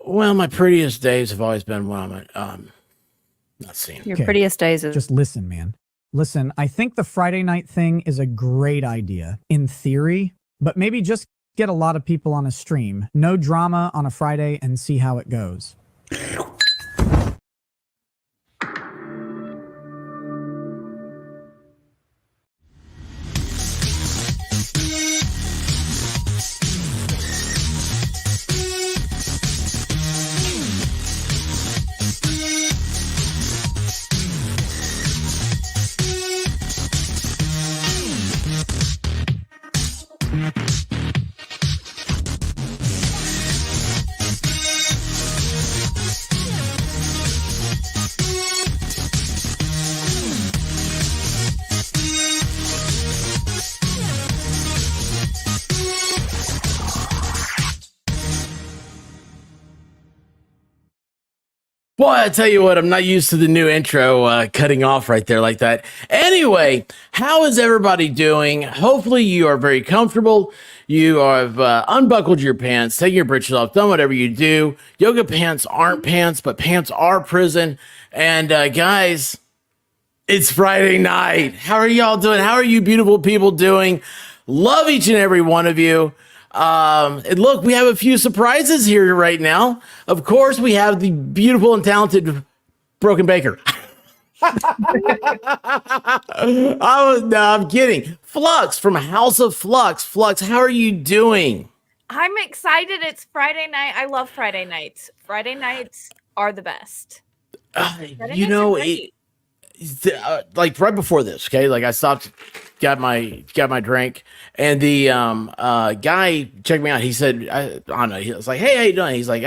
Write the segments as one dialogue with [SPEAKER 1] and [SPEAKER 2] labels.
[SPEAKER 1] Well, my prettiest days have always been when I'm not seen.
[SPEAKER 2] Your prettiest days is
[SPEAKER 3] Just listen, man. Listen, I think the Friday night thing is a great idea in theory, but maybe just get a lot of people on a stream. No drama on a Friday and see how it goes.
[SPEAKER 1] Boy, I tell you what, I'm not used to the new intro cutting off right there like that. Anyway, how is everybody doing? Hopefully you are very comfortable. You have unbuckled your pants, taken your britches off, done whatever you do. Yoga pants aren't pants, but pants are prison. And guys, it's Friday night. How are y'all doing? How are you beautiful people doing? Love each and every one of you. And look, we have a few surprises here right now. Of course, we have the beautiful and talented Broken Baker. I'm kidding. Flux from House of Flux. Flux, how are you doing?
[SPEAKER 2] I'm excited. It's Friday night. I love Friday nights. Friday nights are the best.
[SPEAKER 1] You know, like right before this, okay, like I stopped, got my drink, and the guy checked me out. He said, I don't know, he was like, hey, how you doing? He's like,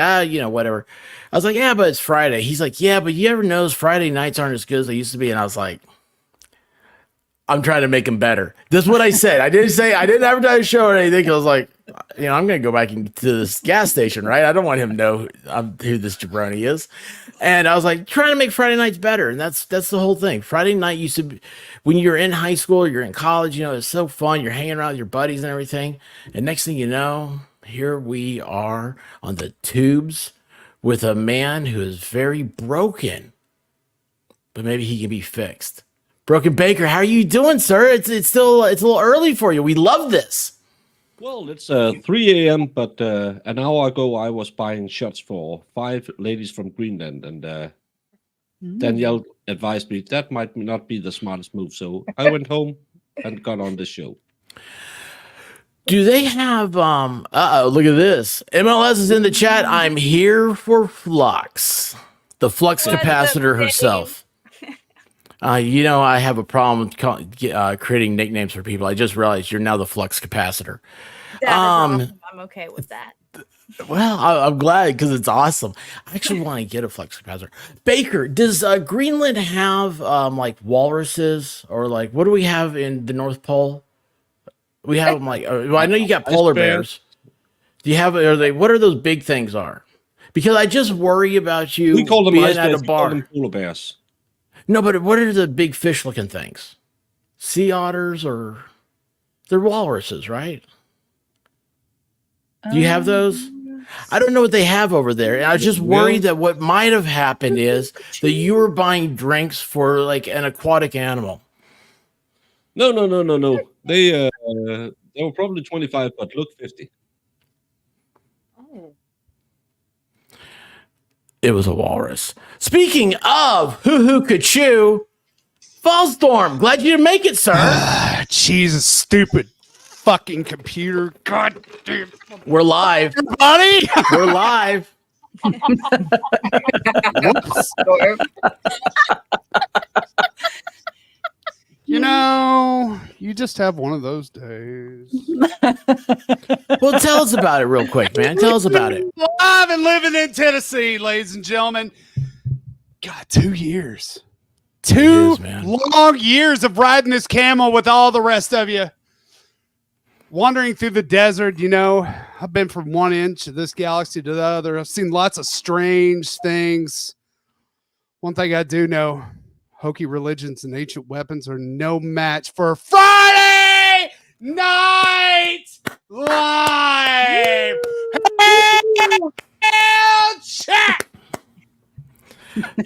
[SPEAKER 1] whatever. I was like, yeah, but it's Friday. He's like, yeah, but you ever notice Friday nights aren't as good as they used to be? And I was like, I'm trying to make them better. This is what I said. I didn't advertise a show or anything. I was like, I'm going to go back into this gas station, right? I don't want him to know who this jabroni is. And I was like, trying to make Friday nights better. And that's the whole thing. Friday night used to be, when you're in high school or you're in college, it's so fun. You're hanging around with your buddies and everything. And next thing you know, here we are on the tubes with a man who is very broken, but maybe he can be fixed. Broken Baker, how are you doing, sir? It's a little early for you. We love this.
[SPEAKER 4] Well, it's 3 a.m., but an hour ago I was buying shots for 5 ladies from Greenland, and Danielle advised me that might not be the smartest move, so I went home and got on this show.
[SPEAKER 1] Do they have look at this. MLS is in the chat. I'm here for Flux. The flux capacitor herself. I have a problem with creating nicknames for people. I just realized you're now the flux capacitor.
[SPEAKER 2] Awesome. I'm okay with that.
[SPEAKER 1] Well, I'm glad because it's awesome. I actually want to get a flux capacitor. Baker, does Greenland have like walruses or like what do we have in the North Pole? We have them like. Well, I know you got polar bears. Do you have? What are those big things are? Because I just worry about you.
[SPEAKER 4] We call them
[SPEAKER 1] being at a bar.
[SPEAKER 4] We call them polar bears.
[SPEAKER 1] No, but what are the big fish-looking things? Sea otters or they're walruses, right? Do you have those? I don't know what they have over there. And I was just worried that what might have happened is that you were buying drinks for like an aquatic animal.
[SPEAKER 4] No. They were probably 25, but look 50.
[SPEAKER 2] Oh.
[SPEAKER 1] It was a walrus. Speaking of hoo could chew, Fallstorm, glad you didn't make it, sir.
[SPEAKER 5] Jesus, stupid fucking computer. God damn.
[SPEAKER 1] We're live.
[SPEAKER 5] Buddy!
[SPEAKER 1] We're live.
[SPEAKER 5] You just have one of those days.
[SPEAKER 1] Well, tell us about it real quick, man. Tell us about it.
[SPEAKER 5] Live and living in Tennessee, ladies and gentlemen. God, 2 years. Two long years of riding this camel with all the rest of you. Wandering through the desert, I've been from one inch of this galaxy to the other. I've seen lots of strange things. One thing I do know, hokey religions and ancient weapons are no match for Friday Night Live. Hell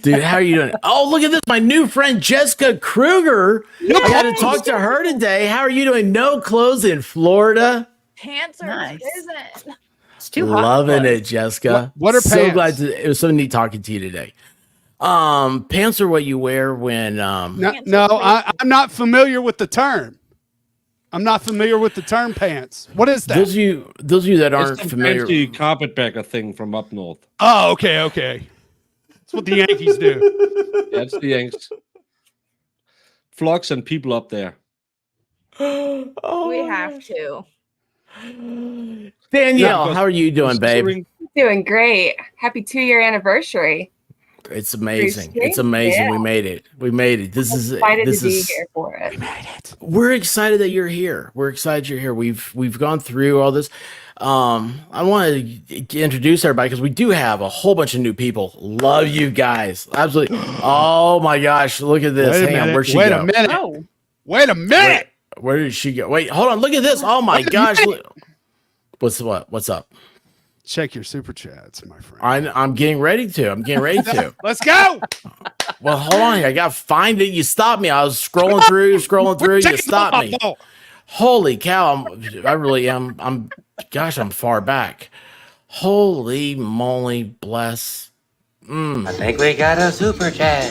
[SPEAKER 1] Dude, how are you doing? Oh, look at this. My new friend, Jessica Kruger. I got to talk to her today. How are you doing? No clothes in Florida.
[SPEAKER 2] Pants are
[SPEAKER 6] Nice.
[SPEAKER 2] prison.
[SPEAKER 6] It's too hot.
[SPEAKER 1] Loving it, Jessica.
[SPEAKER 5] What are
[SPEAKER 1] so
[SPEAKER 5] pants?
[SPEAKER 1] glad it was so neat talking to you today. Pants are what you wear when
[SPEAKER 5] No, I'm not familiar with the term. I'm not familiar with the term pants. What is that?
[SPEAKER 1] those of you that aren't
[SPEAKER 4] It's some
[SPEAKER 1] familiar.
[SPEAKER 4] fancy carpetbagger thing from up north.
[SPEAKER 5] Oh, okay. That's what the Yankees do.
[SPEAKER 4] That's the Yanks. Flocks and people up there.
[SPEAKER 1] Oh,
[SPEAKER 2] We have to.
[SPEAKER 1] Danielle,
[SPEAKER 4] Yeah,
[SPEAKER 1] how are you doing, babe?
[SPEAKER 4] considering-
[SPEAKER 7] Doing great. Happy 2-year anniversary.
[SPEAKER 1] It's amazing.
[SPEAKER 7] Appreciate
[SPEAKER 1] It's amazing.
[SPEAKER 7] it.
[SPEAKER 1] We made it. We made it. This is
[SPEAKER 7] Excited
[SPEAKER 1] this
[SPEAKER 7] to be
[SPEAKER 1] is
[SPEAKER 7] here for it.
[SPEAKER 1] we're excited that you're here. We're excited you're here. We've gone through all this. I want to introduce everybody because we do have a whole bunch of new people. Love you guys. Absolutely. Oh my gosh, look at this. Hang on, where'd she
[SPEAKER 5] Wait
[SPEAKER 1] go?
[SPEAKER 5] a minute.
[SPEAKER 6] Oh,
[SPEAKER 5] Wait a minute.
[SPEAKER 1] Where did she go? Wait, hold on. Look at this. Oh my gosh. Look. What's up?
[SPEAKER 5] Check your super chats, my friend.
[SPEAKER 1] I'm getting ready to.
[SPEAKER 5] Let's go.
[SPEAKER 1] Well, hold on here. I got to find it. You stopped me. I was scrolling through. You stopped me. Holy cow. I really am. I'm far back. Holy moly, bless.
[SPEAKER 8] I think we got a super chat.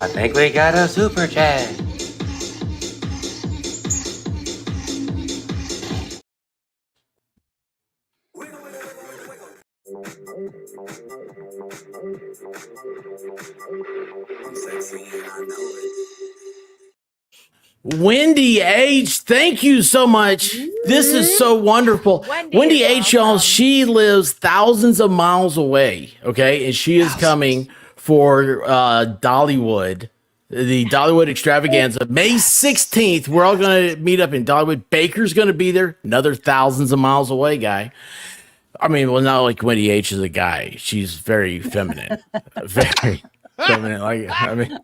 [SPEAKER 8] I think we got a super chat.
[SPEAKER 1] Wendy H, thank you so much. This is so wonderful. Wendy
[SPEAKER 2] is
[SPEAKER 1] H, y'all,
[SPEAKER 2] awesome.
[SPEAKER 1] she lives thousands of miles away. Okay. And she is coming for Dollywood, the Dollywood extravaganza, May 16th. We're all going to meet up in Dollywood. Baker's going to be there, another thousands of miles away guy. I mean, well, not like Wendy H is a guy. She's very feminine. Very feminine.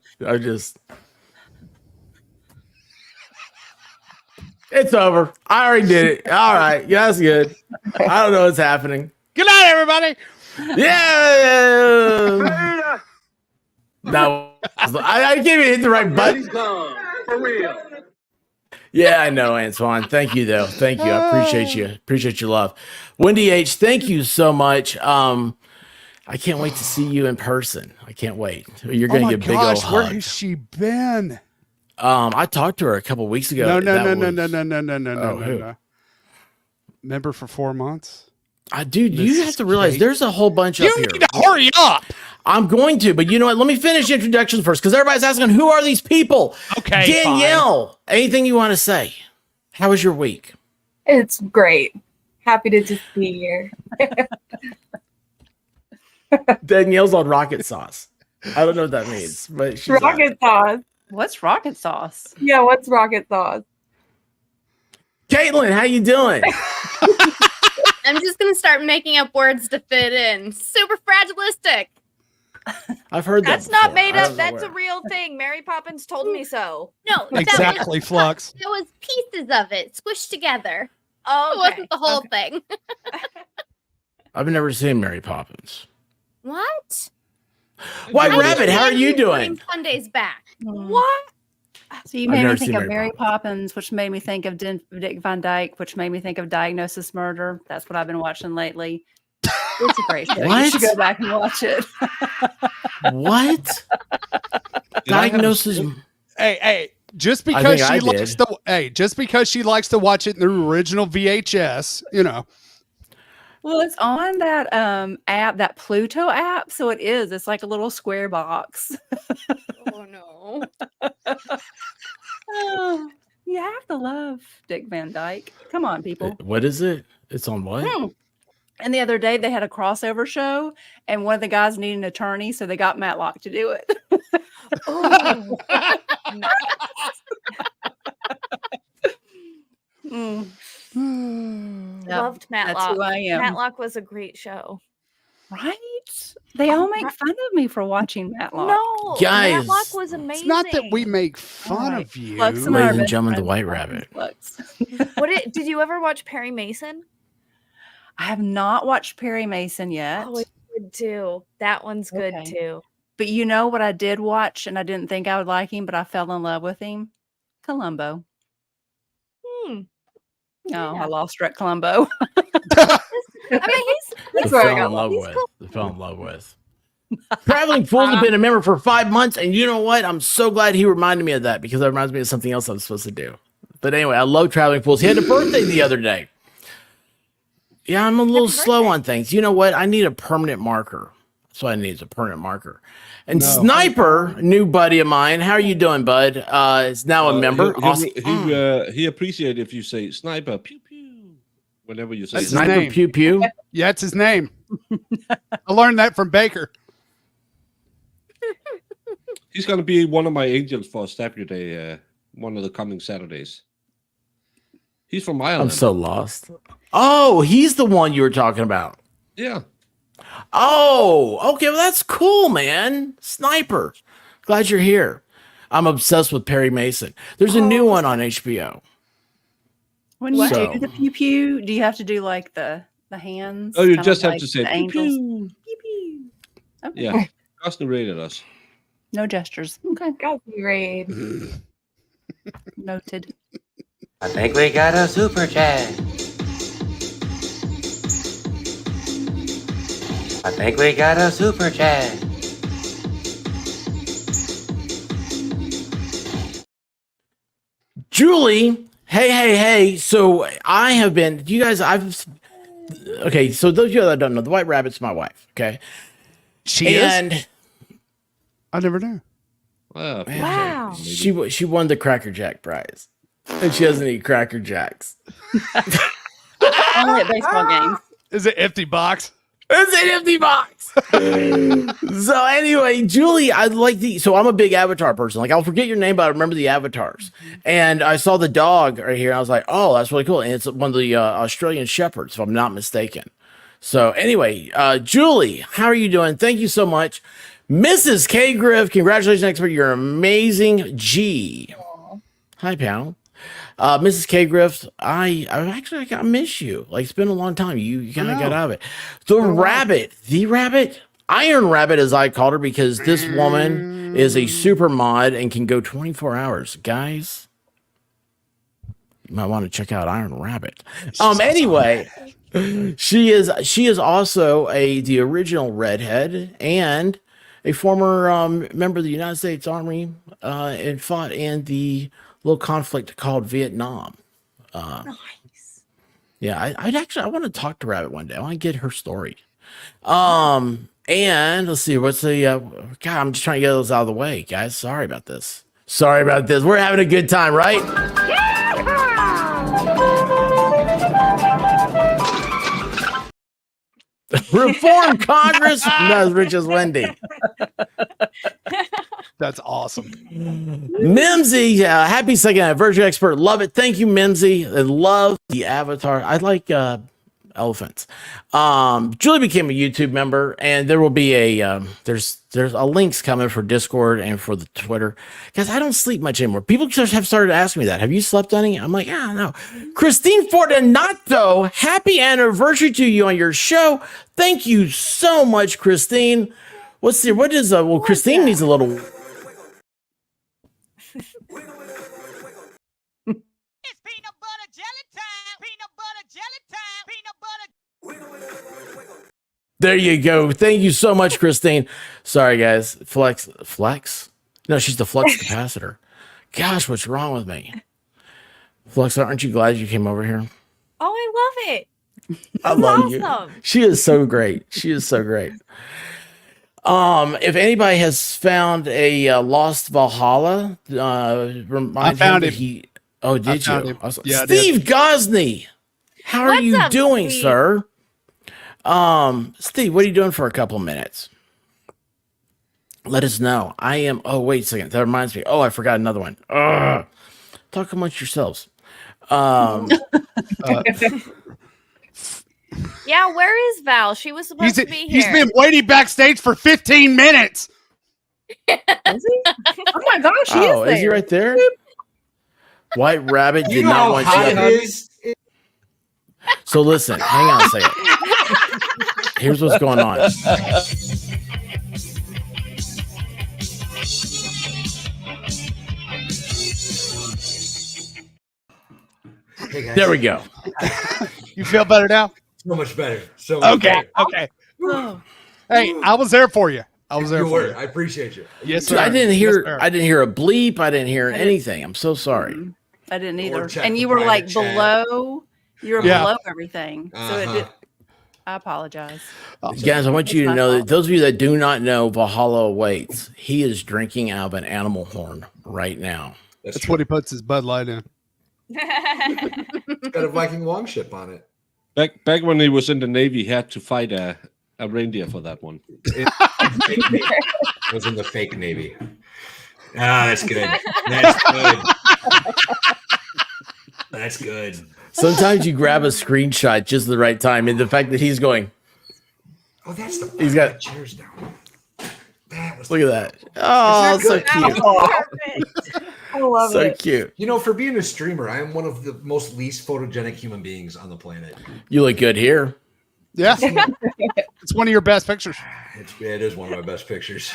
[SPEAKER 1] It's over. I already did it. All right. Yeah, that's good. I don't know what's happening.
[SPEAKER 5] Good night, everybody.
[SPEAKER 1] Yeah. No, I can't even hit the right button.
[SPEAKER 8] For real.
[SPEAKER 1] Yeah, I know, Antoine. Thank you, though. Thank you. I appreciate you. Appreciate your love. Wendy H, thank you so much. I can't wait to see you in person. I can't wait. You're going to get a big old
[SPEAKER 5] Where
[SPEAKER 1] hug.
[SPEAKER 5] has she been?
[SPEAKER 1] I talked to her a couple weeks ago.
[SPEAKER 5] No. Member for 4 months.
[SPEAKER 1] Dude, you have to realize there's a whole bunch up
[SPEAKER 5] You
[SPEAKER 1] here.
[SPEAKER 5] need to hurry up.
[SPEAKER 1] I'm going to, but you know what? Let me finish introductions first because everybody's asking, who are these people?
[SPEAKER 5] Okay,
[SPEAKER 1] Danielle, anything you want to say? How was your week?
[SPEAKER 7] It's great. Happy to just be here.
[SPEAKER 1] Danielle's on rocket sauce. I don't know what that means, but she's on it.
[SPEAKER 7] Rocket sauce.
[SPEAKER 6] what's rocket sauce?
[SPEAKER 7] Yeah, what's rocket sauce?
[SPEAKER 1] Caitlin, how you doing?
[SPEAKER 9] I'm just gonna start making up words to fit in. Super fragilistic.
[SPEAKER 1] I've heard that.
[SPEAKER 2] That's not
[SPEAKER 1] before.
[SPEAKER 2] made
[SPEAKER 1] I
[SPEAKER 2] up.
[SPEAKER 1] don't know
[SPEAKER 2] That's a
[SPEAKER 1] where.
[SPEAKER 2] real thing. Mary Poppins told me so.
[SPEAKER 9] No,
[SPEAKER 5] Exactly, Flux.
[SPEAKER 9] that was pieces of it squished together.
[SPEAKER 2] Oh,
[SPEAKER 9] It wasn't the whole thing.
[SPEAKER 1] I've never seen Mary Poppins.
[SPEAKER 9] What?
[SPEAKER 1] White
[SPEAKER 9] I
[SPEAKER 1] Rabbit,
[SPEAKER 9] just
[SPEAKER 1] how are you
[SPEAKER 9] randomly
[SPEAKER 1] doing?
[SPEAKER 9] put Sundays back.
[SPEAKER 2] What?
[SPEAKER 6] So you
[SPEAKER 1] I've
[SPEAKER 6] made
[SPEAKER 1] never
[SPEAKER 6] me
[SPEAKER 1] seen
[SPEAKER 6] think of
[SPEAKER 1] Mary
[SPEAKER 6] Mary Poppins, which made me think of Dick Van Dyke, which made me think of Diagnosis Murder. That's what I've been watching lately. It's a great show. You should
[SPEAKER 1] What?
[SPEAKER 6] go back and watch it.
[SPEAKER 1] What?
[SPEAKER 4] Did I have a
[SPEAKER 1] Diagnosis.
[SPEAKER 5] Hey, just
[SPEAKER 1] I
[SPEAKER 5] because
[SPEAKER 1] think I
[SPEAKER 5] she likes
[SPEAKER 1] did.
[SPEAKER 5] to just because she likes to watch it in the original VHS, you know.
[SPEAKER 6] Well, it's on that app, that Pluto app. So it is. It's like a little square box.
[SPEAKER 9] Oh no.
[SPEAKER 6] Oh, you have to love Dick Van Dyke. Come on, people.
[SPEAKER 1] What is it? It's on what?
[SPEAKER 6] And the other day they had a crossover show, and one of the guys needed an attorney, so they got Matlock to do it.
[SPEAKER 2] Oh,
[SPEAKER 6] Mm, Yep,
[SPEAKER 2] loved
[SPEAKER 6] that's
[SPEAKER 2] Matlock.
[SPEAKER 6] who I am.
[SPEAKER 2] Matlock was a great show.
[SPEAKER 6] Right? They all make fun of me for watching Matlock.
[SPEAKER 2] No,
[SPEAKER 1] Guys,
[SPEAKER 2] Matlock was amazing.
[SPEAKER 5] It's not that we make fun
[SPEAKER 6] Alright.
[SPEAKER 5] of you.
[SPEAKER 6] Flux and I
[SPEAKER 1] Ladies
[SPEAKER 6] are
[SPEAKER 1] and
[SPEAKER 6] best
[SPEAKER 1] gentlemen, the
[SPEAKER 6] friends.
[SPEAKER 1] White Rabbit.
[SPEAKER 6] Flux.
[SPEAKER 2] Did you ever watch Perry Mason?
[SPEAKER 6] I have not watched Perry Mason yet.
[SPEAKER 2] Oh, it's good too. That one's good
[SPEAKER 6] Okay.
[SPEAKER 2] too.
[SPEAKER 6] But you know what I did watch and I didn't think I would like him, but I fell in love with him? Columbo.
[SPEAKER 2] Hmm.
[SPEAKER 6] Oh,
[SPEAKER 2] Yeah.
[SPEAKER 6] I lost her at Columbo.
[SPEAKER 2] I mean, he's
[SPEAKER 7] That's where I
[SPEAKER 1] fell
[SPEAKER 7] got
[SPEAKER 1] in love
[SPEAKER 2] he's
[SPEAKER 1] with.
[SPEAKER 2] cool.
[SPEAKER 1] Fell in love with. Traveling Fools has been a member for 5 months, and you know what? I'm so glad he reminded me of that because that reminds me of something else I'm supposed to do. But anyway, I love Traveling Fools. He had a birthday the other day. Yeah, I'm a little slow on things. You know what? I need a permanent marker. That's what I need is a permanent marker. And
[SPEAKER 4] No.
[SPEAKER 1] Sniper, new buddy of mine. How are you doing, bud? Is now a member. Awesome.
[SPEAKER 4] He appreciates if you say sniper pew pew whenever you say
[SPEAKER 5] That's his
[SPEAKER 1] Sniper
[SPEAKER 5] name.
[SPEAKER 1] pew pew.
[SPEAKER 5] Yeah, it's his name. I learned that from Baker.
[SPEAKER 4] He's gonna be one of my angels for Stab Your Day, one of the coming Saturdays. He's from Ireland.
[SPEAKER 1] I'm so lost. Oh, he's the one you were talking about.
[SPEAKER 4] Yeah.
[SPEAKER 1] Oh, okay. Well, that's cool, man. Sniper. Glad you're here. I'm obsessed with Perry Mason. There's a new one on HBO.
[SPEAKER 6] When you
[SPEAKER 1] So-
[SPEAKER 6] do the pew pew, do you have to do like the hands?
[SPEAKER 4] Oh, you
[SPEAKER 6] kind of
[SPEAKER 4] just have
[SPEAKER 6] like
[SPEAKER 4] to say
[SPEAKER 6] the
[SPEAKER 4] pew
[SPEAKER 6] angels?
[SPEAKER 4] pew.
[SPEAKER 6] Pew pew. Okay.
[SPEAKER 4] Yeah. Austin rated us.
[SPEAKER 6] No gestures. Okay.
[SPEAKER 7] Copyright.
[SPEAKER 6] Noted.
[SPEAKER 8] I think we got a super chat. I think we got a super chat.
[SPEAKER 1] Julie, hey. So I have been, you guys, okay. So those of you that don't know, the White Rabbit's my wife. Okay.
[SPEAKER 5] She
[SPEAKER 1] And
[SPEAKER 5] is? I never knew.
[SPEAKER 2] Wow.
[SPEAKER 1] she won the Cracker Jack prize. And she doesn't eat Cracker Jacks.
[SPEAKER 6] Only at baseball games.
[SPEAKER 5] Is it empty box?
[SPEAKER 1] It's an empty box. So anyway, Julie, so I'm a big Avatar person. Like I'll forget your name, but I remember the avatars. And I saw the dog right here. And I was like, oh, that's really cool. And it's one of the Australian Shepherds, if I'm not mistaken. So anyway, Julie, how are you doing? Thank you so much. Mrs. K. Griff, congratulations, expert. You're amazing. G. Hi, pal. Mrs. K. Griff, I miss you. Like it's been a long time. You kind of got out of it. The rabbit, Iron Rabbit, as I called her, because this woman is a super mod and can go 24 hours. Guys, you might want to check out Iron Rabbit. Anyway, she is also the original redhead and a former member of the United States Army and fought in the little conflict called Vietnam.
[SPEAKER 2] Nice.
[SPEAKER 1] Yeah, I want to talk to Rabbit one day. I want to get her story. And let's see, what's the God, I'm just trying to get those out of the way, guys. Sorry about this. We're having a good time, right? Reform Congress, not as rich as Wendy.
[SPEAKER 5] That's awesome.
[SPEAKER 1] Mimsy, happy second anniversary expert. Love it. Thank you, Mimsy. I love the avatar. I like elephants. Julie became a YouTube member, and there will be there's a links coming for Discord and for the Twitter. Guys, I don't sleep much anymore. People just have started asking me that. Have you slept any? I'm like, yeah, no. Christine Fortunato, happy anniversary to you on your show. Thank you so much, Christine. Christine needs a little.
[SPEAKER 10] It's peanut butter jelly time. Peanut butter jelly time. Peanut butter.
[SPEAKER 1] There you go. Thank you so much, Christine. Sorry, guys. Flex? No, she's the flux capacitor. Gosh, what's wrong with me? Flux, aren't you glad you came over here?
[SPEAKER 2] Oh, I love it.
[SPEAKER 1] I love
[SPEAKER 2] awesome.
[SPEAKER 1] you. She is so great. If anybody has found a lost Valhalla,
[SPEAKER 5] I found
[SPEAKER 1] him.
[SPEAKER 5] it.
[SPEAKER 1] Oh, did
[SPEAKER 5] found
[SPEAKER 1] you?
[SPEAKER 5] him. Yeah, I did.
[SPEAKER 1] Steve Gosney. How are
[SPEAKER 2] What's
[SPEAKER 1] you
[SPEAKER 2] up,
[SPEAKER 1] doing,
[SPEAKER 2] Steve?
[SPEAKER 1] sir? Steve, what are you doing for a couple minutes? Let us know. I am. Oh, wait a second. That reminds me. Oh, I forgot another one. Ugh. Talk amongst yourselves.
[SPEAKER 2] Yeah, where is Val? She was supposed to be here.
[SPEAKER 5] He's been waiting backstage for 15 minutes.
[SPEAKER 6] Is he? Oh my gosh, he
[SPEAKER 1] Oh,
[SPEAKER 6] is there.
[SPEAKER 1] is he right there? White Rabbit did
[SPEAKER 8] You know
[SPEAKER 1] not
[SPEAKER 8] how
[SPEAKER 1] want
[SPEAKER 8] hot
[SPEAKER 1] you.
[SPEAKER 8] it is?
[SPEAKER 1] So listen, hang on a second. Here's what's going on.
[SPEAKER 11] Hey guys.
[SPEAKER 1] There we go.
[SPEAKER 5] You feel better now?
[SPEAKER 11] So much better. So much
[SPEAKER 5] Okay.
[SPEAKER 11] better.
[SPEAKER 5] Okay. Hey, I was there for you. I was there
[SPEAKER 11] You
[SPEAKER 5] for
[SPEAKER 11] were.
[SPEAKER 5] you.
[SPEAKER 11] I appreciate you.
[SPEAKER 5] Yes,
[SPEAKER 1] Dude,
[SPEAKER 5] sir.
[SPEAKER 1] I didn't
[SPEAKER 5] Yes,
[SPEAKER 1] hear.
[SPEAKER 5] sir.
[SPEAKER 1] I didn't hear a bleep. I didn't hear anything. I'm so sorry.
[SPEAKER 6] I didn't
[SPEAKER 11] Or
[SPEAKER 6] either.
[SPEAKER 11] check
[SPEAKER 6] And
[SPEAKER 11] the
[SPEAKER 6] you were
[SPEAKER 11] private
[SPEAKER 6] like
[SPEAKER 11] chat.
[SPEAKER 6] below. You were
[SPEAKER 5] Yeah.
[SPEAKER 6] below everything. So it did. I apologize.
[SPEAKER 1] Guys, I want you
[SPEAKER 6] It's
[SPEAKER 1] to
[SPEAKER 6] my
[SPEAKER 1] know that
[SPEAKER 6] fault.
[SPEAKER 1] those of you that do not know, Valhalla awaits. He is drinking out of an animal horn right now.
[SPEAKER 5] That's what he puts his Bud Light in.
[SPEAKER 11] It's got a Viking longship on it.
[SPEAKER 4] Back when he was in the Navy, he had to fight a reindeer for that one.
[SPEAKER 11] I was in the fake Navy. Ah, that's good. That's good. That's good.
[SPEAKER 1] Sometimes you grab a screenshot just at the right time, and the fact that he's going,
[SPEAKER 11] Oh, that's the.
[SPEAKER 1] He's got-
[SPEAKER 11] chairs down. That was.
[SPEAKER 1] look at that. Oh,
[SPEAKER 11] Isn't
[SPEAKER 1] so
[SPEAKER 11] that
[SPEAKER 1] cute.
[SPEAKER 2] Perfect. I love
[SPEAKER 1] So
[SPEAKER 2] it.
[SPEAKER 1] cute.
[SPEAKER 11] You know, for being a streamer, I am one of the most least photogenic human beings on the planet.
[SPEAKER 1] You look good here.
[SPEAKER 5] Yeah. It's one of your best pictures.
[SPEAKER 11] It is one of my best pictures.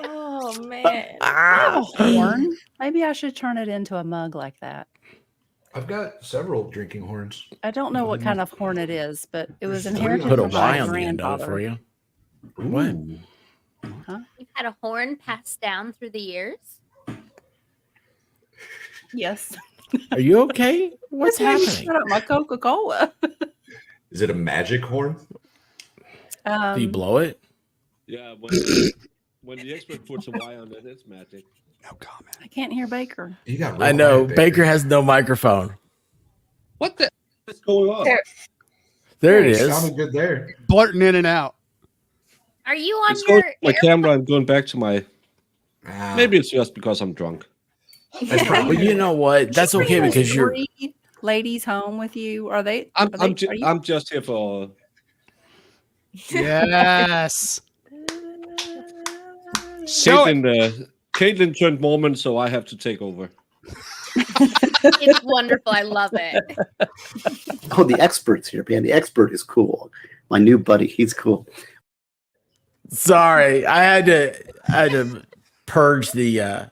[SPEAKER 2] Oh man.
[SPEAKER 6] I have a horn. Maybe I should turn it into a mug like that.
[SPEAKER 11] I've got several drinking horns.
[SPEAKER 6] I don't know what kind of horn it is, but it was
[SPEAKER 11] There's
[SPEAKER 6] inherited
[SPEAKER 1] Put a
[SPEAKER 6] from my
[SPEAKER 1] Y on the end of it
[SPEAKER 6] grandfather.
[SPEAKER 1] for you. What?
[SPEAKER 9] You've had a horn passed down through the years.
[SPEAKER 6] Yes.
[SPEAKER 1] Are you okay? What's happening?
[SPEAKER 6] Shut up, my Coca-Cola.
[SPEAKER 11] Is it a magic horn?
[SPEAKER 1] Do you blow it?
[SPEAKER 4] Yeah, when the expert puts a Y on it, it's magic.
[SPEAKER 5] No comment.
[SPEAKER 6] I can't hear Baker.
[SPEAKER 11] You got.
[SPEAKER 1] I
[SPEAKER 11] real
[SPEAKER 1] know.
[SPEAKER 11] quiet,
[SPEAKER 1] Baker has no microphone.
[SPEAKER 4] What the is going on?
[SPEAKER 1] There it
[SPEAKER 11] It
[SPEAKER 1] is.
[SPEAKER 11] sounded good there.
[SPEAKER 5] Blurting in and out.
[SPEAKER 9] Are you on
[SPEAKER 4] It's going
[SPEAKER 9] your
[SPEAKER 4] to my camera. I'm going back to my.
[SPEAKER 11] Ah,
[SPEAKER 4] Maybe it's just because I'm drunk.
[SPEAKER 11] that's probably.
[SPEAKER 1] But you know what? That's okay
[SPEAKER 6] Bring those
[SPEAKER 1] because you're.
[SPEAKER 6] 3 ladies home with you. Are they?
[SPEAKER 4] I'm
[SPEAKER 6] are they- are you-
[SPEAKER 4] I'm just here for.
[SPEAKER 5] Yes. Show it.
[SPEAKER 4] Caitlin turned Mormon, so I have to take over.
[SPEAKER 9] It's wonderful. I love it.
[SPEAKER 12] Oh, the expert's here, man. The expert is cool. My new buddy, he's cool.
[SPEAKER 1] Sorry, I had to purge the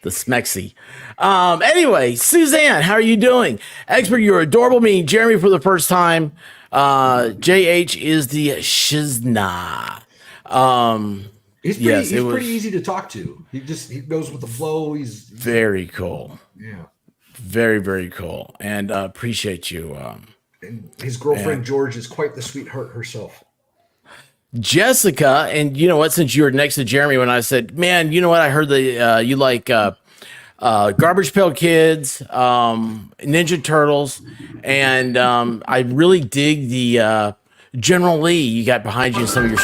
[SPEAKER 1] smexy. Anyway, Suzanne, how are you doing? Expert, you're adorable. Meeting Jeremy for the first time. JH is the shizna.
[SPEAKER 11] He's pretty,
[SPEAKER 1] yes,
[SPEAKER 11] he's
[SPEAKER 1] it was
[SPEAKER 11] pretty easy to talk to. He goes with the flow. He's
[SPEAKER 1] very cool.
[SPEAKER 11] yeah.
[SPEAKER 1] Very, very cool. And appreciate you.
[SPEAKER 11] And his girlfriend George is quite the sweetheart herself.
[SPEAKER 1] Jessica, and you know what? Since you were next to Jeremy, when I said, "Man, you know what? I heard that you like Garbage Pail Kids, Ninja Turtles, and I really dig the General Lee you got behind you in some of your."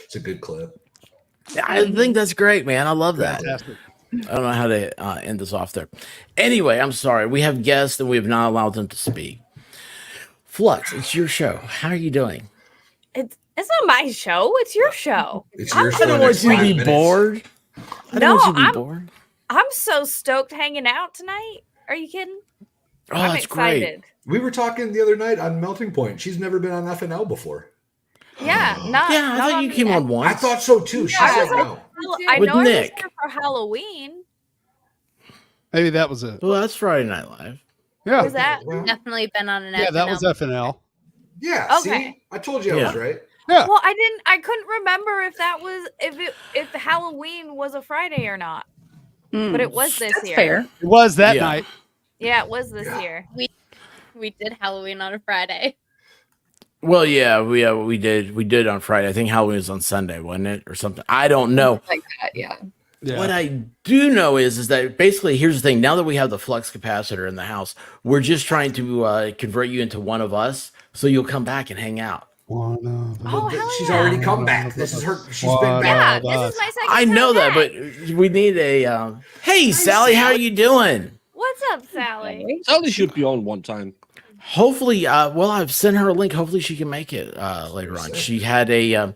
[SPEAKER 11] It's a good clip.
[SPEAKER 1] I think that's great, man. I love that.
[SPEAKER 5] Fantastic.
[SPEAKER 1] I don't know how to end this off there. Anyway, I'm sorry. We have guests and we have not allowed them to speak. Flux, it's your show. How are you doing?
[SPEAKER 2] It's not my show. It's your show.
[SPEAKER 11] It's your
[SPEAKER 1] I
[SPEAKER 11] show.
[SPEAKER 1] don't
[SPEAKER 11] next
[SPEAKER 1] want you to
[SPEAKER 11] 5
[SPEAKER 1] be
[SPEAKER 11] minutes.
[SPEAKER 1] bored. I
[SPEAKER 2] No,
[SPEAKER 1] don't want you to be
[SPEAKER 2] I'm-
[SPEAKER 1] bored.
[SPEAKER 2] I'm so stoked hanging out tonight. Are you kidding?
[SPEAKER 1] Oh,
[SPEAKER 2] I'm
[SPEAKER 1] that's
[SPEAKER 2] excited.
[SPEAKER 11] We were talking the other night on Melting Point. She's never been on FNL before.
[SPEAKER 2] Yeah, not.
[SPEAKER 1] Yeah, I
[SPEAKER 2] not
[SPEAKER 1] thought you
[SPEAKER 2] the
[SPEAKER 1] came on
[SPEAKER 2] next-
[SPEAKER 1] once.
[SPEAKER 11] I thought so too. She
[SPEAKER 2] I
[SPEAKER 11] said
[SPEAKER 2] was like,
[SPEAKER 11] no.
[SPEAKER 2] I
[SPEAKER 1] With
[SPEAKER 2] know I was
[SPEAKER 1] Nick.
[SPEAKER 2] here for Halloween.
[SPEAKER 5] Maybe that was it.
[SPEAKER 1] Well, that's Friday Night Live.
[SPEAKER 5] Yeah.
[SPEAKER 2] Was that?
[SPEAKER 11] Well,
[SPEAKER 9] Definitely been on an
[SPEAKER 5] Yeah, that was
[SPEAKER 9] FNL.
[SPEAKER 5] FNL.
[SPEAKER 11] yeah.
[SPEAKER 2] Okay.
[SPEAKER 11] See, I told you I was
[SPEAKER 1] Yeah.
[SPEAKER 11] right.
[SPEAKER 5] Yeah.
[SPEAKER 2] Well, I couldn't remember if that was if the Halloween was a Friday or not. But it was this
[SPEAKER 6] That's
[SPEAKER 2] year.
[SPEAKER 6] fair.
[SPEAKER 5] It was that
[SPEAKER 1] Yeah.
[SPEAKER 5] night.
[SPEAKER 2] Yeah, it was this
[SPEAKER 11] Yeah.
[SPEAKER 2] year.
[SPEAKER 9] We did Halloween on a Friday.
[SPEAKER 1] Well, yeah, we did on Friday. I think Halloween was on Sunday, wasn't it, or something? I don't know.
[SPEAKER 7] Like that, yeah.
[SPEAKER 5] Yeah.
[SPEAKER 1] What I do know is that basically, here's the thing. Now that we have the flux capacitor in the house, we're just trying to convert you into one of us, so you'll come back and hang out.
[SPEAKER 2] Oh, hell
[SPEAKER 11] She's
[SPEAKER 2] yeah.
[SPEAKER 11] already come back. This is her. She's been
[SPEAKER 5] One
[SPEAKER 11] back.
[SPEAKER 2] Yeah,
[SPEAKER 5] of
[SPEAKER 2] this is my second
[SPEAKER 1] I
[SPEAKER 2] time
[SPEAKER 1] know that,
[SPEAKER 2] back.
[SPEAKER 1] but we need a. Hey, Sally, how are you doing?
[SPEAKER 2] What's up, Sally?
[SPEAKER 4] Sally should be on one time.
[SPEAKER 1] Hopefully, well, I've sent her a link. Hopefully, she can make it later on. She had a,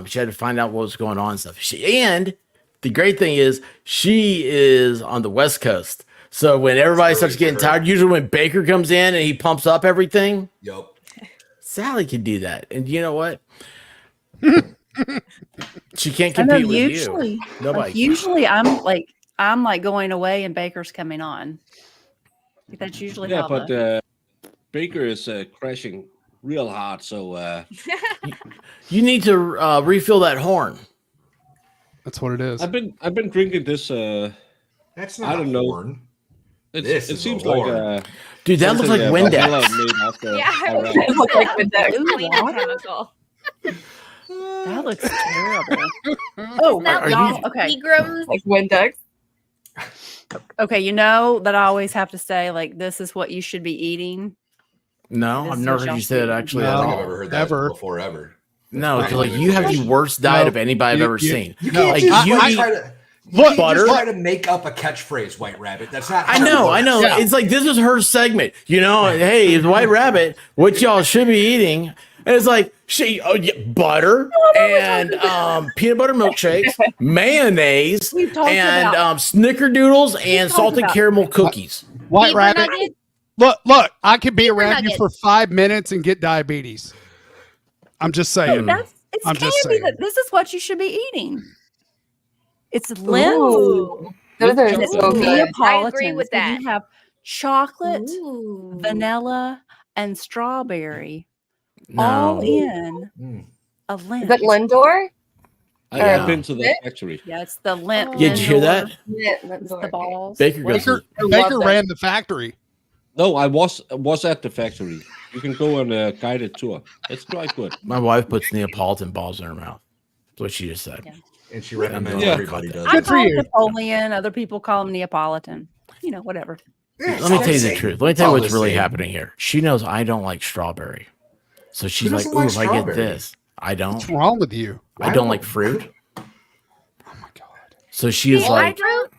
[SPEAKER 1] she had to find out what was going on and stuff. And the great thing is, she is on the West Coast, So when everybody starts
[SPEAKER 11] early
[SPEAKER 1] getting
[SPEAKER 11] for her.
[SPEAKER 1] tired, usually when Baker comes in and he pumps up everything,
[SPEAKER 11] Yup.
[SPEAKER 1] Sally can do that. And you know what? She can't
[SPEAKER 6] I know
[SPEAKER 1] compete with
[SPEAKER 6] usually,
[SPEAKER 1] you. Nobody.
[SPEAKER 6] like, usually I'm like going away and Baker's coming on. Like, that's usually
[SPEAKER 4] Yeah,
[SPEAKER 6] how
[SPEAKER 4] but
[SPEAKER 6] the
[SPEAKER 4] Baker is crashing real hard, so
[SPEAKER 1] You need to refill that horn.
[SPEAKER 5] That's what it is.
[SPEAKER 4] I've been drinking this.
[SPEAKER 11] That's
[SPEAKER 4] I
[SPEAKER 11] not
[SPEAKER 4] don't
[SPEAKER 11] a
[SPEAKER 4] know.
[SPEAKER 11] horn.
[SPEAKER 4] It
[SPEAKER 11] This is a
[SPEAKER 4] seems like
[SPEAKER 11] horn.
[SPEAKER 1] Dude, that looks like
[SPEAKER 4] something,
[SPEAKER 1] Windex.
[SPEAKER 4] Vanilla made after
[SPEAKER 2] Yeah, I was
[SPEAKER 4] Iraq.
[SPEAKER 7] It looks like Windex.
[SPEAKER 6] blue
[SPEAKER 2] cleaner
[SPEAKER 6] water?
[SPEAKER 2] chemical.
[SPEAKER 6] That looks terrible. Oh,
[SPEAKER 9] That
[SPEAKER 1] Are
[SPEAKER 6] y'all,
[SPEAKER 1] you-
[SPEAKER 6] okay.
[SPEAKER 9] Seagram's.
[SPEAKER 7] Like Windex.
[SPEAKER 6] Okay, you know that I always have to say, like, this is what you should be eating.
[SPEAKER 1] No,
[SPEAKER 6] This
[SPEAKER 1] I've
[SPEAKER 6] is
[SPEAKER 1] never
[SPEAKER 6] what
[SPEAKER 1] heard
[SPEAKER 6] y'all
[SPEAKER 1] you say that
[SPEAKER 6] see.
[SPEAKER 1] actually
[SPEAKER 11] I
[SPEAKER 1] at
[SPEAKER 11] don't think
[SPEAKER 5] No.
[SPEAKER 11] I've
[SPEAKER 1] all.
[SPEAKER 11] ever heard that
[SPEAKER 5] Ever.
[SPEAKER 11] before ever.
[SPEAKER 1] No,
[SPEAKER 11] That's
[SPEAKER 1] because like
[SPEAKER 11] probably
[SPEAKER 1] you have the
[SPEAKER 11] information.
[SPEAKER 1] worst diet
[SPEAKER 5] No.
[SPEAKER 1] of anybody I've
[SPEAKER 5] You-
[SPEAKER 1] ever
[SPEAKER 5] you-
[SPEAKER 1] seen.
[SPEAKER 11] You can't
[SPEAKER 1] Like
[SPEAKER 11] just
[SPEAKER 1] you
[SPEAKER 11] try
[SPEAKER 1] eat-
[SPEAKER 11] to
[SPEAKER 5] Look,
[SPEAKER 1] butter.
[SPEAKER 11] try to make up a catchphrase, White Rabbit. That's not.
[SPEAKER 1] I
[SPEAKER 11] how it
[SPEAKER 1] know.
[SPEAKER 11] works.
[SPEAKER 5] Yeah.
[SPEAKER 1] It's like this is her segment. You know, hey, it's White Rabbit, what y'all should be eating. And it's like butter and peanut butter milkshakes, mayonnaise,
[SPEAKER 6] We've talked
[SPEAKER 1] and
[SPEAKER 6] about
[SPEAKER 1] snickerdoodles and
[SPEAKER 6] talked
[SPEAKER 1] salted
[SPEAKER 6] about-
[SPEAKER 1] caramel cookies.
[SPEAKER 5] White
[SPEAKER 9] Beaver
[SPEAKER 5] Rabbit.
[SPEAKER 9] nuggets.
[SPEAKER 5] Look, I could be
[SPEAKER 9] Beaver
[SPEAKER 5] around you
[SPEAKER 9] nuggets.
[SPEAKER 5] for 5 minutes and get diabetes. I'm just saying.
[SPEAKER 6] it's
[SPEAKER 5] I'm just
[SPEAKER 6] candy.
[SPEAKER 5] saying.
[SPEAKER 6] That this is what you should be eating. It's Lindt.
[SPEAKER 7] Ooh. Those are
[SPEAKER 4] Ooh.
[SPEAKER 7] so good.
[SPEAKER 6] Neapolitans.
[SPEAKER 2] I agree with
[SPEAKER 6] So
[SPEAKER 2] that.
[SPEAKER 6] you have chocolate,
[SPEAKER 9] Ooh.
[SPEAKER 6] vanilla, and strawberry all
[SPEAKER 1] No.
[SPEAKER 6] in
[SPEAKER 11] Mm.
[SPEAKER 6] a
[SPEAKER 7] Is
[SPEAKER 6] Lindt.
[SPEAKER 7] that Lindor?
[SPEAKER 4] I've been to that factory.
[SPEAKER 6] Yeah, it's the Lindt.
[SPEAKER 1] Yeah, did you hear
[SPEAKER 6] Lindor.
[SPEAKER 1] that?
[SPEAKER 7] Yeah,
[SPEAKER 6] It's the
[SPEAKER 7] Lindor.
[SPEAKER 6] balls.
[SPEAKER 1] Baker goes.
[SPEAKER 5] Baker,
[SPEAKER 7] I love
[SPEAKER 5] Baker
[SPEAKER 7] that.
[SPEAKER 5] ran the factory.
[SPEAKER 4] No, I was at the factory. You can go on a guided tour. It's quite good.
[SPEAKER 1] My wife puts Neapolitan balls in her mouth. That's what she just said.
[SPEAKER 6] Yeah.
[SPEAKER 11] And she recommends
[SPEAKER 4] Yeah.
[SPEAKER 11] everybody does.
[SPEAKER 6] I
[SPEAKER 5] Good for
[SPEAKER 6] call
[SPEAKER 5] you.
[SPEAKER 6] it Napoleon. Other people call them Neapolitan. You know, whatever.
[SPEAKER 11] Yeah,
[SPEAKER 1] Let me tell you the
[SPEAKER 11] same.
[SPEAKER 1] truth. Let me
[SPEAKER 11] It's
[SPEAKER 1] tell you
[SPEAKER 11] all
[SPEAKER 1] what's
[SPEAKER 11] the
[SPEAKER 1] really
[SPEAKER 11] same.
[SPEAKER 1] happening here. She knows I don't like strawberry. So she's like,
[SPEAKER 11] doesn't
[SPEAKER 1] ooh,
[SPEAKER 11] like
[SPEAKER 1] if I get
[SPEAKER 11] strawberry?
[SPEAKER 1] this, I don't.
[SPEAKER 5] What's wrong with you?
[SPEAKER 1] I don't like fruit.
[SPEAKER 5] Oh my god.
[SPEAKER 1] So she is
[SPEAKER 2] See, I
[SPEAKER 1] like,
[SPEAKER 2] don't.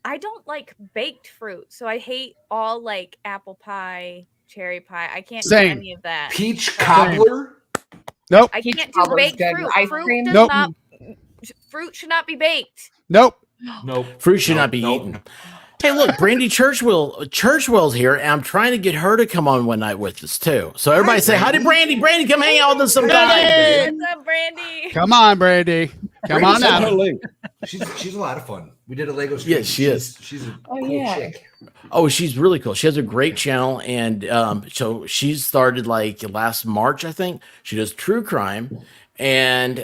[SPEAKER 2] I don't like baked fruit, so I hate all like apple pie, cherry pie. I can't
[SPEAKER 5] Same.
[SPEAKER 2] do any of that.
[SPEAKER 11] Peach cobbler.
[SPEAKER 5] Nope.
[SPEAKER 2] I
[SPEAKER 7] Peach
[SPEAKER 2] can't do
[SPEAKER 7] cobbler's
[SPEAKER 2] baked
[SPEAKER 7] good.
[SPEAKER 2] fruit.
[SPEAKER 7] Ice
[SPEAKER 2] Fruit
[SPEAKER 7] cream?
[SPEAKER 2] does
[SPEAKER 5] Nope.
[SPEAKER 2] not. Fruit should not be baked.
[SPEAKER 5] Nope.
[SPEAKER 11] Nope.
[SPEAKER 1] fruit should
[SPEAKER 11] Nope,
[SPEAKER 1] not be
[SPEAKER 11] nope.
[SPEAKER 1] eaten. Hey, look, Brandy Churchwell's here, and I'm trying to get her to come on one night with us too. So everybody
[SPEAKER 11] Hi,
[SPEAKER 1] say hi to Brandy. Brandy, come hang out with us sometime.
[SPEAKER 5] Brandy!
[SPEAKER 2] What's up, Brandy?
[SPEAKER 5] Come on, Brandy. Come on
[SPEAKER 4] Send her a
[SPEAKER 5] out.
[SPEAKER 4] link.
[SPEAKER 11] She's a lot of fun. We did a Lego stream.
[SPEAKER 1] Yes, she is.
[SPEAKER 11] She's a
[SPEAKER 7] Oh,
[SPEAKER 11] cool
[SPEAKER 7] yeah.
[SPEAKER 11] chick.
[SPEAKER 1] Oh, she's really cool. She has a great channel, and so she started like last March, I think. She does true crime, and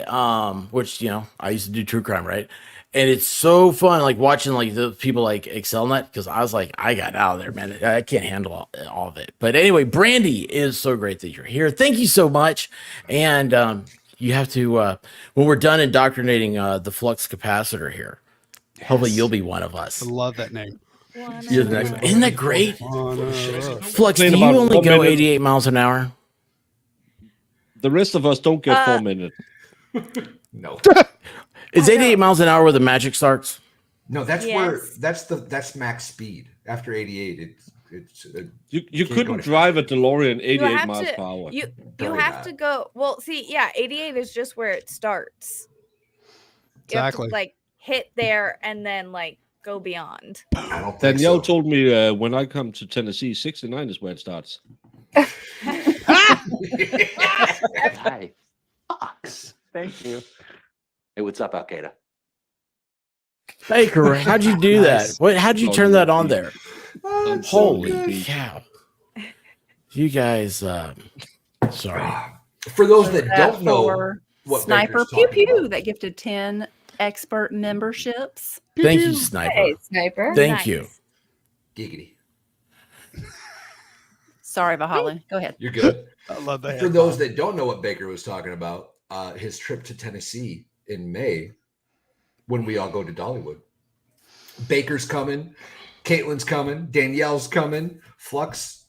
[SPEAKER 1] which I used to do true crime, right? And it's so fun, like watching like the people like excel in that, because I was like, I got out of there, man. I can't handle all of it. But anyway, Brandy, is so great that you're here. Thank you so much, and you have to when we're done indoctrinating the flux capacitor here. Hopefully, you'll be one of us.
[SPEAKER 5] I love that name.
[SPEAKER 1] You're the next one. Isn't that great? Flux, do
[SPEAKER 4] Complain
[SPEAKER 1] you
[SPEAKER 4] about
[SPEAKER 1] only
[SPEAKER 4] 1
[SPEAKER 1] go
[SPEAKER 4] minute.
[SPEAKER 1] 88 miles an hour?
[SPEAKER 4] The rest of us don't get 4 minutes.
[SPEAKER 11] No.
[SPEAKER 1] Is 88 miles an hour where the magic starts?
[SPEAKER 11] No, that's where
[SPEAKER 2] Yes.
[SPEAKER 11] that's max speed. After 88, it's
[SPEAKER 4] You
[SPEAKER 11] Can't go
[SPEAKER 4] couldn't
[SPEAKER 11] any
[SPEAKER 4] drive a DeLorean 88
[SPEAKER 2] have
[SPEAKER 4] miles
[SPEAKER 2] to-
[SPEAKER 4] per hour.
[SPEAKER 2] You
[SPEAKER 11] Probably
[SPEAKER 2] have
[SPEAKER 11] not.
[SPEAKER 2] to go. Well, see, yeah, 88 is just where it starts. You have to,
[SPEAKER 5] Exactly.
[SPEAKER 2] like hit there and then like go beyond.
[SPEAKER 11] I don't think
[SPEAKER 4] Danielle
[SPEAKER 11] so.
[SPEAKER 4] told me when I come to Tennessee, 69 is where it starts.
[SPEAKER 12] Hi. Fox. Thank you. Hey, what's up, Al Qaeda?
[SPEAKER 1] Baker, how'd you do
[SPEAKER 11] Nice.
[SPEAKER 1] that? What? How'd you
[SPEAKER 4] Oh,
[SPEAKER 1] turn
[SPEAKER 4] you
[SPEAKER 1] that on
[SPEAKER 4] beat.
[SPEAKER 1] there?
[SPEAKER 4] I'm
[SPEAKER 1] Holy
[SPEAKER 4] sorry.
[SPEAKER 1] cow! You guys, sorry.
[SPEAKER 11] For those that
[SPEAKER 6] That
[SPEAKER 11] don't know
[SPEAKER 6] for
[SPEAKER 11] what
[SPEAKER 6] Sniper
[SPEAKER 11] Baker's
[SPEAKER 6] Pew
[SPEAKER 11] talking
[SPEAKER 6] Pew
[SPEAKER 11] about.
[SPEAKER 6] that gifted 10 expert memberships.
[SPEAKER 1] Thank you, Sniper.
[SPEAKER 7] Hey, Sniper.
[SPEAKER 1] Thank
[SPEAKER 2] Nice.
[SPEAKER 1] you.
[SPEAKER 11] Giggity.
[SPEAKER 6] Sorry, Vahala. Go ahead.
[SPEAKER 11] You're good.
[SPEAKER 5] I love that.
[SPEAKER 11] For those that don't know what Baker was talking about, his trip to Tennessee in May when we all go to Dollywood. Baker's coming, Caitlin's coming, Danielle's coming, Flux.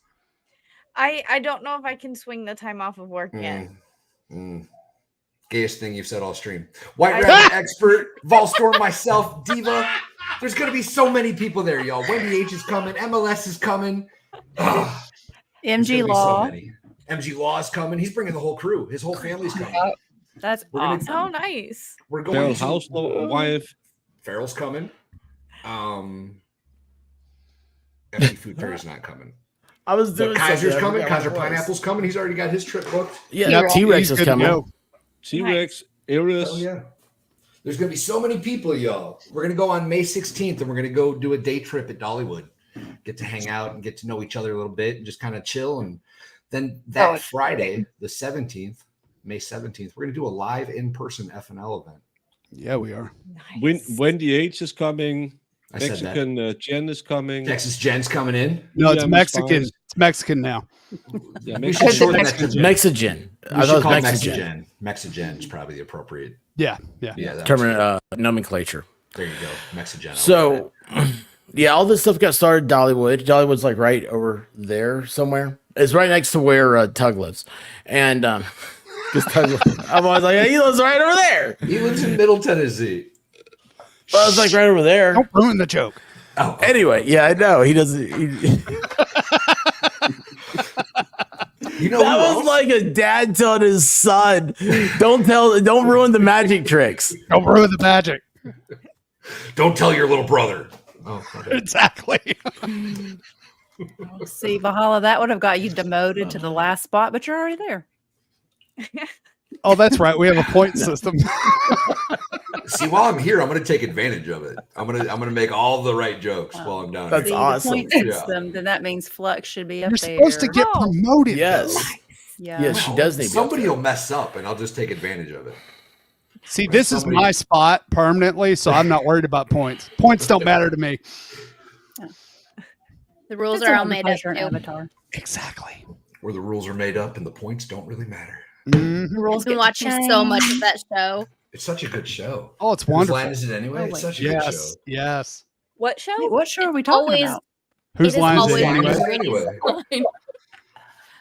[SPEAKER 2] I don't know if I can swing the time off of work yet.
[SPEAKER 11] Gayest thing you've said all stream. White
[SPEAKER 2] I-
[SPEAKER 11] Rabbit expert, Volstorm, myself, Diva. There's gonna be so many people there, y'all. Wendy H is coming, MLS is coming. Ugh, there's
[SPEAKER 6] MG
[SPEAKER 11] gonna be so
[SPEAKER 6] Law.
[SPEAKER 11] many. MG Law is coming. He's bringing the whole crew. His whole family's coming.
[SPEAKER 6] That's
[SPEAKER 11] We're gonna-
[SPEAKER 6] awesome.
[SPEAKER 2] Oh, nice.
[SPEAKER 11] We're going
[SPEAKER 4] Farrell
[SPEAKER 11] to
[SPEAKER 4] House, wife.
[SPEAKER 11] Farrell's coming. FD Food Fairy's not coming.
[SPEAKER 1] I was
[SPEAKER 11] But
[SPEAKER 1] doing
[SPEAKER 11] Kaiser's
[SPEAKER 1] something. I
[SPEAKER 11] coming.
[SPEAKER 1] forgot what
[SPEAKER 11] Kaiser
[SPEAKER 1] it was.
[SPEAKER 11] Pineapple's coming. He's already got his trip booked.
[SPEAKER 1] Yeah,
[SPEAKER 5] Yep,
[SPEAKER 1] T-Rex
[SPEAKER 5] he's
[SPEAKER 1] is
[SPEAKER 5] good to
[SPEAKER 1] coming.
[SPEAKER 5] go.
[SPEAKER 4] T-Rex, Iris.
[SPEAKER 11] Oh yeah. There's gonna be so many people, y'all. We're gonna go on May 16th, and we're gonna go do a day trip at Dollywood. Get to hang out and get to know each other a little bit, and just kind of chill. And then that Friday, the 17th, May 17th, we're gonna do a live in-person FNL event.
[SPEAKER 5] Yeah, we are.
[SPEAKER 4] Wendy H is coming.
[SPEAKER 11] I said that.
[SPEAKER 4] Mexican Jen is coming.
[SPEAKER 11] Texas Jen's coming in.
[SPEAKER 5] No, it's
[SPEAKER 4] PM
[SPEAKER 5] Mexican.
[SPEAKER 4] Spice.
[SPEAKER 5] It's Mexican now.
[SPEAKER 4] Yeah,
[SPEAKER 11] We should shorten that to
[SPEAKER 1] Mexigen.
[SPEAKER 11] We should call it Mexigen. Mexigen is probably the appropriate.
[SPEAKER 5] Yeah.
[SPEAKER 1] Term nomenclature.
[SPEAKER 11] There you go, Mexigen.
[SPEAKER 1] So, yeah, all this stuff got started at Dollywood. Dollywood's like right over there somewhere. It's right next to where Tug lives, and because Tug, I'm always like, hey, he lives right over there.
[SPEAKER 11] He lives in Middle Tennessee.
[SPEAKER 1] Well, it's like right over there.
[SPEAKER 5] Don't ruin the joke.
[SPEAKER 11] Oh,
[SPEAKER 1] anyway, yeah, I know he doesn't.
[SPEAKER 11] You know,
[SPEAKER 1] that was like a dad telling his son, don't ruin the magic tricks.
[SPEAKER 5] Don't ruin the magic.
[SPEAKER 11] Don't tell your little brother. Oh,
[SPEAKER 5] exactly.
[SPEAKER 6] See, Valhalla, that would have got you demoted to the last spot, but you're already there.
[SPEAKER 5] Oh, that's right. We have a point system.
[SPEAKER 11] See, while I'm here, I'm going to take advantage of it. I'm gonna make all the right jokes while I'm down
[SPEAKER 1] That's
[SPEAKER 11] here.
[SPEAKER 1] awesome.
[SPEAKER 6] Point system, then that means Flux should be up
[SPEAKER 5] You're
[SPEAKER 6] there.
[SPEAKER 5] supposed to get promoted.
[SPEAKER 1] Yes.
[SPEAKER 6] Yeah.
[SPEAKER 1] Yes, she does need.
[SPEAKER 11] Somebody will mess up, and I'll just take advantage of it.
[SPEAKER 5] See, this is my spot permanently, so I'm not worried about points. Points don't matter to me.
[SPEAKER 9] The rules
[SPEAKER 6] It's
[SPEAKER 9] are
[SPEAKER 6] all
[SPEAKER 9] all made up.
[SPEAKER 6] pleasure and
[SPEAKER 9] too.
[SPEAKER 6] Avatar.
[SPEAKER 5] Exactly.
[SPEAKER 11] Where the rules are made up and the points don't really matter.
[SPEAKER 6] The rules
[SPEAKER 9] I've been
[SPEAKER 6] get
[SPEAKER 9] watching so much of that show.
[SPEAKER 11] It's such a good show.
[SPEAKER 5] Oh, it's
[SPEAKER 11] Whose
[SPEAKER 5] wonderful.
[SPEAKER 11] line is it anyway?
[SPEAKER 6] Oh,
[SPEAKER 11] It's
[SPEAKER 6] wait.
[SPEAKER 11] such a good show.
[SPEAKER 5] Yes. Yes.
[SPEAKER 2] What show?
[SPEAKER 6] Wait, what show are we talking
[SPEAKER 9] always-
[SPEAKER 6] about?
[SPEAKER 5] Whose
[SPEAKER 9] It is
[SPEAKER 5] line is
[SPEAKER 9] always
[SPEAKER 5] it anyway?
[SPEAKER 11] Anyway.
[SPEAKER 9] Brady's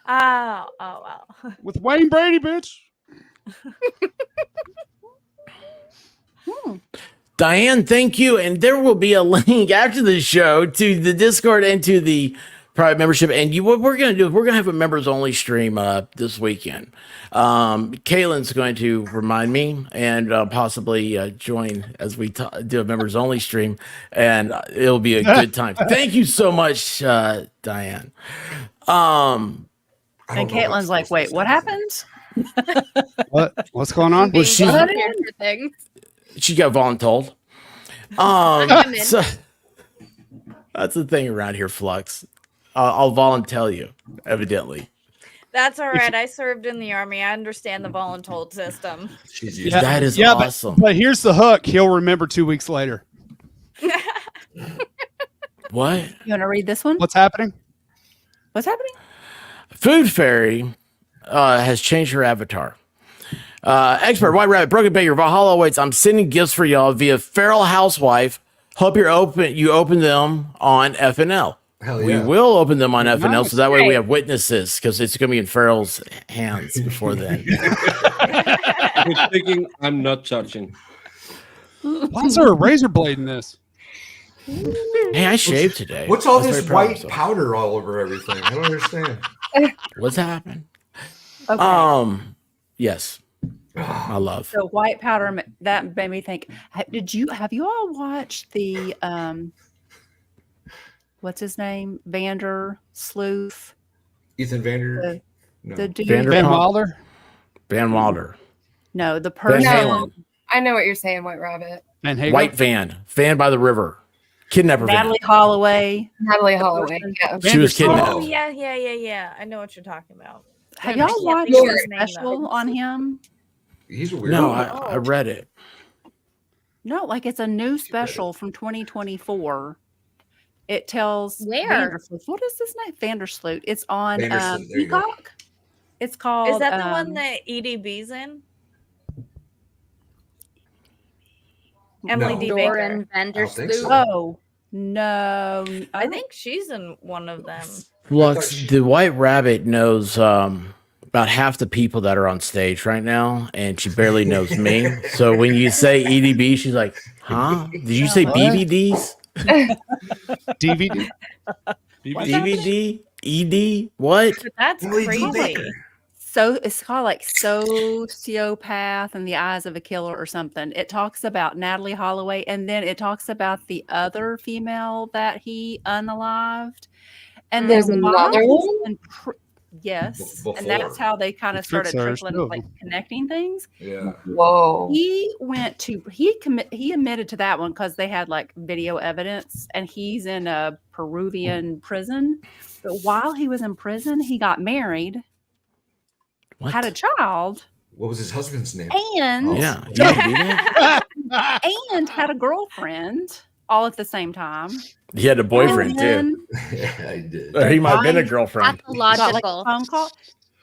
[SPEAKER 9] line.
[SPEAKER 2] Oh.
[SPEAKER 5] With Wayne Brady, bitch.
[SPEAKER 1] Diane, thank you. And there will be a link after the show to the Discord and to the private membership. And what we're going to do is we're going to have a members only stream this weekend. Kaylin's going to remind me and possibly join as we do a members only stream. And it'll be a good time. Thank you so much, Diane.
[SPEAKER 6] And Caitlin's like, wait, what happened?
[SPEAKER 5] What's going on?
[SPEAKER 1] Well, she
[SPEAKER 9] Character things.
[SPEAKER 1] got voluntold.
[SPEAKER 9] I'm in.
[SPEAKER 1] So that's the thing around here, Flux. I'll volunteer you, evidently.
[SPEAKER 2] That's all right. I served in the army. I understand the voluntold system.
[SPEAKER 11] She's
[SPEAKER 5] Yeah.
[SPEAKER 1] That is
[SPEAKER 5] Yeah,
[SPEAKER 1] awesome.
[SPEAKER 5] But here's the hook. He'll remember 2 weeks later.
[SPEAKER 1] What?
[SPEAKER 6] You want to read this one?
[SPEAKER 5] What's happening?
[SPEAKER 6] What's happening?
[SPEAKER 1] Food Fairy has changed her avatar. Expert White Rabbit, Broken Baker, Valhalla waits. I'm sending gifts for y'all via Feral Housewife. Hope you open them on FNL.
[SPEAKER 11] Hell
[SPEAKER 1] We
[SPEAKER 11] yeah.
[SPEAKER 1] will open them on FNL,
[SPEAKER 5] Nice.
[SPEAKER 1] so that way we
[SPEAKER 9] Great.
[SPEAKER 1] have witnesses because it's going to be in Farrell's hands before then.
[SPEAKER 4] We're thinking I'm not touching.
[SPEAKER 5] Why is there a razor blade in this?
[SPEAKER 1] Hey, I shaved today.
[SPEAKER 11] What's all
[SPEAKER 1] I was
[SPEAKER 11] this
[SPEAKER 1] very proud of
[SPEAKER 11] white
[SPEAKER 1] myself.
[SPEAKER 11] powder all over everything? I don't understand.
[SPEAKER 1] What's happening?
[SPEAKER 6] Okay.
[SPEAKER 1] Yes, my love.
[SPEAKER 6] So white powder, that made me think. Have you all watched the what's his name? Vander Sloof.
[SPEAKER 11] Ethan Vander. No.
[SPEAKER 6] The dude.
[SPEAKER 1] Vander-
[SPEAKER 5] Van
[SPEAKER 1] Vanderpump.
[SPEAKER 5] Wilder?
[SPEAKER 1] Van Wilder.
[SPEAKER 6] No, the
[SPEAKER 1] Van
[SPEAKER 6] person.
[SPEAKER 1] Halen.
[SPEAKER 7] I know what you're saying, White Rabbit.
[SPEAKER 5] Van Hager?
[SPEAKER 1] White van. Van by the river. Kidnapper van.
[SPEAKER 6] Natalie Holloway.
[SPEAKER 7] Natalie Holloway. Yeah.
[SPEAKER 1] She was kidnapped.
[SPEAKER 2] Oh, yeah. I know what you're talking about.
[SPEAKER 6] Have
[SPEAKER 2] Yeah,
[SPEAKER 6] y'all
[SPEAKER 2] but I can't
[SPEAKER 6] watched
[SPEAKER 2] think of
[SPEAKER 6] the
[SPEAKER 2] his name, though.
[SPEAKER 6] special on him?
[SPEAKER 11] He's a weird.
[SPEAKER 1] No, I read it.
[SPEAKER 6] No, like it's a new special from 2024. It tells
[SPEAKER 9] Where?
[SPEAKER 6] Vandersloot. What is this name? Vandersloot. It's on
[SPEAKER 11] Vandersloot, there you go.
[SPEAKER 6] Peacock. It's called.
[SPEAKER 2] Is that the one that EDB's in? Emily
[SPEAKER 11] No.
[SPEAKER 2] D. Baker.
[SPEAKER 9] Doran
[SPEAKER 11] think so.
[SPEAKER 9] Vandersloot.
[SPEAKER 6] Oh no!
[SPEAKER 2] I think she's in one of them.
[SPEAKER 1] Lux, the White Rabbit knows about half the people that are on stage right now, and she barely knows me. So when you say EDB, she's like, huh? Did you say
[SPEAKER 5] What?
[SPEAKER 1] BVDs?
[SPEAKER 5] DVD?
[SPEAKER 1] DVD? ED? What?
[SPEAKER 2] That's
[SPEAKER 11] Emily D.
[SPEAKER 2] crazy.
[SPEAKER 11] Baker.
[SPEAKER 6] it's called like Sociopath in the Eyes of a Killer or something. It talks about Natalie Holloway, and then it talks about the other female that he unalived. And
[SPEAKER 7] There's
[SPEAKER 6] then while
[SPEAKER 7] another
[SPEAKER 6] he's
[SPEAKER 7] one?
[SPEAKER 6] in yes,
[SPEAKER 11] Before.
[SPEAKER 6] and that's how they kind of started trickling, like connecting things.
[SPEAKER 11] Yeah.
[SPEAKER 7] Whoa.
[SPEAKER 6] He admitted to that one because they had like video evidence, and he's in a Peruvian prison. But while he was in prison, he got married, had a child,
[SPEAKER 11] What was his husband's name?
[SPEAKER 6] and
[SPEAKER 1] Yeah. You didn't do that?
[SPEAKER 6] and had a girlfriend all at the same time.
[SPEAKER 1] He had a boyfriend too.
[SPEAKER 11] Yeah, I did.
[SPEAKER 1] Or he might have been a girlfriend.
[SPEAKER 6] Got like a phone call.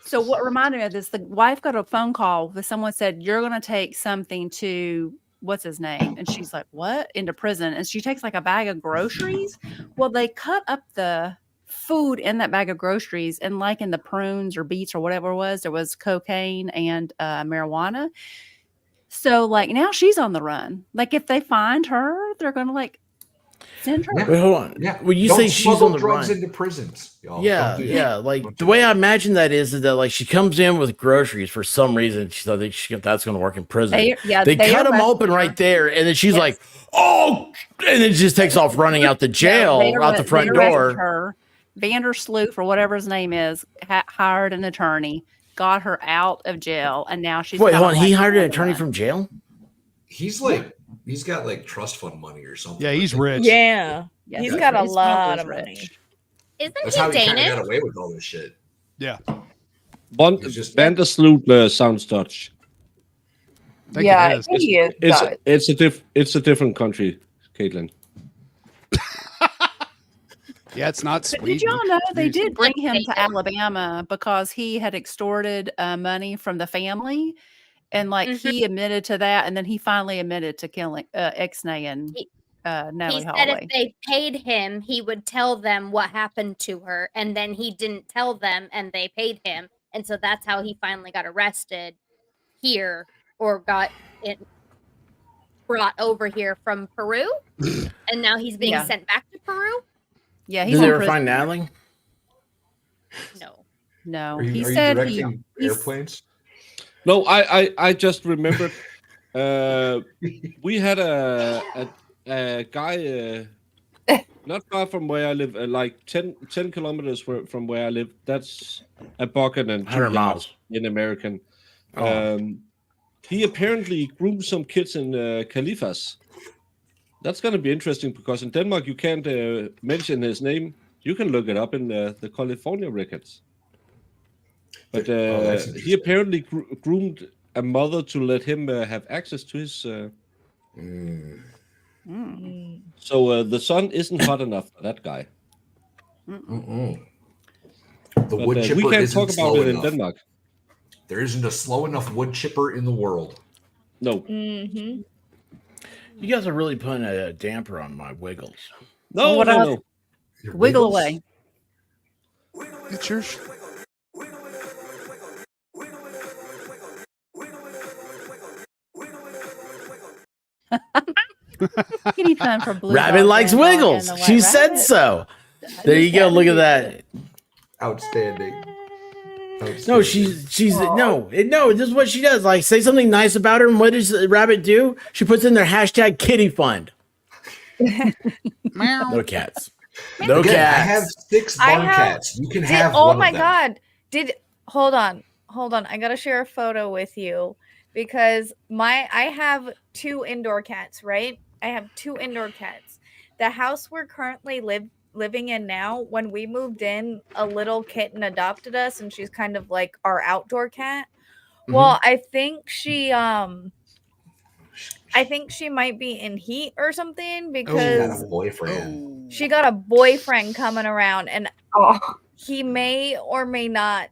[SPEAKER 6] So what reminded me of this, the wife got a phone call that someone said, you're going to take something to, what's his name? And she's like, what? Into prison. And she takes like a bag of groceries. Well, they cut up the food in that bag of groceries, and like in the prunes or beets or whatever it was, there was cocaine and marijuana. So like now she's on the run. Like if they find her, they're going to like send her.
[SPEAKER 11] Yeah.
[SPEAKER 1] Wait, hold on.
[SPEAKER 11] Yeah.
[SPEAKER 1] When you
[SPEAKER 11] Don't
[SPEAKER 1] say she's
[SPEAKER 11] smuggle
[SPEAKER 1] on the
[SPEAKER 11] drugs
[SPEAKER 1] run,
[SPEAKER 11] into prisons. Y'all.
[SPEAKER 1] yeah,
[SPEAKER 11] Don't do that.
[SPEAKER 1] yeah. Like the way I imagine that is that like she comes in with groceries for some reason. She thought that's going to work in prison. They cut them open right there, and then she's like, "Oh!" and then just takes off running out the jail, out the front door.
[SPEAKER 6] Her. Vandersloot, or whatever his name is, hired an attorney, got her out of jail, and now she's.
[SPEAKER 1] Wait, hold on. He hired an attorney from jail?
[SPEAKER 11] He's got like trust fund money or something.
[SPEAKER 5] Yeah, he's rich.
[SPEAKER 2] Yeah.
[SPEAKER 6] Yeah,
[SPEAKER 2] He's got a lot of money.
[SPEAKER 9] Isn't
[SPEAKER 11] That's
[SPEAKER 9] he
[SPEAKER 11] how he kind of
[SPEAKER 9] Danish?
[SPEAKER 11] got away with all this shit.
[SPEAKER 5] Yeah.
[SPEAKER 4] Vandersloot sounds Dutch.
[SPEAKER 7] Yeah, I think he is.
[SPEAKER 4] It's a different country, Caitlin.
[SPEAKER 5] Yeah, it's not Sweden.
[SPEAKER 6] Did y'all know they did bring him to Alabama because he had extorted money from the family, and like he admitted to that, and then he finally admitted to killing Ixnay and Natalie
[SPEAKER 9] He said
[SPEAKER 6] Holloway.
[SPEAKER 9] if they paid him, he would tell them what happened to her, and then he didn't tell them, and they paid him, and so that's how he finally got arrested here, or got it brought over here from Peru, and now he's being sent back to Peru.
[SPEAKER 6] Yeah,
[SPEAKER 1] Did they ever find Natalie?
[SPEAKER 6] No.
[SPEAKER 11] Are you
[SPEAKER 6] said
[SPEAKER 11] directing airplanes?
[SPEAKER 4] No, I just remembered. We had a guy not far from where I live, like 10 kilometers from where I live. That's a bucket and
[SPEAKER 1] 100 miles
[SPEAKER 4] in American. He apparently groomed some kids in Califas. That's going to be interesting because in Denmark you can't mention his name. You can look it up in the California records. But he apparently groomed a mother to let him have access to his. So the sun isn't hot enough for that guy.
[SPEAKER 11] The
[SPEAKER 4] But,
[SPEAKER 11] wood chipper
[SPEAKER 4] we can't
[SPEAKER 11] isn't
[SPEAKER 4] talk about
[SPEAKER 11] slow
[SPEAKER 4] it in
[SPEAKER 11] enough.
[SPEAKER 4] Denmark.
[SPEAKER 11] There isn't a slow enough wood chipper in the world.
[SPEAKER 4] No.
[SPEAKER 2] Mm-hmm.
[SPEAKER 1] You guys are really putting a damper on my wiggles.
[SPEAKER 4] No,
[SPEAKER 6] What
[SPEAKER 4] no,
[SPEAKER 6] else?
[SPEAKER 4] no.
[SPEAKER 11] Your
[SPEAKER 6] Wiggle
[SPEAKER 11] wiggles?
[SPEAKER 6] away.
[SPEAKER 5] It's yours.
[SPEAKER 6] Kitty fun for blue.
[SPEAKER 1] Rabbit
[SPEAKER 6] dog,
[SPEAKER 1] likes
[SPEAKER 6] red dog, and
[SPEAKER 1] wiggles.
[SPEAKER 6] the white
[SPEAKER 1] She said
[SPEAKER 6] rabbit.
[SPEAKER 1] so. There you go. Look at that.
[SPEAKER 11] Outstanding.
[SPEAKER 1] No, she's no. This is what she does. Like, say something nice about her, and what does the rabbit do? She puts in their hashtag kitty fund. No cats. No
[SPEAKER 11] Again,
[SPEAKER 1] cats.
[SPEAKER 11] I have 6 barn cats. You can have
[SPEAKER 2] Oh
[SPEAKER 11] one
[SPEAKER 2] my
[SPEAKER 11] of them.
[SPEAKER 2] god. Hold on. I gotta share a photo with you because I have 2 indoor cats, right? I have 2 indoor cats. The house we're currently living in now, when we moved in, a little kitten adopted us, and she's kind of like our outdoor cat. Well, I think she might be in heat or something because
[SPEAKER 11] got a boyfriend.
[SPEAKER 2] she got a boyfriend coming around, and he may or may not.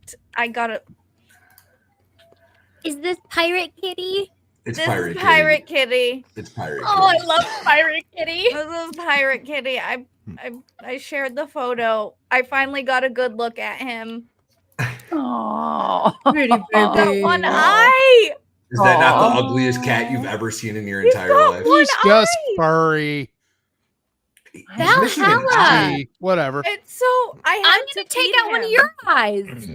[SPEAKER 9] Is this Pirate Kitty?
[SPEAKER 11] It's
[SPEAKER 2] This
[SPEAKER 11] Pirate
[SPEAKER 2] is
[SPEAKER 11] Kitty.
[SPEAKER 2] Pirate Kitty.
[SPEAKER 11] It's Pirate
[SPEAKER 9] Oh, I
[SPEAKER 11] Kitty.
[SPEAKER 9] love Pirate Kitty.
[SPEAKER 2] This is Pirate Kitty. I shared the photo. I finally got a good look at him.
[SPEAKER 6] Oh,
[SPEAKER 2] Pretty baby. One eye.
[SPEAKER 11] Is that not the ugliest cat you've ever seen in your entire life?
[SPEAKER 5] He's just furry.
[SPEAKER 9] Valhalla.
[SPEAKER 11] missing an eye.
[SPEAKER 5] Whatever.
[SPEAKER 2] It's so
[SPEAKER 9] I'm gonna take out one of your eyes.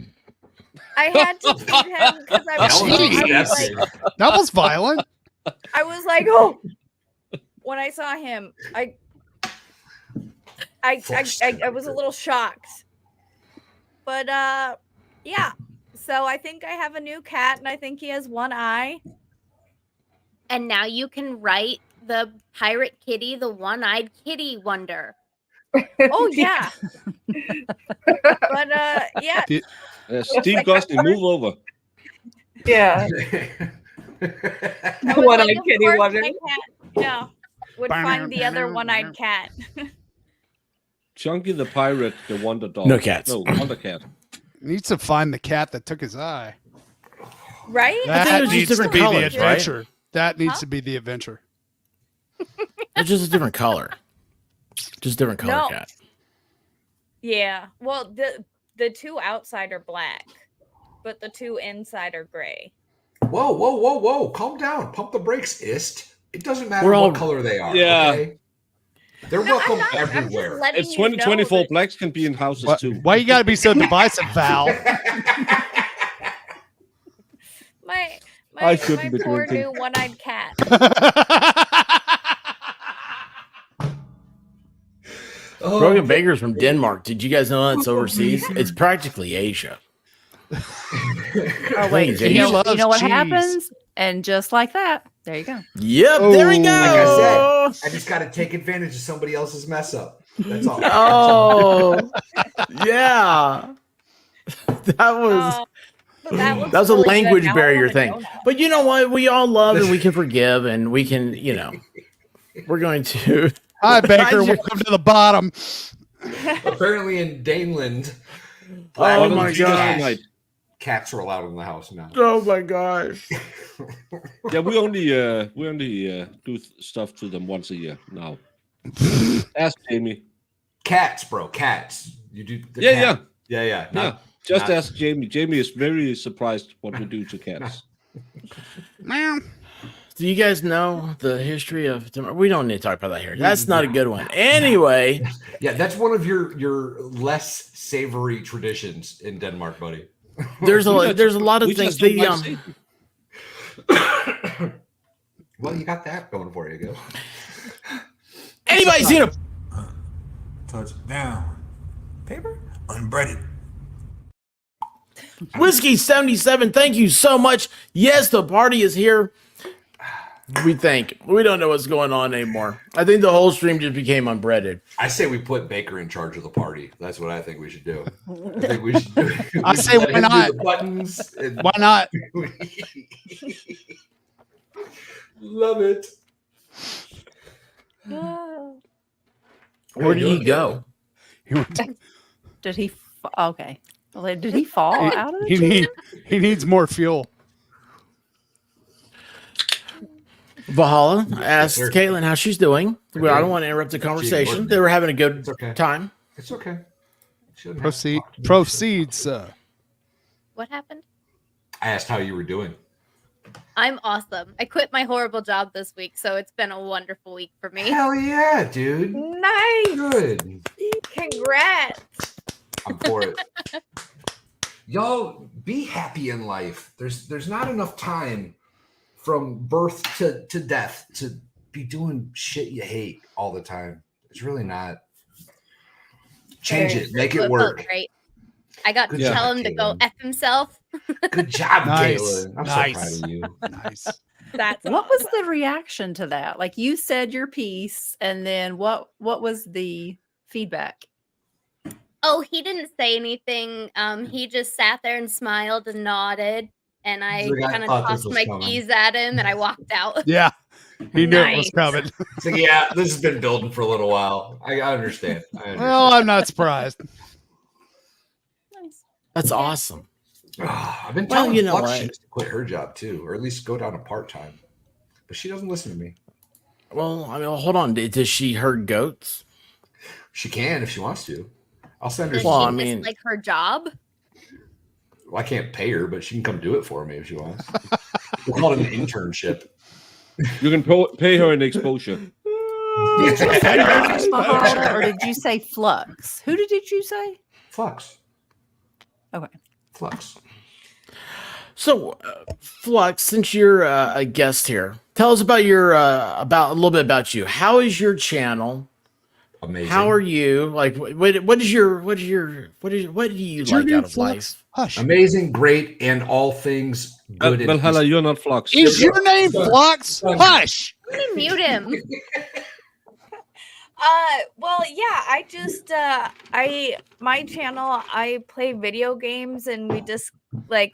[SPEAKER 2] I had to feed him because I
[SPEAKER 5] That was violent.
[SPEAKER 2] I was like, oh, when I saw him, I was a little shocked. But yeah. So I think I have a new cat, and I think he has one eye.
[SPEAKER 9] And now you can write the pirate kitty, the one-eyed kitty wonder.
[SPEAKER 2] Oh yeah. But yeah.
[SPEAKER 4] Steve Gosling, move over.
[SPEAKER 7] Yeah. One-eyed kitty wonder.
[SPEAKER 2] Yeah. Would find the other one-eyed cat.
[SPEAKER 4] Chunky the pirate, the wonder dog.
[SPEAKER 1] No cats.
[SPEAKER 4] No, wonder cat.
[SPEAKER 5] Needs to find the cat that took his eye.
[SPEAKER 2] Right?
[SPEAKER 5] That needs to be
[SPEAKER 1] colors,
[SPEAKER 5] the adventure. Right? That needs to be the adventure.
[SPEAKER 1] It's just a different color. Just different color cat.
[SPEAKER 2] Yeah. Well, the two outside are black, but the two inside are gray.
[SPEAKER 11] Whoa. Calm down. Pump the brakes, Ist. It doesn't matter
[SPEAKER 1] We're
[SPEAKER 11] what
[SPEAKER 1] all-
[SPEAKER 11] color they are.
[SPEAKER 4] Yeah.
[SPEAKER 11] Okay? They're welcome everywhere.
[SPEAKER 4] It's 2024. Blacks can be in houses too.
[SPEAKER 5] Why you gotta be so divisive, Val?
[SPEAKER 4] I shouldn't be
[SPEAKER 2] poor
[SPEAKER 4] drinking.
[SPEAKER 2] new one-eyed cat.
[SPEAKER 1] Brogan Baker's from Denmark. Did you guys know that's overseas? It's practically Asia.
[SPEAKER 6] Oh wait,
[SPEAKER 1] He
[SPEAKER 6] you know
[SPEAKER 5] loves
[SPEAKER 6] what
[SPEAKER 5] cheese.
[SPEAKER 6] happens? And just like that, there you go.
[SPEAKER 1] Yep, there we go.
[SPEAKER 11] Like I said, I just got to take advantage of somebody else's mess up. That's all.
[SPEAKER 1] Oh, yeah. That was
[SPEAKER 2] That
[SPEAKER 1] a
[SPEAKER 2] really
[SPEAKER 1] language
[SPEAKER 2] good. Now I
[SPEAKER 1] barrier
[SPEAKER 2] wanna
[SPEAKER 1] thing.
[SPEAKER 2] know now.
[SPEAKER 1] But you know what? We all love and we can forgive and we can, we're going to.
[SPEAKER 5] Hi, Baker. Welcome to the bottom.
[SPEAKER 11] Apparently in Daneland,
[SPEAKER 1] Oh my God.
[SPEAKER 11] cats are allowed in the house now.
[SPEAKER 1] Oh my gosh.
[SPEAKER 4] Yeah, we only do stuff to them once a year now. Ask Jamie.
[SPEAKER 11] Cats, bro. Cats. You do. The
[SPEAKER 4] Yeah,
[SPEAKER 11] cat. Yeah.
[SPEAKER 4] Yeah. Just ask Jamie. Jamie is very surprised what we do to cats.
[SPEAKER 1] Do you guys know the history of Denmark? We don't need to talk about that here. That's not a good one. Anyway.
[SPEAKER 11] Yeah, that's one of your less savory traditions in Denmark, buddy.
[SPEAKER 1] There's a lot of
[SPEAKER 4] We
[SPEAKER 1] things.
[SPEAKER 4] just don't like
[SPEAKER 11] Well, you got that going for you, go.
[SPEAKER 1] Anybody seen a
[SPEAKER 13] Touchdown. Paper unbreaded.
[SPEAKER 1] Whiskey 77? Thank you so much. Yes, the party is here. We don't know what's going on anymore. I think the whole stream just became unbreaded.
[SPEAKER 11] I say we put Baker in charge of the party. That's what I think we should do. I think we should do.
[SPEAKER 5] I say
[SPEAKER 11] let
[SPEAKER 5] why
[SPEAKER 11] him do
[SPEAKER 5] not?
[SPEAKER 11] the buttons. And
[SPEAKER 5] Why not?
[SPEAKER 11] Love it.
[SPEAKER 1] Where did he go?
[SPEAKER 6] Did he? Okay. Well, did he fall out of the
[SPEAKER 5] He needs more fuel.
[SPEAKER 1] Valhalla asked
[SPEAKER 11] sir.
[SPEAKER 1] Caitlin how she's doing. Well, I don't want to interrupt the
[SPEAKER 11] She's
[SPEAKER 1] conversation.
[SPEAKER 11] working.
[SPEAKER 1] They were having a good
[SPEAKER 11] It's okay.
[SPEAKER 1] time.
[SPEAKER 11] It's okay. Shouldn't have to talk to me.
[SPEAKER 5] Proceed, sir.
[SPEAKER 9] What happened?
[SPEAKER 11] I asked how you were doing.
[SPEAKER 9] I'm awesome. I quit my horrible job this week, so it's been a wonderful week for me.
[SPEAKER 11] Hell yeah, dude.
[SPEAKER 2] Nice.
[SPEAKER 11] Good.
[SPEAKER 2] Congrats.
[SPEAKER 11] I'm for it. Y'all be happy in life. There's not enough time from birth to death to be doing shit you hate all the time. It's really not. Change it. Make it
[SPEAKER 9] felt
[SPEAKER 11] work.
[SPEAKER 9] Great. I got to
[SPEAKER 11] Good
[SPEAKER 9] tell
[SPEAKER 11] job,
[SPEAKER 9] him to go
[SPEAKER 11] Caitlin.
[SPEAKER 9] F himself.
[SPEAKER 11] Good job,
[SPEAKER 5] Nice.
[SPEAKER 11] Caitlin. I'm
[SPEAKER 5] Nice.
[SPEAKER 11] so proud of you.
[SPEAKER 5] Nice.
[SPEAKER 2] That's
[SPEAKER 6] What was the reaction to that? Like you said your piece, and then what was the feedback?
[SPEAKER 9] Oh, he didn't say anything. He just sat there and smiled and nodded, and I
[SPEAKER 11] He's like, I
[SPEAKER 9] kind of
[SPEAKER 11] thought this
[SPEAKER 9] tossed
[SPEAKER 11] was
[SPEAKER 9] my
[SPEAKER 11] coming.
[SPEAKER 9] keys at him, and I walked out.
[SPEAKER 5] Yeah. He knew it was
[SPEAKER 2] Nice.
[SPEAKER 5] coming.
[SPEAKER 11] It's like, yeah, this has been building for a little while. I understand.
[SPEAKER 5] Well, I'm not surprised.
[SPEAKER 9] Nice.
[SPEAKER 1] That's awesome.
[SPEAKER 11] I've been
[SPEAKER 1] Well,
[SPEAKER 11] telling
[SPEAKER 1] you know
[SPEAKER 11] Flux
[SPEAKER 1] what?
[SPEAKER 11] she needs to quit her job too, or at least go down to part time. But she doesn't listen to me.
[SPEAKER 1] Well, I mean, hold on. Does she herd goats?
[SPEAKER 11] She can if she wants to. I'll send her.
[SPEAKER 9] Does
[SPEAKER 1] Well,
[SPEAKER 9] she
[SPEAKER 1] I mean-
[SPEAKER 9] like her job?
[SPEAKER 11] Well, I can't pay her, but she can come do it for me if she wants. We'll call it an internship.
[SPEAKER 4] You can pay her an exposure.
[SPEAKER 6] Did you say Mahalo, or did you say Flux? Who did you say?
[SPEAKER 11] Flux.
[SPEAKER 6] Okay.
[SPEAKER 11] Flux.
[SPEAKER 1] So, Flux, since you're a guest here, tell us about your about a little bit about you. How is your channel?
[SPEAKER 11] Amazing.
[SPEAKER 1] How are you? Like, what do you like out of life?
[SPEAKER 5] Hush.
[SPEAKER 11] Amazing, great, and all things good.
[SPEAKER 4] Valhalla, you're not Flux.
[SPEAKER 5] Is your name Flux? Hush.
[SPEAKER 9] Let me mute him.
[SPEAKER 2] Well, yeah, I just my channel, I play video games, and we just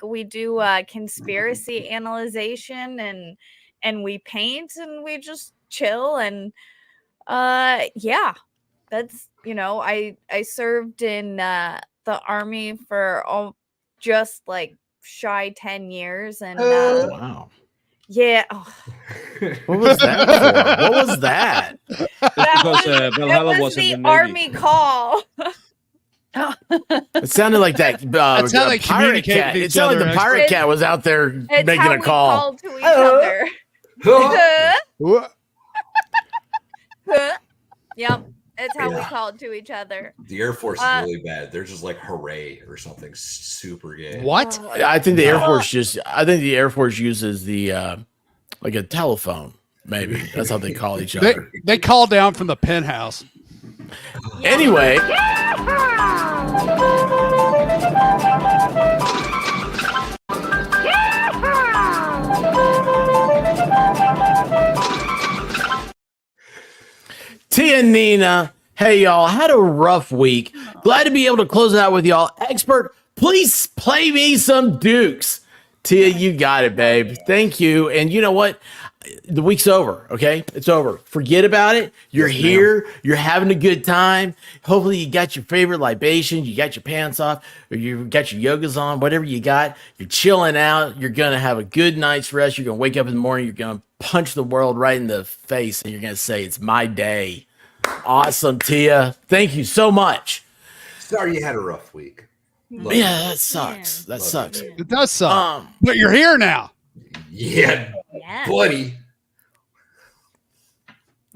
[SPEAKER 2] we do conspiracy analyzation, and we paint, and we just chill, and yeah, that's I served in the army for just shy 10 years, and
[SPEAKER 1] Wow.
[SPEAKER 2] yeah. Oh.
[SPEAKER 1] What was that for? What was that?
[SPEAKER 4] Because Valhalla was in the Navy.
[SPEAKER 2] Army call.
[SPEAKER 1] It sounded like that.
[SPEAKER 5] That's how they
[SPEAKER 1] pirate
[SPEAKER 5] communicate
[SPEAKER 1] cat.
[SPEAKER 5] with
[SPEAKER 1] It
[SPEAKER 5] each
[SPEAKER 1] sounded
[SPEAKER 5] other,
[SPEAKER 1] like the pirate
[SPEAKER 2] actually.
[SPEAKER 1] cat was out there
[SPEAKER 2] It's
[SPEAKER 1] making
[SPEAKER 2] how
[SPEAKER 1] a
[SPEAKER 2] we
[SPEAKER 1] call.
[SPEAKER 2] called to each other. Yep, it's how we called to each other.
[SPEAKER 11] The Air Force is really bad. They're just like hooray or something super gay.
[SPEAKER 5] What?
[SPEAKER 1] I think the Air Force uses the like a telephone. Maybe that's how they call each other.
[SPEAKER 5] They call down from the penthouse.
[SPEAKER 1] Anyway. Tia and Nina, hey y'all, had a rough week. Glad to be able to close it out with y'all. Expert, please play me some Dukes. Tia, you got it, babe. Thank you. And you know what? The week's over, okay? It's over. Forget about it. You're here. You're having a good time. Hopefully you got your favorite libation. You got your pants off, or you got your yogas on, whatever you got. You're chilling out. You're going to have a good night's rest. You're going to wake up in the morning. You're going to punch the world right in the face, and you're going to say, it's my day. Awesome, Tia. Thank you so much.
[SPEAKER 11] Sorry you had a rough week.
[SPEAKER 1] Love yeah, that sucks. That sucks.
[SPEAKER 5] It does suck. But you're here now.
[SPEAKER 11] Yeah, buddy.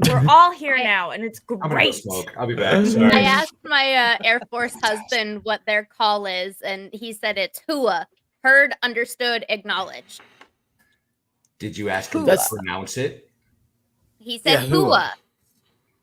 [SPEAKER 2] We're all here now, and it's
[SPEAKER 11] I'm gonna go
[SPEAKER 2] great.
[SPEAKER 11] smoke. I'll be back. Sorry.
[SPEAKER 9] I asked my Air Force husband what their call is, and he said it's HUA. Heard, understood, acknowledged.
[SPEAKER 11] Did you ask him to pronounce it?
[SPEAKER 9] He said HUA.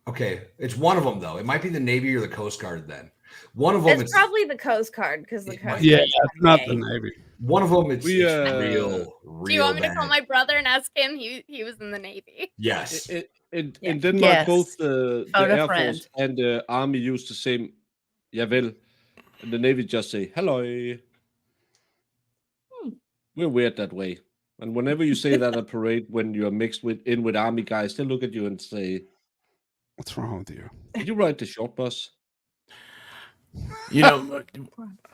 [SPEAKER 11] Okay, it's one of them though. It might be the Navy or the Coast Guard then. One of them
[SPEAKER 2] It's probably the Coast Guard, because the Coast
[SPEAKER 5] Yeah,
[SPEAKER 2] Guard.
[SPEAKER 5] it's not the Navy.
[SPEAKER 11] One of them it's real.
[SPEAKER 9] Do you want me to call my brother and ask him? He was in the Navy.
[SPEAKER 11] Yes.
[SPEAKER 4] In Denmark, both the Air Force and the Army use the same javel, and the Navy just say hello. We're weird that way. And whenever you say that at a parade, when you're mixed with Army guys, they look at you and say,
[SPEAKER 5] "What's wrong with you?
[SPEAKER 4] Did you ride the short bus?"
[SPEAKER 1] You know,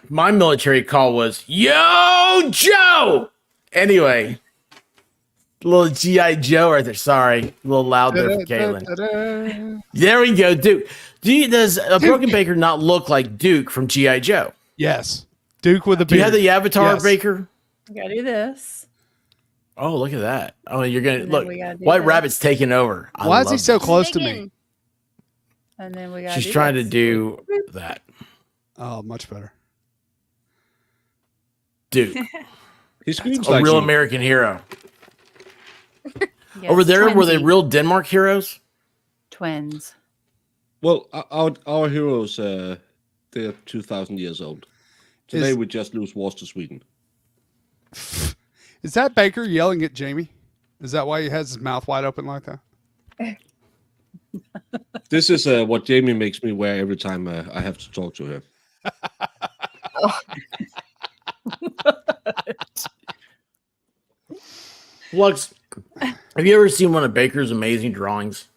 [SPEAKER 1] my military call was, Yo, Joe! Anyway, little G.I. Joe right there. Sorry, a little loud there for Caitlin. There we go, Duke. Does a Broken Baker not look like Duke from G.I. Joe?
[SPEAKER 5] Yes. Duke with a beard.
[SPEAKER 1] Do you have the avatar, Baker?
[SPEAKER 6] I gotta do this.
[SPEAKER 1] Oh, look at that. Oh, you're going to
[SPEAKER 6] And
[SPEAKER 1] look.
[SPEAKER 6] then we gotta do
[SPEAKER 1] White
[SPEAKER 6] this.
[SPEAKER 1] Rabbit's taking over. I
[SPEAKER 5] Why is he
[SPEAKER 1] love
[SPEAKER 5] so
[SPEAKER 1] this.
[SPEAKER 5] close to me?
[SPEAKER 6] And then we got.
[SPEAKER 1] She's trying to do that.
[SPEAKER 5] Oh, much better.
[SPEAKER 1] Dude.
[SPEAKER 4] He screams
[SPEAKER 1] a
[SPEAKER 4] like
[SPEAKER 1] real
[SPEAKER 4] you.
[SPEAKER 1] American hero.
[SPEAKER 6] Yes,
[SPEAKER 1] Over there, were they
[SPEAKER 6] twinsy.
[SPEAKER 1] real Denmark heroes?
[SPEAKER 6] Twins.
[SPEAKER 4] Well, our heroes, they're 2,000 years old. Today we just lose wars to Sweden.
[SPEAKER 5] Is that Baker yelling at Jamie? Is that why he has his mouth wide open like that?
[SPEAKER 4] This is what Jamie makes me wear every time I have to talk to her.
[SPEAKER 1] Lux, have you ever seen one of Baker's amazing drawings?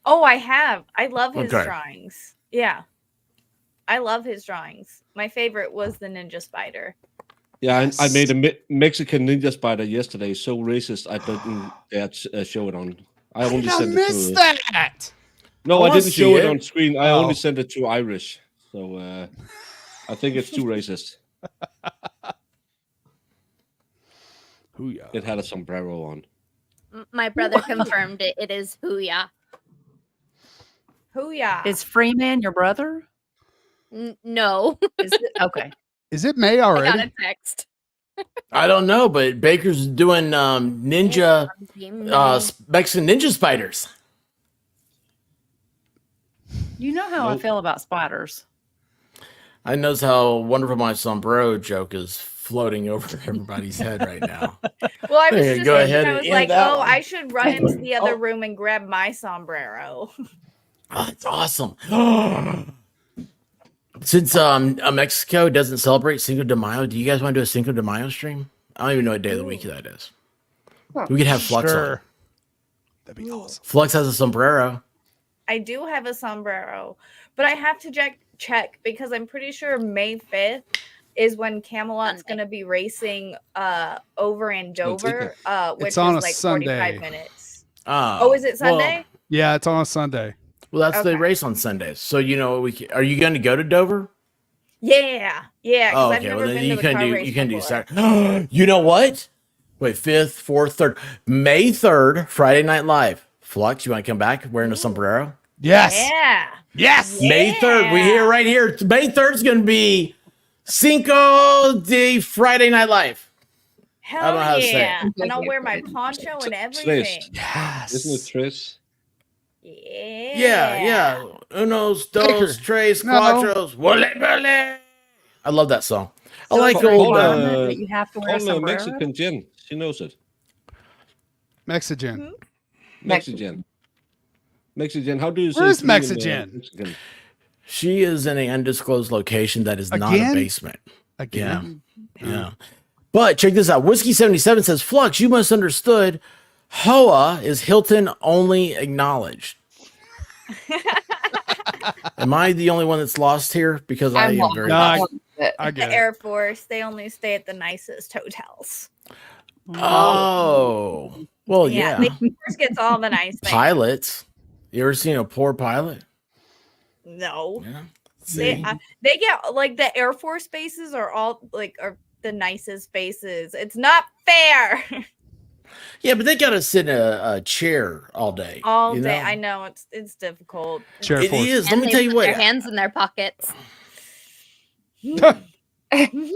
[SPEAKER 2] Oh, I have. I love his
[SPEAKER 1] Okay.
[SPEAKER 2] drawings. Yeah. I love his drawings. My favorite was the ninja spider.
[SPEAKER 4] Yeah, I made a Mexican ninja spider yesterday. So racist, I didn't dare show it on. I only
[SPEAKER 5] I
[SPEAKER 4] sent it
[SPEAKER 5] missed
[SPEAKER 4] to.
[SPEAKER 5] that.
[SPEAKER 4] No,
[SPEAKER 1] I
[SPEAKER 4] I
[SPEAKER 1] wanna
[SPEAKER 4] didn't
[SPEAKER 1] see
[SPEAKER 4] show it
[SPEAKER 1] it.
[SPEAKER 4] on screen. I
[SPEAKER 5] Oh.
[SPEAKER 4] only sent it to Irish. So I think it's too racist.
[SPEAKER 5] Hoo-yah.
[SPEAKER 4] It had a sombrero on.
[SPEAKER 9] My brother confirmed it. It is HUYA.
[SPEAKER 2] Hoo-yah.
[SPEAKER 6] Is Freeman your brother?
[SPEAKER 9] No.
[SPEAKER 6] Is it? Okay.
[SPEAKER 5] Is it May
[SPEAKER 9] I got
[SPEAKER 5] already?
[SPEAKER 9] a text.
[SPEAKER 1] I don't know, but Baker's doing ninja, Mexican ninja spiders.
[SPEAKER 6] You know how I feel about spiders.
[SPEAKER 1] I knows how wonderful my sombrero joke is floating over everybody's head right now.
[SPEAKER 2] Well, I was
[SPEAKER 1] Hey,
[SPEAKER 2] just
[SPEAKER 1] go
[SPEAKER 2] thinking,
[SPEAKER 1] ahead
[SPEAKER 2] I
[SPEAKER 1] and
[SPEAKER 2] was
[SPEAKER 1] end
[SPEAKER 2] like,
[SPEAKER 1] that
[SPEAKER 2] oh,
[SPEAKER 1] one.
[SPEAKER 2] I should run into the other room and grab my sombrero.
[SPEAKER 1] Oh, that's awesome. Since Mexico doesn't celebrate Cinco de Mayo, do you guys want to do a Cinco de Mayo stream? I don't even know what day of the week that is. We could have Flux on.
[SPEAKER 5] That'd be awesome.
[SPEAKER 1] Flux has a sombrero.
[SPEAKER 2] I do have a sombrero, but I have to check because I'm pretty sure May 5th is when Camelot's going to be racing over in Dover, which is
[SPEAKER 5] on a
[SPEAKER 2] like
[SPEAKER 5] Sunday.
[SPEAKER 2] 45 minutes.
[SPEAKER 1] Oh,
[SPEAKER 2] is it Sunday?
[SPEAKER 1] Well,
[SPEAKER 5] yeah, it's on a Sunday.
[SPEAKER 1] Well, that's the race on Sundays. So are you going to go to Dover?
[SPEAKER 2] Yeah.
[SPEAKER 1] Oh,
[SPEAKER 2] I've
[SPEAKER 1] okay.
[SPEAKER 2] never
[SPEAKER 1] Well, then
[SPEAKER 2] been
[SPEAKER 1] you
[SPEAKER 2] to the
[SPEAKER 1] can
[SPEAKER 2] car
[SPEAKER 1] do
[SPEAKER 2] race
[SPEAKER 1] you can do
[SPEAKER 2] before.
[SPEAKER 1] Saturday. You know what? Wait, 5th, 4th, 3rd, May 3rd, Friday Night Live. Flux, you want to come back wearing a sombrero?
[SPEAKER 5] Yes.
[SPEAKER 2] Yeah.
[SPEAKER 5] Yes.
[SPEAKER 1] May 3rd. We hear right here. May 3rd is going to be Cinco de Friday Night Live.
[SPEAKER 2] Hell
[SPEAKER 1] I don't know how to say it.
[SPEAKER 2] And I'll wear my poncho and everything.
[SPEAKER 5] Yes.
[SPEAKER 4] Isn't it Trish?
[SPEAKER 1] Yeah. Unos, dos, tres, cuatros. Wole. I love that song. I like old.
[SPEAKER 6] But you have to wear a
[SPEAKER 4] Call
[SPEAKER 6] sombrero.
[SPEAKER 4] Mexican Jen. She knows it.
[SPEAKER 5] Mexican.
[SPEAKER 4] Mexican. Mexican. How do you say?
[SPEAKER 5] Where's
[SPEAKER 4] it in,
[SPEAKER 5] Mexican?
[SPEAKER 4] Mexican?
[SPEAKER 1] She is in an undisclosed location that is not a
[SPEAKER 5] Again?
[SPEAKER 1] basement.
[SPEAKER 5] Again.
[SPEAKER 1] Yeah. But check this out. Whiskey 77 says, Flux, you must understood. Hoa is Hilton only acknowledged. Am I the only one that's lost here? Because I am very
[SPEAKER 5] I
[SPEAKER 2] The
[SPEAKER 5] get it.
[SPEAKER 2] Air Force, they only stay at the nicest hotels.
[SPEAKER 1] Oh. Well, yeah.
[SPEAKER 2] The Air Force gets all the nice things.
[SPEAKER 1] Pilots. You ever seen a poor pilot?
[SPEAKER 2] No.
[SPEAKER 1] Yeah.
[SPEAKER 2] They,
[SPEAKER 1] See?
[SPEAKER 2] they get like the Air Force bases are all like are the nicest bases. It's not fair.
[SPEAKER 1] Yeah, but they got to sit in a chair all day.
[SPEAKER 2] All
[SPEAKER 1] you
[SPEAKER 2] day.
[SPEAKER 1] know?
[SPEAKER 2] I know it's difficult.
[SPEAKER 5] Chair
[SPEAKER 1] It
[SPEAKER 5] force.
[SPEAKER 1] is. Let
[SPEAKER 9] And
[SPEAKER 1] me
[SPEAKER 9] they
[SPEAKER 1] tell you
[SPEAKER 9] put
[SPEAKER 1] what.
[SPEAKER 9] their hands in their pockets.
[SPEAKER 1] I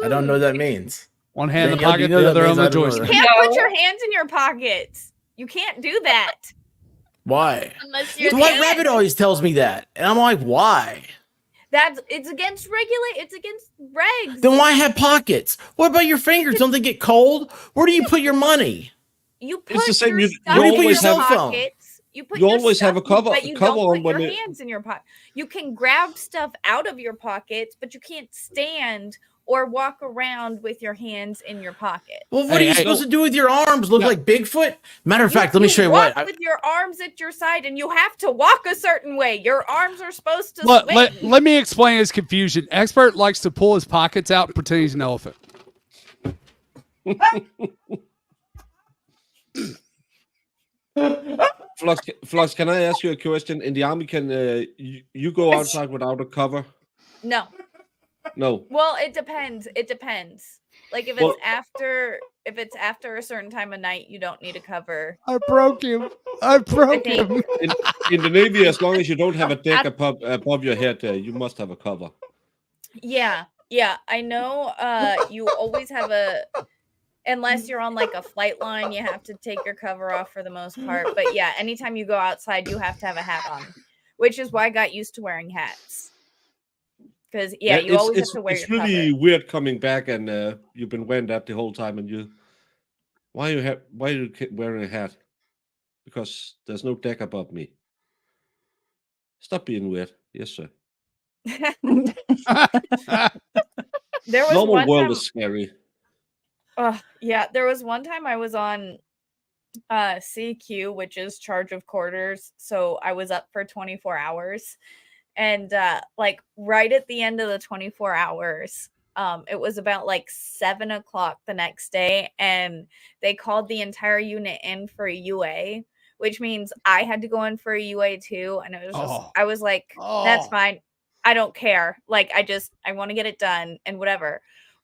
[SPEAKER 1] don't know what that means.
[SPEAKER 5] One hand in the
[SPEAKER 1] Danielle, do
[SPEAKER 5] pocket,
[SPEAKER 1] you know
[SPEAKER 5] the
[SPEAKER 1] that
[SPEAKER 5] other on
[SPEAKER 1] means?
[SPEAKER 5] the
[SPEAKER 1] I don't know
[SPEAKER 5] joystick.
[SPEAKER 1] that.
[SPEAKER 2] You can't put your hands in your pockets. You can't do that.
[SPEAKER 1] Why?
[SPEAKER 9] Unless
[SPEAKER 1] The
[SPEAKER 9] you're
[SPEAKER 1] White
[SPEAKER 2] can't.
[SPEAKER 1] Rabbit always tells me that. And I'm like, why?
[SPEAKER 2] It's against it's against regs.
[SPEAKER 1] Then why have pockets? What about your fingers? Don't they get cold? Where do you put your money?
[SPEAKER 2] You put
[SPEAKER 4] It's the same.
[SPEAKER 2] your
[SPEAKER 4] You
[SPEAKER 2] stuff
[SPEAKER 1] Where do you put
[SPEAKER 2] in
[SPEAKER 1] your
[SPEAKER 2] your
[SPEAKER 1] cell phone?
[SPEAKER 2] pockets. You put
[SPEAKER 4] You
[SPEAKER 2] your
[SPEAKER 4] always have a
[SPEAKER 2] stuff,
[SPEAKER 4] cover-
[SPEAKER 2] but you
[SPEAKER 4] cover
[SPEAKER 2] don't
[SPEAKER 4] on
[SPEAKER 2] put
[SPEAKER 4] when
[SPEAKER 2] your
[SPEAKER 4] it-
[SPEAKER 2] hands in your pocket. You can grab stuff out of your pockets, but you can't stand or walk around with your hands in your pocket.
[SPEAKER 1] Well, what are you supposed to do with your arms? Look like Bigfoot? Matter of fact, let me show you
[SPEAKER 2] walk
[SPEAKER 1] what.
[SPEAKER 2] with your arms at your side, and you have to walk a certain way. Your arms are supposed to swing.
[SPEAKER 5] Let me explain his confusion. Expert likes to pull his pockets out and pretend he's an elephant.
[SPEAKER 4] Flux, can I ask you a question? In the army, can you go outside without a cover?
[SPEAKER 2] No.
[SPEAKER 4] No.
[SPEAKER 2] Well, it depends. It depends. Like if
[SPEAKER 4] Well-
[SPEAKER 2] it's after a certain time of night, you don't need a cover.
[SPEAKER 5] I broke him. I broke him.
[SPEAKER 4] In the Navy, as long as you don't have a deck above your head, you must have a cover.
[SPEAKER 2] Yeah. I know. You always have unless you're on like a flight line, you have to take your cover off for the most part. But yeah, anytime you go outside, you have to have a hat on, which is why I got used to wearing hats. Because you always have to wear your
[SPEAKER 4] It's really
[SPEAKER 2] cover.
[SPEAKER 4] weird coming back and you've been wearing that the whole time, and why are you wearing a hat? Because there's no deck above me. Stop being weird. Yes, sir.
[SPEAKER 2] There was
[SPEAKER 4] Normal
[SPEAKER 2] one
[SPEAKER 4] world
[SPEAKER 2] time,
[SPEAKER 4] is scary.
[SPEAKER 2] there was one time I was on CQ, which is charge of quarters. So I was up for 24 hours. And like right at the end of the 24 hours, it was about like 7 o'clock the next day, and they called the entire unit in for a UA, which means I had to go in for a UA too. And it was just, I was like, that's fine. I don't care. Like, I want to get it done and whatever.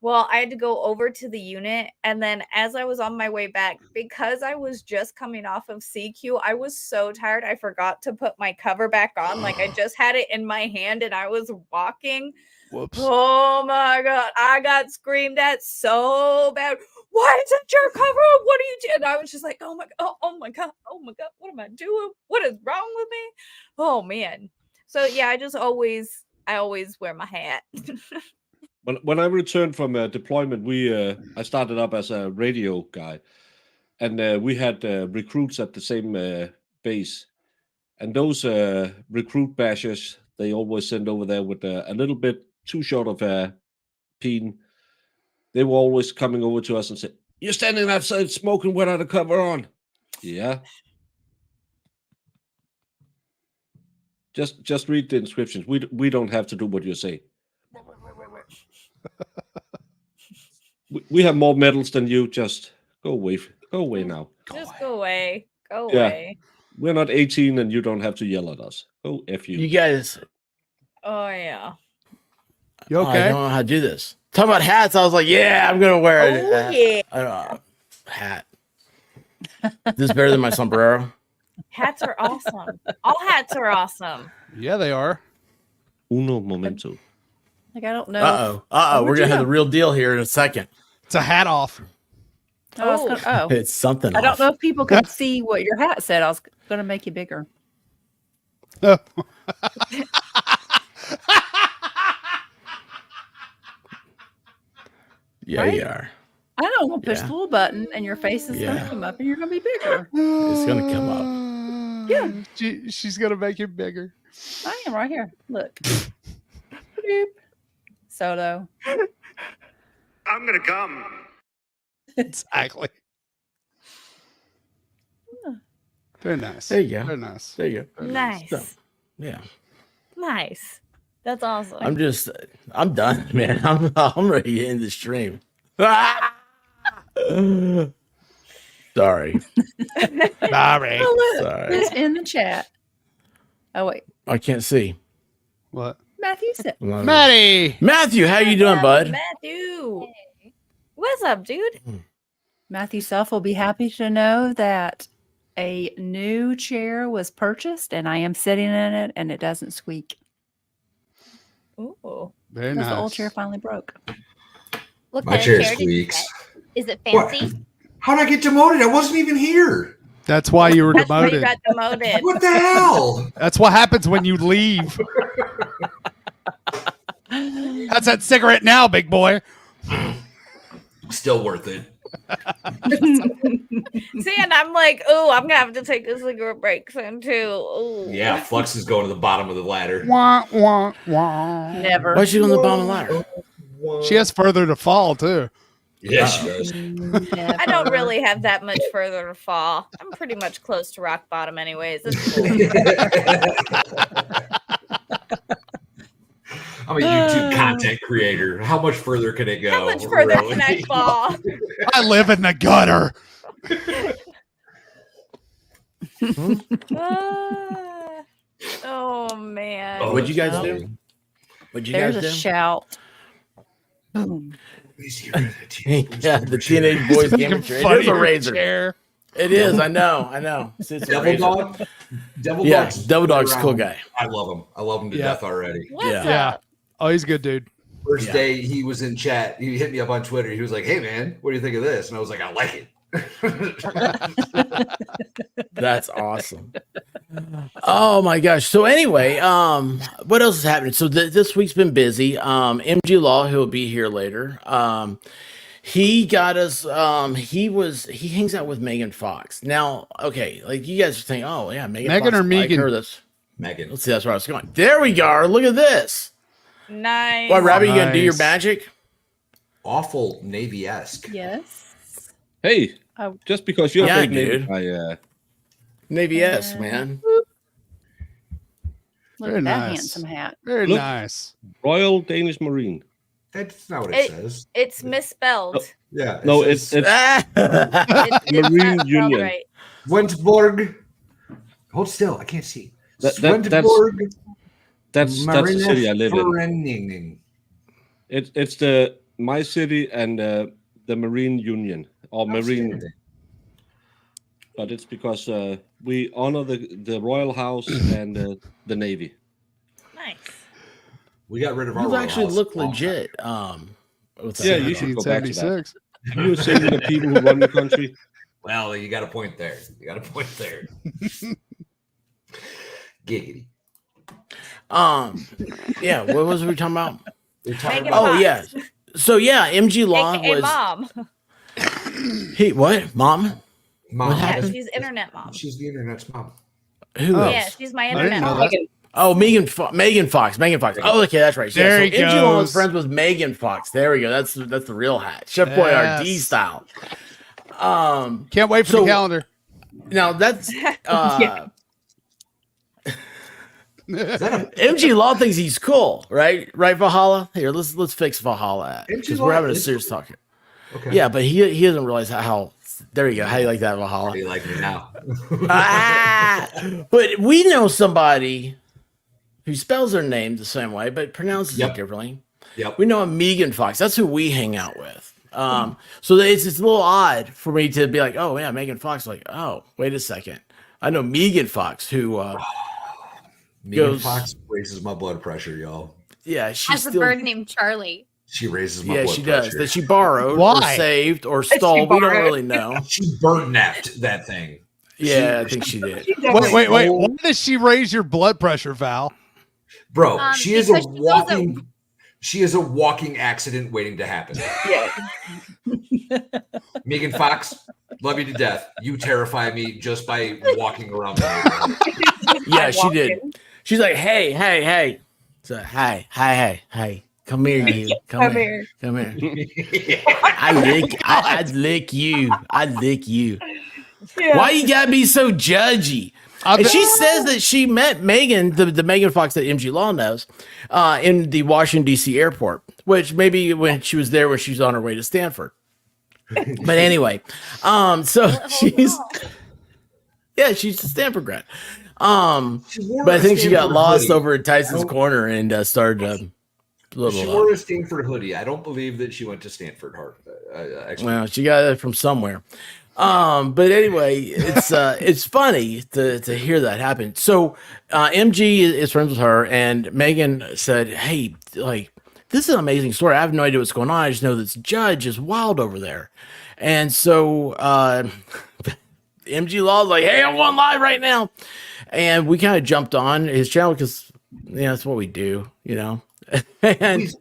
[SPEAKER 2] Well, I had to go over to the unit, and then as I was on my way back, because I was just coming off of CQ, I was so tired I forgot to put my cover back on. Like I just had it in my hand and I was walking.
[SPEAKER 5] Whoops.
[SPEAKER 2] Oh my god, I got screamed at so bad. Why isn't your cover up? What are you doing? And I was just like, oh my god, oh my god, oh my god, what am I doing? What is wrong with me? Oh man. So yeah, I always wear my hat.
[SPEAKER 4] When I returned from deployment, I started up as a radio guy, and we had recruits at the same base, and those recruit bashers, they always send over there with a little bit too short of a peen. They were always coming over to us and say, "You're standing outside smoking without a cover on." Yeah. Just read the inscriptions. We don't have to do what you say. We have more medals than you. Just go away. Go away now.
[SPEAKER 2] Just go away. Go
[SPEAKER 4] Yeah.
[SPEAKER 2] away.
[SPEAKER 4] We're not 18 and you don't have to yell at us. Go F you.
[SPEAKER 1] You guys.
[SPEAKER 2] Oh yeah.
[SPEAKER 5] You
[SPEAKER 1] I
[SPEAKER 5] okay?
[SPEAKER 1] don't know how to do this. Talking about hats, I was like, yeah, I'm gonna wear
[SPEAKER 2] Oh, yeah.
[SPEAKER 1] a hat. This is better than my sombrero.
[SPEAKER 2] Hats are awesome. All hats are awesome.
[SPEAKER 5] Yeah, they are.
[SPEAKER 4] Uno momento.
[SPEAKER 6] Like I don't know.
[SPEAKER 1] We're gonna have the real deal here in a second.
[SPEAKER 5] It's a hat off.
[SPEAKER 1] It's something.
[SPEAKER 6] I don't
[SPEAKER 1] off.
[SPEAKER 6] know if people could see what your hat said. I was going to make you bigger.
[SPEAKER 5] Oh.
[SPEAKER 1] Yeah,
[SPEAKER 6] Right?
[SPEAKER 1] you are.
[SPEAKER 6] I don't want to push
[SPEAKER 1] Yeah.
[SPEAKER 6] the little button and your face is going
[SPEAKER 1] Yeah.
[SPEAKER 6] to come up and you're going to be bigger.
[SPEAKER 1] It's gonna come up.
[SPEAKER 6] Yeah.
[SPEAKER 5] She's gonna make you bigger.
[SPEAKER 6] I am right here. Look. Boop. Solo.
[SPEAKER 13] I'm gonna come.
[SPEAKER 5] Exactly. Very nice.
[SPEAKER 1] There you go.
[SPEAKER 5] Very nice.
[SPEAKER 1] There you go.
[SPEAKER 2] Nice.
[SPEAKER 1] So, yeah.
[SPEAKER 2] Nice. That's awesome.
[SPEAKER 1] I'm done, man. I'm ready to end the stream. Sorry.
[SPEAKER 5] Sorry.
[SPEAKER 6] Oh, look.
[SPEAKER 1] Sorry.
[SPEAKER 6] It's in the chat. Oh, wait.
[SPEAKER 1] I can't see.
[SPEAKER 5] What?
[SPEAKER 6] Matthew said.
[SPEAKER 5] Maddie.
[SPEAKER 1] Matthew, how you doing, bud?
[SPEAKER 2] Matthew. What's up, dude?
[SPEAKER 6] Matthew Self will be happy to know that a new chair was purchased and I am sitting in it and it doesn't squeak.
[SPEAKER 2] Ooh.
[SPEAKER 5] Very
[SPEAKER 6] Because
[SPEAKER 5] nice.
[SPEAKER 6] the old chair finally broke.
[SPEAKER 9] What
[SPEAKER 11] My
[SPEAKER 9] kind of
[SPEAKER 11] chair
[SPEAKER 9] chair did you
[SPEAKER 11] squeaks.
[SPEAKER 9] get? Is it
[SPEAKER 11] What?
[SPEAKER 9] fancy?
[SPEAKER 11] How'd I get demoted? I wasn't even here.
[SPEAKER 5] That's why you were
[SPEAKER 2] That's why you
[SPEAKER 5] demoted.
[SPEAKER 2] got demoted.
[SPEAKER 11] What the hell?
[SPEAKER 5] That's what happens when you leave. That's that cigarette now, big boy.
[SPEAKER 11] Still worth it.
[SPEAKER 2] See, and I'm like, oh, I'm gonna have to take a cigarette break soon too. Ooh.
[SPEAKER 11] Yeah, Flux is going to the bottom of the ladder.
[SPEAKER 5] Wah, wah, wah.
[SPEAKER 6] Never.
[SPEAKER 1] Why's she on the bottom of the ladder?
[SPEAKER 5] She has further to fall too.
[SPEAKER 11] Yeah, she does.
[SPEAKER 2] I don't really have that much further to fall. I'm pretty much close to rock bottom, anyways. It's cool.
[SPEAKER 11] I'm a YouTube content creator. How much further can it go?
[SPEAKER 2] How much further
[SPEAKER 11] really?
[SPEAKER 2] can I fall?
[SPEAKER 5] I live in the gutter.
[SPEAKER 2] Ah. Oh man.
[SPEAKER 11] Oh,
[SPEAKER 1] What'd you guys
[SPEAKER 11] that's
[SPEAKER 1] do?
[SPEAKER 11] funny.
[SPEAKER 1] What'd you
[SPEAKER 6] There's
[SPEAKER 1] guys
[SPEAKER 6] a
[SPEAKER 1] do?
[SPEAKER 6] shout. Boom.
[SPEAKER 1] Yeah, the teenage boys game of chair. It
[SPEAKER 5] Funny
[SPEAKER 1] is a razor.
[SPEAKER 5] chair.
[SPEAKER 1] It is. I know. It's a
[SPEAKER 11] Devil
[SPEAKER 1] razor.
[SPEAKER 11] Dog? Devil
[SPEAKER 1] Yeah,
[SPEAKER 11] Dog's
[SPEAKER 1] Devil Dog's a cool
[SPEAKER 11] around.
[SPEAKER 1] guy.
[SPEAKER 11] I love him. I love him to
[SPEAKER 5] Yeah.
[SPEAKER 11] death already.
[SPEAKER 2] What's
[SPEAKER 5] Yeah.
[SPEAKER 2] up?
[SPEAKER 5] Oh, he's a good dude.
[SPEAKER 11] First
[SPEAKER 1] Yeah.
[SPEAKER 11] day he was in chat, he hit me up on Twitter. He was like, "Hey man, what do you think of this?" And I was like, "I like it."
[SPEAKER 1] That's awesome. Oh my gosh. So anyway, what else is happening? So this week's been busy. MG Law, who'll be here later. He got us he hangs out with Megan Fox. Now, okay, like you guys are thinking, oh yeah, Megan
[SPEAKER 5] Megan
[SPEAKER 1] Fox,
[SPEAKER 5] or Megan?
[SPEAKER 1] Like her, that's
[SPEAKER 11] Megan.
[SPEAKER 1] let's see, that's where I was going. There we go. Look at this.
[SPEAKER 2] Nice.
[SPEAKER 1] What, Rabbit, you gonna do your
[SPEAKER 5] Nice.
[SPEAKER 1] magic?
[SPEAKER 11] Awful Navy-esque.
[SPEAKER 6] Yes.
[SPEAKER 4] Hey,
[SPEAKER 6] Oh.
[SPEAKER 4] just because you're
[SPEAKER 1] Yeah,
[SPEAKER 4] big
[SPEAKER 1] dude.
[SPEAKER 4] name,
[SPEAKER 1] Navy S, man.
[SPEAKER 6] Look
[SPEAKER 5] Very
[SPEAKER 6] at that
[SPEAKER 5] nice.
[SPEAKER 6] handsome hat.
[SPEAKER 5] Very
[SPEAKER 4] Look.
[SPEAKER 5] nice.
[SPEAKER 4] Royal Danish Marine.
[SPEAKER 11] That's not what it says.
[SPEAKER 2] It's misspelled.
[SPEAKER 11] Yeah.
[SPEAKER 4] No,
[SPEAKER 11] says
[SPEAKER 4] it's
[SPEAKER 2] It's
[SPEAKER 4] Marine
[SPEAKER 2] not spelled
[SPEAKER 4] Union.
[SPEAKER 2] right.
[SPEAKER 11] Wentborg. Hold still. I can't see.
[SPEAKER 4] That's
[SPEAKER 11] Swentborg
[SPEAKER 4] the city I live in.
[SPEAKER 11] Foreningen.
[SPEAKER 4] It's the my city and the Marine Union or Marine. But it's because we honor the Royal House and the Navy.
[SPEAKER 2] Nice.
[SPEAKER 11] We got rid of our
[SPEAKER 1] You
[SPEAKER 11] Royal
[SPEAKER 1] actually
[SPEAKER 11] House
[SPEAKER 1] look
[SPEAKER 11] a long
[SPEAKER 1] legit.
[SPEAKER 11] time.
[SPEAKER 4] Yeah, you should go back to that.
[SPEAKER 5] 1976.
[SPEAKER 4] You were saving the people who run the country.
[SPEAKER 11] Well, you got a point there. Giggity.
[SPEAKER 1] Yeah. What was we talking about?
[SPEAKER 2] Megan
[SPEAKER 1] Oh
[SPEAKER 2] Fox.
[SPEAKER 1] yeah. So yeah, MG Law
[SPEAKER 2] AKA
[SPEAKER 1] was
[SPEAKER 2] mom.
[SPEAKER 1] what? Mom?
[SPEAKER 11] Mom.
[SPEAKER 1] What
[SPEAKER 2] Yeah,
[SPEAKER 1] happened?
[SPEAKER 2] she's internet mom.
[SPEAKER 11] She's the internet's mom.
[SPEAKER 1] Who
[SPEAKER 5] Oh.
[SPEAKER 1] else?
[SPEAKER 2] Yeah, she's my
[SPEAKER 5] I didn't
[SPEAKER 2] internet
[SPEAKER 5] know
[SPEAKER 2] mom.
[SPEAKER 5] that.
[SPEAKER 1] Oh, Megan Fox. Oh, okay, that's right.
[SPEAKER 5] There
[SPEAKER 1] yeah,
[SPEAKER 5] he
[SPEAKER 1] so MG Law was
[SPEAKER 5] goes.
[SPEAKER 1] friends with Megan Fox. There we go. That's the real hat. Chef Boyardee
[SPEAKER 5] Yes.
[SPEAKER 1] style.
[SPEAKER 5] Can't wait for
[SPEAKER 1] So-
[SPEAKER 5] the calendar.
[SPEAKER 1] Now that's
[SPEAKER 11] Is that a
[SPEAKER 1] MG Law thinks he's cool, right? Right, Valhalla. Here, let's fix Valhalla
[SPEAKER 11] MG
[SPEAKER 1] because
[SPEAKER 11] Law
[SPEAKER 1] we're having a
[SPEAKER 11] is
[SPEAKER 1] serious
[SPEAKER 11] cool.
[SPEAKER 1] talk here.
[SPEAKER 11] Okay.
[SPEAKER 1] Yeah, but he doesn't realize how. There you go. How you like that,
[SPEAKER 11] How
[SPEAKER 1] Valhalla?
[SPEAKER 11] do you like me now?
[SPEAKER 1] But we know somebody who spells their name the same way but pronounces
[SPEAKER 11] Yep.
[SPEAKER 1] it differently.
[SPEAKER 11] Yep.
[SPEAKER 1] We know a Megan Fox. That's who we hang out with. So it's a little odd for me to be like, oh yeah, Megan Fox. Like, oh, wait a second. I know Megan Fox who
[SPEAKER 11] Megan
[SPEAKER 1] goes-
[SPEAKER 11] Fox raises my blood pressure, y'all.
[SPEAKER 1] yeah, she's
[SPEAKER 9] Has a
[SPEAKER 1] still
[SPEAKER 9] bird named Charlie.
[SPEAKER 11] She raises my
[SPEAKER 1] yeah,
[SPEAKER 11] blood
[SPEAKER 1] she
[SPEAKER 11] pressure.
[SPEAKER 1] does. That she borrowed or
[SPEAKER 5] Why?
[SPEAKER 1] saved or stole. We don't
[SPEAKER 7] borrowed.
[SPEAKER 1] really know.
[SPEAKER 11] She bird napped that thing.
[SPEAKER 1] Yeah, I think she did.
[SPEAKER 5] Wait. Why does she raise your blood pressure, Val?
[SPEAKER 11] Bro, she is a
[SPEAKER 9] because she goes
[SPEAKER 11] walking accident waiting to happen.
[SPEAKER 7] Yeah.
[SPEAKER 11] Megan Fox, love you to death. You terrify me just by walking around the neighborhood.
[SPEAKER 1] Yeah, she did. She's like, hey. So, hey. Come here, you. Come here. I'd lick you.
[SPEAKER 7] Yeah.
[SPEAKER 1] Why you gotta be so judgy? And she says that she met Megan, the Megan Fox that MG Law knows, in the Washington, D.C. airport, which maybe when she was there when she was on her way to Stanford. But anyway, so she's a Stanford grad. But I think she got lost over at Tyson's Corner and started a little.
[SPEAKER 11] She wore a Stanford hoodie. I don't believe that she went to Stanford.
[SPEAKER 1] Well, she got it from somewhere. But anyway, it's funny to hear that happen. So MG is friends with her, and Megan said, "Hey, like this is an amazing story. I have no idea what's going on. I just know this judge is wild over there." And so MG Law's like, "Hey, I'm on live right now," and we kind of jumped on his channel because that's what we do, And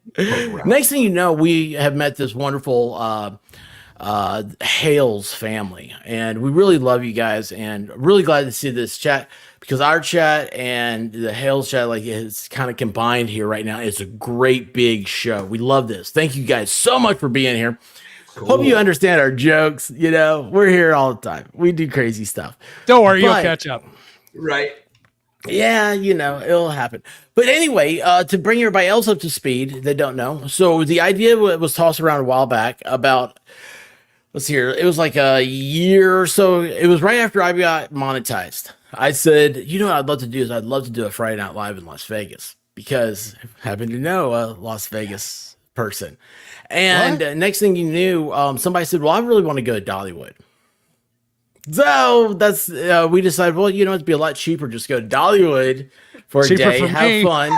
[SPEAKER 1] next thing you know, we have met this wonderful Hales family, and we really love you guys, and really glad to see this chat because our chat and the Hales chat is kind of combined here right now. It's a great big show. We love this. Thank you guys so much for being here.
[SPEAKER 11] Cool.
[SPEAKER 1] Hope you understand our jokes. We're here all the time. We do crazy stuff.
[SPEAKER 5] Don't worry, you'll catch up.
[SPEAKER 11] Right.
[SPEAKER 1] Yeah, it'll happen. But anyway, to bring everybody else up to speed that don't know. So the idea was tossed around a while back about, let's see here. It was like a year or so. It was right after I got monetized. I said, what I'd love to do is I'd love to do a Friday Night Live in Las Vegas because I happen to know a Las Vegas person. And next thing you knew, somebody said, well, I really want to go to Dollywood. So that's we decided, well, it'd be a lot cheaper just go to Dollywood for a
[SPEAKER 5] Cheaper
[SPEAKER 1] day,
[SPEAKER 5] for
[SPEAKER 1] have
[SPEAKER 5] me.
[SPEAKER 1] fun,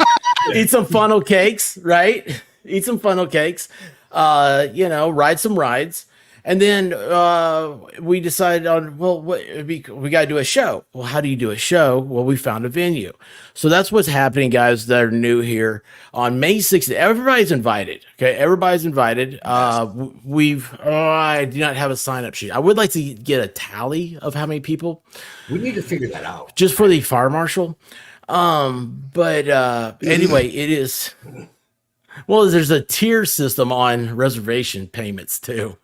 [SPEAKER 1] eat some funnel cakes, right? Eat some funnel cakes, ride some rides. And then we decided on, well, we got to do a show. Well, how do you do a show? Well, we found a venue. So that's what's happening, guys, that are new here. On May 6th, everybody's invited. Okay, everybody's invited. I do not have a sign-up sheet. I would like to get a tally of how many people.
[SPEAKER 11] We need to figure that out.
[SPEAKER 1] Just for the fire marshal. But anyway, it is. Well, there's a tier system on reservation payments, too.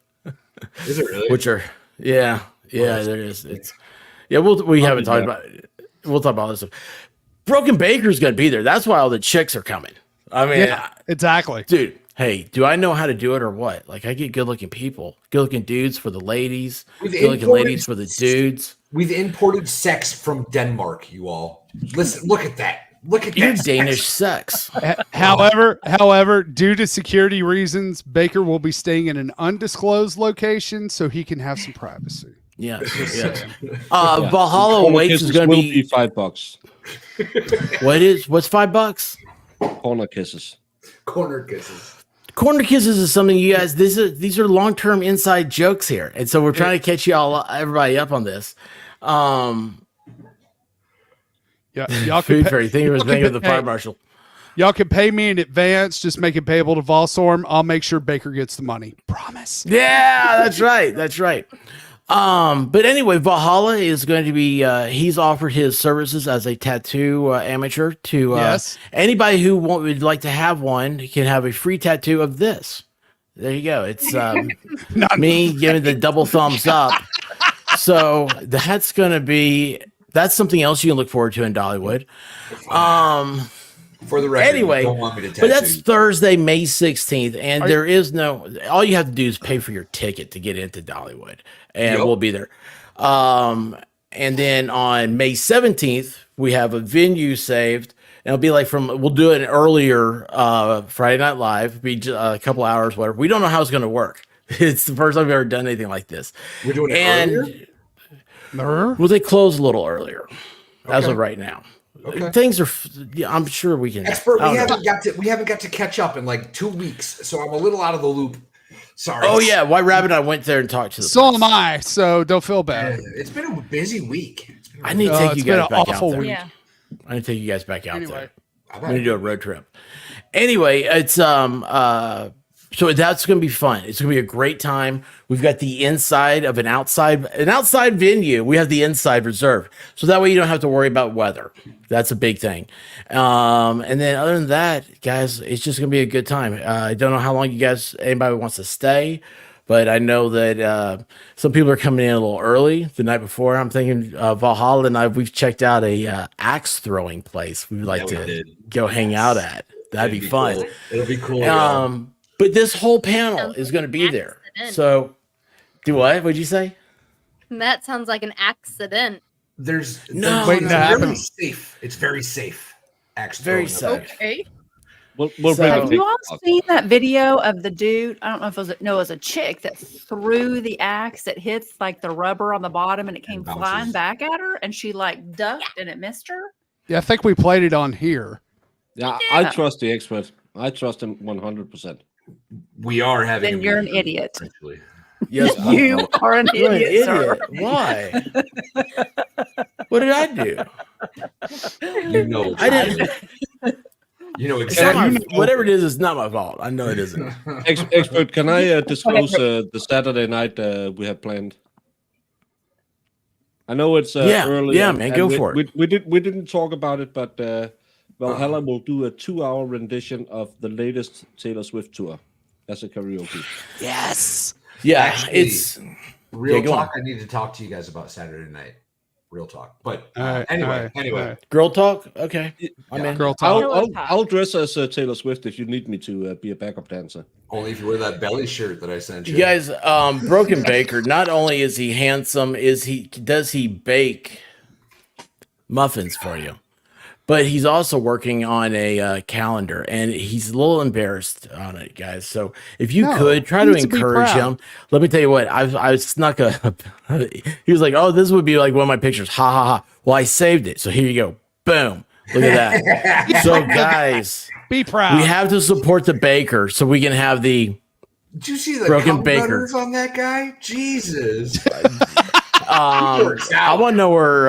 [SPEAKER 11] Is it really?
[SPEAKER 1] Which are there is. It's we haven't talked about it. We'll talk about this stuff. Broken Baker's gonna be there. That's why all the chicks are coming. I mean,
[SPEAKER 5] Yeah, exactly.
[SPEAKER 1] dude. Hey, do I know how to do it or what? Like, I get good looking people, good looking dudes for the ladies, good looking ladies for the dudes.
[SPEAKER 11] We've imported sex from Denmark, you all. Listen, look at that. Look at
[SPEAKER 1] Your
[SPEAKER 11] that
[SPEAKER 1] Danish sex.
[SPEAKER 5] However, due to security reasons, Baker will be staying in an undisclosed location so he can have some privacy.
[SPEAKER 1] Yes.
[SPEAKER 5] Just
[SPEAKER 1] Yes.
[SPEAKER 5] saying.
[SPEAKER 1] Valhalla
[SPEAKER 4] Corner
[SPEAKER 1] Awaits is
[SPEAKER 4] kisses
[SPEAKER 1] going to
[SPEAKER 4] will
[SPEAKER 1] be
[SPEAKER 4] $5.
[SPEAKER 1] what's $5?
[SPEAKER 4] Corner kisses.
[SPEAKER 11] Corner kisses.
[SPEAKER 1] Corner kisses is something you guys. These are long term inside jokes here, and so we're trying to catch everybody up on this.
[SPEAKER 5] Yeah, y'all
[SPEAKER 1] Food
[SPEAKER 5] can
[SPEAKER 1] fairy. Think of the fire marshal.
[SPEAKER 5] Y'all can pay me in advance. Just make it payable to Volstorm. I'll make sure Baker gets the money. Promise.
[SPEAKER 1] Yeah, that's right. That's right. But anyway, Valhalla is going to be. He's offered his services as a tattoo amateur to anybody who would like to have one. Can have a free tattoo of this. There you go. It's me giving the double thumbs up. So that's going to be. That's something else you can look forward to in Dollywood.
[SPEAKER 11] For the record,
[SPEAKER 1] anyway,
[SPEAKER 11] you don't want me to tattoo
[SPEAKER 1] but that's
[SPEAKER 11] you.
[SPEAKER 1] Thursday, May 16th, and there is no. All you have to do is pay for your ticket to get into Dollywood, and we'll be there. And then on May 17th, we have a venue saved. And it'll be like we'll do an earlier Friday Night Live, be a couple hours, whatever. We don't know how it's going to work. It's the first time we've ever done anything like this.
[SPEAKER 11] We're doing it earlier?
[SPEAKER 1] Well, they close a little earlier as of right now.
[SPEAKER 11] Okay.
[SPEAKER 1] Things are. I'm sure we can.
[SPEAKER 11] Expert, we haven't got to catch up in like 2 weeks, so I'm a little out of the loop. Sorry.
[SPEAKER 1] Oh yeah, White Rabbit. I went there and talked to them.
[SPEAKER 5] So am I. So don't feel bad.
[SPEAKER 11] It's been a busy week.
[SPEAKER 1] I need to take you guys back out there.
[SPEAKER 2] Yeah.
[SPEAKER 1] I need to take you guys back out
[SPEAKER 5] Anyway.
[SPEAKER 1] there. I'm going to do a road trip. Anyway, it's so that's going to be fun. It's going to be a great time. We've got the inside of an outside venue. We have the inside reserved, so that way you don't have to worry about weather. That's a big thing. And then other than that, guys, it's just going to be a good time. I don't know how long anybody wants to stay, but I know that some people are coming in a little early the night before. I'm thinking Valhalla and we've checked out a axe throwing place we'd like to go hang out at. That'd be fun.
[SPEAKER 11] Cool. It'll be cool.
[SPEAKER 1] But this whole panel is going to be there. So, do what? What'd you say?
[SPEAKER 9] That sounds like an accident.
[SPEAKER 11] It's very safe. It's very safe. Actually,
[SPEAKER 1] very safe.
[SPEAKER 2] Okay.
[SPEAKER 6] Have you all seen that video of the dude? I don't know if it was a chick that threw the axe that hits like the rubber on the bottom and it came flying back at her and she like ducked and it missed her.
[SPEAKER 5] Yeah, I think we played it on here.
[SPEAKER 4] Yeah, I trust the expert. I trust him 100%.
[SPEAKER 11] We are having.
[SPEAKER 6] Then you're an idiot.
[SPEAKER 1] Yes,
[SPEAKER 6] you are an idiot. Sir.
[SPEAKER 1] Why? What did I do?
[SPEAKER 11] You know,
[SPEAKER 1] I didn't.
[SPEAKER 11] You know exactly.
[SPEAKER 1] Whatever it is, it's not my fault. I know it isn't.
[SPEAKER 4] Expert, can I disclose the Saturday night we have planned? I know it's early.
[SPEAKER 1] Yeah, man, go for it.
[SPEAKER 4] We didn't talk about it, but Valhalla will do a 2-hour rendition of the latest Taylor Swift tour as a karaoke.
[SPEAKER 1] Yes. Yeah,
[SPEAKER 11] actually,
[SPEAKER 1] it's
[SPEAKER 11] real talk. I need to talk to you guys about Saturday night. Real talk. But anyway.
[SPEAKER 1] Girl talk? Okay. I'm in.
[SPEAKER 5] Girl talk.
[SPEAKER 4] I'll dress as Taylor Swift if you need me to be a backup dancer.
[SPEAKER 11] Only if you wear that belly shirt that I sent you.
[SPEAKER 1] You guys, Broken Baker, not only is he handsome, does he bake muffins for you? But he's also working on a calendar, and he's a little embarrassed on it, guys. So if you could try to encourage him, let me tell you what, I snuck a. He was like, "Oh, this would be like one of my pictures." Ha ha ha. Well, I saved it, so here you go. Boom. Look at that. So guys,
[SPEAKER 5] be proud.
[SPEAKER 1] We have to support the baker, so we can have the.
[SPEAKER 11] Did you see the
[SPEAKER 1] Broken Baker
[SPEAKER 11] on that guy? Jesus.
[SPEAKER 1] I want to know where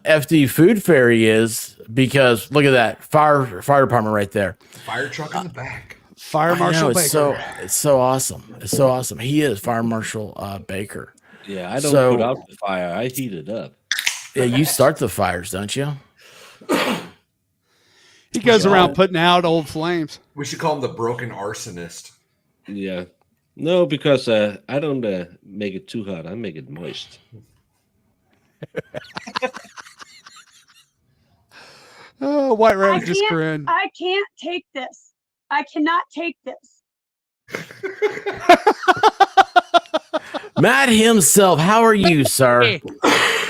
[SPEAKER 1] FD Food Fairy is. Because look at that fire department right there.
[SPEAKER 11] Fire truck in the back.
[SPEAKER 5] Fire Marshal Baker.
[SPEAKER 1] It's so awesome. It's so awesome. He is Fire Marshal Baker.
[SPEAKER 4] Yeah, I don't put out the fire. I heat it up.
[SPEAKER 1] Yeah, you start the fires, don't you?
[SPEAKER 5] He goes around putting out old flames.
[SPEAKER 11] We should call him the broken arsonist.
[SPEAKER 4] Yeah. No, because I don't make it too hot. I make it moist.
[SPEAKER 5] Oh, White Rabbit just grinned.
[SPEAKER 14] I can't take this. I cannot take this.
[SPEAKER 1] Matt himself, how are you, sir?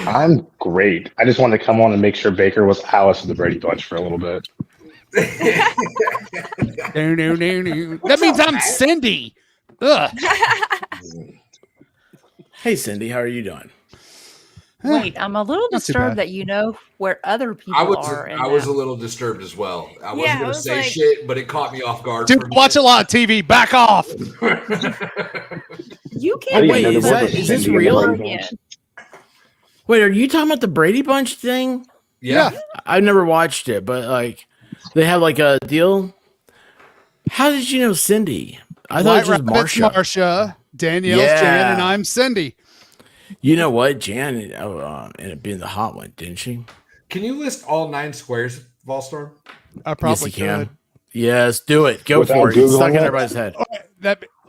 [SPEAKER 15] I'm great. I just wanted to come on and make sure Baker was Alice of the Brady Bunch for a little bit.
[SPEAKER 5] That means I'm Cindy. Ugh.
[SPEAKER 1] Hey, Cindy, how are you doing?
[SPEAKER 6] Wait, I'm a little
[SPEAKER 5] Not too bad.
[SPEAKER 6] disturbed that you know where other people
[SPEAKER 11] I was
[SPEAKER 6] are.
[SPEAKER 11] I was a little disturbed as well. I wasn't
[SPEAKER 2] Yeah, I
[SPEAKER 11] going to
[SPEAKER 2] was
[SPEAKER 11] say
[SPEAKER 2] like-
[SPEAKER 11] shit, but it caught me off guard.
[SPEAKER 5] Dude, watch a lot of TV. Back off.
[SPEAKER 6] You
[SPEAKER 15] I
[SPEAKER 6] can't
[SPEAKER 15] didn't
[SPEAKER 1] Wait,
[SPEAKER 15] know
[SPEAKER 1] is
[SPEAKER 15] there
[SPEAKER 1] that-
[SPEAKER 15] was a
[SPEAKER 1] is this
[SPEAKER 15] Cindy in the
[SPEAKER 1] real?
[SPEAKER 15] Brady Bunch.
[SPEAKER 1] Wait, are you talking about the Brady Bunch thing?
[SPEAKER 11] Yeah.
[SPEAKER 1] I've never watched it, but like they have like a deal. How did you know Cindy? I thought it was just
[SPEAKER 5] Rabbit's
[SPEAKER 1] Marsha.
[SPEAKER 5] Marsha, Danielle's
[SPEAKER 1] Yeah.
[SPEAKER 5] Jan, and I'm Cindy.
[SPEAKER 1] You know what? Jan ended up being the hot one, didn't she?
[SPEAKER 11] Can you list all 9 squares, Volstorm?
[SPEAKER 5] I probably
[SPEAKER 1] yes, you can.
[SPEAKER 5] could.
[SPEAKER 1] Yes, do it. Go
[SPEAKER 15] Without
[SPEAKER 1] for it. It's
[SPEAKER 15] Googling
[SPEAKER 1] stuck in
[SPEAKER 15] it?
[SPEAKER 1] everybody's head.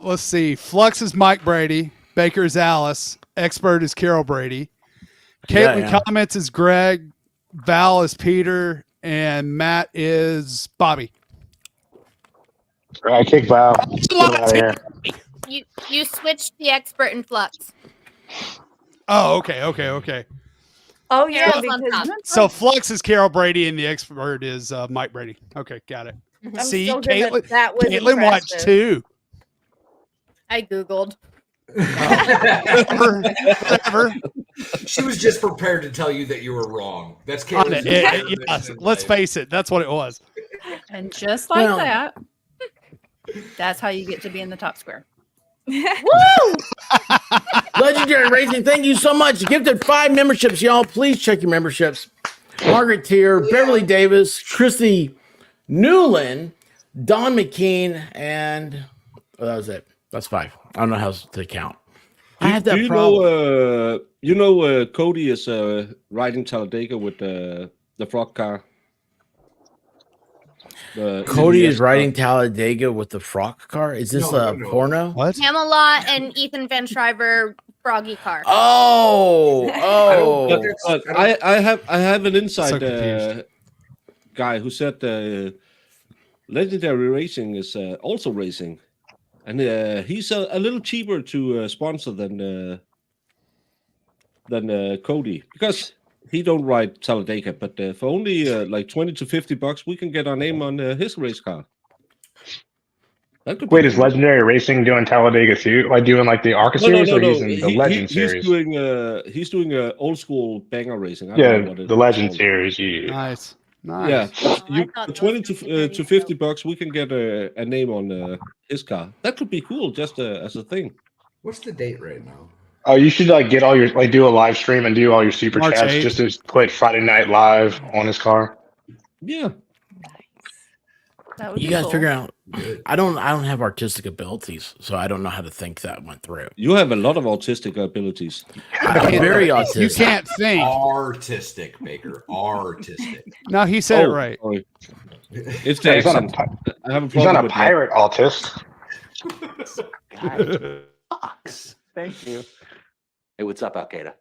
[SPEAKER 5] Let's see. Flux is Mike Brady. Baker is Alice. Expert is Carol Brady.
[SPEAKER 1] Yeah,
[SPEAKER 5] Caitlin
[SPEAKER 1] yeah.
[SPEAKER 5] Comments is Greg. Val is Peter. And Matt is Bobby.
[SPEAKER 15] All right, kick Val. Get him out of here.
[SPEAKER 9] You switched the expert in flux.
[SPEAKER 5] Oh, okay.
[SPEAKER 2] Oh yeah,
[SPEAKER 9] Carol's on
[SPEAKER 2] because
[SPEAKER 9] top.
[SPEAKER 5] So Flux is Carol Brady and the expert is Mike Brady. Okay, got it.
[SPEAKER 2] I'm
[SPEAKER 5] See,
[SPEAKER 2] still good
[SPEAKER 5] Caitlin,
[SPEAKER 2] that was
[SPEAKER 5] Caitlin watched
[SPEAKER 2] impressive.
[SPEAKER 5] too.
[SPEAKER 9] I googled.
[SPEAKER 5] Whatever.
[SPEAKER 11] She was just prepared to tell you that you were wrong. That's
[SPEAKER 5] On
[SPEAKER 11] Caitlin's
[SPEAKER 5] it. Yes, let's face it. That's what it was.
[SPEAKER 6] And just like
[SPEAKER 1] Well-
[SPEAKER 6] that, that's how you get to be in the top square.
[SPEAKER 9] Woo!
[SPEAKER 1] Legendary Racing, thank you so much. Gifted 5 memberships, y'all. Please check your memberships. Margaret Tier, Beverly Davis, Chrissy Newland, Don McKean, and that was it. That's 5. I don't know how to count. I have that problem.
[SPEAKER 4] Cody is riding Talladega with the frog car.
[SPEAKER 1] Cody is riding Talladega with the frock car. Is this a porno?
[SPEAKER 5] What?
[SPEAKER 9] Camelot and Ethan Van Shriver froggy car.
[SPEAKER 1] Oh.
[SPEAKER 4] But I have an inside
[SPEAKER 5] So confused.
[SPEAKER 4] guy who said Legendary Racing is also racing, and he's a little cheaper to sponsor than Cody because he don't ride Talladega, but for only like $20 to $50, we can get our name on his race car. That could be
[SPEAKER 15] Wait, is
[SPEAKER 4] cool.
[SPEAKER 15] Legendary Racing doing Talladega too? Like doing like the ARCA series or using the Legend
[SPEAKER 4] He's
[SPEAKER 15] series?
[SPEAKER 4] He's doing old school banger racing. I
[SPEAKER 15] Yeah,
[SPEAKER 4] don't know what it
[SPEAKER 15] the
[SPEAKER 4] is
[SPEAKER 15] Legend
[SPEAKER 4] called.
[SPEAKER 15] series. Yeah.
[SPEAKER 5] Nice.
[SPEAKER 4] Yeah,
[SPEAKER 9] I
[SPEAKER 4] you,
[SPEAKER 9] thought
[SPEAKER 4] for
[SPEAKER 9] those
[SPEAKER 4] 20
[SPEAKER 9] were
[SPEAKER 4] to $50, we can get a name on his car. That could be cool, just as a thing.
[SPEAKER 11] What's the date right now?
[SPEAKER 15] Oh, you should like get all your like do a live stream and do all your super
[SPEAKER 5] March
[SPEAKER 15] chats
[SPEAKER 5] 8th.
[SPEAKER 15] just to put Friday Night Live on his car.
[SPEAKER 4] Yeah,
[SPEAKER 6] That would
[SPEAKER 1] You
[SPEAKER 6] be
[SPEAKER 1] guys
[SPEAKER 6] cool.
[SPEAKER 1] figure out. I don't have artistic abilities, so I don't know how to think that went through.
[SPEAKER 4] you have a lot of autistic abilities.
[SPEAKER 1] I'm very autistic.
[SPEAKER 5] You can't think.
[SPEAKER 11] Artistic, Baker. Artistic.
[SPEAKER 5] No, he said it
[SPEAKER 4] Oh,
[SPEAKER 5] right.
[SPEAKER 4] sorry. It's the
[SPEAKER 15] He's not a,
[SPEAKER 4] accent. I have a
[SPEAKER 15] he's
[SPEAKER 4] problem
[SPEAKER 15] not a
[SPEAKER 4] with
[SPEAKER 15] pirate autist.
[SPEAKER 12] Guys, Fox. Thank you. Hey, what's up, Al Qaeda?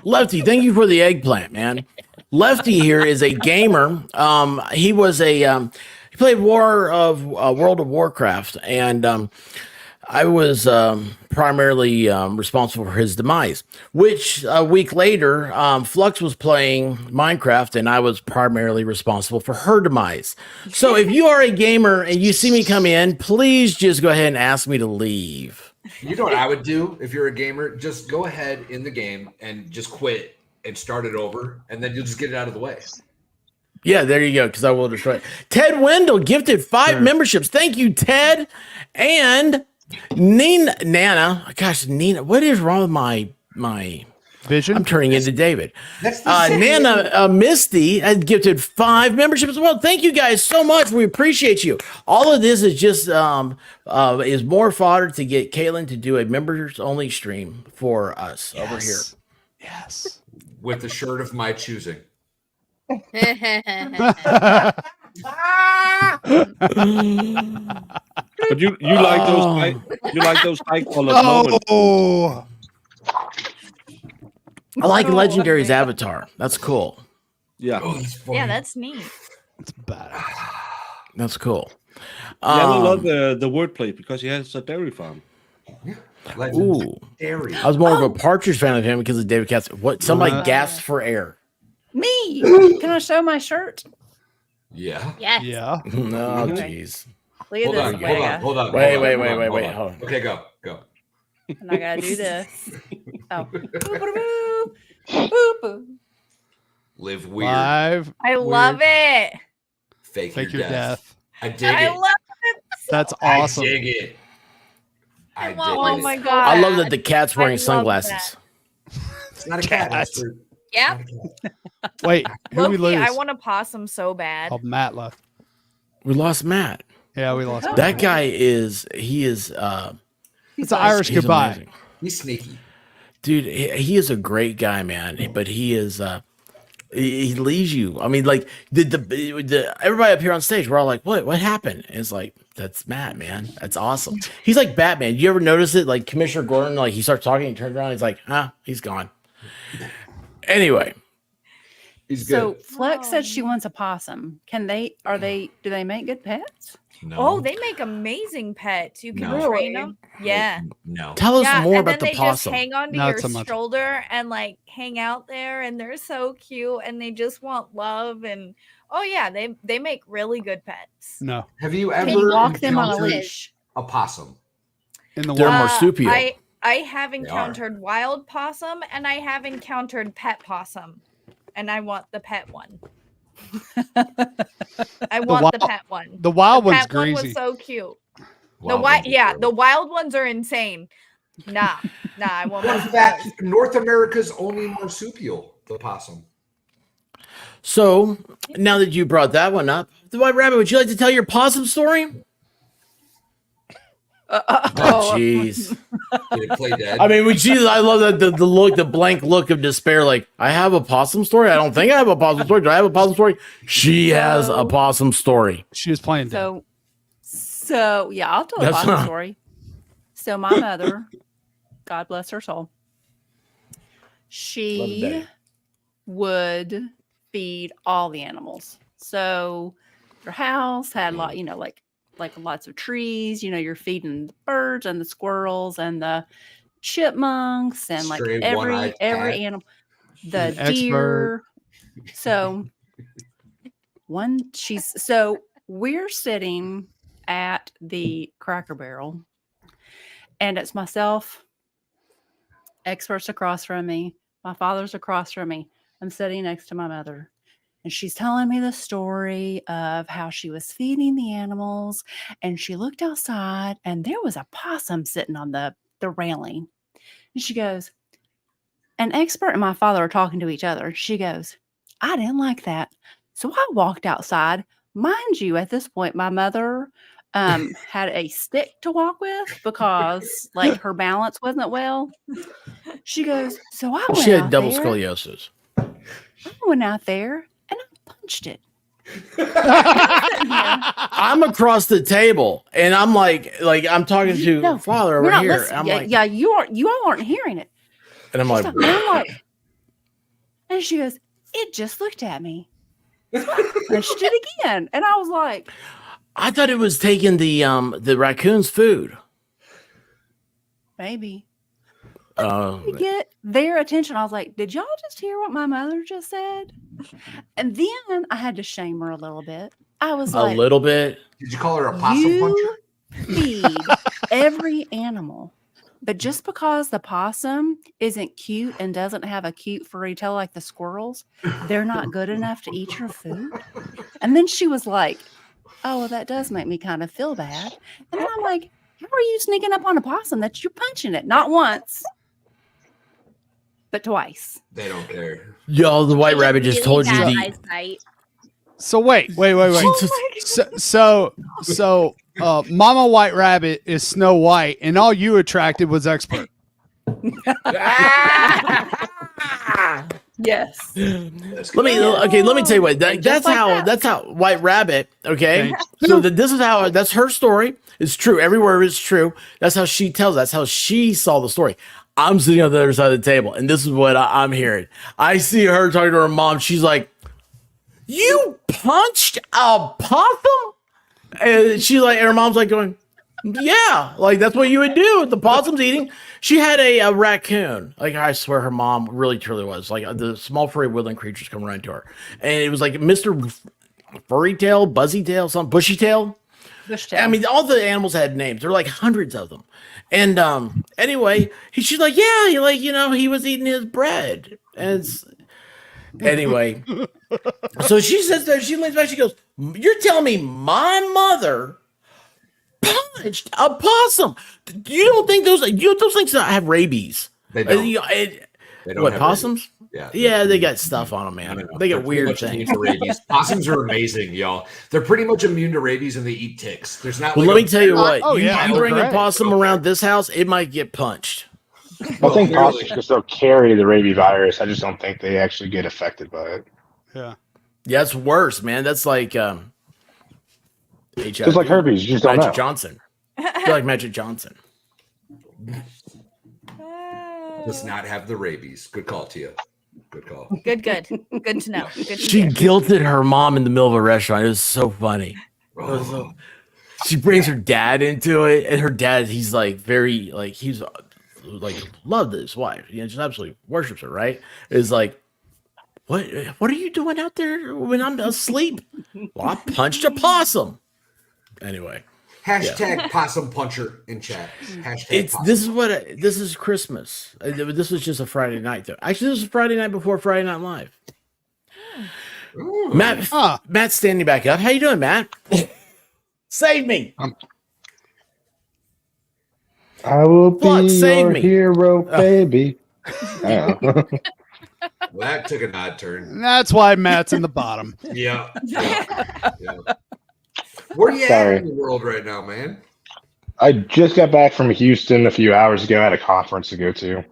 [SPEAKER 1] Lefty, thank you for the eggplant, man. Lefty here is a gamer. He was he played World of Warcraft, and I was primarily responsible for his demise. Which a week later, Flux was playing Minecraft, and I was primarily responsible for her demise. So if you are a gamer and you see me come in, please just go ahead and ask me to leave.
[SPEAKER 11] You know what I would do if you're a gamer? Just go ahead in the game and just quit and start it over, and then you'll just get it out of the way.
[SPEAKER 1] Yeah, there you go, because I will destroy it. Ted Wendell gifted 5 memberships. Thank you, Ted. And Nana, gosh, Nina, what is wrong with my
[SPEAKER 5] Vision.
[SPEAKER 1] I'm turning into David.
[SPEAKER 11] That's the same.
[SPEAKER 1] Nana Misty has gifted 5 memberships as well. Thank you guys so much. We appreciate you. All of this is just is more fodder to get Caitlin to do a members only stream for us over here.
[SPEAKER 5] Yes.
[SPEAKER 11] With the shirt of my choosing.
[SPEAKER 4] But you like those high collar moments.
[SPEAKER 5] Oh,
[SPEAKER 1] I like Legendary's avatar. That's cool.
[SPEAKER 4] Yeah.
[SPEAKER 11] Oh, that's funny.
[SPEAKER 2] Yeah, that's neat.
[SPEAKER 5] it's bad.
[SPEAKER 1] That's cool.
[SPEAKER 4] Yeah, I love the wordplay because he has a dairy farm.
[SPEAKER 11] Legendary.
[SPEAKER 1] I was more of a Partridge fan of him because of David Katz. What? Somebody gasped for air.
[SPEAKER 6] Me. Can I show my shirt?
[SPEAKER 11] Yeah.
[SPEAKER 9] Yes.
[SPEAKER 5] Yeah.
[SPEAKER 1] No, jeez.
[SPEAKER 6] Look at this.
[SPEAKER 11] Hold on.
[SPEAKER 1] Wait.
[SPEAKER 11] Hold on. Okay, go.
[SPEAKER 6] And I gotta do this. Oh. Boop-a-doo.
[SPEAKER 11] Live weird.
[SPEAKER 5] Live.
[SPEAKER 2] I love it.
[SPEAKER 11] Fake
[SPEAKER 5] your death.
[SPEAKER 11] I dig
[SPEAKER 2] I
[SPEAKER 11] it.
[SPEAKER 2] love it.
[SPEAKER 5] That's awesome.
[SPEAKER 11] I dig it. I dig
[SPEAKER 2] Oh
[SPEAKER 11] it.
[SPEAKER 2] my god.
[SPEAKER 1] I love that the cat's wearing
[SPEAKER 2] I love
[SPEAKER 1] sunglasses.
[SPEAKER 11] It's not a cat. It's for-
[SPEAKER 2] Yep.
[SPEAKER 5] Wait, who we
[SPEAKER 2] Low-key,
[SPEAKER 5] lose?
[SPEAKER 2] I want a possum so bad.
[SPEAKER 5] Oh, Matt left.
[SPEAKER 1] We lost Matt.
[SPEAKER 5] Yeah, we lost.
[SPEAKER 1] That guy is.
[SPEAKER 5] It's an Irish
[SPEAKER 1] he's
[SPEAKER 5] goodbye.
[SPEAKER 1] amazing.
[SPEAKER 11] He's sneaky.
[SPEAKER 1] Dude, he is a great guy, man. But he is. He leaves you. I mean, like the everybody up here on stage, we're all like, "What happened?" And it's like, that's Matt, man. That's awesome. He's like Batman. You ever notice it? Like Commissioner Gordon, like he starts talking, he turns around, he's like, he's gone. Anyway,
[SPEAKER 11] he's
[SPEAKER 6] So Flex said she wants a possum. Do they make good pets?
[SPEAKER 11] No.
[SPEAKER 2] Oh, they make amazing pets. You can
[SPEAKER 11] No.
[SPEAKER 2] train them. Yeah.
[SPEAKER 11] No.
[SPEAKER 1] tell us more
[SPEAKER 2] and
[SPEAKER 1] about
[SPEAKER 2] then
[SPEAKER 1] the
[SPEAKER 2] they
[SPEAKER 1] possum.
[SPEAKER 2] just hang onto
[SPEAKER 5] Not
[SPEAKER 2] your
[SPEAKER 5] so much.
[SPEAKER 2] shoulder and like hang out there, and they're so cute, and they just want love. And oh yeah, they make really good pets.
[SPEAKER 5] No.
[SPEAKER 11] Have you
[SPEAKER 6] Can
[SPEAKER 11] ever
[SPEAKER 6] you walk them on a
[SPEAKER 11] encountered
[SPEAKER 6] leash?
[SPEAKER 11] a possum?
[SPEAKER 5] In the
[SPEAKER 1] They're
[SPEAKER 5] wild.
[SPEAKER 1] marsupial.
[SPEAKER 2] I have
[SPEAKER 11] are.
[SPEAKER 2] encountered wild possum, and I have encountered pet possum, and I want the pet one. I want the pet one.
[SPEAKER 5] The wild one's
[SPEAKER 2] pet one
[SPEAKER 5] greasy.
[SPEAKER 2] was so cute.
[SPEAKER 11] Wild
[SPEAKER 2] the
[SPEAKER 11] ones are
[SPEAKER 2] yeah,
[SPEAKER 11] cool.
[SPEAKER 2] the wild ones are insane. Nah, I won't.
[SPEAKER 11] In
[SPEAKER 2] mess with
[SPEAKER 11] fact,
[SPEAKER 2] those.
[SPEAKER 11] North America's only marsupial, the possum.
[SPEAKER 1] So now that you brought that one up, the White Rabbit, would you like to tell your possum story? Oh, jeez.
[SPEAKER 11] Did it play dead?
[SPEAKER 1] I mean, I love that the look, the blank look of despair. Like, I have a possum story. I don't think I have a possum story. Do I have a possum story? She has a possum story.
[SPEAKER 5] She was playing dead.
[SPEAKER 6] So yeah, I'll tell a
[SPEAKER 1] That's
[SPEAKER 6] possum
[SPEAKER 1] not-
[SPEAKER 6] story. So my mother, God bless her soul, she
[SPEAKER 1] Betty.
[SPEAKER 6] would feed all the animals. So her house had like lots of trees. You're feeding the birds and the squirrels and the chipmunks and like
[SPEAKER 11] Stray
[SPEAKER 6] every
[SPEAKER 11] one-eyed cat.
[SPEAKER 6] animal, the
[SPEAKER 5] An expert.
[SPEAKER 6] deer. So we're sitting at the Cracker Barrel, and it's myself, experts across from me, my father's across from me. I'm sitting next to my mother, and she's telling me the story of how she was feeding the animals, and she looked outside, and there was a possum sitting on the railing. And she goes, an expert and my father are talking to each other. She goes, I didn't like that. So I walked outside. Mind you, at this point, my mother had a stick to walk with because like her balance wasn't well. She goes, so I went
[SPEAKER 1] She had
[SPEAKER 6] out
[SPEAKER 1] double
[SPEAKER 6] there.
[SPEAKER 1] scoliosis.
[SPEAKER 6] I went out there and I punched it.
[SPEAKER 1] I'm across the table, and I'm like I'm talking to
[SPEAKER 6] No,
[SPEAKER 1] father
[SPEAKER 6] you're
[SPEAKER 1] over
[SPEAKER 6] not
[SPEAKER 1] here.
[SPEAKER 6] listening.
[SPEAKER 1] I'm
[SPEAKER 6] Yeah,
[SPEAKER 1] like,
[SPEAKER 6] yeah, you all aren't hearing it.
[SPEAKER 1] and I'm like,
[SPEAKER 6] And I'm like, and she goes, it just looked at me. Punched it again. And I was like,
[SPEAKER 1] I thought it was taking the raccoon's food.
[SPEAKER 6] maybe. To get their attention, I was like, did y'all just hear what my mother just said? And then I had to shame her a little bit. I was
[SPEAKER 1] a
[SPEAKER 6] like,
[SPEAKER 1] little bit.
[SPEAKER 11] Did you call her a possum puncher?
[SPEAKER 6] feed every animal. But just because the possum isn't cute and doesn't have a cute furry tail like the squirrels, they're not good enough to eat your food. And then she was like, oh, well, that does make me kind of feel bad. And then I'm like, how are you sneaking up on a possum that you're punching it? Not once, but twice.
[SPEAKER 11] They don't care.
[SPEAKER 1] Yo, the White Rabbit just told you
[SPEAKER 9] bad
[SPEAKER 1] the.
[SPEAKER 9] eyesight.
[SPEAKER 5] So wait. So Mama White Rabbit is Snow White, and all you attracted was expert.
[SPEAKER 6] Yes.
[SPEAKER 1] Let me tell you what. That's how White Rabbit. Okay, so that's her story. It's true. Every word is true. That's how she tells. That's how she saw the story. I'm sitting on the other side of the table, and this is what I'm hearing. I see her talking to her mom. She's like, "You punched a possum?" And she's like, and her mom's like going, Yeah, like that's what you would do. The possum's eating. She had a raccoon. Like I swear, her mom really truly was like the small furry woodland creatures come running to her, and it was like Mr. Furry Tail, Buzzy Tail, some Bushy Tail.
[SPEAKER 6] Bushtail.
[SPEAKER 1] I mean, all the animals had names. There were like hundreds of them. And anyway, she's like, yeah, he was eating his bread. And anyway, so she sits there, she leans back, she goes, "You're telling me my mother punched a possum? You don't think those things have rabies?"
[SPEAKER 11] They don't.
[SPEAKER 1] They
[SPEAKER 11] don't
[SPEAKER 1] what,
[SPEAKER 11] have
[SPEAKER 1] possums?
[SPEAKER 11] rabies. Yeah.
[SPEAKER 1] Yeah, they got stuff on them, man. They
[SPEAKER 11] They're
[SPEAKER 1] get
[SPEAKER 11] pretty
[SPEAKER 1] weird
[SPEAKER 11] much
[SPEAKER 1] things.
[SPEAKER 11] immune to rabies. Possums are amazing, y'all. They're pretty much immune to rabies and they eat ticks. There's not.
[SPEAKER 1] Well,
[SPEAKER 11] like
[SPEAKER 1] let me tell you what. You bring a
[SPEAKER 11] great.
[SPEAKER 1] possum around this house, it might get punched.
[SPEAKER 15] I think possums can still carry the rabies virus. I just don't think they actually get affected by it.
[SPEAKER 5] Yeah.
[SPEAKER 1] Yeah, it's worse, man. That's like HIV.
[SPEAKER 15] Just like herpes, you just don't
[SPEAKER 1] Magic
[SPEAKER 15] know.
[SPEAKER 1] Johnson. They're like Magic Johnson.
[SPEAKER 11] Does not have the rabies. Good call, Tia. Good call.
[SPEAKER 2] Good to know. Good to
[SPEAKER 1] She
[SPEAKER 2] hear.
[SPEAKER 1] guilted her mom in the middle of a restaurant. It was so funny. She brings her dad into it, and her dad, he's like very like he's like loved his wife. Just absolutely worships her. Right? Is like, what are you doing out there when I'm asleep? Well, I punched a possum. Anyway.
[SPEAKER 11] Hashtag possum puncher in chat. Hashtag possum.
[SPEAKER 1] This is Christmas. This was just a Friday night though. Actually, this was Friday night before Friday Night Live.
[SPEAKER 11] Ooh.
[SPEAKER 1] Matt's standing back up. How you doing, Matt? Save me.
[SPEAKER 15] I will be
[SPEAKER 1] Flood, save
[SPEAKER 15] your
[SPEAKER 1] me.
[SPEAKER 15] hero, baby.
[SPEAKER 11] Well, that took an odd turn.
[SPEAKER 5] That's why Matt's in the bottom.
[SPEAKER 11] Yeah. Where are you at in the world right now, man?
[SPEAKER 15] I just got back from Houston a few hours ago. I had a conference to go to.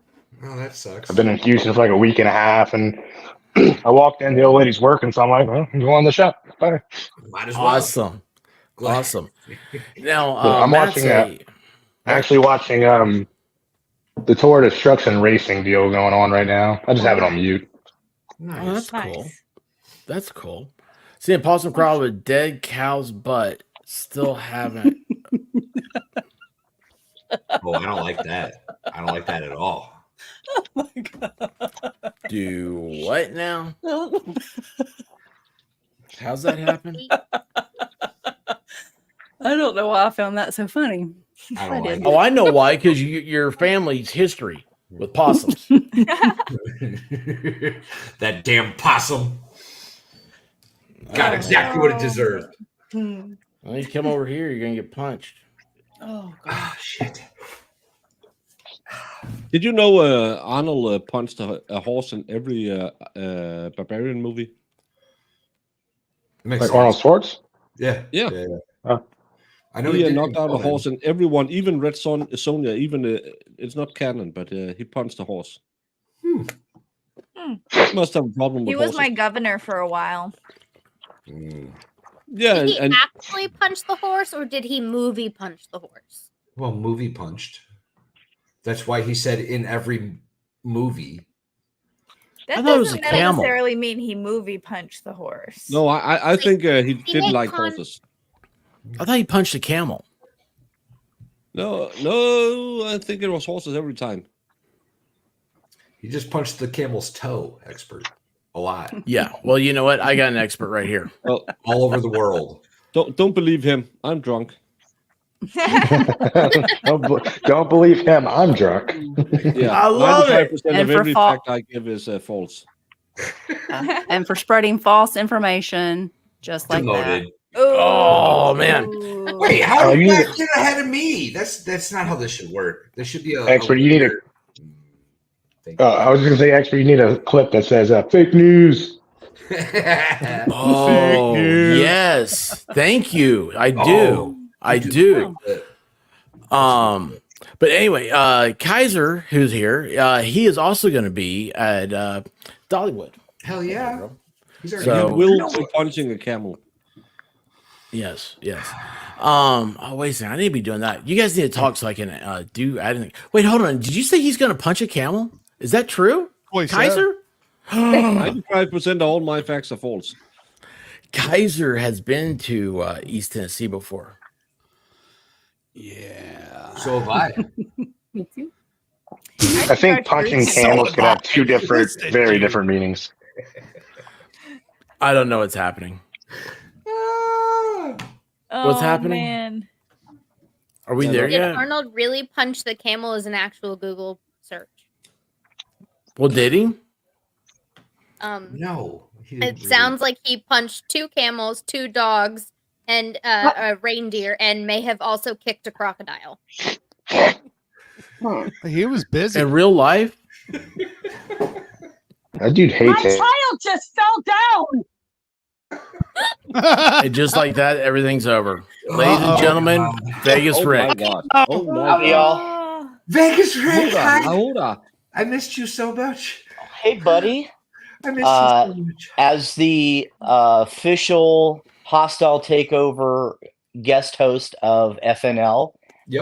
[SPEAKER 11] Oh, that sucks.
[SPEAKER 15] I've been in Houston for like a week and a half, and I walked in, the old lady's working, so I'm like, well, go on the shop. Bye.
[SPEAKER 11] Might as well.
[SPEAKER 1] Awesome. Awesome. Now,
[SPEAKER 15] I'm watching actually watching the Tour Destruction racing deal going on right now. I just have it on mute.
[SPEAKER 1] Oh, that's cool. That's cool. Seeing possum crowd with dead cow's butt. Still haven't.
[SPEAKER 11] Oh, I don't like that. I don't like that at all.
[SPEAKER 6] Oh my god.
[SPEAKER 1] Do what now? How's that happen?
[SPEAKER 6] I don't know why I found that so funny.
[SPEAKER 11] I don't like
[SPEAKER 1] Oh, I know why. Because your family's history with possums.
[SPEAKER 11] That damn possum got exactly what it deserved.
[SPEAKER 1] Well, you come over here, you're gonna get punched.
[SPEAKER 6] Oh
[SPEAKER 11] god, shit!
[SPEAKER 4] Did you know Arnold punched a horse in every barbarian movie?
[SPEAKER 15] Like Arnold Schwartz?
[SPEAKER 11] Yeah.
[SPEAKER 15] I
[SPEAKER 11] know
[SPEAKER 4] he knocked out a horse, and everyone, even Red Sonja, even it's not canon, but he punched a horse. Must have a problem with
[SPEAKER 2] He was
[SPEAKER 4] horses.
[SPEAKER 2] my governor for a while.
[SPEAKER 4] Yeah,
[SPEAKER 9] Did he
[SPEAKER 4] and
[SPEAKER 9] actually punch the horse, or did he movie punch the horse?
[SPEAKER 11] Well, movie punched. That's why he said in every movie.
[SPEAKER 2] That
[SPEAKER 1] thought it was
[SPEAKER 2] doesn't
[SPEAKER 1] a camel.
[SPEAKER 2] necessarily mean he movie punched the horse.
[SPEAKER 4] no, I think he didn't
[SPEAKER 9] made
[SPEAKER 4] like
[SPEAKER 9] con-
[SPEAKER 4] horses.
[SPEAKER 1] I thought he punched a camel.
[SPEAKER 4] No, I think it was horses every time.
[SPEAKER 11] He just punched the camel's toe, expert. A lot.
[SPEAKER 1] Yeah. Well, you know what? I got an expert right here.
[SPEAKER 4] Well,
[SPEAKER 11] all over the world.
[SPEAKER 4] Don't believe him. I'm drunk.
[SPEAKER 15] Don't believe him. I'm drunk.
[SPEAKER 4] Yeah,
[SPEAKER 1] I love it.
[SPEAKER 4] 95%
[SPEAKER 6] And
[SPEAKER 4] of
[SPEAKER 6] for
[SPEAKER 4] every
[SPEAKER 6] fa-
[SPEAKER 4] fact I give is false.
[SPEAKER 6] And for spreading false information, just like
[SPEAKER 11] Demoted.
[SPEAKER 1] Oh man.
[SPEAKER 11] Wait, how
[SPEAKER 15] Oh,
[SPEAKER 11] did
[SPEAKER 15] you
[SPEAKER 11] that
[SPEAKER 15] need
[SPEAKER 11] get ahead of me? That's not how this should work. There should be a
[SPEAKER 15] Expert, you need a.
[SPEAKER 11] Thank you.
[SPEAKER 15] I was just gonna say, expert, you need a clip that says "fake news."
[SPEAKER 1] Oh yes. Thank you. I do. I do. But anyway, Kaiser, who's here, he is also going to be at Dollywood.
[SPEAKER 11] Hell yeah. He's already
[SPEAKER 1] So-
[SPEAKER 4] He will be punching a camel.
[SPEAKER 1] Yes. Oh, wait a second. I need to be doing that. You guys need to talk so I can do. I didn't. Wait, hold on. Did you say he's going to punch a camel? Is that true, Kaiser?
[SPEAKER 4] 95% of all my facts are false.
[SPEAKER 1] Kaiser has been to East Tennessee before.
[SPEAKER 5] Yeah.
[SPEAKER 11] So have I.
[SPEAKER 7] Me too.
[SPEAKER 15] I think punch and camels could have two different, very different meanings.
[SPEAKER 1] I don't know what's happening. What's happening?
[SPEAKER 2] Man.
[SPEAKER 1] Are we there
[SPEAKER 9] Did
[SPEAKER 1] yet?
[SPEAKER 9] Arnold really punch the camel as an actual Google search?
[SPEAKER 1] Well, did he?
[SPEAKER 11] No.
[SPEAKER 9] It sounds like he punched 2 camels, 2 dogs, and a reindeer, and may have also kicked a crocodile.
[SPEAKER 5] He was busy.
[SPEAKER 1] In real life?
[SPEAKER 15] That dude
[SPEAKER 14] My
[SPEAKER 15] hates it.
[SPEAKER 14] child just fell down.
[SPEAKER 1] And just like that, everything's over. Ladies and gentlemen, Vegas Rick.
[SPEAKER 4] Oh my
[SPEAKER 11] Howdy,
[SPEAKER 4] god.
[SPEAKER 11] y'all. Vegas Rick, hi.
[SPEAKER 4] Ahora.
[SPEAKER 11] I missed you so much.
[SPEAKER 16] Hey, buddy.
[SPEAKER 11] I missed you so much.
[SPEAKER 16] As the official hostile takeover guest host of FNL,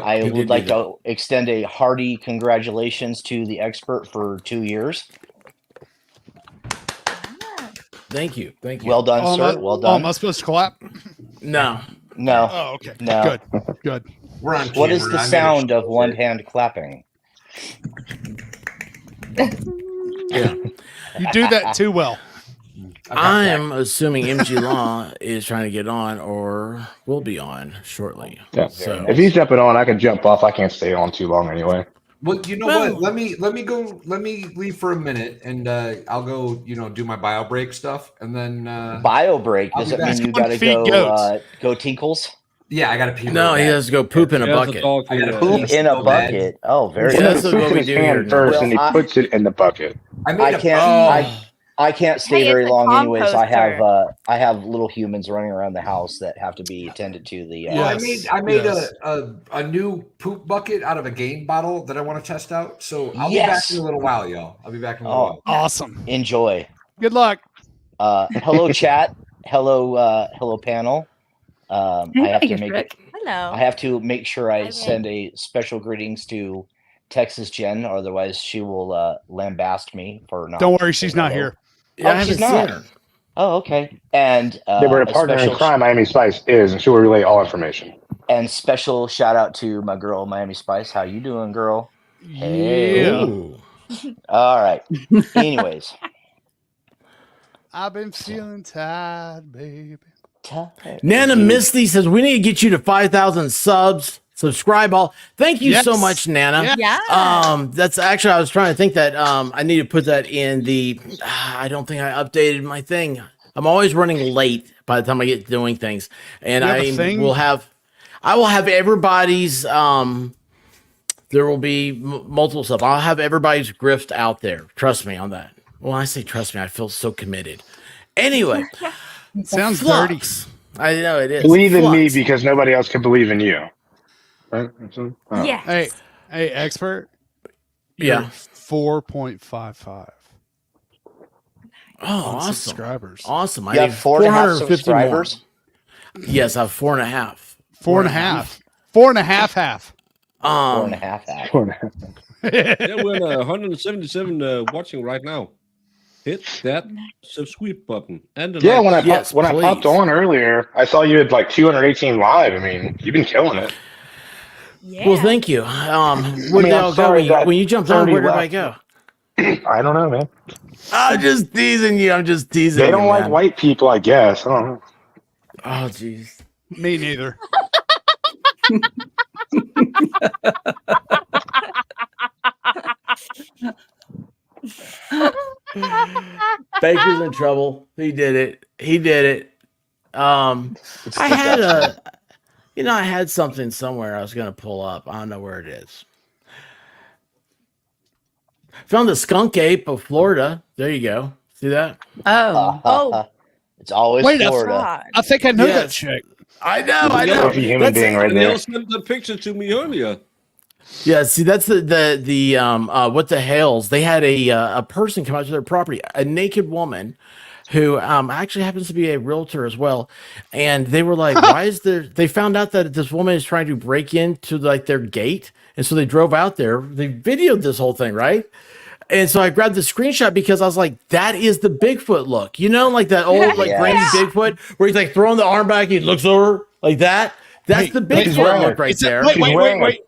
[SPEAKER 16] I
[SPEAKER 1] You
[SPEAKER 16] would
[SPEAKER 1] did
[SPEAKER 16] like
[SPEAKER 1] do
[SPEAKER 16] to extend a hearty congratulations to the expert for 2 years.
[SPEAKER 1] Thank you. Thank you.
[SPEAKER 16] Well done, sir. Well done.
[SPEAKER 5] Am I supposed to clap?
[SPEAKER 1] No.
[SPEAKER 16] No.
[SPEAKER 5] Oh, okay.
[SPEAKER 16] No.
[SPEAKER 5] Good.
[SPEAKER 11] We're on
[SPEAKER 16] What is
[SPEAKER 11] camera.
[SPEAKER 16] the
[SPEAKER 11] I made a
[SPEAKER 16] sound
[SPEAKER 11] show
[SPEAKER 16] of one
[SPEAKER 11] for it.
[SPEAKER 16] hand clapping?
[SPEAKER 1] Yeah.
[SPEAKER 5] You do that too well.
[SPEAKER 1] I am assuming MG Law is trying to get on or will be on shortly.
[SPEAKER 15] Yeah.
[SPEAKER 1] So
[SPEAKER 15] If he's jumping on, I can jump off. I can't stay on too long anyway.
[SPEAKER 11] Well, you know
[SPEAKER 1] Well-
[SPEAKER 11] what? Let me leave for a minute, and I'll go. Do my bio break stuff, and then
[SPEAKER 16] Bio break.
[SPEAKER 11] I'll
[SPEAKER 16] Does
[SPEAKER 11] be
[SPEAKER 16] it mean
[SPEAKER 11] back.
[SPEAKER 16] you got to
[SPEAKER 5] Feed
[SPEAKER 16] go go tinkles?
[SPEAKER 11] Yeah, I got to pee.
[SPEAKER 1] no, he
[SPEAKER 11] real bad.
[SPEAKER 1] has to go poop in a bucket.
[SPEAKER 11] I gotta
[SPEAKER 16] Poop
[SPEAKER 11] pee
[SPEAKER 16] in a
[SPEAKER 11] so bad.
[SPEAKER 16] bucket. Oh, very
[SPEAKER 1] Yeah,
[SPEAKER 15] He
[SPEAKER 16] good.
[SPEAKER 1] that's what
[SPEAKER 15] puts
[SPEAKER 1] we
[SPEAKER 15] his
[SPEAKER 1] do here
[SPEAKER 15] hand
[SPEAKER 1] now.
[SPEAKER 15] first,
[SPEAKER 16] Well,
[SPEAKER 15] and he
[SPEAKER 16] I-
[SPEAKER 15] puts it in the bucket.
[SPEAKER 11] I made
[SPEAKER 16] I can't.
[SPEAKER 1] Oh.
[SPEAKER 16] I can't stay
[SPEAKER 2] Hey, it's
[SPEAKER 16] very
[SPEAKER 2] a
[SPEAKER 16] long, anyways. I
[SPEAKER 2] composter.
[SPEAKER 16] have little humans running around the house that have to be attended to. The
[SPEAKER 5] Yes.
[SPEAKER 11] I made
[SPEAKER 5] Yes.
[SPEAKER 11] a new poop bucket out of a game bottle that I want to test out. So I'll be back
[SPEAKER 16] Yes.
[SPEAKER 11] in a little while, y'all. I'll be back in a little
[SPEAKER 16] Oh.
[SPEAKER 11] while.
[SPEAKER 5] Awesome.
[SPEAKER 16] enjoy.
[SPEAKER 5] Good luck.
[SPEAKER 16] Hello, chat. Hello, panel. I have to
[SPEAKER 6] Vegas
[SPEAKER 16] make
[SPEAKER 6] Rick.
[SPEAKER 2] Hello.
[SPEAKER 16] I have to make sure I
[SPEAKER 2] Hi,
[SPEAKER 16] send a special greetings to Texas Jen, or otherwise she will lambast me for not.
[SPEAKER 5] Don't worry, she's
[SPEAKER 16] saying
[SPEAKER 5] not
[SPEAKER 16] hello.
[SPEAKER 5] here.
[SPEAKER 1] Yeah, I
[SPEAKER 16] she's
[SPEAKER 1] haven't
[SPEAKER 16] not.
[SPEAKER 1] seen her.
[SPEAKER 16] Oh, okay. And
[SPEAKER 15] They were a partner in
[SPEAKER 16] special
[SPEAKER 15] crime. Miami Spice is, and she will relay all information.
[SPEAKER 16] and special shout out to my girl Miami Spice. How you doing, girl? Hey.
[SPEAKER 5] Yeah.
[SPEAKER 1] Ooh.
[SPEAKER 16] All right. Anyways,
[SPEAKER 5] I've been feeling tired, baby.
[SPEAKER 1] Nana Misty says we need to get you to 5,000 subs. Subscribe all. Thank you so
[SPEAKER 5] Yes.
[SPEAKER 1] much, Nana.
[SPEAKER 2] Yeah.
[SPEAKER 1] That's actually I was trying to think that I need to put that in the. I don't think I updated my thing. I'm always running late by the time I get doing things, and
[SPEAKER 5] You have a
[SPEAKER 1] I
[SPEAKER 5] thing?
[SPEAKER 1] will have. I will have everybody's. There will be multiple stuff. I'll have everybody's grift out there. Trust me on that. When I say trust me, I feel so committed. Anyway,
[SPEAKER 5] Sounds
[SPEAKER 1] Flux. I know it is.
[SPEAKER 15] Believe in me
[SPEAKER 1] Flux.
[SPEAKER 15] because nobody else can believe in you. Right? Oh.
[SPEAKER 2] Yes.
[SPEAKER 5] Hey, expert.
[SPEAKER 1] Yeah.
[SPEAKER 5] 4.55.
[SPEAKER 1] Oh, awesome.
[SPEAKER 5] Subscribers.
[SPEAKER 1] Awesome.
[SPEAKER 16] you have 4.5 subscribers.
[SPEAKER 1] Yes, I have 4.5.
[SPEAKER 5] 4.5. 4.5 half.
[SPEAKER 16] 4.5 half.
[SPEAKER 4] Yeah, we're at 177 watching right now. Hit that subscribe button and the
[SPEAKER 15] Yeah,
[SPEAKER 4] like.
[SPEAKER 15] when I
[SPEAKER 1] Yes,
[SPEAKER 15] when I popped
[SPEAKER 1] please.
[SPEAKER 15] on earlier, I saw you had like 218 live. I mean, you've been killing it.
[SPEAKER 2] Yeah.
[SPEAKER 1] Well, thank you. Where
[SPEAKER 15] mean,
[SPEAKER 1] did
[SPEAKER 15] I'm
[SPEAKER 1] y'all go
[SPEAKER 15] sorry that
[SPEAKER 1] when you jumped on?
[SPEAKER 15] 30
[SPEAKER 1] Where did I
[SPEAKER 15] left.
[SPEAKER 1] go?
[SPEAKER 15] I don't know, man.
[SPEAKER 1] I'm just teasing you. I'm just teasing
[SPEAKER 15] They
[SPEAKER 1] you.
[SPEAKER 15] don't like
[SPEAKER 1] man.
[SPEAKER 15] white people, I guess. I don't know.
[SPEAKER 1] Oh, jeez.
[SPEAKER 5] Me neither.
[SPEAKER 1] Baker's in trouble. He did it. He did it. I had I had something somewhere I was going to pull up. I don't know where it is. Found the skunk ape of Florida. There you go. See that?
[SPEAKER 2] Oh.
[SPEAKER 16] It's always
[SPEAKER 5] Wait,
[SPEAKER 16] Florida.
[SPEAKER 2] God.
[SPEAKER 5] I think I know that
[SPEAKER 1] Yes.
[SPEAKER 5] chick.
[SPEAKER 1] I know. I know.
[SPEAKER 15] Trophy human
[SPEAKER 1] That's
[SPEAKER 15] being
[SPEAKER 1] it.
[SPEAKER 15] right
[SPEAKER 4] Somebody
[SPEAKER 15] there.
[SPEAKER 4] else sent the picture to me earlier.
[SPEAKER 1] Yeah, see, that's the what the hells? They had a person come out to their property, a naked woman who actually happens to be a realtor as well, and they were like, "Why is there?" They found out that this woman is trying to break into like their gate, and so they drove out there. They videoed this whole thing, right? And so I grabbed the screenshot because I was like, "That is the Bigfoot look," like that old like
[SPEAKER 16] Yes.
[SPEAKER 1] grainy Bigfoot where he's like throwing the arm back, he looks over like that. That's the Bigfoot look right there.
[SPEAKER 5] Wait.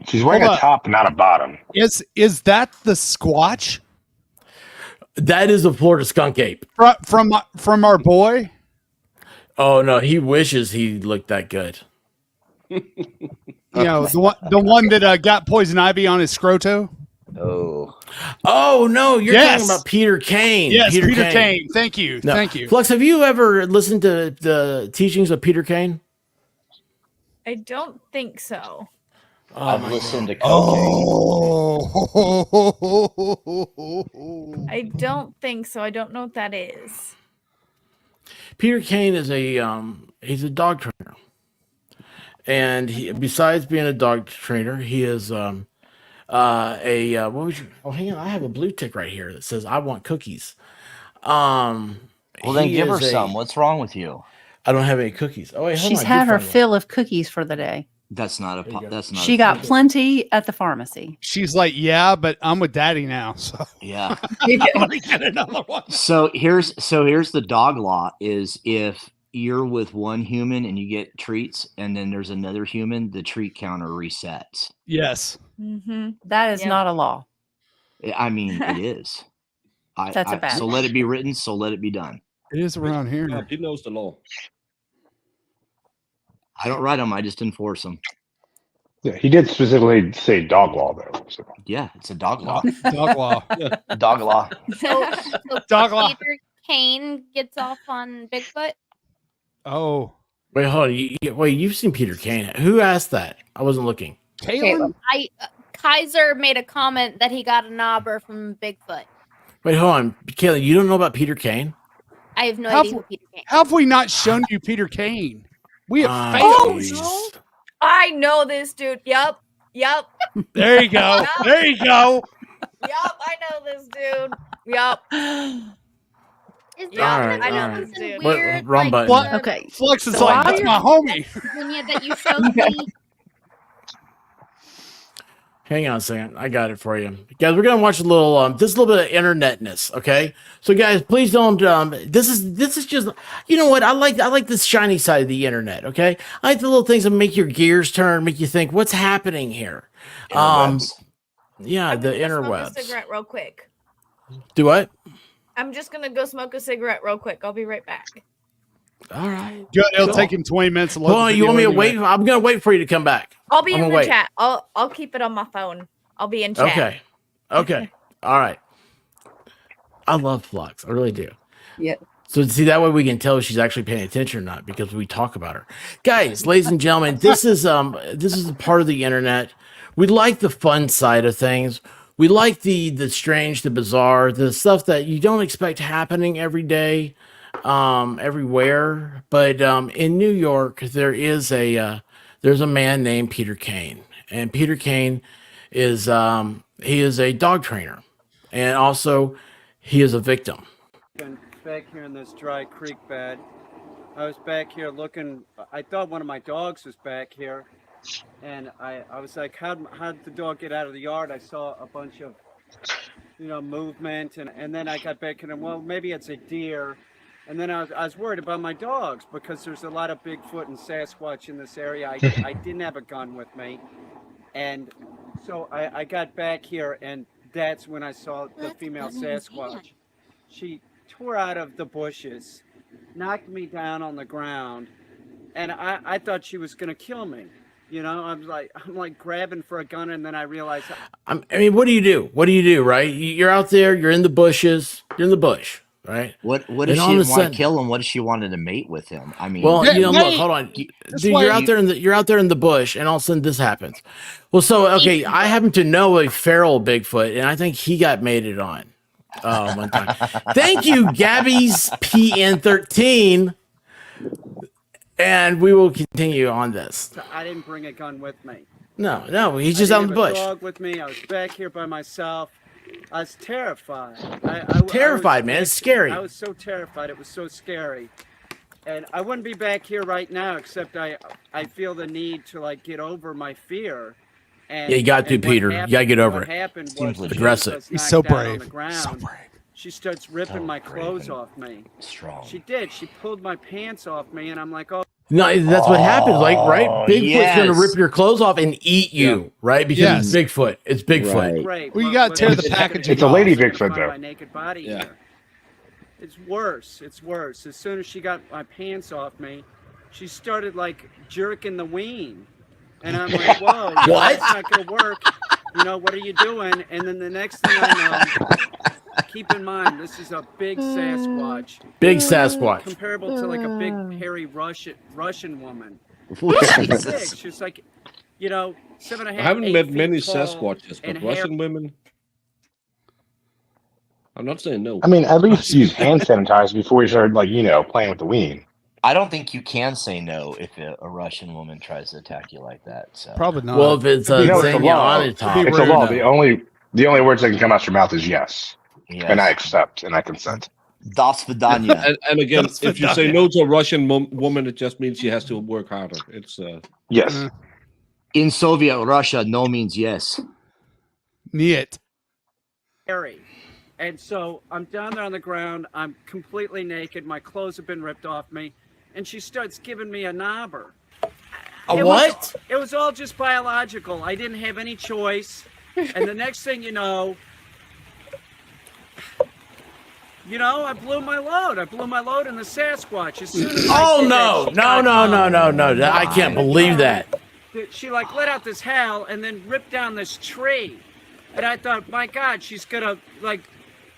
[SPEAKER 15] She's wearing a top, not a bottom.
[SPEAKER 5] Is that the Squatch?
[SPEAKER 1] That is a Florida skunk ape.
[SPEAKER 5] From our boy?
[SPEAKER 1] Oh no, he wishes he looked that good.
[SPEAKER 5] You know, the one that got poison ivy on his scroto?
[SPEAKER 1] Oh no, you're talking about Peter Kane.
[SPEAKER 5] Yes, Peter Kane. Thank you.
[SPEAKER 1] No.
[SPEAKER 5] Thank you.
[SPEAKER 1] Flux, have you ever listened to the teachings of Peter Kane?
[SPEAKER 2] I don't think so.
[SPEAKER 16] I've listened to
[SPEAKER 2] I don't think so. I don't know what that is.
[SPEAKER 1] Peter Kane is he's a dog trainer, and besides being a dog trainer, he is what was your? Oh, hang on, I have a blue tick right here that says I want cookies.
[SPEAKER 16] Well, then give her some. What's wrong with you?
[SPEAKER 1] I don't have any cookies. Oh wait, hold
[SPEAKER 6] She's
[SPEAKER 1] on.
[SPEAKER 6] had her fill of cookies for the day.
[SPEAKER 16] That's not that's not.
[SPEAKER 6] She got plenty at the pharmacy.
[SPEAKER 5] She's like, yeah, but I'm with Daddy now. So
[SPEAKER 16] yeah.
[SPEAKER 5] Let me get another one.
[SPEAKER 16] So here's the dog law: is if you're with one human and you get treats, and then there's another human, the treat counter resets.
[SPEAKER 5] Yes.
[SPEAKER 6] Mm-hmm. That is not a law.
[SPEAKER 16] I mean, it is.
[SPEAKER 6] That's a bad.
[SPEAKER 16] So let it be written. So let it be done.
[SPEAKER 5] It is around here.
[SPEAKER 4] Yeah, he knows the law.
[SPEAKER 16] I don't write them. I just enforce them.
[SPEAKER 15] Yeah, he did specifically say dog law, though. So.
[SPEAKER 16] Yeah, it's a dog law.
[SPEAKER 5] Dog law.
[SPEAKER 16] Dog law.
[SPEAKER 9] So
[SPEAKER 5] Dog law.
[SPEAKER 9] Peter Kane gets off on Bigfoot.
[SPEAKER 5] Oh.
[SPEAKER 1] Wait, hold on. Wait, you've seen Peter Kane. Who asked that? I wasn't looking.
[SPEAKER 5] Caitlin?
[SPEAKER 9] Kaiser made a comment that he got a knobber from Bigfoot.
[SPEAKER 1] Wait, hold on. Kayla, you don't know about Peter Kane?
[SPEAKER 9] I have no idea who Peter Kane is.
[SPEAKER 5] How have we not shown you Peter Kane? We have failed.
[SPEAKER 2] Oh, no. I know this dude. Yep.
[SPEAKER 5] There you go.
[SPEAKER 2] Yep.
[SPEAKER 5] There you go.
[SPEAKER 2] Yep, I know this dude. Yep.
[SPEAKER 9] Is
[SPEAKER 2] Yeah,
[SPEAKER 9] that
[SPEAKER 2] I know
[SPEAKER 9] something
[SPEAKER 2] this dude.
[SPEAKER 9] weird?
[SPEAKER 1] Wrong
[SPEAKER 9] like
[SPEAKER 1] button.
[SPEAKER 9] the-
[SPEAKER 6] Okay.
[SPEAKER 5] Flux is
[SPEAKER 6] So
[SPEAKER 5] like,
[SPEAKER 6] while
[SPEAKER 5] that's my homie.
[SPEAKER 9] Virginia that you showed me.
[SPEAKER 1] Hang on a second. I got it for you. Guys, we're going to watch a little, just a little bit of internetness, okay? So guys, please don't, this is just, you know what? I like this shiny side of the internet, okay? I like the little things that make your gears turn, make you think, what's happening here? Yeah, the
[SPEAKER 2] Smoke a
[SPEAKER 1] interwebs.
[SPEAKER 2] cigarette real quick.
[SPEAKER 1] Do what?
[SPEAKER 2] I'm just gonna go smoke a cigarette real quick. I'll be right back.
[SPEAKER 1] All right.
[SPEAKER 5] Good. It'll take him 20 minutes to load
[SPEAKER 1] Hold on,
[SPEAKER 5] the
[SPEAKER 1] you want me to
[SPEAKER 5] video
[SPEAKER 1] wait?
[SPEAKER 5] anyway.
[SPEAKER 1] I'm going to wait for you to come back.
[SPEAKER 2] I'll be
[SPEAKER 1] I'm
[SPEAKER 2] in
[SPEAKER 1] gonna
[SPEAKER 2] the
[SPEAKER 1] wait.
[SPEAKER 2] chat. I'll keep it on my phone. I'll be in chat.
[SPEAKER 1] Okay. All right. I love Flux. I really do.
[SPEAKER 7] Yeah.
[SPEAKER 1] So see, that way we can tell if she's actually paying attention or not because we talk about her. Guys, ladies and gentlemen, this is a part of the internet. We like the fun side of things. We like the strange, the bizarre, the stuff that you don't expect happening every day, everywhere. But in New York, there's a man named Peter Kane, and Peter Kane is he is a dog trainer, and also he is a victim.
[SPEAKER 17] Back here in this dry creek bed, I was back here looking. I thought one of my dogs was back here, and I was like, how'd the dog get out of the yard? I saw a bunch of, movement, and then I got back and well, maybe it's a deer, and then I was worried about my dogs because there's a lot of Bigfoot and Sasquatch in this area. I didn't have a gun with me, and so I got back here, and that's when I saw the female Sasquatch. She tore out of the bushes, knocked me down on the ground, and I thought she was gonna kill me. I'm like grabbing for a gun, and then I realized.
[SPEAKER 1] I mean, what do you do? What do you do, right? You're out there, you're in the bushes, you're in the bush, right?
[SPEAKER 16] What if
[SPEAKER 1] And
[SPEAKER 16] she
[SPEAKER 1] all of a
[SPEAKER 16] didn't want
[SPEAKER 1] sudden-
[SPEAKER 16] to kill him? What if she wanted to mate with him? I mean,
[SPEAKER 1] Well, look, hold on, dude. You're out there in the bush, and all of a sudden this happens. Well, so okay, I happen to know a feral Bigfoot, and I think he got mated on one time. Thank you, Gabby's PN13, and we will continue on this.
[SPEAKER 17] I didn't bring a gun with me.
[SPEAKER 1] No, he's just out in the bush.
[SPEAKER 17] I didn't have a dog with me. I was back here by myself. I was terrified.
[SPEAKER 1] Terrified, man. It's scary.
[SPEAKER 17] I was so terrified. It was so scary. And I wouldn't be back here right now, except I feel the need to get over my fear. And,
[SPEAKER 1] Yeah, you got to, Peter. You gotta get over it.
[SPEAKER 17] What happened was
[SPEAKER 1] Address
[SPEAKER 17] she
[SPEAKER 1] it.
[SPEAKER 17] was
[SPEAKER 1] He's so
[SPEAKER 17] knocked out on
[SPEAKER 1] brave.
[SPEAKER 17] the ground.
[SPEAKER 1] So brave.
[SPEAKER 17] She starts ripping my clothes off me.
[SPEAKER 16] Strong.
[SPEAKER 17] She did. She pulled my pants off me, and I'm like, oh.
[SPEAKER 1] No, that's what happens. Like, right? Bigfoot's going to rip
[SPEAKER 16] yes.
[SPEAKER 1] your clothes off and eat you, right? Because it's Bigfoot. It's Bigfoot.
[SPEAKER 16] Right.
[SPEAKER 17] Great.
[SPEAKER 5] Well, you got to tear the
[SPEAKER 17] what's
[SPEAKER 5] packaging
[SPEAKER 15] It's a lady
[SPEAKER 5] off.
[SPEAKER 15] Bigfoot,
[SPEAKER 17] find
[SPEAKER 15] though.
[SPEAKER 17] my naked body here. It's worse. It's worse. As soon as she got my pants off me, she started like jerking the ween. And I'm like, whoa,
[SPEAKER 1] What?
[SPEAKER 17] that's not going to work. You know, what are you doing? And then the next thing I know, keep in mind, this is a big Sasquatch.
[SPEAKER 1] Big Sasquatch.
[SPEAKER 17] Comparable to like a big hairy Russian woman.
[SPEAKER 16] Jesus.
[SPEAKER 17] Big. She was like, you know, 7.5.
[SPEAKER 4] I haven't
[SPEAKER 17] 8
[SPEAKER 4] met
[SPEAKER 17] feet
[SPEAKER 4] many
[SPEAKER 17] tall
[SPEAKER 4] Sasquatches,
[SPEAKER 17] and
[SPEAKER 4] but
[SPEAKER 17] hair.
[SPEAKER 4] Russian women. I'm not saying no.
[SPEAKER 15] I mean, at least use hand sanitizer before you start, like, playing with the ween.
[SPEAKER 16] I don't think you can say no if a Russian woman tries to attack you like that. So
[SPEAKER 5] Probably not.
[SPEAKER 1] Well, if it's a
[SPEAKER 15] It's a
[SPEAKER 1] Xenia
[SPEAKER 15] law.
[SPEAKER 1] on top.
[SPEAKER 15] It's a law. The only words that can come out your mouth is yes.
[SPEAKER 16] yes.
[SPEAKER 15] And I accept and I consent.
[SPEAKER 16] Das Vidanya.
[SPEAKER 4] And again, if you say no to a Russian woman, it just means she has to work harder. It's
[SPEAKER 15] yes.
[SPEAKER 16] In Soviet Russia, no means yes.
[SPEAKER 5] Niet.
[SPEAKER 17] Harry. And so I'm down there on the ground. I'm completely naked. My clothes have been ripped off me. And she starts giving me a knobber.
[SPEAKER 1] What?
[SPEAKER 17] It was all just biological. I didn't have any choice. And the next thing you know, I blew my load. I blew my load in the Sasquatch. As soon as I did
[SPEAKER 1] No. I can't believe that.
[SPEAKER 17] She like let out this howl and then ripped down this tree. And I thought, my God, she's gonna like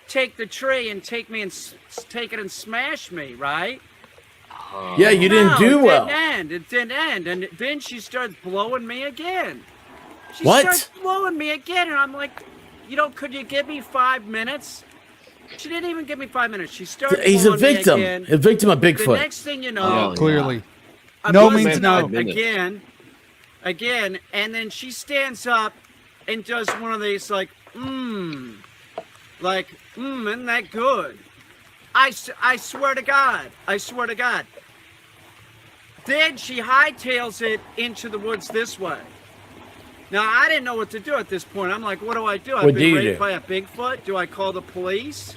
[SPEAKER 17] take the tree and take it and smash me, right?
[SPEAKER 1] Yeah, you didn't do well.
[SPEAKER 17] It didn't end. And then she starts blowing me again. She
[SPEAKER 1] What?
[SPEAKER 17] starts blowing me again, and I'm like, could you give me 5 minutes? She didn't even give me 5 minutes. She started.
[SPEAKER 1] He's a
[SPEAKER 17] blowing me
[SPEAKER 1] victim.
[SPEAKER 17] again.
[SPEAKER 1] A victim of
[SPEAKER 17] The
[SPEAKER 1] Bigfoot.
[SPEAKER 17] next thing you know,
[SPEAKER 5] Clearly.
[SPEAKER 17] I
[SPEAKER 5] No
[SPEAKER 17] busted
[SPEAKER 5] means no.
[SPEAKER 17] up again, and then she stands up and does one of these like, isn't that good? I swear to God. Then she hightails it into the woods this way. Now, I didn't know what to do at this point. I'm like, what do I do? I've been raped by a Bigfoot? Do I call the police?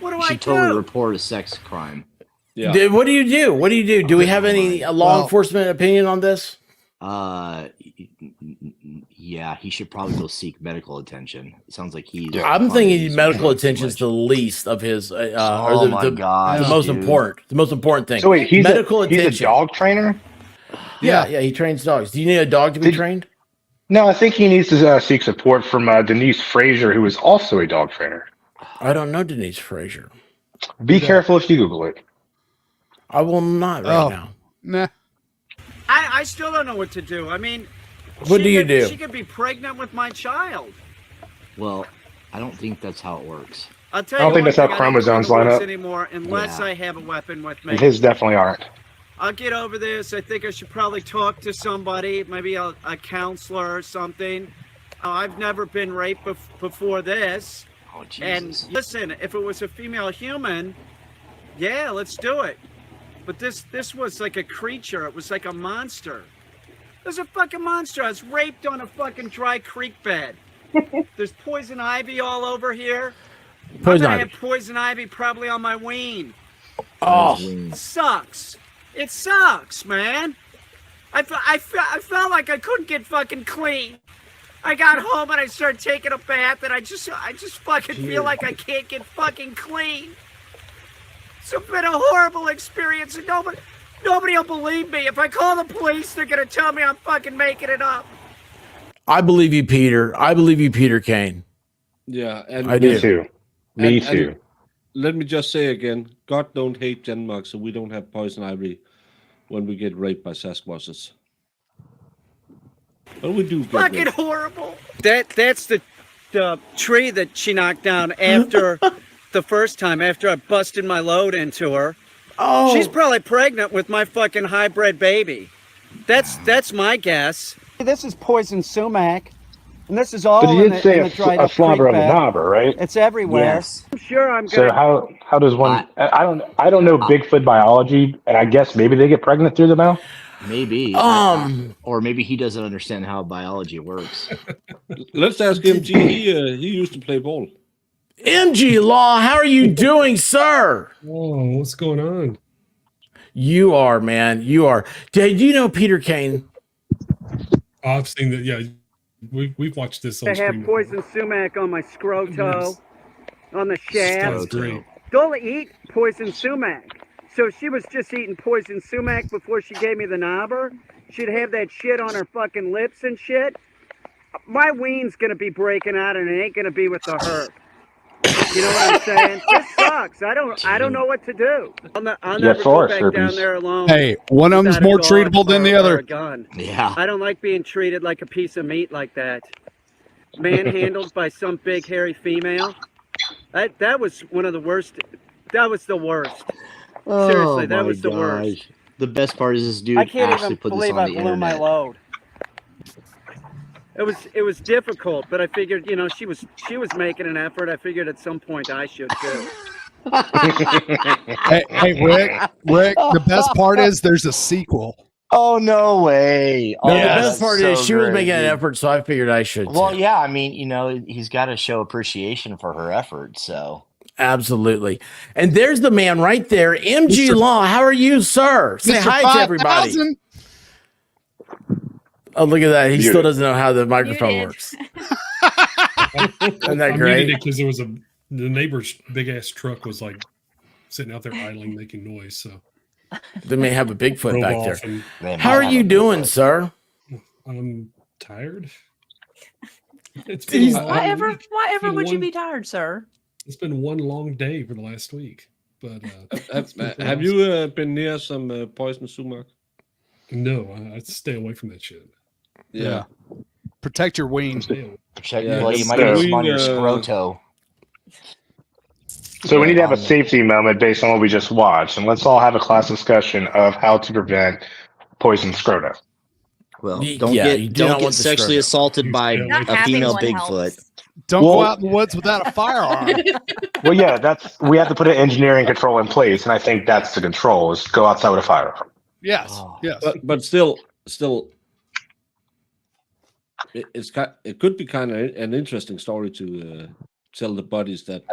[SPEAKER 17] What do I do?
[SPEAKER 16] She totally report a sex crime.
[SPEAKER 4] yeah.
[SPEAKER 1] What do you do? Do we have any law enforcement opinion on this?
[SPEAKER 16] Yeah, he should probably go seek medical attention. It sounds like he's.
[SPEAKER 1] I'm thinking medical attention is the least of his.
[SPEAKER 16] Oh my God,
[SPEAKER 1] the most
[SPEAKER 16] dude.
[SPEAKER 1] important. The most important thing.
[SPEAKER 15] So wait, he's
[SPEAKER 1] medical
[SPEAKER 15] he's
[SPEAKER 1] attention.
[SPEAKER 15] a dog trainer?
[SPEAKER 1] Yeah, he trains dogs. Do you need a dog to be trained?
[SPEAKER 15] No, I think he needs to seek support from Denise Frazier, who is also a dog trainer.
[SPEAKER 1] I don't know Denise Frazier.
[SPEAKER 15] Be careful if you Google it.
[SPEAKER 1] I will not right now.
[SPEAKER 5] Nah.
[SPEAKER 17] I still don't know what to do. I mean,
[SPEAKER 1] What do you do?
[SPEAKER 17] She could be pregnant with my child.
[SPEAKER 16] Well, I don't think that's how it works.
[SPEAKER 17] I'll tell
[SPEAKER 15] I don't
[SPEAKER 17] you
[SPEAKER 15] think
[SPEAKER 17] one
[SPEAKER 15] that's how
[SPEAKER 17] thing, I don't go in
[SPEAKER 15] chromosomes
[SPEAKER 17] the
[SPEAKER 15] line
[SPEAKER 17] woods
[SPEAKER 15] up.
[SPEAKER 17] anymore unless
[SPEAKER 16] Yeah.
[SPEAKER 17] I have a weapon with me.
[SPEAKER 15] And his definitely aren't.
[SPEAKER 17] I'll get over this. I think I should probably talk to somebody, maybe a counselor or something. I've never been raped before this.
[SPEAKER 16] Oh, Jesus.
[SPEAKER 17] And listen, if it was a female human, yeah, let's do it. But this was like a creature. It was like a monster. It was a fucking monster. I was raped on a fucking dry creek bed. There's poison ivy all over here.
[SPEAKER 1] Poison
[SPEAKER 17] I'm gonna
[SPEAKER 1] ivy.
[SPEAKER 17] have poison ivy probably on my ween.
[SPEAKER 1] Oh,
[SPEAKER 17] It sucks. It sucks, man. I felt like I couldn't get fucking clean. I got home and I started taking a bath and I just fucking feel like I can't get fucking clean. It's been a horrible experience and nobody will believe me. If I call the police, they're gonna tell me I'm fucking making it up.
[SPEAKER 1] I believe you, Peter. I believe you, Peter Kane.
[SPEAKER 4] Yeah, and
[SPEAKER 1] I do.
[SPEAKER 15] Me too. Me too.
[SPEAKER 4] Let me just say again, God don't hate Denmark, so we don't have poison ivy when we get raped by Sasquatches. But we do get
[SPEAKER 17] Fucking
[SPEAKER 4] raped.
[SPEAKER 17] horrible. That's the tree that she knocked down after the first time, after I busted my load into her.
[SPEAKER 1] Oh,
[SPEAKER 17] She's probably pregnant with my fucking hybrid baby. That's my guess. This is poison sumac, and this is all
[SPEAKER 15] But you
[SPEAKER 17] in
[SPEAKER 15] did
[SPEAKER 17] the,
[SPEAKER 15] say
[SPEAKER 17] in the dried
[SPEAKER 15] a
[SPEAKER 17] up
[SPEAKER 15] slobber
[SPEAKER 17] creek
[SPEAKER 15] of a
[SPEAKER 17] bed.
[SPEAKER 15] knobber, right?
[SPEAKER 17] It's everywhere.
[SPEAKER 16] Yes.
[SPEAKER 17] I'm sure I'm
[SPEAKER 15] So
[SPEAKER 17] gonna.
[SPEAKER 15] how does one? I don't know Bigfoot biology, and I guess maybe they get pregnant through the mouth.
[SPEAKER 16] Maybe. Or maybe he doesn't understand how biology works.
[SPEAKER 4] Let's ask MG. He used to play ball.
[SPEAKER 1] MG Law, how are you doing, sir?
[SPEAKER 18] Oh, what's going on?
[SPEAKER 1] You are, man. You are. Do you know Peter Kane?
[SPEAKER 18] I've seen that. Yeah, we've watched this on
[SPEAKER 17] I
[SPEAKER 18] screen.
[SPEAKER 17] have poison sumac on my scroto, on the shaft.
[SPEAKER 18] That's great.
[SPEAKER 17] Don't eat poison sumac. So she was just eating poison sumac before she gave me the knobber. She'd have that shit on her fucking lips and shit. My ween's gonna be breaking out, and it ain't gonna be with the herb. You know what I'm saying? This sucks. I don't know what to do. I'll never go back down there alone.
[SPEAKER 5] Hey, one of them's
[SPEAKER 17] without a
[SPEAKER 5] more
[SPEAKER 17] dog
[SPEAKER 5] treatable than the
[SPEAKER 17] or
[SPEAKER 5] other.
[SPEAKER 17] a gun.
[SPEAKER 16] Yeah.
[SPEAKER 17] I don't like being treated like a piece of meat like that. Manhandled by some big hairy female. That was one of the worst. That was the worst. Seriously, that was the worst.
[SPEAKER 16] The best part is this dude
[SPEAKER 17] I can't
[SPEAKER 16] actually
[SPEAKER 17] even
[SPEAKER 16] put this
[SPEAKER 17] believe
[SPEAKER 16] on
[SPEAKER 17] I
[SPEAKER 16] the
[SPEAKER 17] blew my
[SPEAKER 16] internet.
[SPEAKER 17] load. It was difficult, but I figured, you know, she was making an effort. I figured at some point I should too.
[SPEAKER 5] Hey, Rick. The best part is there's a sequel.
[SPEAKER 16] Oh, no way.
[SPEAKER 1] No,
[SPEAKER 16] Oh,
[SPEAKER 1] the best
[SPEAKER 16] that's
[SPEAKER 1] part
[SPEAKER 16] so
[SPEAKER 1] is she was
[SPEAKER 16] great,
[SPEAKER 1] making an
[SPEAKER 16] dude.
[SPEAKER 1] effort, so I figured I should.
[SPEAKER 16] Well,
[SPEAKER 1] too.
[SPEAKER 16] yeah, I mean, you know, he's got to show appreciation for her effort, so.
[SPEAKER 1] Absolutely. And there's the man right there, MG
[SPEAKER 5] Mr.
[SPEAKER 1] Law. How are you, sir? Say
[SPEAKER 5] Mr.
[SPEAKER 1] hi to everybody.
[SPEAKER 5] 5000.
[SPEAKER 1] Oh, look at that. He still
[SPEAKER 15] Muted.
[SPEAKER 1] doesn't know how the microphone
[SPEAKER 2] Muted.
[SPEAKER 1] works. Isn't that
[SPEAKER 18] I
[SPEAKER 1] great?
[SPEAKER 18] muted it because there was the neighbor's big ass truck was like sitting out there idling, making noise. So
[SPEAKER 1] They may have a Bigfoot
[SPEAKER 18] drove
[SPEAKER 1] back
[SPEAKER 18] off
[SPEAKER 1] there.
[SPEAKER 18] and
[SPEAKER 1] How are you doing, sir?
[SPEAKER 18] I'm tired. It's been a long
[SPEAKER 6] Why ever
[SPEAKER 18] week. It's been
[SPEAKER 6] would you
[SPEAKER 18] one-
[SPEAKER 6] be tired, sir?
[SPEAKER 18] It's been one long day for the last week. But
[SPEAKER 4] Have you been near some poison sumac?
[SPEAKER 18] No, I stay away from that shit.
[SPEAKER 4] Yeah.
[SPEAKER 5] Protect your wings.
[SPEAKER 16] Protect
[SPEAKER 4] Yeah,
[SPEAKER 16] well, you
[SPEAKER 4] that's
[SPEAKER 16] might
[SPEAKER 15] the-
[SPEAKER 16] get some on your
[SPEAKER 4] we,
[SPEAKER 16] scroto.
[SPEAKER 15] So we need to have a safety moment based on what we just watched, and let's all have a class discussion of how to prevent poison scrota.
[SPEAKER 16] Well,
[SPEAKER 1] Yeah,
[SPEAKER 16] don't
[SPEAKER 1] you
[SPEAKER 16] get
[SPEAKER 1] do
[SPEAKER 16] don't
[SPEAKER 1] not
[SPEAKER 16] get
[SPEAKER 1] want the
[SPEAKER 16] sexually
[SPEAKER 1] scrotum.
[SPEAKER 16] assaulted by
[SPEAKER 2] Not
[SPEAKER 16] a
[SPEAKER 2] having
[SPEAKER 16] female
[SPEAKER 2] one
[SPEAKER 16] Bigfoot.
[SPEAKER 2] helps.
[SPEAKER 5] Don't
[SPEAKER 15] Well-
[SPEAKER 5] go out in the woods without a firearm.
[SPEAKER 15] Well, yeah, we have to put an engineering control in place, and I think that's the control: is go outside with a firearm.
[SPEAKER 5] Yes, yes.
[SPEAKER 4] But still, it could be kind of an interesting story to tell the buddies that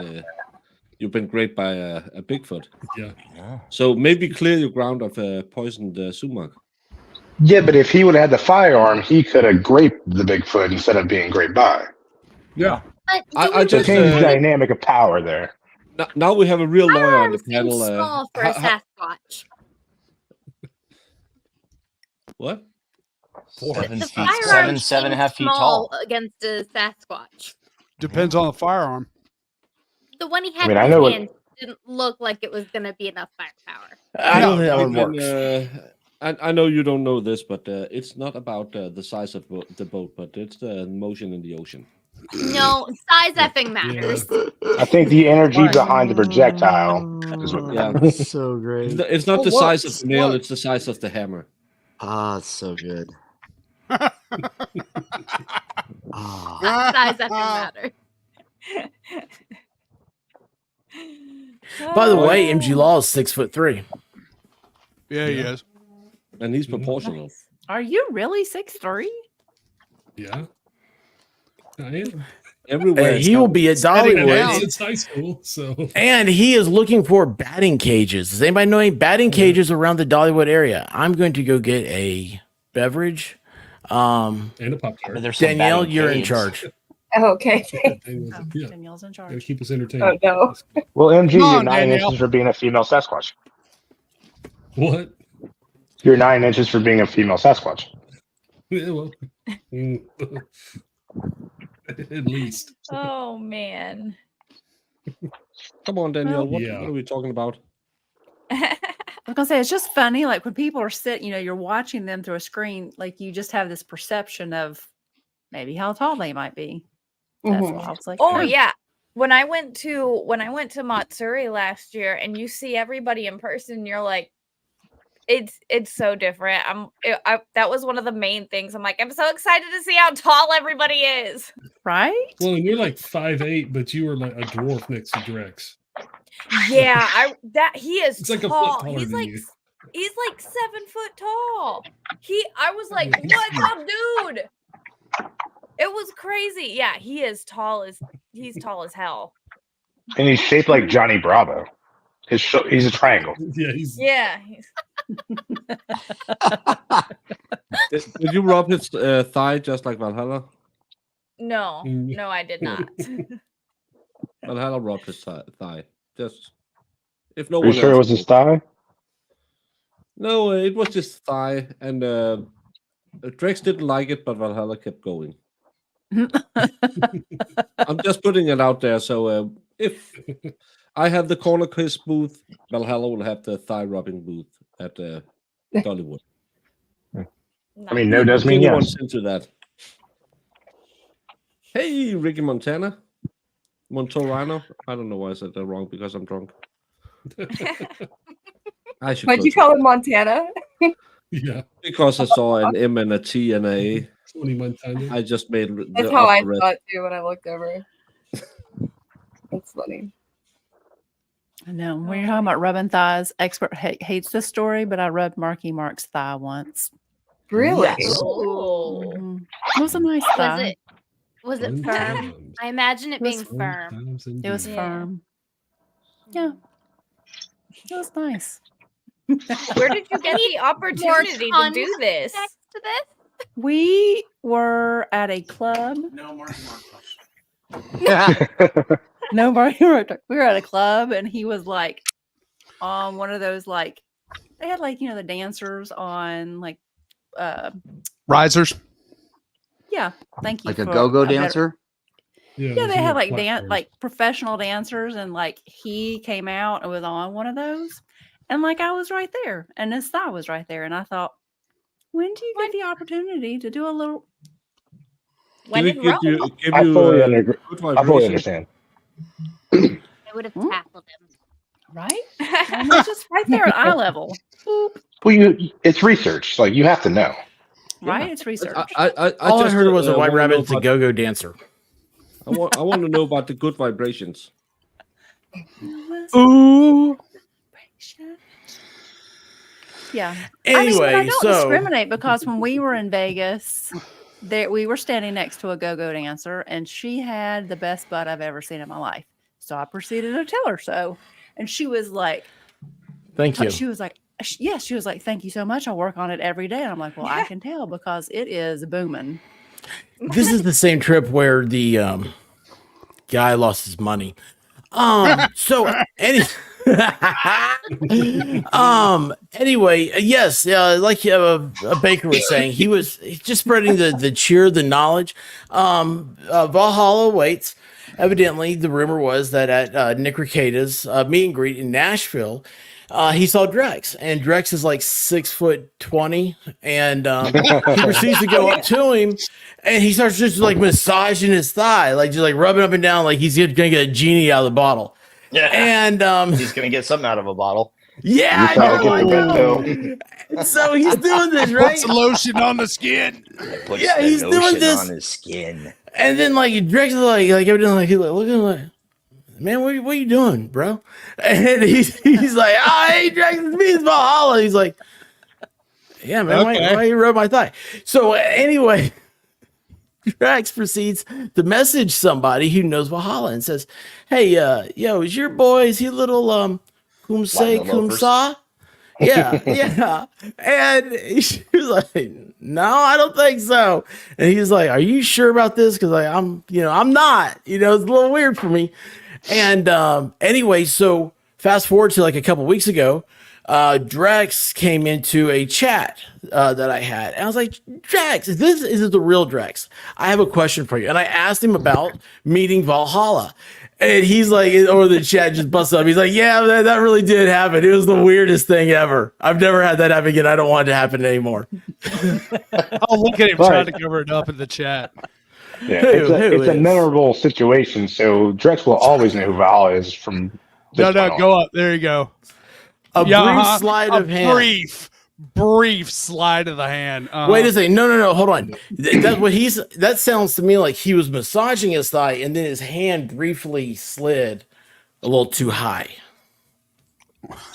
[SPEAKER 4] you've been raped by a Bigfoot.
[SPEAKER 18] Yeah.
[SPEAKER 4] So maybe clear your ground of poisoned sumac.
[SPEAKER 15] Yeah, but if he would have had the firearm, he could have graped the Bigfoot instead of being graped by.
[SPEAKER 5] Yeah.
[SPEAKER 9] But
[SPEAKER 4] I
[SPEAKER 15] So
[SPEAKER 4] just
[SPEAKER 15] change the dynamic of power there.
[SPEAKER 4] now we have a real lawyer on the
[SPEAKER 9] seems
[SPEAKER 4] panel.
[SPEAKER 9] small for a Sasquatch.
[SPEAKER 4] What?
[SPEAKER 16] Seven
[SPEAKER 9] The
[SPEAKER 16] feet,
[SPEAKER 9] firearm
[SPEAKER 16] seven and a half feet
[SPEAKER 9] small
[SPEAKER 16] tall.
[SPEAKER 9] against a Sasquatch.
[SPEAKER 5] Depends on the firearm.
[SPEAKER 9] The one he had
[SPEAKER 15] mean,
[SPEAKER 9] in
[SPEAKER 15] I
[SPEAKER 9] his
[SPEAKER 15] know what-
[SPEAKER 9] hand didn't look like it was going to be enough firepower.
[SPEAKER 1] I don't think that one
[SPEAKER 4] Even,
[SPEAKER 1] works.
[SPEAKER 4] I know you don't know this, but it's not about the size of the boat, but it's the motion in the ocean.
[SPEAKER 9] No, size effing matters.
[SPEAKER 15] I think the energy behind the projectile is what.
[SPEAKER 4] Yeah.
[SPEAKER 16] So great.
[SPEAKER 4] It's not
[SPEAKER 5] Oh,
[SPEAKER 4] the size of
[SPEAKER 5] what?
[SPEAKER 4] the nail;
[SPEAKER 5] What?
[SPEAKER 4] it's the size of the hammer.
[SPEAKER 16] Ah, it's so good. Ah.
[SPEAKER 9] Size effing matters.
[SPEAKER 1] By the way, MG Law is 6'3".
[SPEAKER 5] Yeah, he is.
[SPEAKER 4] And he's proportional.
[SPEAKER 6] Are you really 6'3"?
[SPEAKER 18] Yeah. I am.
[SPEAKER 4] Everywhere.
[SPEAKER 1] And he will be at
[SPEAKER 18] Been
[SPEAKER 1] Dollywood.
[SPEAKER 18] since high school, so
[SPEAKER 1] And he is looking for batting cages. Does anybody know any batting cages around the Dollywood area? I'm going to go get a beverage.
[SPEAKER 18] and a pop tart.
[SPEAKER 16] There's some
[SPEAKER 1] Danielle,
[SPEAKER 16] batting
[SPEAKER 1] you're in
[SPEAKER 16] caves.
[SPEAKER 1] charge.
[SPEAKER 7] Okay.
[SPEAKER 18] Yeah,
[SPEAKER 6] Danielle's in
[SPEAKER 18] gotta
[SPEAKER 6] charge.
[SPEAKER 18] keep us entertained.
[SPEAKER 7] Oh no.
[SPEAKER 15] Well, MG,
[SPEAKER 5] Come
[SPEAKER 15] you're
[SPEAKER 5] on,
[SPEAKER 15] 9
[SPEAKER 5] Danielle.
[SPEAKER 15] inches for being a female Sasquatch.
[SPEAKER 18] What?
[SPEAKER 15] You're 9 inches for being a female Sasquatch.
[SPEAKER 18] Yeah, well, at least.
[SPEAKER 2] Oh man.
[SPEAKER 4] Come on, Danielle. What
[SPEAKER 18] Yeah.
[SPEAKER 4] are we talking about?
[SPEAKER 6] I was gonna say it's just funny, like when people are sitting, you're watching them through a screen, like you just have this perception of maybe how tall they might be. That's
[SPEAKER 7] Mhm.
[SPEAKER 6] why I was like,
[SPEAKER 2] Oh yeah. When I went to Matsuri last year and you see everybody in person, you're like, it's so different. That was one of the main things. I'm like, I'm so excited to see how tall everybody is.
[SPEAKER 6] right?
[SPEAKER 18] Well, and you're like 5'8", but you were like a dwarf next to Drex.
[SPEAKER 2] Yeah, he is
[SPEAKER 18] It's like a foot
[SPEAKER 2] tall.
[SPEAKER 18] taller
[SPEAKER 2] He's
[SPEAKER 18] than
[SPEAKER 2] like
[SPEAKER 18] you.
[SPEAKER 2] he's like 7 foot tall. I was like, what's up, dude? It was crazy. Yeah, he's tall as hell.
[SPEAKER 15] And he's shaped like Johnny Bravo. He's a triangle.
[SPEAKER 18] Yeah, he's
[SPEAKER 2] Yeah.
[SPEAKER 4] Did you rub his thigh just like Valhalla?
[SPEAKER 2] No,
[SPEAKER 18] Mm.
[SPEAKER 2] no, I did not.
[SPEAKER 4] Valhalla rubbed his thigh. Just if no
[SPEAKER 15] Are you
[SPEAKER 4] one
[SPEAKER 15] sure it
[SPEAKER 4] else
[SPEAKER 15] was his
[SPEAKER 4] would.
[SPEAKER 15] thigh?
[SPEAKER 4] No, it was just thigh, and Drex didn't like it, but Valhalla kept going. I'm just putting it out there. So if I have the corner kiss booth, Valhalla will have the thigh rubbing booth at Dollywood.
[SPEAKER 15] I mean, no does
[SPEAKER 4] If
[SPEAKER 15] mean
[SPEAKER 4] anyone's
[SPEAKER 15] yes.
[SPEAKER 4] into that. Hey, Ricky Montana. Montorano. I don't know why I said that wrong because I'm drunk. I should.
[SPEAKER 7] Why'd you call it Montana?
[SPEAKER 18] Yeah.
[SPEAKER 4] Because I saw an M and a T and a.
[SPEAKER 18] Tony Montana.
[SPEAKER 4] I just made.
[SPEAKER 7] That's how I thought too when I looked over. That's funny.
[SPEAKER 6] I know. When you're talking about rubbing thighs, expert hates this story, but I rubbed Marky Mark's thigh once.
[SPEAKER 7] Really?
[SPEAKER 9] Yes. Ooh.
[SPEAKER 6] Mhm. It was a nice thigh.
[SPEAKER 9] Was it firm? I imagine it being firm.
[SPEAKER 6] It was firm. Yeah. It was nice.
[SPEAKER 2] Where did you get the opportunity to do this?
[SPEAKER 9] To this?
[SPEAKER 6] We were at a club.
[SPEAKER 1] No, Mark.
[SPEAKER 6] No, Marky Mark. We were at a club, and he was like on one of those, like, they had, like, the dancers on, like,
[SPEAKER 5] risers.
[SPEAKER 6] Yeah, thank you.
[SPEAKER 16] Like a go-go
[SPEAKER 6] better-
[SPEAKER 16] dancer?
[SPEAKER 6] Yeah, they had like like professional dancers, and like he came out and was on one of those, and like I was right there, and his thigh was right there, and I thought, when do you get the opportunity to do a little?
[SPEAKER 4] When
[SPEAKER 6] in Rome?
[SPEAKER 15] I fully understand.
[SPEAKER 9] I would have tackled him.
[SPEAKER 6] Right? And it's just right there at eye level. Boop.
[SPEAKER 15] Well, it's research. Like, you have to know.
[SPEAKER 6] Right? It's research.
[SPEAKER 1] All I
[SPEAKER 4] just,
[SPEAKER 1] heard was a white
[SPEAKER 4] wanna know
[SPEAKER 1] rabbit's a
[SPEAKER 4] about-
[SPEAKER 1] go-go dancer.
[SPEAKER 4] I want to know about the good vibrations.
[SPEAKER 5] Ooh.
[SPEAKER 6] Yeah.
[SPEAKER 1] Anyway,
[SPEAKER 6] I don't
[SPEAKER 1] so-
[SPEAKER 6] discriminate, because when we were in Vegas, we were standing next to a go-go dancer, and she had the best butt I've ever seen in my life. So I proceeded to tell her so, and she was like,
[SPEAKER 1] Thank you.
[SPEAKER 6] She was like, yes, she was like, thank you so much. I work on it every day. And I'm like, well, I can tell because it is booming.
[SPEAKER 1] This is the same trip where the guy lost his money. So anyway, yes, like Baker was saying, he's just spreading the cheer, the knowledge. Valhalla waits. Evidently, the rumor was that at Nick Ricada's meet and greet in Nashville, he saw Drex, and Drex is like 6'20", and he proceeds to go up to him, and he starts just like massaging his thigh, like just like rubbing up and down, like he's gonna get a genie out of the bottle.
[SPEAKER 16] Yeah,
[SPEAKER 1] and
[SPEAKER 16] he's gonna get something out of a bottle.
[SPEAKER 1] Yeah, I know. So he's doing this, right?
[SPEAKER 5] Puts lotion on the skin.
[SPEAKER 16] Puts
[SPEAKER 1] Yeah,
[SPEAKER 16] the
[SPEAKER 1] he's doing
[SPEAKER 16] lotion
[SPEAKER 1] this
[SPEAKER 16] on his skin.
[SPEAKER 1] And then like Drex is like everything, like he's like looking like, man, what are you doing, bro? And he's like, hey, Drex, it's me, it's Valhalla. He's like, yeah, man, why you rub my thigh? So anyway, Drex proceeds to message somebody who knows Valhalla and says, hey, yo, is your boy, is he a little kumsa? Yeah. And she was like, no, I don't think so. And he's like, are you sure about this? Because I'm not, it's a little weird for me. And anyway, so fast forward to like a couple weeks ago, Drex came into a chat that I had. And I was like, Drex, is this the real Drex? I have a question for you. And I asked him about meeting Valhalla. And he's like, or the chat just busts up. He's like, yeah, that really did happen. It was the weirdest thing ever. I've never had that happen again. I don't want it to happen anymore.
[SPEAKER 5] Oh, look at him trying to cover it up in the chat.
[SPEAKER 15] Yeah, it's a memorable situation. So Drex will always know who Valhalla is from this point on.
[SPEAKER 5] Go up. There you go.
[SPEAKER 1] Brief sleight of hand.
[SPEAKER 5] Brief slide of the hand.
[SPEAKER 1] Wait a second. No. Hold on. That sounds to me like he was massaging his thigh and then his hand briefly slid a little too high.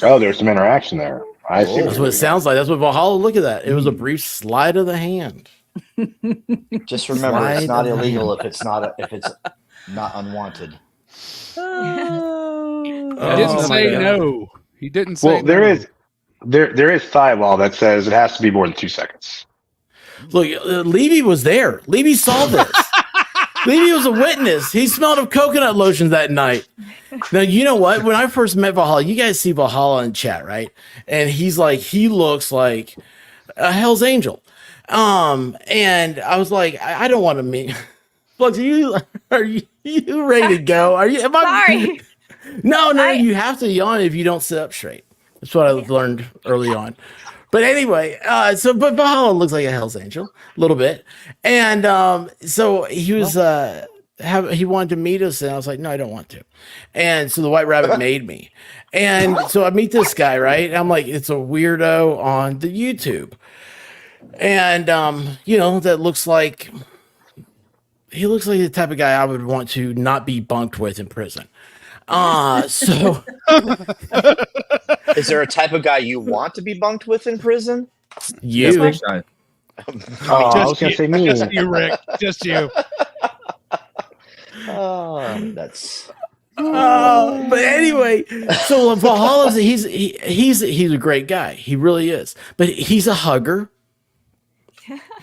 [SPEAKER 15] Oh, there's some interaction there. I see.
[SPEAKER 1] That's what it sounds like. That's what Valhalla. Look at that. It was a brief slide of the hand.
[SPEAKER 16] Just remember, it's not illegal if it's not unwanted.
[SPEAKER 5] He didn't say no. He didn't say
[SPEAKER 15] well, there is There is thigh law that says it has to be more than 2 seconds.
[SPEAKER 1] Look, Levy was there. Levy saw this. Levy was a witness. He smelled of coconut lotion that night. Now, you know what? When I first met Valhalla, you guys see Valhalla in chat, right? And he looks like a Hell's Angel. And I was like, I don't want to meet. Look, are you ready to go? Are you?
[SPEAKER 2] Sorry.
[SPEAKER 1] No, you have to yawn if you don't sit up straight. That's what I learned early on. But anyway, but Valhalla looks like a Hell's Angel a little bit, and so he was he wanted to meet us, and I was like, no, I don't want to, and so the White Rabbit made me, and so I meet this guy, right? And I'm like, it's a weirdo on the YouTube, and that looks like he looks like the type of guy I would want to not be bunked with in prison. So
[SPEAKER 16] is there a type of guy you want to be bunked with in prison?
[SPEAKER 1] You.
[SPEAKER 15] I was gonna say me.
[SPEAKER 5] Just you, Rick. Just you.
[SPEAKER 16] That's.
[SPEAKER 1] But anyway, so Valhalla, he's a great guy. He really is. But he's a hugger.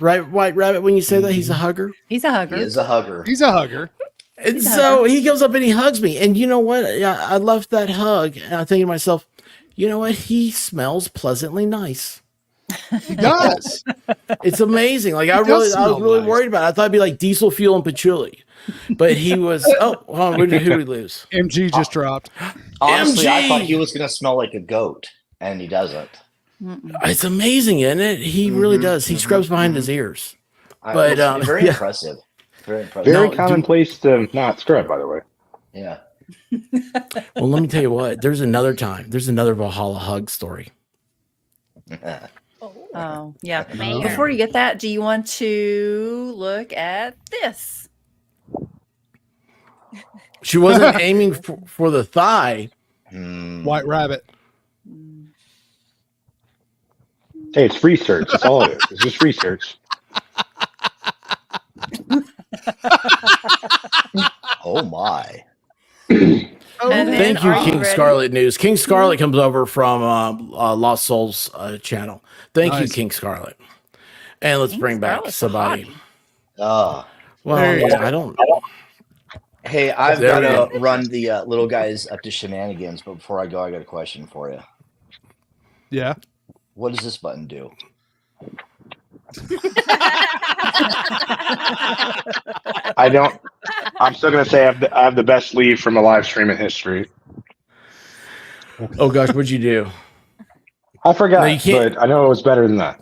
[SPEAKER 1] Right, White Rabbit, when you say that, he's a hugger?
[SPEAKER 6] He's a hugger.
[SPEAKER 16] He is a hugger.
[SPEAKER 5] He's a hugger.
[SPEAKER 1] And so he goes up and he hugs me. And you know what? I left that hug and I'm thinking to myself, you know what? He smells pleasantly nice.
[SPEAKER 5] He does.
[SPEAKER 1] It's amazing. Like I was really worried about it. I thought it'd be like diesel fuel and patchouli. But he was who did we lose?
[SPEAKER 5] MG just dropped.
[SPEAKER 16] Honestly,
[SPEAKER 1] MG!
[SPEAKER 16] I thought he was gonna smell like a goat, and he doesn't.
[SPEAKER 1] It's amazing, isn't it? He really does. He scrubs behind his ears. But
[SPEAKER 16] It's very impressive. Very impressive.
[SPEAKER 15] Very commonplace to not scrub, by the way.
[SPEAKER 16] Yeah.
[SPEAKER 1] Well, let me tell you what. There's another time. There's another Valhalla hug story.
[SPEAKER 6] Oh, yeah.
[SPEAKER 9] Man.
[SPEAKER 6] Before you get that, do you want to look at this?
[SPEAKER 1] She wasn't aiming for the thigh.
[SPEAKER 5] White Rabbit.
[SPEAKER 15] Hey, it's research. That's all it is. It's just research.
[SPEAKER 16] Oh my.
[SPEAKER 1] Thank you, King Scarlet News. King Scarlet comes over from Lost Souls channel. Thank you, King Scarlet. And let's bring back somebody. Well, I don't.
[SPEAKER 16] Hey, I've got to run the little guys up to shenanigans, but before I go, I got a question for you.
[SPEAKER 5] Yeah.
[SPEAKER 16] What does this button do?
[SPEAKER 15] I don't. I'm still gonna say I have the best leave from a live stream in history.
[SPEAKER 1] Oh gosh, what'd you do?
[SPEAKER 15] I forgot,
[SPEAKER 1] No, you can't-
[SPEAKER 15] but I know it was better than that.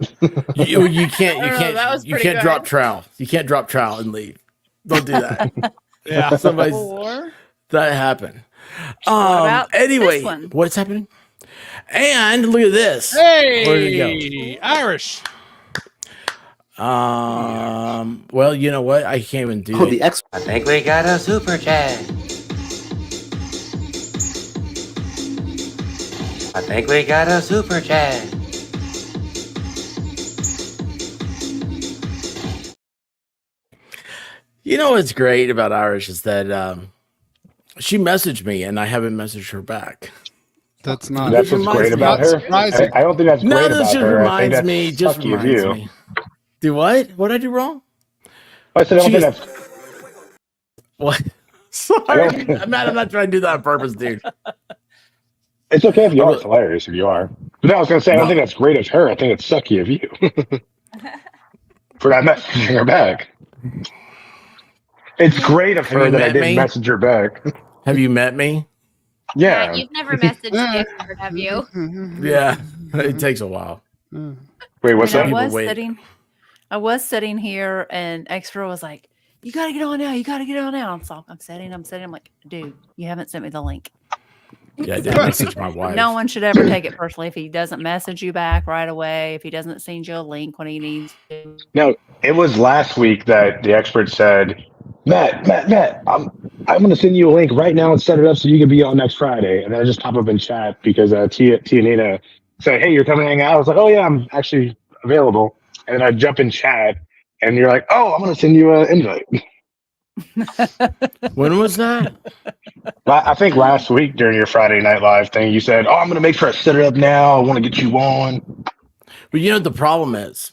[SPEAKER 1] You can't
[SPEAKER 2] that was
[SPEAKER 1] you
[SPEAKER 2] pretty
[SPEAKER 1] can't
[SPEAKER 2] good.
[SPEAKER 1] drop trowel. You can't drop trowel and leave. Don't do that.
[SPEAKER 5] Yeah.
[SPEAKER 1] Somebody's
[SPEAKER 6] Or
[SPEAKER 1] that happened.
[SPEAKER 6] about
[SPEAKER 1] Anyway,
[SPEAKER 6] this one?
[SPEAKER 1] what's happening? And look at this. Where did it
[SPEAKER 5] Hey, Irish.
[SPEAKER 1] go? Well, you know what? I can't even do it.
[SPEAKER 8] I think we got a super chat. I think we got a super chat.
[SPEAKER 1] You know what's great about Irish is that she messaged me and I haven't messaged her back.
[SPEAKER 5] That's not.
[SPEAKER 15] That's what's great about her. I don't think that's
[SPEAKER 1] No,
[SPEAKER 15] great
[SPEAKER 1] that
[SPEAKER 15] about
[SPEAKER 1] just
[SPEAKER 15] her. I think
[SPEAKER 1] reminds
[SPEAKER 15] that's
[SPEAKER 1] me. Just
[SPEAKER 15] sucky of
[SPEAKER 1] reminds
[SPEAKER 15] you.
[SPEAKER 1] me. Do what? What did I do wrong?
[SPEAKER 15] I said I don't
[SPEAKER 1] She
[SPEAKER 15] think
[SPEAKER 1] just-
[SPEAKER 15] that's.
[SPEAKER 1] What? Sorry, Matt. I'm not trying to do that on purpose, dude.
[SPEAKER 15] It's okay if you are. It's hilarious if you are. But no, I was gonna say I don't think that's great of her. I think it's sucky of you for not messaging her back. It's great of
[SPEAKER 1] Have
[SPEAKER 15] her
[SPEAKER 1] you
[SPEAKER 15] that I
[SPEAKER 1] met
[SPEAKER 15] didn't
[SPEAKER 1] me?
[SPEAKER 15] message her back.
[SPEAKER 1] Have you met me?
[SPEAKER 15] Yeah.
[SPEAKER 9] Matt, you've never messaged the expert, have you?
[SPEAKER 1] Yeah, it takes a while.
[SPEAKER 15] Wait, what's
[SPEAKER 6] And
[SPEAKER 15] that?
[SPEAKER 6] I was sitting here, and Expert was like, "You got to get on now. You got to get on now." I'm sitting. I'm like, "Dude, you haven't sent me the link."
[SPEAKER 1] Yeah, I did message my wife.
[SPEAKER 6] No one should ever take it personally if he doesn't message you back right away. If he doesn't send you a link when he needs to.
[SPEAKER 15] No, it was last week that the expert said, Matt, I'm going to send you a link right now and set it up so you can be on next Friday. And then I just pop up in chat because Tia and Nina said, hey, you're coming to hang out. I was like, oh, yeah, I'm actually available. And then I jump in chat and you're like, oh, I'm going to send you an invite.
[SPEAKER 1] When was that?
[SPEAKER 15] I think last week during your Friday Night Live thing, you said, "Oh, I'm going to make sure I set it up now. I want to get you on."
[SPEAKER 1] But you know what the problem is?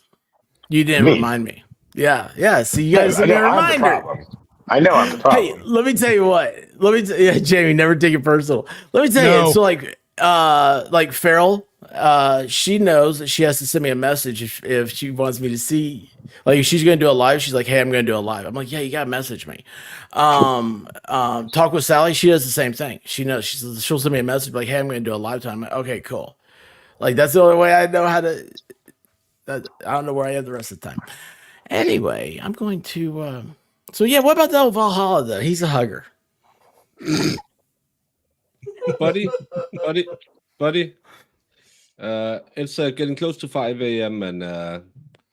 [SPEAKER 1] You didn't
[SPEAKER 15] Me.
[SPEAKER 1] remind me. Yeah. So you guys
[SPEAKER 15] I
[SPEAKER 1] didn't
[SPEAKER 15] know I'm the
[SPEAKER 1] reminder.
[SPEAKER 15] problem. I know I'm the problem.
[SPEAKER 1] Hey, let me tell you what. Yeah, Jamie, never take it personal. Let me tell you. So like Farrell, she knows that she has to send me a message if she wants me to see. Like if she's gonna do a live, she's like, "Hey, I'm gonna do a live." I'm like, "Yeah, you gotta message me." Talk with Sally, she does the same thing. She knows she'll send me a message like, "Hey, I'm gonna do a live time." I'm like, okay, cool. Like that's the only way I know how to. I don't know where I am the rest of the time. Anyway, I'm going to. So yeah, what about the Valhalla though? He's a hugger.
[SPEAKER 4] buddy. It's getting close to 5 a.m. and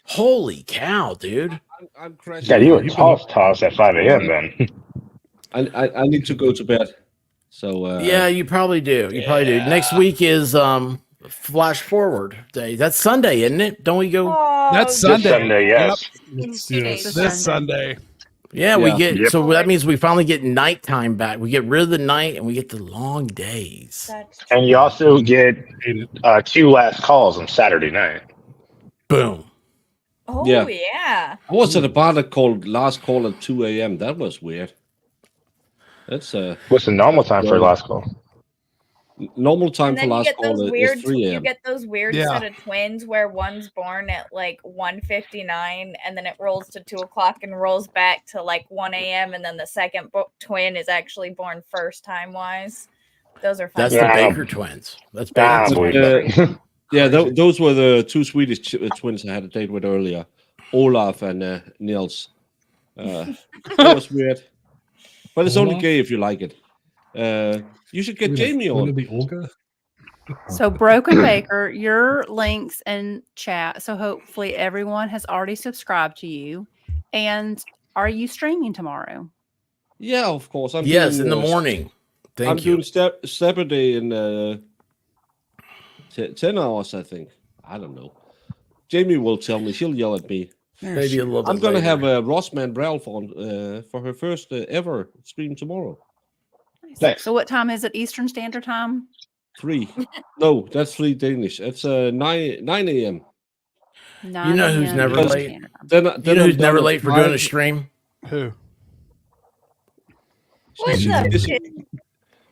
[SPEAKER 1] holy cow, dude!
[SPEAKER 4] I'm crashing.
[SPEAKER 15] Yeah, you were toss at 5 a.m. then.
[SPEAKER 4] I need to go to bed. So
[SPEAKER 1] yeah, you probably do. You probably do. Next week is Flash Forward Day. That's Sunday, isn't it? Don't we go?
[SPEAKER 5] That's Sunday.
[SPEAKER 15] This Sunday, yes.
[SPEAKER 5] Yep. This Sunday.
[SPEAKER 1] Yeah, we get so that means we finally get nighttime back. We get rid of the night and we get the long days.
[SPEAKER 15] And you also get 2 last calls on Saturday night.
[SPEAKER 1] Boom.
[SPEAKER 2] Oh
[SPEAKER 4] Yeah.
[SPEAKER 2] yeah.
[SPEAKER 4] I was at a bar that called last call at 2 a.m. That was weird. That's
[SPEAKER 15] What's the normal time for last call?
[SPEAKER 4] Normal time
[SPEAKER 2] And
[SPEAKER 4] for
[SPEAKER 2] then you
[SPEAKER 4] last
[SPEAKER 2] get
[SPEAKER 4] call
[SPEAKER 2] those
[SPEAKER 4] is
[SPEAKER 2] weird
[SPEAKER 4] 3
[SPEAKER 2] you
[SPEAKER 4] a.m.
[SPEAKER 2] get those weird
[SPEAKER 5] Yeah.
[SPEAKER 2] set of twins where one's born at like 1:59 and then it rolls to 2 o'clock and rolls back to like 1 a.m. and then the second twin is actually born first time wise. Those are fun.
[SPEAKER 1] That's the Baker twins. That's Baker twins.
[SPEAKER 4] Those were the 2 Swedish twins I had a date with earlier, Olaf and Nils. That was weird, but it's only
[SPEAKER 18] Olaf?
[SPEAKER 4] gay if you like it. You should get Jamie on.
[SPEAKER 18] Be Olga?
[SPEAKER 6] So Broken Baker, your links in chat. So hopefully everyone has already subscribed to you. And are you streaming tomorrow?
[SPEAKER 4] Yeah, of course. I'm
[SPEAKER 1] Yes,
[SPEAKER 4] doing,
[SPEAKER 1] in the morning.
[SPEAKER 4] I'm doing Saturday in 10 hours, I think. I don't know. Jamie will tell me. She'll yell at me.
[SPEAKER 1] Maybe a little bit
[SPEAKER 4] I'm going to
[SPEAKER 1] later.
[SPEAKER 4] have Rossman Ralph on for her first ever stream tomorrow.
[SPEAKER 6] Nice. So what time is it? Eastern Standard Time?
[SPEAKER 4] 3. No, that's 3 Danish. It's 9 a.m.
[SPEAKER 1] You know who's never
[SPEAKER 4] Because
[SPEAKER 1] late?
[SPEAKER 4] then
[SPEAKER 1] You know
[SPEAKER 4] I'm
[SPEAKER 1] who's never
[SPEAKER 4] done at
[SPEAKER 1] late for doing a
[SPEAKER 4] 5.
[SPEAKER 1] stream?
[SPEAKER 5] Who?
[SPEAKER 2] What's up?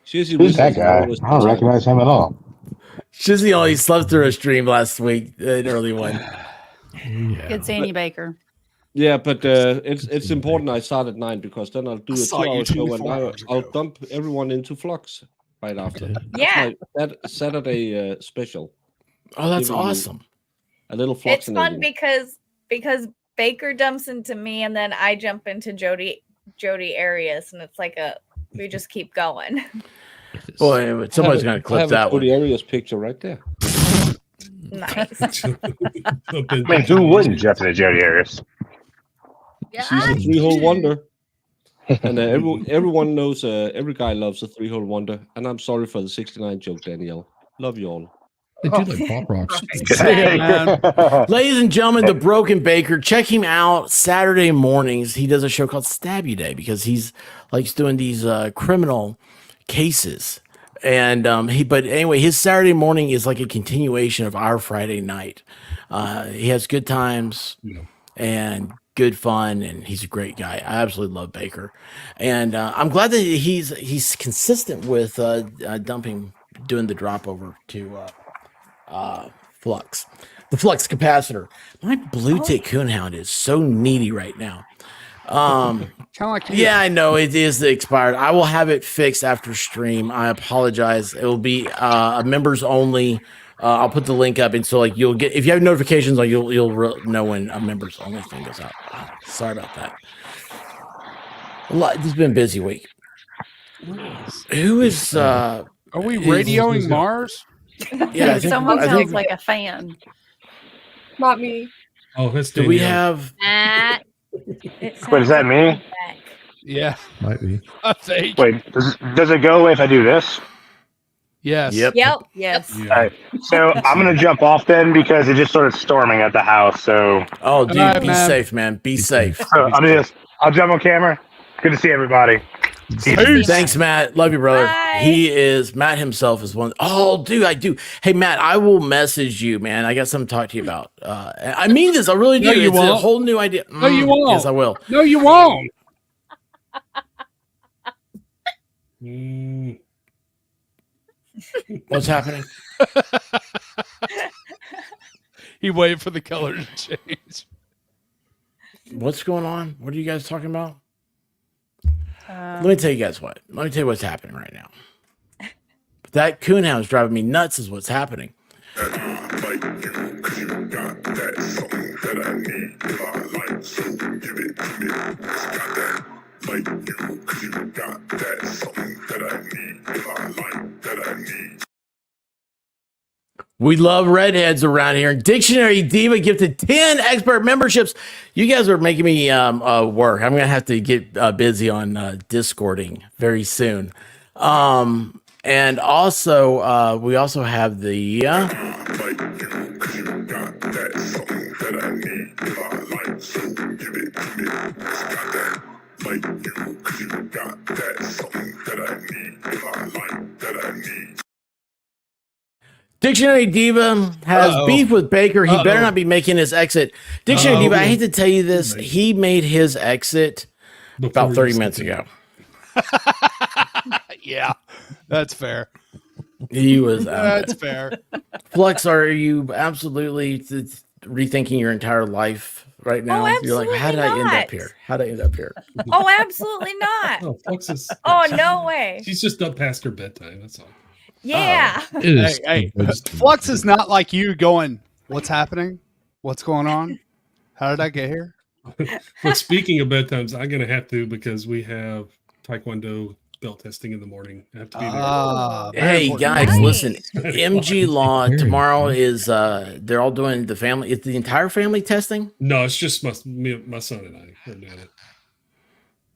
[SPEAKER 4] Shizzy
[SPEAKER 15] Who's that guy? I don't recognize him at all.
[SPEAKER 1] Shizzy only slept through a stream last week, an early one.
[SPEAKER 6] Good seeing you, Baker.
[SPEAKER 4] Yeah, but it's important I start at 9 because then I'll do a
[SPEAKER 5] saw you
[SPEAKER 4] 2-hour show
[SPEAKER 5] 24
[SPEAKER 4] and
[SPEAKER 5] hours
[SPEAKER 4] I'll
[SPEAKER 5] ago.
[SPEAKER 4] dump everyone into Flux right after.
[SPEAKER 2] Yeah.
[SPEAKER 4] That's my Saturday special.
[SPEAKER 1] Oh, that's
[SPEAKER 4] Giving you
[SPEAKER 1] awesome.
[SPEAKER 4] A little Flux.
[SPEAKER 2] It's fun because Baker dumps into me and then I jump into Jody Arias and it's like we just keep going.
[SPEAKER 1] Boy, somebody's going to clip that one.
[SPEAKER 4] The Arias picture right there.
[SPEAKER 2] Nice.
[SPEAKER 15] I mean, who wouldn't jump into Jody Arias?
[SPEAKER 4] She's a 3-hole wonder. And everyone knows every guy loves a 3-hole wonder. And I'm sorry for the 69 joke, Danielle. Love you all.
[SPEAKER 18] They do like pop rocks.
[SPEAKER 1] Ladies and gentlemen, the Broken Baker. Check him out Saturday mornings. He does a show called Stabby Day because he's likes doing these criminal cases. And but anyway, his Saturday morning is like a continuation of our Friday night. He has good times and good fun, and he's a great guy. I absolutely love Baker, and I'm glad that he's consistent with doing the drop over to Flux, the Flux capacitor. My Blue Tick Coonhound is so needy right now.
[SPEAKER 5] Kind of like you.
[SPEAKER 1] Yeah, I know it is the expired. I will have it fixed after stream. I apologize. It will be a members only. I'll put the link up, and so like you'll get if you have notifications on, you'll know when a members only thing goes out. Sorry about that. This has been a busy week. Who is?
[SPEAKER 5] Are we radioing Mars?
[SPEAKER 1] Yeah,
[SPEAKER 6] Someone sounds like a fan.
[SPEAKER 7] Not me.
[SPEAKER 18] Oh, that's
[SPEAKER 1] Do we
[SPEAKER 18] Danielle.
[SPEAKER 1] have?
[SPEAKER 2] Matt.
[SPEAKER 15] Wait, is that me?
[SPEAKER 5] Yeah.
[SPEAKER 18] Might be.
[SPEAKER 5] I think.
[SPEAKER 15] Wait, does it go away if I do this?
[SPEAKER 5] Yes.
[SPEAKER 1] Yep.
[SPEAKER 2] Yes.
[SPEAKER 15] All right. So I'm gonna jump off then because it just started storming at the house. So
[SPEAKER 1] Oh, dude,
[SPEAKER 5] right,
[SPEAKER 1] be
[SPEAKER 5] man.
[SPEAKER 1] safe, man. Be safe.
[SPEAKER 15] I'll jump on camera. Good to see everybody.
[SPEAKER 1] Thanks, Matt. Love you, brother.
[SPEAKER 2] Bye.
[SPEAKER 1] He is Matt himself is one. Oh, dude, I do. Hey, Matt, I will message you, man. I got something to talk to you about. I mean this. I really do.
[SPEAKER 5] No, you
[SPEAKER 1] It's a
[SPEAKER 5] won't.
[SPEAKER 1] whole new idea.
[SPEAKER 5] No, you won't.
[SPEAKER 1] Yes, I will.
[SPEAKER 5] No, you won't.
[SPEAKER 1] What's happening?
[SPEAKER 5] He waited for the color to change.
[SPEAKER 1] What's going on? What are you guys talking about? Let me tell you guys what. Let me tell you what's happening right now. That coonhound's driving me nuts is what's happening. We love redheads around here. Dictionary Diva gifted 10 expert memberships. You guys are making me work. I'm going to have to get busy on Discording very soon. And also, we also have the... Dictionary Diva has beef with Baker. He better not be making his exit. Dictionary Diva, I hate to tell you this. He made his exit about 30 minutes ago.
[SPEAKER 5] Yeah, that's fair.
[SPEAKER 1] He was.
[SPEAKER 5] That's fair.
[SPEAKER 1] Flux, are you absolutely rethinking your entire life right now? You're like, how did I end up here? How did I end up here?
[SPEAKER 2] Oh, absolutely not.
[SPEAKER 18] Oh, Flux is.
[SPEAKER 2] Oh, no way.
[SPEAKER 18] She's just up past her bedtime. That's all.
[SPEAKER 2] Yeah.
[SPEAKER 5] Hey, Flux is not like you going, what's happening? What's going on? How did I get here?
[SPEAKER 18] But speaking of bedtimes, I'm going to have to because we have Taekwondo belt testing in the morning. I have to be there.
[SPEAKER 1] Hey guys, listen. MG Law tomorrow is they're all doing the family. It's the entire family testing.
[SPEAKER 18] No, it's just my son and I are doing it.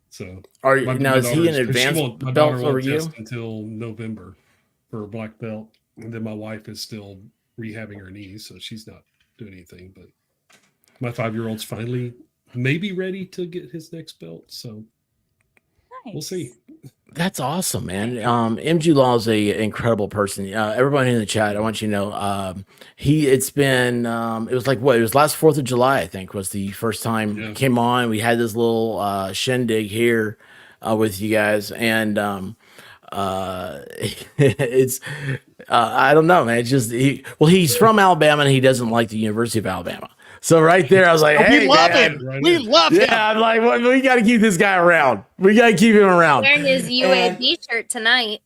[SPEAKER 18] So
[SPEAKER 1] is he an advanced belt over you?
[SPEAKER 18] Until November for a black belt, and then my wife is still rehabbing her knees, so she's not doing anything. But my 5-year-old's finally maybe ready to get his next belt, so we'll see.
[SPEAKER 1] That's awesome, man. MG Law is a incredible person. Everybody in the chat, I want you to know, it was like what? It was last 4th of July, I think, was the first time he came on. We had this little shindig here with you guys, and it's I don't know, man. It's just he's from Alabama and he doesn't like the University of Alabama. So right there, I was like, "Hey,
[SPEAKER 5] we love
[SPEAKER 1] man.
[SPEAKER 5] him. We love him."
[SPEAKER 1] Yeah, I'm like, we got to keep this guy around. We got to keep him around.
[SPEAKER 9] Wearing his UAB shirt tonight.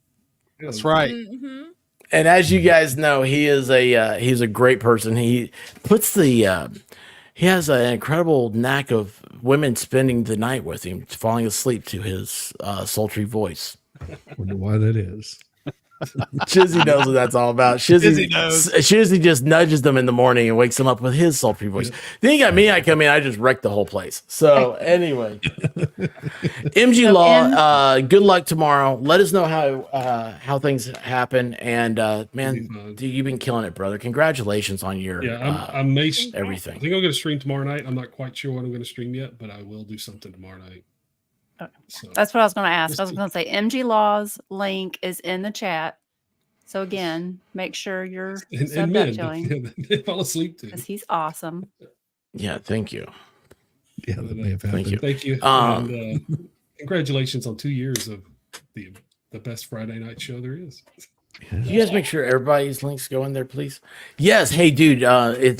[SPEAKER 5] That's right.
[SPEAKER 9] Mm-hmm.
[SPEAKER 1] And as you guys know, he's a great person. He puts he has an incredible knack of women spending the night with him, falling asleep to his sultry voice.
[SPEAKER 19] Wonder why that is.
[SPEAKER 1] Shizzy knows what that's all about. Shizzy just nudges them in the morning and wakes them up with his sultry voice. Then you got me. I come in. I just wreck the whole place. So anyway, MG Law. Good luck tomorrow. Let us know how things happen. And man, dude, you've been killing it, brother. Congratulations on your everything.
[SPEAKER 18] I think I'm going to stream tomorrow night. I'm not quite sure what I'm going to stream yet, but I will do something tomorrow night. So,
[SPEAKER 6] that's what I was going to ask. I was going to say MG Law's link is in the chat. So again, make sure you're subbed up to him.
[SPEAKER 18] They fall asleep too.
[SPEAKER 6] Because he's awesome.
[SPEAKER 1] Yeah, thank you.
[SPEAKER 19] Yeah, that may have happened.
[SPEAKER 18] Thank you. And, congratulations on 2 years of the best Friday night show there is.
[SPEAKER 1] You guys make sure everybody's links go in there, please. Yes. Hey, dude.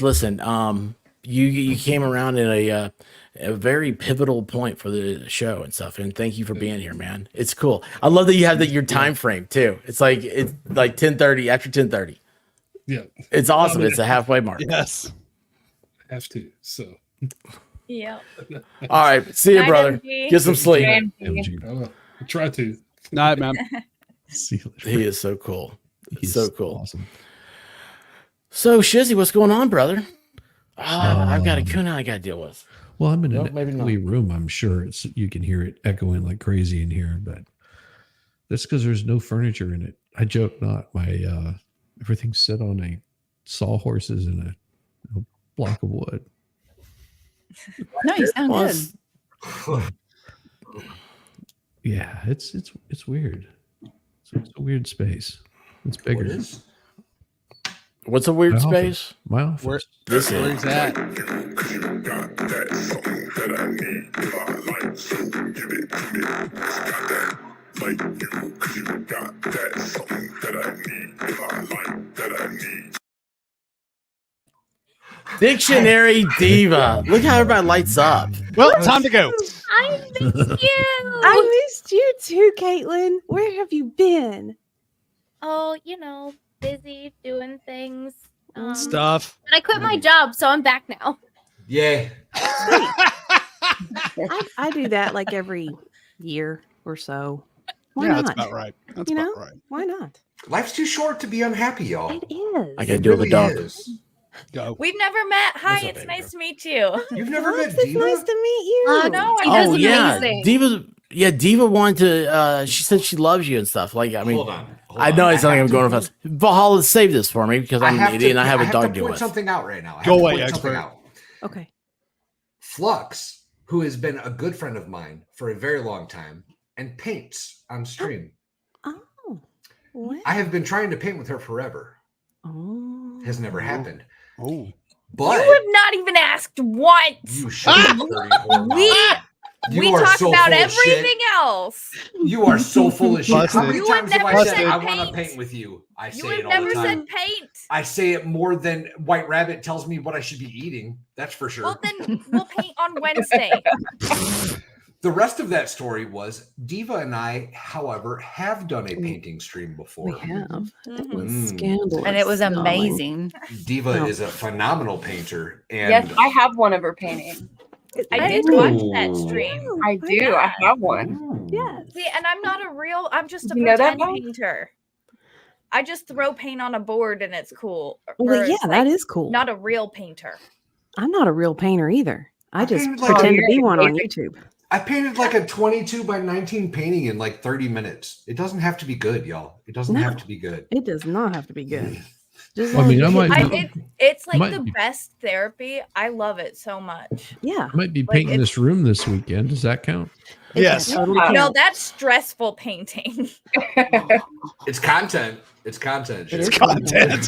[SPEAKER 1] Listen. You came around at a very pivotal point for the show and stuff, and thank you for being here, man. It's cool. I love that you have your time frame too. It's like 10:30 after 10:30.
[SPEAKER 18] Yeah,
[SPEAKER 1] it's awesome. It's a halfway mark.
[SPEAKER 5] Yes,
[SPEAKER 18] have to. So
[SPEAKER 2] yeah.
[SPEAKER 1] All right, see you, brother. Get some sleep.
[SPEAKER 18] Try to.
[SPEAKER 5] Night, man.
[SPEAKER 19] See you later.
[SPEAKER 1] He is so cool.
[SPEAKER 19] He's
[SPEAKER 1] so cool.
[SPEAKER 19] Awesome.
[SPEAKER 1] So Shizzy, what's going on, brother? I've got a coon I got to deal with.
[SPEAKER 19] Well, I'm in an
[SPEAKER 1] maybe not.
[SPEAKER 19] echoey room. I'm sure you can hear it echoing like crazy in here, but that's because there's no furniture in it. I joke not. My everything's set on a sawhorses and a block of wood.
[SPEAKER 6] No, you sound good.
[SPEAKER 19] Yeah, it's weird. It's a weird space. It's bigger.
[SPEAKER 11] What is?
[SPEAKER 1] What's a weird
[SPEAKER 19] My
[SPEAKER 1] space?
[SPEAKER 19] office. My office.
[SPEAKER 5] Where,
[SPEAKER 1] This
[SPEAKER 5] where's
[SPEAKER 1] is.
[SPEAKER 5] that?
[SPEAKER 1] Dictionary Diva. Look how everybody lights up.
[SPEAKER 5] Well, time to go.
[SPEAKER 9] I missed you.
[SPEAKER 20] I missed you too, Caitlin. Where have you been?
[SPEAKER 9] Oh, busy doing things.
[SPEAKER 5] Stuff.
[SPEAKER 9] But I quit my job, so I'm back now.
[SPEAKER 11] Yay.
[SPEAKER 20] I do that like every year or so. Why
[SPEAKER 5] Yeah,
[SPEAKER 20] not?
[SPEAKER 5] that's about right. That's
[SPEAKER 20] You know?
[SPEAKER 5] about right.
[SPEAKER 20] Why not?
[SPEAKER 11] Life's too short to be unhappy, y'all.
[SPEAKER 20] It is.
[SPEAKER 1] I gotta deal with the dog.
[SPEAKER 11] Go.
[SPEAKER 2] We've never met. Hi,
[SPEAKER 1] What's up,
[SPEAKER 2] it's
[SPEAKER 1] baby
[SPEAKER 2] nice to meet you.
[SPEAKER 11] You've never met
[SPEAKER 20] It's
[SPEAKER 11] Diva?
[SPEAKER 20] nice to meet you.
[SPEAKER 2] No, I
[SPEAKER 1] Oh
[SPEAKER 2] was
[SPEAKER 1] yeah,
[SPEAKER 2] amazing.
[SPEAKER 1] Diva wanted to. She said she loves you and stuff. Like I mean,
[SPEAKER 11] Hold on.
[SPEAKER 1] I know it's something I'm going fast. Valhalla, save this for me because I'm an idiot and I have a
[SPEAKER 11] to
[SPEAKER 1] dog to deal
[SPEAKER 11] point
[SPEAKER 1] with.
[SPEAKER 11] something out right now. I have
[SPEAKER 5] Go
[SPEAKER 11] to
[SPEAKER 5] away,
[SPEAKER 11] point something
[SPEAKER 5] expert.
[SPEAKER 11] out.
[SPEAKER 20] Okay.
[SPEAKER 11] Flux, who has been a good friend of mine for a very long time and paints on stream.
[SPEAKER 20] Oh. Wow.
[SPEAKER 11] I have been trying to paint with her forever.
[SPEAKER 20] Oh.
[SPEAKER 11] Has never happened.
[SPEAKER 5] Oh.
[SPEAKER 11] But
[SPEAKER 2] You have not even asked once.
[SPEAKER 11] you should have 34
[SPEAKER 2] We
[SPEAKER 11] You are
[SPEAKER 2] talk
[SPEAKER 11] so
[SPEAKER 2] about
[SPEAKER 11] full of shit.
[SPEAKER 2] everything else.
[SPEAKER 11] You are so full of shit. How
[SPEAKER 5] Busted.
[SPEAKER 11] many
[SPEAKER 2] You have
[SPEAKER 11] times have
[SPEAKER 2] never
[SPEAKER 11] I said
[SPEAKER 2] said
[SPEAKER 11] I want to
[SPEAKER 2] paint.
[SPEAKER 11] paint with you? I
[SPEAKER 2] You
[SPEAKER 11] say
[SPEAKER 2] have
[SPEAKER 11] it all
[SPEAKER 2] never
[SPEAKER 11] the time.
[SPEAKER 2] said paint.
[SPEAKER 11] I say it more than White Rabbit tells me what I should be eating. That's for sure.
[SPEAKER 2] Well, then we'll paint on Wednesday.
[SPEAKER 11] The rest of that story was Diva and I, however, have done a painting stream before.
[SPEAKER 20] We have. It was
[SPEAKER 11] Mm.
[SPEAKER 20] scandalous.
[SPEAKER 6] And it was
[SPEAKER 20] darling.
[SPEAKER 6] amazing.
[SPEAKER 11] Diva
[SPEAKER 20] No.
[SPEAKER 11] is a phenomenal painter. And
[SPEAKER 7] Yes, I have one of her paintings.
[SPEAKER 2] I did watch that stream.
[SPEAKER 7] I do. I have one.
[SPEAKER 20] Yes.
[SPEAKER 2] See, and I'm just a
[SPEAKER 7] You know that,
[SPEAKER 2] pretend
[SPEAKER 7] Mom?
[SPEAKER 2] painter. I just throw paint on a board and it's cool.
[SPEAKER 20] Well,
[SPEAKER 2] Or
[SPEAKER 20] yeah,
[SPEAKER 2] it's
[SPEAKER 20] that is cool.
[SPEAKER 2] Not a real painter.
[SPEAKER 20] I'm not a real painter either. I just
[SPEAKER 11] painted like
[SPEAKER 20] pretend
[SPEAKER 11] a-
[SPEAKER 20] to be one on YouTube.
[SPEAKER 11] I painted like a 22 by 19 painting in like 30 minutes. It doesn't have to be good, y'all. It doesn't
[SPEAKER 20] No.
[SPEAKER 11] have to be good.
[SPEAKER 20] It does not have to be good. Just
[SPEAKER 19] Well, I
[SPEAKER 20] long
[SPEAKER 19] mean,
[SPEAKER 20] as
[SPEAKER 19] I
[SPEAKER 20] you
[SPEAKER 19] might
[SPEAKER 20] hit-
[SPEAKER 19] be-
[SPEAKER 2] It's like
[SPEAKER 19] Might
[SPEAKER 2] the
[SPEAKER 19] be-
[SPEAKER 2] best therapy. I love it so much.
[SPEAKER 20] Yeah.
[SPEAKER 19] I might be
[SPEAKER 2] Like,
[SPEAKER 19] painting
[SPEAKER 2] it's-
[SPEAKER 19] this room this weekend. Does that count?
[SPEAKER 5] Yes.
[SPEAKER 20] Totally
[SPEAKER 2] No,
[SPEAKER 20] counts.
[SPEAKER 2] that's stressful painting.
[SPEAKER 11] It's content. It's content.
[SPEAKER 20] It is
[SPEAKER 5] Content.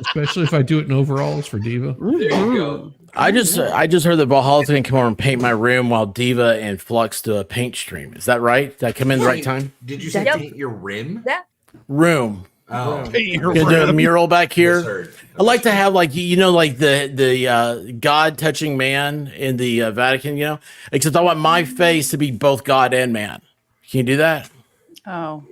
[SPEAKER 19] Especially if I do it in overalls for Diva.
[SPEAKER 11] There you go.
[SPEAKER 1] I just heard that Valhalla's gonna come over and paint my room while Diva and Flux do a paint stream. Is that right? Did I come in the right time?
[SPEAKER 11] Did you say
[SPEAKER 2] Yep.
[SPEAKER 11] paint your rim?
[SPEAKER 2] That
[SPEAKER 1] Room.
[SPEAKER 11] Oh,
[SPEAKER 5] Paint your
[SPEAKER 1] Gonna do a
[SPEAKER 5] rim.
[SPEAKER 1] mural back here.
[SPEAKER 11] misheard.
[SPEAKER 1] I like to have like like the God touching man in the Vatican, except I want my face to be both God and man. Can you do that?
[SPEAKER 6] Oh,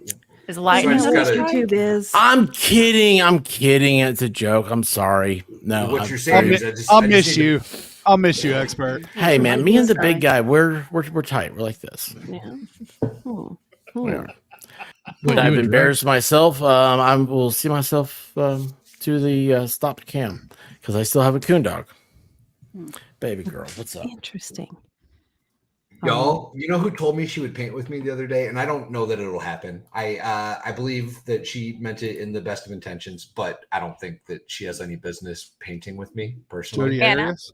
[SPEAKER 6] is
[SPEAKER 11] So
[SPEAKER 6] light?
[SPEAKER 11] I
[SPEAKER 20] You
[SPEAKER 11] just
[SPEAKER 20] know what
[SPEAKER 11] gotta-
[SPEAKER 20] YouTube is?
[SPEAKER 1] I'm kidding. It's a joke. I'm sorry. No.
[SPEAKER 11] What
[SPEAKER 1] I'm
[SPEAKER 11] you're
[SPEAKER 5] I'll,
[SPEAKER 11] saying
[SPEAKER 5] mi-
[SPEAKER 11] is I just
[SPEAKER 5] I'll
[SPEAKER 11] I just
[SPEAKER 5] miss
[SPEAKER 11] need to-
[SPEAKER 5] you. I'll miss you, expert.
[SPEAKER 1] Hey man, me and the big guy, we're tight. We're like this.
[SPEAKER 20] Yeah. Hmm.
[SPEAKER 1] We
[SPEAKER 20] Hmm.
[SPEAKER 1] are.
[SPEAKER 19] What,
[SPEAKER 1] But I've
[SPEAKER 19] you and
[SPEAKER 1] embarrassed myself. I will see myself to the stopped cam because I still have a coon dog. Baby girl, what's up?
[SPEAKER 20] Interesting.
[SPEAKER 11] Y'all, you know who told me she would paint with me the other day? And I don't know that it'll happen. I believe that she meant it in the best of intentions, but I don't think that she has any business painting with me personally.
[SPEAKER 5] Jody
[SPEAKER 2] Anna.
[SPEAKER 5] Arias.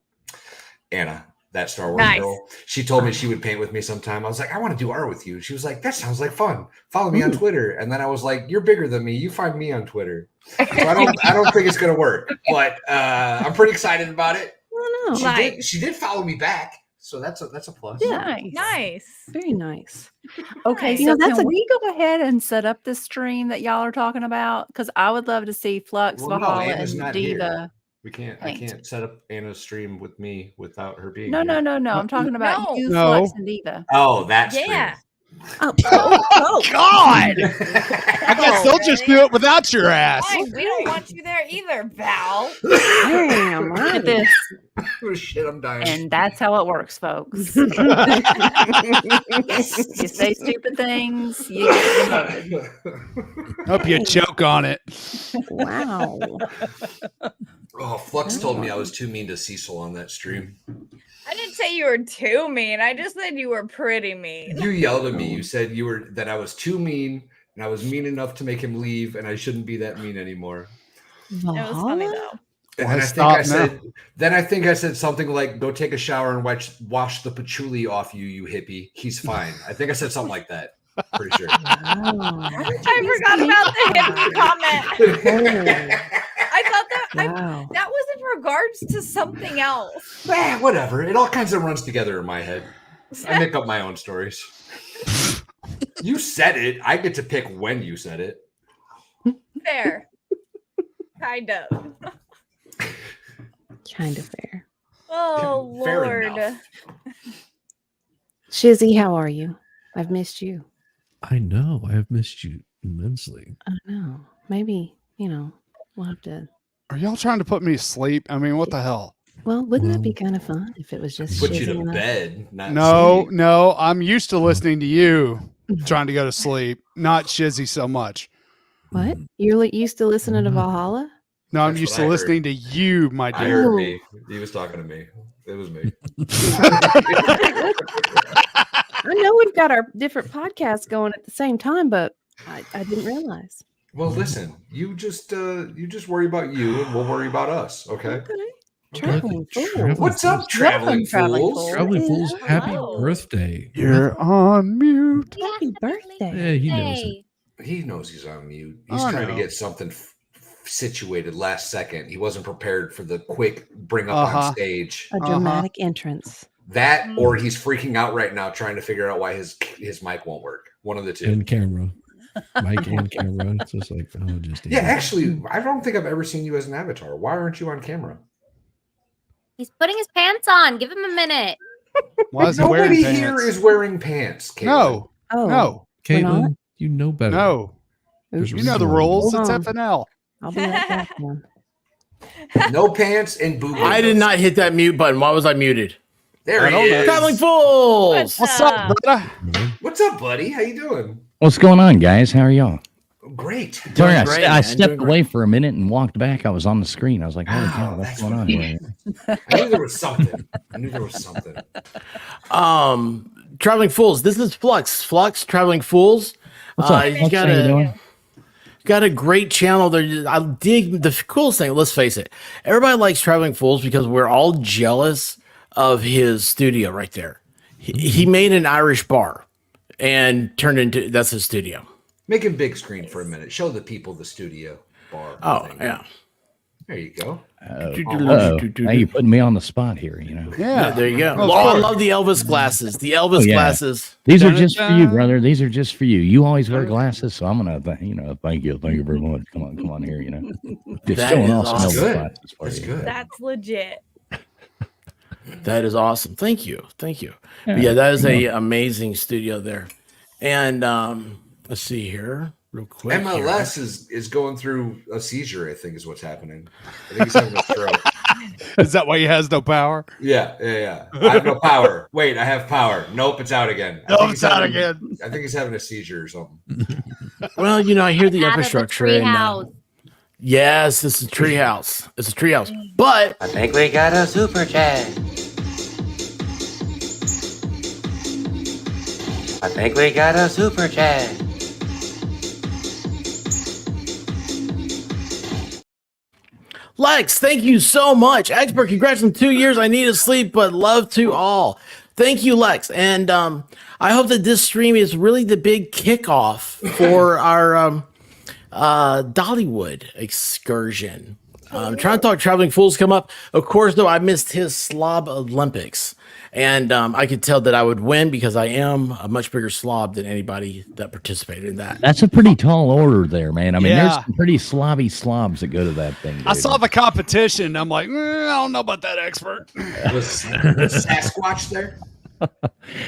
[SPEAKER 11] Anna, that Star Wars
[SPEAKER 2] Nice.
[SPEAKER 11] girl. She told me she would paint with me sometime. I was like, I want to do art with you. She was like, that sounds like fun. Follow me on Twitter. And then I was like, you're bigger than me. You find me on Twitter. So I don't think it's gonna work. But I'm pretty excited about it.
[SPEAKER 20] I don't know.
[SPEAKER 11] She did follow me back. So that's a plus.
[SPEAKER 20] Yeah.
[SPEAKER 2] Nice.
[SPEAKER 20] Very nice.
[SPEAKER 6] Okay,
[SPEAKER 2] Nice.
[SPEAKER 6] so
[SPEAKER 20] You know, that's
[SPEAKER 6] can
[SPEAKER 20] a-
[SPEAKER 6] we go ahead and set up this stream that y'all are talking about? Because I would love to see Flux,
[SPEAKER 11] Well, no,
[SPEAKER 6] Valhalla,
[SPEAKER 11] Anna's
[SPEAKER 6] and
[SPEAKER 11] not
[SPEAKER 6] Diva.
[SPEAKER 11] here. I
[SPEAKER 6] paint.
[SPEAKER 11] can't set up Anna's stream with me without her being
[SPEAKER 6] No,
[SPEAKER 11] here.
[SPEAKER 6] no. I'm talking about
[SPEAKER 2] No.
[SPEAKER 6] you,
[SPEAKER 5] No.
[SPEAKER 6] Flux, and Diva.
[SPEAKER 11] Oh, that's
[SPEAKER 2] Yeah.
[SPEAKER 20] Oh,
[SPEAKER 5] God. I guess they'll just do it without your ass.
[SPEAKER 2] Fine, we don't want you there either, Val.
[SPEAKER 20] damn.
[SPEAKER 6] Look at
[SPEAKER 20] Right.
[SPEAKER 6] this.
[SPEAKER 11] Oh, shit, I'm dying.
[SPEAKER 6] And that's how it works, folks. you say stupid things, you get demoted.
[SPEAKER 5] Hope you choke on it.
[SPEAKER 20] Wow.
[SPEAKER 11] Oh, Flux told me I was too mean to Cecil on that stream.
[SPEAKER 2] I didn't say you were too mean. I just said you were pretty mean.
[SPEAKER 11] You yelled at me. You said that I was too mean and I was mean enough to make him leave and I shouldn't be that mean anymore.
[SPEAKER 2] It was funny though.
[SPEAKER 11] And
[SPEAKER 5] Why
[SPEAKER 11] then I think
[SPEAKER 5] stop
[SPEAKER 11] I said,
[SPEAKER 5] now?
[SPEAKER 11] then I think I said something like, "Go take a shower and wash the patchouli off you, you hippie. He's fine." I think I said something like that. Pretty sure.
[SPEAKER 2] I forgot about the hippie comment. I thought that that was in regards to something else.
[SPEAKER 11] Whatever. It all kinds of runs together in my head. I make up my own stories. You said it. I get to pick when you said it.
[SPEAKER 2] Fair. Kind of.
[SPEAKER 20] Kind of fair.
[SPEAKER 2] Oh,
[SPEAKER 11] Fair
[SPEAKER 2] Lord.
[SPEAKER 11] enough.
[SPEAKER 20] Shizzy, how are you? I've missed you.
[SPEAKER 19] I know. I have missed you immensely.
[SPEAKER 20] I know. Maybe, we'll have to.
[SPEAKER 5] Are y'all trying to put me to sleep? I mean, what the hell?
[SPEAKER 20] Well, wouldn't that be kind of fun if it was just
[SPEAKER 11] Put you
[SPEAKER 20] Shizzy
[SPEAKER 11] to
[SPEAKER 20] and I?
[SPEAKER 11] bed. Not
[SPEAKER 5] No,
[SPEAKER 11] sleep.
[SPEAKER 5] no. I'm used to listening to you trying to go to sleep, not Shizzy so much.
[SPEAKER 20] What? You're used to listening to Valhalla?
[SPEAKER 5] No, I'm
[SPEAKER 11] That's
[SPEAKER 5] used
[SPEAKER 11] what
[SPEAKER 5] to
[SPEAKER 11] I
[SPEAKER 5] listening
[SPEAKER 11] heard.
[SPEAKER 5] to you, my
[SPEAKER 11] I
[SPEAKER 5] dear.
[SPEAKER 11] heard me. He was talking to me. It was me.
[SPEAKER 20] I know we've got our different podcasts going at the same time, but I didn't realize.
[SPEAKER 11] Well, listen. You just worry about you, and we'll worry about us. Okay.
[SPEAKER 20] Traveling Fools.
[SPEAKER 11] What's up, traveling fools?
[SPEAKER 19] Traveling Fools, happy
[SPEAKER 2] Hello.
[SPEAKER 19] birthday.
[SPEAKER 5] You're on mute.
[SPEAKER 20] Happy birthday.
[SPEAKER 19] Yeah, he knows it.
[SPEAKER 11] He knows he's on mute. He's
[SPEAKER 5] I
[SPEAKER 11] trying to
[SPEAKER 5] know.
[SPEAKER 11] get something situated last second. He wasn't prepared for the quick bring up on stage.
[SPEAKER 20] A dramatic entrance.
[SPEAKER 11] That, or he's freaking out right now trying to figure out why his mic won't work. One of the two.
[SPEAKER 19] And camera. Mic and camera. It's just like, oh, just
[SPEAKER 11] Yeah, actually, I don't think I've ever seen you as an avatar. Why aren't you on camera?
[SPEAKER 9] He's putting his pants on. Give him a minute.
[SPEAKER 5] Why is he wearing
[SPEAKER 11] Nobody
[SPEAKER 5] pants?
[SPEAKER 11] here is wearing pants. Caitlin.
[SPEAKER 5] No.
[SPEAKER 20] Oh.
[SPEAKER 5] No.
[SPEAKER 20] We're not?
[SPEAKER 19] Caitlin, you know better.
[SPEAKER 5] No.
[SPEAKER 19] There's
[SPEAKER 5] You know the
[SPEAKER 19] reason why.
[SPEAKER 5] rules.
[SPEAKER 20] Hold
[SPEAKER 5] It's
[SPEAKER 20] on.
[SPEAKER 5] FNL.
[SPEAKER 20] I'll be right back now.
[SPEAKER 11] No pants and boob.
[SPEAKER 1] I did
[SPEAKER 11] windows.
[SPEAKER 1] not hit that mute button. Why was I muted?
[SPEAKER 11] There
[SPEAKER 5] I
[SPEAKER 11] he
[SPEAKER 5] don't know.
[SPEAKER 11] is.
[SPEAKER 1] Traveling Fools.
[SPEAKER 5] What's up, brother?
[SPEAKER 11] What's up, buddy? How you doing?
[SPEAKER 21] What's going on, guys? How are y'all?
[SPEAKER 11] Great.
[SPEAKER 21] Sorry, I,
[SPEAKER 1] great,
[SPEAKER 21] I
[SPEAKER 1] man.
[SPEAKER 21] stepped
[SPEAKER 1] Doing
[SPEAKER 21] away for a minute and walked back. I was on the screen. I was like, holy cow, what's
[SPEAKER 11] that's
[SPEAKER 21] going on here?
[SPEAKER 11] I knew there was something.
[SPEAKER 1] Traveling Fools. This is Flux. Traveling Fools.
[SPEAKER 21] What's up?
[SPEAKER 1] You
[SPEAKER 21] Flux? How you doing?
[SPEAKER 1] got a great channel there. I dig the coolest thing. Let's face it. Everybody likes Traveling Fools because we're all jealous of his studio right there. He made an Irish bar and turned into that's his studio.
[SPEAKER 11] Make him big screen for a minute. Show the people the studio bar.
[SPEAKER 1] Oh,
[SPEAKER 11] thing.
[SPEAKER 1] yeah.
[SPEAKER 11] There you go.
[SPEAKER 21] Now you're putting me on the spot here,
[SPEAKER 1] Yeah, there you go.
[SPEAKER 5] Of
[SPEAKER 1] Oh, I
[SPEAKER 5] course.
[SPEAKER 1] love the Elvis glasses. The Elvis
[SPEAKER 21] yeah.
[SPEAKER 1] glasses.
[SPEAKER 21] These are just for you, brother. These are just for you. You always wear glasses, so I'm gonna, thank you very much. Come on here, Just
[SPEAKER 1] That
[SPEAKER 21] showing
[SPEAKER 1] is
[SPEAKER 21] off
[SPEAKER 1] awesome.
[SPEAKER 21] some Elvis glasses for
[SPEAKER 11] That's
[SPEAKER 21] you.
[SPEAKER 11] good.
[SPEAKER 2] That's legit.
[SPEAKER 1] That is awesome. Thank you.
[SPEAKER 21] Yeah,
[SPEAKER 1] Yeah, that is
[SPEAKER 21] you're
[SPEAKER 1] a amazing studio there. And let's see here, real quick.
[SPEAKER 11] MLS is going through a seizure, I think is what's happening. I think he's having a stroke.
[SPEAKER 5] Is that why he has no power?
[SPEAKER 11] Yeah. I have no power. Wait, I have power. Nope, it's out again. I
[SPEAKER 5] Nope,
[SPEAKER 11] think
[SPEAKER 5] it's
[SPEAKER 11] he's
[SPEAKER 5] out
[SPEAKER 11] having-
[SPEAKER 5] again.
[SPEAKER 11] I think he's having a seizure or something.
[SPEAKER 1] Well, I hear the
[SPEAKER 9] Out of
[SPEAKER 1] infrastructure.
[SPEAKER 9] the
[SPEAKER 1] And,
[SPEAKER 9] treehouse.
[SPEAKER 1] yes, this is a treehouse. It's a treehouse. But
[SPEAKER 8] I think we got a super chat. I think we got a super chat.
[SPEAKER 1] Lex, thank you so much. Expert, congrats on 2 years. I need to sleep, but love to all. Thank you, Lex. And I hope that this stream is really the big kickoff for our Dollywood excursion. I'm trying to talk Traveling Fools come up. Of course, though, I missed his Slob Olympics. And I could tell that I would win because I am a much bigger slob than anybody that participated in that.
[SPEAKER 21] That's a pretty tall order there, man. I mean,
[SPEAKER 5] Yeah.
[SPEAKER 21] there's some pretty slobs that go to that thing.
[SPEAKER 5] I
[SPEAKER 21] dude.
[SPEAKER 5] saw the competition. I'm like, I don't know about that expert.
[SPEAKER 11] Was Sasquatch there?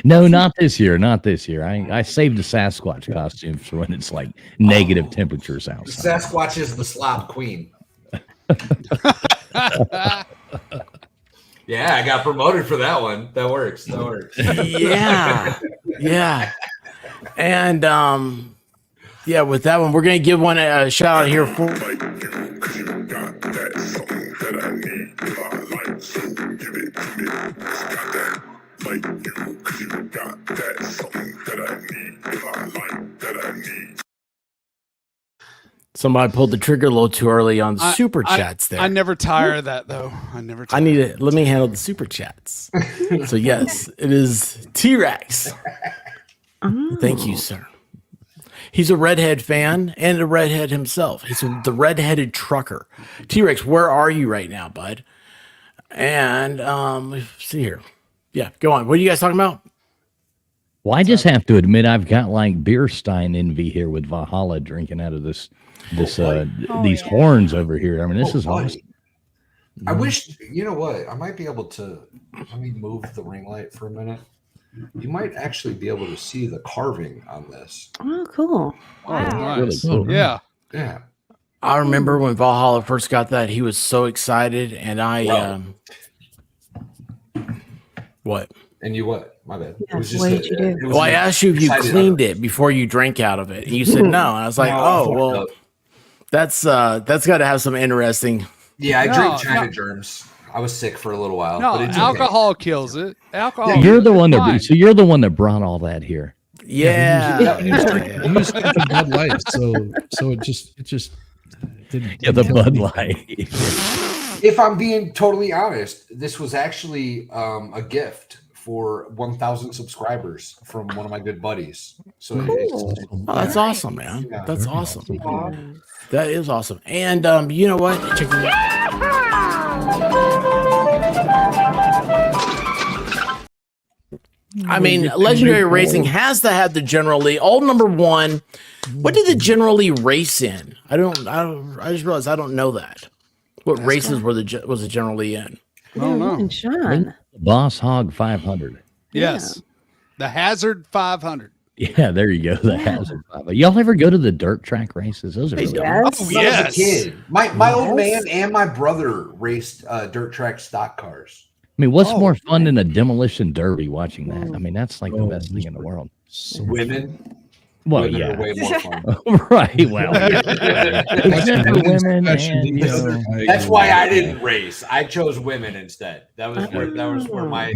[SPEAKER 21] No, not this year. Not this year. I saved the Sasquatch costumes for when it's like negative temperatures outside.
[SPEAKER 11] Sasquatch is the slob queen. Yeah, I got promoted for that one. That works.
[SPEAKER 1] Yeah. And with that one, we're gonna give one a shout out here for Somebody pulled the trigger a little too early on the super chats there.
[SPEAKER 5] I never tire of that though. I never.
[SPEAKER 1] I need it. Let me handle the super chats. So yes, it is T-Rex. Thank you, sir. He's a redhead fan and a redhead himself. He's the redheaded trucker. T-Rex, where are you right now, bud? And let's see here. Yeah, go on. What are you guys talking about?
[SPEAKER 21] Well, I just have to admit I've got like beer stein envy here with Valhalla drinking out of these horns over here. I mean, this is awesome.
[SPEAKER 11] I wish, you know what? I might be able to. Let me move the ring light for a minute. You might actually be able to see the carving on this.
[SPEAKER 20] Oh, cool.
[SPEAKER 5] Wow.
[SPEAKER 21] Really cool.
[SPEAKER 5] Yeah.
[SPEAKER 11] Yeah.
[SPEAKER 1] I remember when Valhalla first got that, he was so excited, and I what?
[SPEAKER 11] And you what? My bad.
[SPEAKER 20] Yeah,
[SPEAKER 11] It was
[SPEAKER 20] what did you do?
[SPEAKER 1] Well, I asked you if you cleaned it before you drank out of it. And you said no. And I was like, well, that's got to have some interesting.
[SPEAKER 11] Yeah, I drink China germs. I was sick for a little while.
[SPEAKER 5] No,
[SPEAKER 11] but it's
[SPEAKER 5] alcohol kills it. Alcohol.
[SPEAKER 21] You're the one you're the one that brought all that here.
[SPEAKER 1] Yeah.
[SPEAKER 19] He was drinking Bud Light, so it just didn't.
[SPEAKER 21] Yeah, the Bud Light.
[SPEAKER 11] If I'm being totally honest, this was actually a gift for 1,000 subscribers from one of my good buddies. So
[SPEAKER 1] That's awesome, man.
[SPEAKER 11] Yeah.
[SPEAKER 1] That's awesome. That is awesome. And you know what? Check it I mean, Legendary Racing has to have the General Lee. Old number one. What did the General Lee race in? I just realized I don't know that. What races was the General Lee in?
[SPEAKER 5] I don't know.
[SPEAKER 20] Sean.
[SPEAKER 21] Boss Hog 500.
[SPEAKER 5] Yes. The Hazard 500.
[SPEAKER 21] Yeah, there you go. The Hazard 500. Y'all ever go to the dirt track races? Those are really
[SPEAKER 11] Oh, yes. As a kid. My old man and my brother raced dirt track stock cars.
[SPEAKER 21] I mean, what's more fun than a demolition derby watching that? I mean, that's like the best thing in the world.
[SPEAKER 11] Women.
[SPEAKER 21] Well,
[SPEAKER 11] Women
[SPEAKER 21] yeah.
[SPEAKER 11] are way more fun.
[SPEAKER 21] Right. Well, except for women. And,
[SPEAKER 11] That's why I didn't race. I chose women instead. That was where my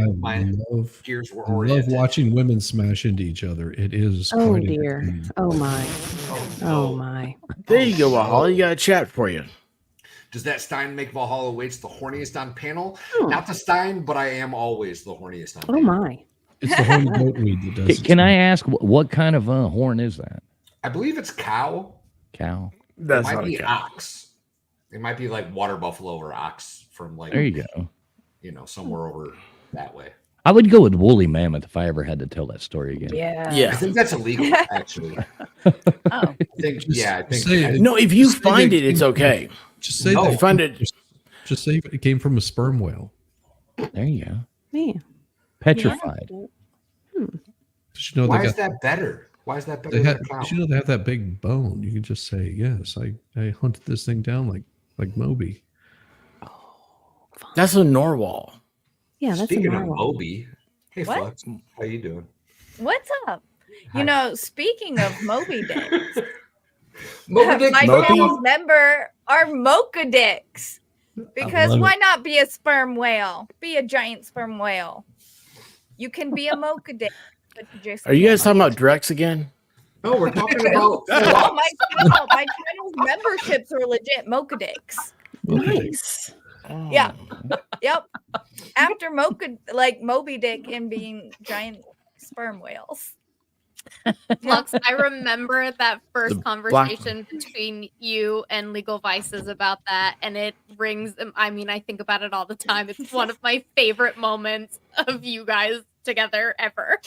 [SPEAKER 11] gears were
[SPEAKER 19] I
[SPEAKER 11] oriented.
[SPEAKER 19] love watching women smash into each other. It is.
[SPEAKER 20] Oh
[SPEAKER 19] quite
[SPEAKER 20] dear.
[SPEAKER 19] entertaining.
[SPEAKER 20] Oh my. Oh my.
[SPEAKER 1] There you go, Valhalla. You got a chat for you.
[SPEAKER 11] Does that Stein make Valhalla Waits the horniest on panel? Not the Stein, but I am always the horniest on panel.
[SPEAKER 20] Oh my.
[SPEAKER 19] It's the horny goatweed that does it.
[SPEAKER 21] can I ask what kind of horn is that?
[SPEAKER 11] I believe it's cow.
[SPEAKER 21] Cow.
[SPEAKER 11] It might be ox. It might be like water buffalo or ox from like.
[SPEAKER 21] There you go.
[SPEAKER 11] You know, somewhere over that way.
[SPEAKER 21] I would go with woolly mammoth if I ever had to tell that story again.
[SPEAKER 11] Yeah. I think that's illegal, actually. I think.
[SPEAKER 1] No, if you find it, it's okay.
[SPEAKER 19] Just say
[SPEAKER 1] If you find it.
[SPEAKER 19] Just say it came from a sperm whale.
[SPEAKER 21] There you go.
[SPEAKER 20] Man.
[SPEAKER 21] Petrified.
[SPEAKER 19] Did you know
[SPEAKER 11] Why
[SPEAKER 19] they
[SPEAKER 11] is
[SPEAKER 19] got,
[SPEAKER 11] that better? Why is that better
[SPEAKER 19] they
[SPEAKER 11] than
[SPEAKER 19] had,
[SPEAKER 11] a cow?
[SPEAKER 19] did you know they have that big bone? You can just say, yes, I hunted this thing down like Moby.
[SPEAKER 1] That's a narwhal.
[SPEAKER 20] Yeah, that's
[SPEAKER 11] Speaking
[SPEAKER 20] a
[SPEAKER 11] of
[SPEAKER 20] narwhal.
[SPEAKER 11] Moby, hey
[SPEAKER 2] What?
[SPEAKER 11] Flux, how you doing?
[SPEAKER 2] What's up? You know, speaking of Moby Dicks,
[SPEAKER 11] Moby Dick,
[SPEAKER 2] my
[SPEAKER 11] Moby?
[SPEAKER 2] channel's member are Mocha Dicks. Because
[SPEAKER 19] love
[SPEAKER 2] why
[SPEAKER 19] it.
[SPEAKER 2] not be a sperm whale? Be a giant sperm whale. You can be a Mocha Dick. But you just
[SPEAKER 1] Are you guys talking about Drex again?
[SPEAKER 11] No, we're talking about.
[SPEAKER 2] No, my channel's memberships are legit Mocha Dicks.
[SPEAKER 20] Nice.
[SPEAKER 2] Yeah. Yep. After Moby Dick and being giant sperm whales.
[SPEAKER 9] Flux, I remember that first
[SPEAKER 1] The
[SPEAKER 9] conversation between you and Legal Vices about that, and it rings. I mean, I think about it all the time. It's one of my favorite moments of you guys together ever.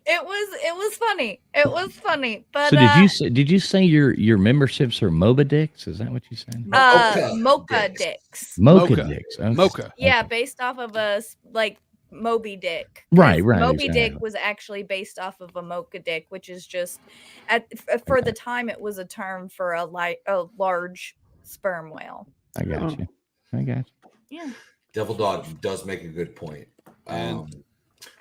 [SPEAKER 2] It was funny. It was funny. But
[SPEAKER 21] So did you say your memberships are Moba Dicks? Is that what you said?
[SPEAKER 2] Mocha Dicks.
[SPEAKER 21] Mocha Dicks. Okay.
[SPEAKER 5] Mocha.
[SPEAKER 2] Yeah, based off of a Moby Dick.
[SPEAKER 21] Right.
[SPEAKER 2] Moby
[SPEAKER 21] exactly.
[SPEAKER 2] Dick was actually based off of a Mocha Dick, which is just for the time it was a term for a large sperm whale.
[SPEAKER 21] I got you.
[SPEAKER 2] Yeah.
[SPEAKER 11] Devil Dog does make a good point.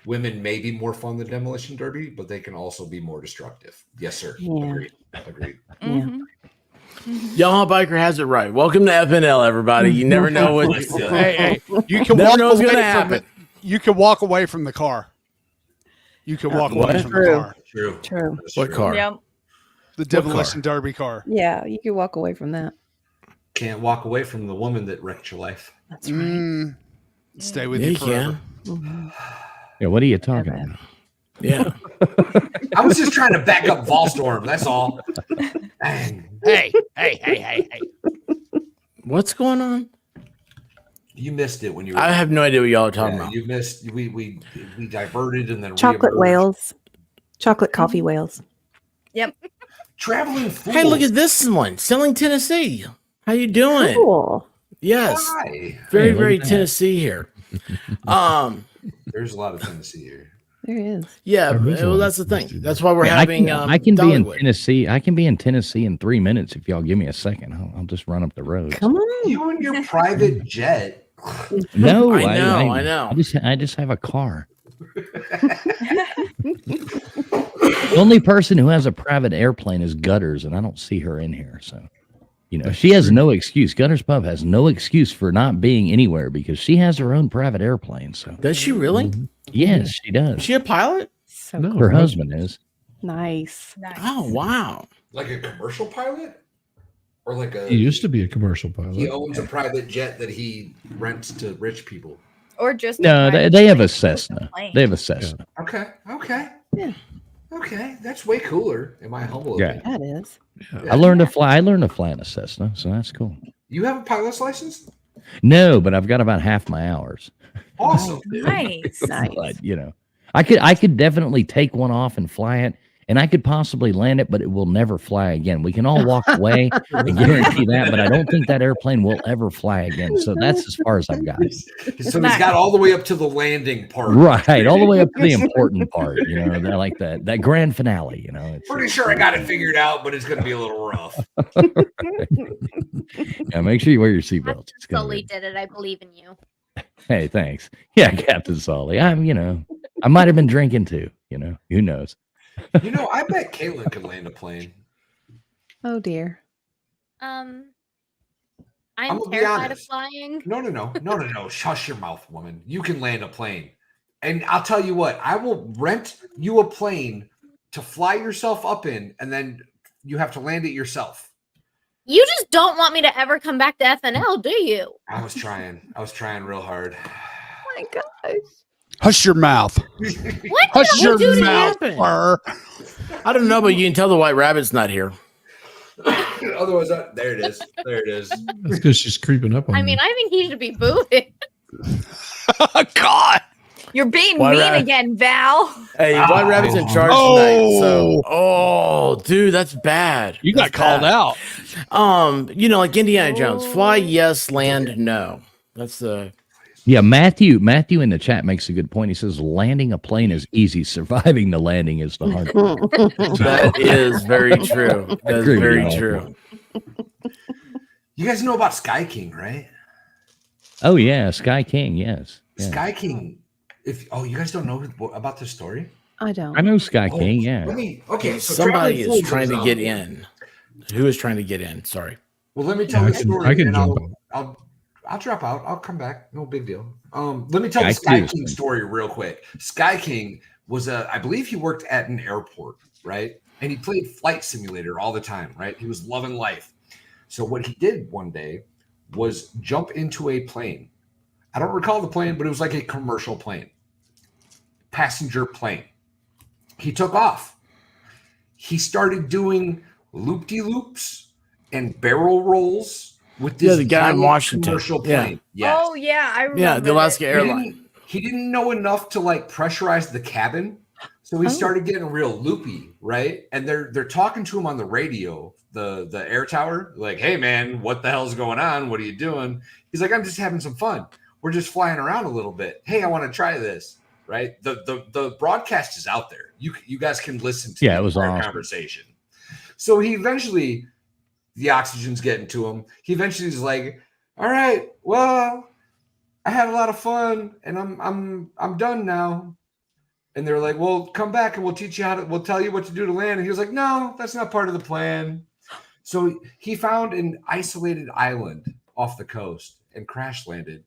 [SPEAKER 11] Women may be more fun than Demolition Derby, but they can also be more destructive. Yes, sir.
[SPEAKER 20] Yeah.
[SPEAKER 11] Agreed.
[SPEAKER 2] Mm-hmm.
[SPEAKER 1] Yamaha Biker has it right. Welcome to FNL, everybody. You never know what.
[SPEAKER 5] Hey, you can
[SPEAKER 1] Never
[SPEAKER 5] walk
[SPEAKER 1] know what's
[SPEAKER 5] away
[SPEAKER 1] gonna
[SPEAKER 5] from
[SPEAKER 1] happen.
[SPEAKER 5] You can walk away from the car. You can walk away
[SPEAKER 1] What?
[SPEAKER 5] from the car.
[SPEAKER 11] True.
[SPEAKER 20] True.
[SPEAKER 1] What car?
[SPEAKER 2] Yep.
[SPEAKER 5] The demolition derby car.
[SPEAKER 20] Yeah, you can walk away from that.
[SPEAKER 11] Can't walk away from the woman that wrecked your life.
[SPEAKER 20] That's right.
[SPEAKER 5] Stay with
[SPEAKER 1] Yeah,
[SPEAKER 5] you
[SPEAKER 1] you
[SPEAKER 5] forever.
[SPEAKER 20] Mhm.
[SPEAKER 21] Yeah, what are you talking about?
[SPEAKER 1] Yeah.
[SPEAKER 11] I was just trying to back up Volstorm. That's all. Dang.
[SPEAKER 5] Hey.
[SPEAKER 1] What's going on?
[SPEAKER 11] You missed it when you were.
[SPEAKER 1] I have no idea what y'all are talking about.
[SPEAKER 11] You missed. We diverted and then
[SPEAKER 20] Chocolate
[SPEAKER 11] reemerged.
[SPEAKER 20] whales. Chocolate coffee whales.
[SPEAKER 2] Yep.
[SPEAKER 11] Traveling fools.
[SPEAKER 1] Hey, look at this one. Selling Tennessee. How you doing?
[SPEAKER 20] Cool.
[SPEAKER 1] Yes.
[SPEAKER 11] Hi.
[SPEAKER 1] Very,
[SPEAKER 21] Hey, look
[SPEAKER 1] very
[SPEAKER 21] at that.
[SPEAKER 1] Tennessee here.
[SPEAKER 11] There's a lot of Tennessee here.
[SPEAKER 20] There is.
[SPEAKER 1] Yeah,
[SPEAKER 19] There is a
[SPEAKER 1] well,
[SPEAKER 19] lot
[SPEAKER 1] that's the
[SPEAKER 19] of
[SPEAKER 1] thing.
[SPEAKER 19] Tennessee
[SPEAKER 1] That's why we're having
[SPEAKER 21] I can be in
[SPEAKER 1] Dollywood.
[SPEAKER 21] Tennessee. I can be in Tennessee in 3 minutes if y'all give me a second. I'll just run up the road.
[SPEAKER 20] Come on.
[SPEAKER 11] You and your private jet.
[SPEAKER 21] No,
[SPEAKER 1] I know.
[SPEAKER 21] I just have a car. The only person who has a private airplane is Gutters, and I don't see her in here. So, she has no excuse. Gutters Pub has no excuse for not being anywhere because she has her own private airplane. So,
[SPEAKER 1] Does she really?
[SPEAKER 21] yes, she does.
[SPEAKER 1] Is she a pilot?
[SPEAKER 20] So
[SPEAKER 19] No.
[SPEAKER 20] cool.
[SPEAKER 21] Her husband is.
[SPEAKER 20] Nice.
[SPEAKER 1] Oh, wow.
[SPEAKER 11] Like a commercial pilot? Or like a.
[SPEAKER 19] He used to be a commercial pilot.
[SPEAKER 11] He owns a private jet that he rents to rich people.
[SPEAKER 2] Or just
[SPEAKER 21] No, they have a Cessna.
[SPEAKER 2] plane.
[SPEAKER 21] They have a Cessna.
[SPEAKER 11] Okay.
[SPEAKER 20] Yeah.
[SPEAKER 11] Okay. That's way cooler, in my humble
[SPEAKER 21] Yeah.
[SPEAKER 11] opinion.
[SPEAKER 20] That is.
[SPEAKER 21] I learned to fly. I learned to fly in a Cessna, so that's cool.
[SPEAKER 11] You have a pilot's license?
[SPEAKER 21] No, but I've got about half my hours.
[SPEAKER 11] Awesome.
[SPEAKER 2] Nice.
[SPEAKER 20] Nice.
[SPEAKER 21] But I could definitely take one off and fly it, and I could possibly land it, but it will never fly again. We can all walk away and guarantee that, but I don't think that airplane will ever fly again. So that's as far as I've got.
[SPEAKER 11] So he's got all the way up to the landing part.
[SPEAKER 21] Right, all the way up to the important part. They're like that grand finale. It's
[SPEAKER 11] Pretty sure I got it figured out, but it's going to be a little rough.
[SPEAKER 21] Yeah, make sure you wear your seatbelt. It's gonna
[SPEAKER 9] Sully
[SPEAKER 21] be-
[SPEAKER 9] did it. I believe in you.
[SPEAKER 21] Hey, thanks. Yeah, Captain Sully. I might have been drinking too. Who knows?
[SPEAKER 11] I bet Caitlin could land a plane.
[SPEAKER 20] Oh dear.
[SPEAKER 9] I'm
[SPEAKER 11] gonna be
[SPEAKER 9] terrified of
[SPEAKER 11] honest.
[SPEAKER 9] flying.
[SPEAKER 11] No. Shush your mouth, woman. You can land a plane. And I'll tell you what, I will rent you a plane to fly yourself up in, and then you have to land it yourself.
[SPEAKER 9] You just don't want me to ever come back to FNL, do you?
[SPEAKER 11] I was trying real hard.
[SPEAKER 20] Oh my gosh.
[SPEAKER 5] Hush your mouth.
[SPEAKER 9] What?
[SPEAKER 5] Hush
[SPEAKER 9] did I
[SPEAKER 5] your
[SPEAKER 9] do to
[SPEAKER 5] mouth.
[SPEAKER 9] you?
[SPEAKER 5] Sir.
[SPEAKER 1] I don't know, but you can tell the White Rabbit's not here.
[SPEAKER 11] Otherwise, there it is. There it is.
[SPEAKER 19] That's because she's creeping up on
[SPEAKER 9] I
[SPEAKER 19] you.
[SPEAKER 9] mean, I think he should be booted.
[SPEAKER 5] God.
[SPEAKER 2] You're being
[SPEAKER 1] Why
[SPEAKER 2] mean
[SPEAKER 1] ra-
[SPEAKER 2] again, Val.
[SPEAKER 1] Hey, White Rabbit's in charge tonight. So, dude, that's bad.
[SPEAKER 5] You got
[SPEAKER 1] That's
[SPEAKER 5] called
[SPEAKER 1] bad.
[SPEAKER 5] out.
[SPEAKER 1] Like Indiana Jones. Fly, yes. Land, no. That's the.
[SPEAKER 21] Yeah, Matthew in the chat makes a good point. He says landing a plane is easy. Surviving the landing is the hard part.
[SPEAKER 1] That is very true. That is
[SPEAKER 21] Agree with
[SPEAKER 1] very
[SPEAKER 21] you.
[SPEAKER 1] true.
[SPEAKER 11] You guys know about Sky King, right?
[SPEAKER 21] Oh yeah, Sky King. Yes. Yeah.
[SPEAKER 11] Sky King. You guys don't know about this story?
[SPEAKER 20] I don't.
[SPEAKER 21] I know Sky King. Yeah.
[SPEAKER 11] So
[SPEAKER 1] Somebody
[SPEAKER 11] Traveling
[SPEAKER 1] is
[SPEAKER 11] Fools
[SPEAKER 1] trying to
[SPEAKER 11] on
[SPEAKER 1] get
[SPEAKER 11] there.
[SPEAKER 1] in. Who is trying to get in? Sorry.
[SPEAKER 11] Well, let me tell
[SPEAKER 19] Yeah,
[SPEAKER 11] the story.
[SPEAKER 19] I can
[SPEAKER 11] and
[SPEAKER 19] jump
[SPEAKER 11] I'll drop out. I'll come back. No big deal. Let me tell the
[SPEAKER 21] Sky
[SPEAKER 11] Sky
[SPEAKER 21] King.
[SPEAKER 11] King story real quick. Sky King was I believe he worked at an airport, right? And he played flight simulator all the time, right? He was loving life. So what he did one day was jump into a plane. I don't recall the plane, but it was like a commercial plane, passenger plane. He took off. He started doing loop-de-loops and barrel rolls with this
[SPEAKER 1] Yeah, the guy in
[SPEAKER 11] giant
[SPEAKER 1] Washington.
[SPEAKER 11] commercial
[SPEAKER 1] Yeah.
[SPEAKER 11] plane. Yes.
[SPEAKER 2] Oh yeah, I remember.
[SPEAKER 1] Yeah, the Alaska
[SPEAKER 2] it.
[SPEAKER 1] Airline.
[SPEAKER 11] He didn't know enough to like pressurize the cabin, so he started getting real loopy, right? And they're talking to him on the radio, the air tower, like, "Hey man, what the hell's going on? What are you doing?" He's like, "I'm just having some fun. We're just flying around a little bit. Hey, I want to try this." Right? The broadcast is out there. You guys can listen to
[SPEAKER 21] Yeah, it was
[SPEAKER 11] entire
[SPEAKER 21] awesome.
[SPEAKER 11] conversation. So he eventually, the oxygen's getting to him. He eventually is like, "All right, well, I had a lot of fun, and I'm done now." And they're like, "Well, come back and we'll teach you we'll tell you what to do to land." And he was like, "No, that's not part of the plan." So he found an isolated island off the coast and crash landed.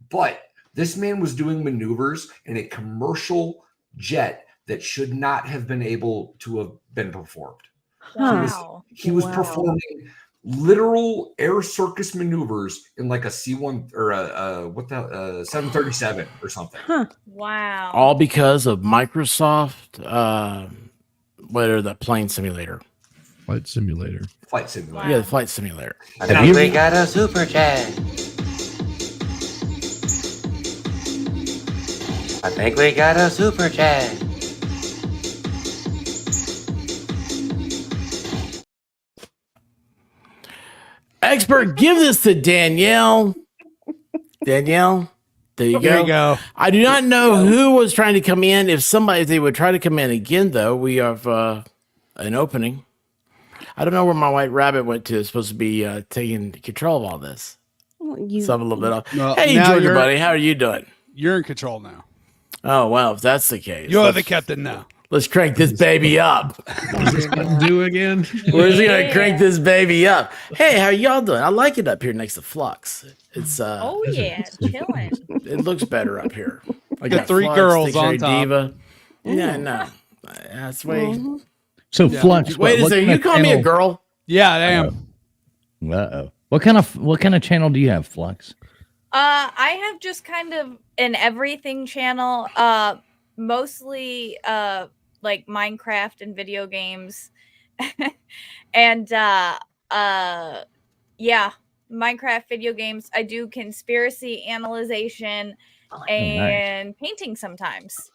[SPEAKER 11] But this man was doing maneuvers in a commercial jet that should not have been able to have been performed.
[SPEAKER 2] Wow.
[SPEAKER 11] He was performing literal air circus maneuvers in like a C1 or a 737 or something.
[SPEAKER 2] Wow.
[SPEAKER 1] All because of Microsoft, what are the plane simulator?
[SPEAKER 19] Flight simulator.
[SPEAKER 11] Flight simulator.
[SPEAKER 1] Yeah, the flight simulator.
[SPEAKER 8] I think we got a super chat. I think we got a super chat.
[SPEAKER 1] Expert, give this to Danielle. Danielle, there you
[SPEAKER 5] There
[SPEAKER 1] go.
[SPEAKER 5] you go.
[SPEAKER 1] I do not know who was trying to come in. If they would try to come in again, though, we have an opening. I don't know where my white rabbit went to. It's supposed to be taking control of all this. So I'm a little bit off.
[SPEAKER 5] No,
[SPEAKER 1] Hey,
[SPEAKER 5] now
[SPEAKER 1] Georgia,
[SPEAKER 5] you're-
[SPEAKER 1] buddy, how are you doing?
[SPEAKER 5] You're in control now.
[SPEAKER 1] Oh, well, if that's the case.
[SPEAKER 5] You're the captain now.
[SPEAKER 1] Let's crank this baby up.
[SPEAKER 19] What's this button do again?
[SPEAKER 1] We're just gonna crank this baby up. Hey, how y'all doing? I like it up here next to Flux. It's
[SPEAKER 2] Oh yeah, chilling.
[SPEAKER 1] it looks better up here. I
[SPEAKER 5] Got three girls on top.
[SPEAKER 1] Diva. Yeah, no, that's way.
[SPEAKER 21] So
[SPEAKER 5] Yeah.
[SPEAKER 21] Flux.
[SPEAKER 1] Wait a
[SPEAKER 21] what
[SPEAKER 1] second,
[SPEAKER 21] kind
[SPEAKER 1] you
[SPEAKER 21] of
[SPEAKER 1] call me a
[SPEAKER 21] channel-
[SPEAKER 1] girl?
[SPEAKER 5] Yeah, I am.
[SPEAKER 21] Uh-oh. What kind of channel do you have, Flux?
[SPEAKER 2] I have just kind of an everything channel. Mostly like Minecraft and video games. And yeah, Minecraft video games. I do conspiracy analyzation and painting sometimes.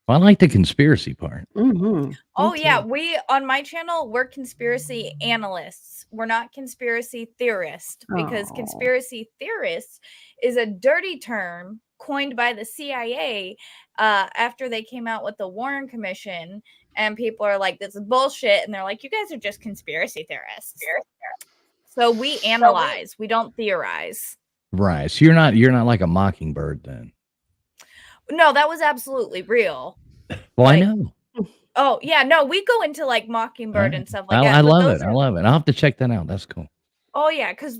[SPEAKER 21] Well, I like the conspiracy part.
[SPEAKER 20] Mm-hmm.
[SPEAKER 2] Oh yeah, we on my channel we're conspiracy analysts. We're not conspiracy theorists because
[SPEAKER 20] Aw.
[SPEAKER 2] conspiracy theorists is a dirty term coined by the CIA after they came out with the Warren Commission, and people are like, "This is bullshit," and they're like, "You guys are just conspiracy theorists." So we analyze, we don't theorize.
[SPEAKER 21] Right. So you're not like a mockingbird then.
[SPEAKER 2] No, that was absolutely real.
[SPEAKER 21] Well, I know.
[SPEAKER 2] Oh yeah, no, we go into like Mockingbird and stuff like that.
[SPEAKER 21] I
[SPEAKER 2] but
[SPEAKER 21] love
[SPEAKER 2] those
[SPEAKER 21] it.
[SPEAKER 2] are-
[SPEAKER 21] I love it. I'll have to check that out. That's cool.
[SPEAKER 2] Oh yeah, because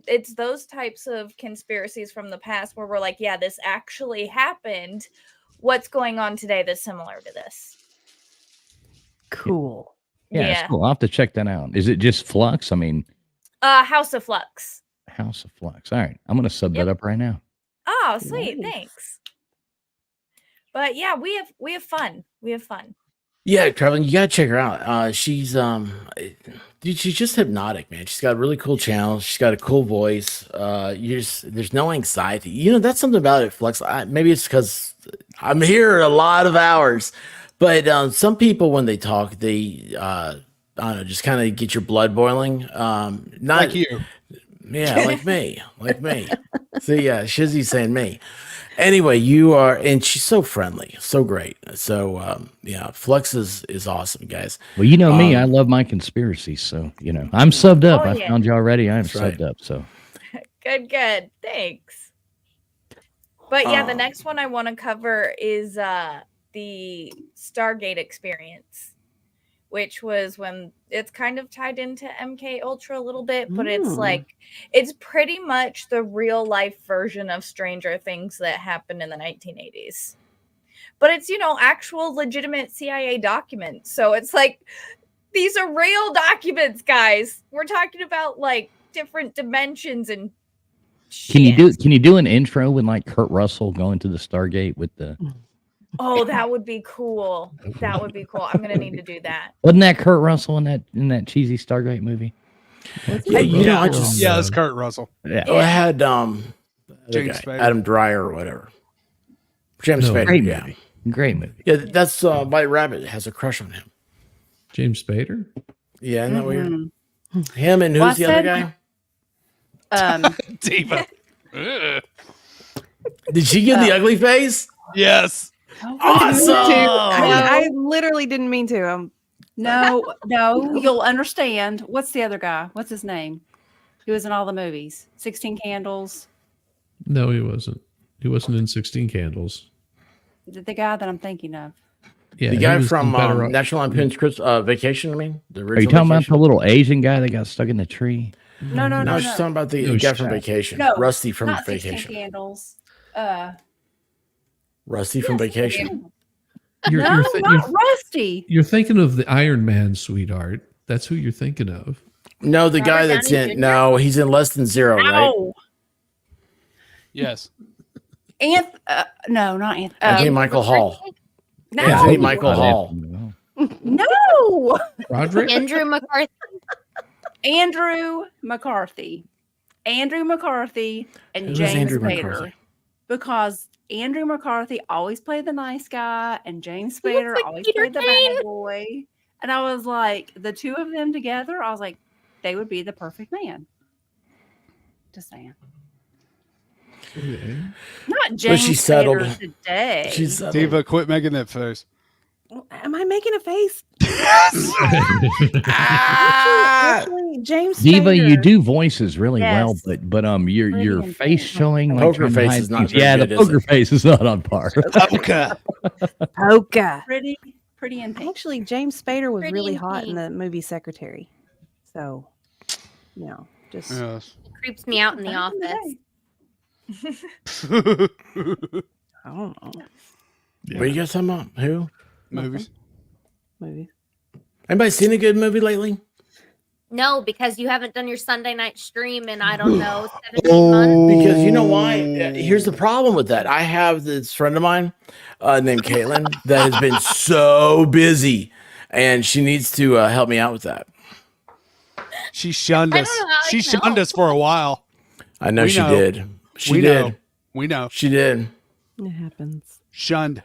[SPEAKER 2] it's those types of conspiracies from the past where we're like, yeah, this actually happened. What's going on today that's similar to this?
[SPEAKER 20] Cool.
[SPEAKER 21] Yeah, it's cool. I'll have to check that out. Is it just Flux? I mean,
[SPEAKER 2] House of Flux.
[SPEAKER 21] House of Flux. All right. I'm gonna sub that up right now.
[SPEAKER 2] Oh, sweet, thanks. But yeah, we have fun. We have fun.
[SPEAKER 1] Yeah, Traveling, you gotta check her out. She's she's just hypnotic, man. She's got a really cool channel. She's got a cool voice. There's no anxiety. You know, that's something about it, Flex. Maybe it's because I'm here a lot of hours, but some people when they talk, they I don't know, just kind of get your blood boiling. Not
[SPEAKER 5] Like you.
[SPEAKER 1] Yeah, like me, like me. See, yeah, Shizzy's saying me. Anyway, you are, and she's so friendly, so great. So, yeah, Flux is awesome, guys.
[SPEAKER 21] Well, you know me, I love my conspiracies, so you know I'm subbed up.
[SPEAKER 2] Oh,
[SPEAKER 21] I
[SPEAKER 2] yeah.
[SPEAKER 21] found you already. I'm
[SPEAKER 1] That's
[SPEAKER 21] subbed
[SPEAKER 1] right.
[SPEAKER 21] up. So
[SPEAKER 2] Good. Thanks. But yeah, the next one I want to cover is the Stargate experience, which was when it's kind of tied into MK Ultra a little bit, but it's like it's pretty much the real life version of Stranger Things that happened in the 1980s. But it's, actual legitimate CIA documents. So it's like these are real documents, guys. We're talking about like different dimensions and
[SPEAKER 21] can you do an intro with like Kurt Russell going to the Stargate with the?
[SPEAKER 2] Oh, that would be cool. That would be cool. I'm gonna need to do that.
[SPEAKER 21] Wasn't that Kurt Russell in that cheesy Stargate movie?
[SPEAKER 1] Yeah, I just
[SPEAKER 5] Yeah, it's Kurt Russell.
[SPEAKER 21] Yeah.
[SPEAKER 1] Oh, I had
[SPEAKER 5] James
[SPEAKER 1] guy,
[SPEAKER 5] Spader.
[SPEAKER 1] Adam Dreyer or whatever. James
[SPEAKER 19] No.
[SPEAKER 1] Spader,
[SPEAKER 21] Great
[SPEAKER 1] yeah.
[SPEAKER 21] movie. Great movie.
[SPEAKER 1] Yeah, that's White Rabbit has a crush on him.
[SPEAKER 19] James Spader.
[SPEAKER 1] Yeah, isn't that weird? Him and who's
[SPEAKER 6] Well, I
[SPEAKER 1] the other
[SPEAKER 6] said-
[SPEAKER 1] guy?
[SPEAKER 5] Diva. Ugh.
[SPEAKER 1] Did she give the ugly face?
[SPEAKER 5] Yes.
[SPEAKER 1] Awesome.
[SPEAKER 20] I literally didn't mean to.
[SPEAKER 6] No, you'll understand. What's the other guy? What's his name? He was in all the movies. 16 Candles.
[SPEAKER 19] No, he wasn't. He wasn't in 16 Candles.
[SPEAKER 6] Is it the guy that I'm thinking of?
[SPEAKER 19] Yeah,
[SPEAKER 1] The
[SPEAKER 19] he
[SPEAKER 1] guy
[SPEAKER 19] was
[SPEAKER 1] from
[SPEAKER 19] in Better Off-
[SPEAKER 1] National Lampoon's Vacation, I mean? The
[SPEAKER 21] Are you
[SPEAKER 1] original
[SPEAKER 21] talking about
[SPEAKER 1] Vacation?
[SPEAKER 21] the little Asian guy that got stuck in the tree?
[SPEAKER 6] No.
[SPEAKER 1] No, she's talking about the
[SPEAKER 19] No,
[SPEAKER 1] guy from
[SPEAKER 19] shut up.
[SPEAKER 1] Vacation.
[SPEAKER 6] No,
[SPEAKER 1] Rusty from
[SPEAKER 6] not 16
[SPEAKER 1] Vacation.
[SPEAKER 6] Candles.
[SPEAKER 1] Rusty from Vacation.
[SPEAKER 19] You're,
[SPEAKER 6] No,
[SPEAKER 19] you're, thi-
[SPEAKER 6] not
[SPEAKER 19] you're,
[SPEAKER 6] Rusty.
[SPEAKER 19] you're thinking of the Iron Man, sweetheart. That's who you're thinking of.
[SPEAKER 1] No, the guy
[SPEAKER 9] Robert
[SPEAKER 1] that's
[SPEAKER 9] Downey
[SPEAKER 1] in.
[SPEAKER 9] Jr.?
[SPEAKER 1] No, he's in Less Than Zero, right?
[SPEAKER 6] Ow.
[SPEAKER 5] Yes.
[SPEAKER 6] No, not Anthony.
[SPEAKER 1] Anthony Michael Hall.
[SPEAKER 6] No.
[SPEAKER 1] Anthony Michael
[SPEAKER 21] Not
[SPEAKER 1] Hall.
[SPEAKER 6] No.
[SPEAKER 19] Roderick?
[SPEAKER 9] Andrew McCarthy.
[SPEAKER 6] Andrew McCarthy. Andrew McCarthy and
[SPEAKER 1] Who's
[SPEAKER 6] James
[SPEAKER 1] Andrew
[SPEAKER 6] Spader.
[SPEAKER 1] McCarthy?
[SPEAKER 6] Because Andrew McCarthy always played the nice guy and James
[SPEAKER 9] He looks
[SPEAKER 6] Spader
[SPEAKER 9] like
[SPEAKER 6] always
[SPEAKER 9] Peter
[SPEAKER 6] played the
[SPEAKER 9] Kane.
[SPEAKER 6] bad boy. And I was like, the two of them together, I was like, they would be the perfect man. Just saying.
[SPEAKER 19] Okay.
[SPEAKER 6] Not James
[SPEAKER 1] she settled.
[SPEAKER 6] Spader today.
[SPEAKER 1] She's settled.
[SPEAKER 5] Diva, quit making that face.
[SPEAKER 20] Am I making a face?
[SPEAKER 1] Ah!
[SPEAKER 20] Actually, James
[SPEAKER 21] Diva, you
[SPEAKER 20] Spader.
[SPEAKER 21] do voices really well,
[SPEAKER 6] Yes.
[SPEAKER 21] but your
[SPEAKER 6] Brilliant.
[SPEAKER 21] face showing like
[SPEAKER 1] Poker
[SPEAKER 21] trying to
[SPEAKER 1] face
[SPEAKER 21] hide
[SPEAKER 1] is not
[SPEAKER 21] things.
[SPEAKER 1] very
[SPEAKER 21] Yeah,
[SPEAKER 1] good,
[SPEAKER 21] the
[SPEAKER 1] is
[SPEAKER 21] poker
[SPEAKER 1] it?
[SPEAKER 21] face is not on par.
[SPEAKER 5] Okay.
[SPEAKER 20] Polka.
[SPEAKER 6] Pretty and pink.
[SPEAKER 20] Actually, James Spader was
[SPEAKER 9] Pretty
[SPEAKER 20] really
[SPEAKER 9] and
[SPEAKER 20] hot in
[SPEAKER 9] pink.
[SPEAKER 20] the movie Secretary. So, just
[SPEAKER 5] Yes.
[SPEAKER 9] Creeps me out in the
[SPEAKER 6] Back in
[SPEAKER 9] office.
[SPEAKER 20] I don't know
[SPEAKER 1] What are you guys talking about? Who?
[SPEAKER 5] Movies.
[SPEAKER 20] movies.
[SPEAKER 1] Anybody seen a good movie lately?
[SPEAKER 9] No, because you haven't done your Sunday night stream in, I don't know, 17 months.
[SPEAKER 1] Because you know why? Here's the problem with that. I have this friend of mine named Caitlin that has been so busy, and she needs to help me out with that.
[SPEAKER 5] She shunned
[SPEAKER 9] I
[SPEAKER 5] us.
[SPEAKER 9] don't know how I
[SPEAKER 5] She
[SPEAKER 9] can
[SPEAKER 5] shunned us for a while.
[SPEAKER 1] I know
[SPEAKER 5] We
[SPEAKER 1] she
[SPEAKER 5] know.
[SPEAKER 1] did. She
[SPEAKER 5] We
[SPEAKER 1] did.
[SPEAKER 5] know. We know.
[SPEAKER 1] She did.
[SPEAKER 20] It happens.
[SPEAKER 5] Shunned.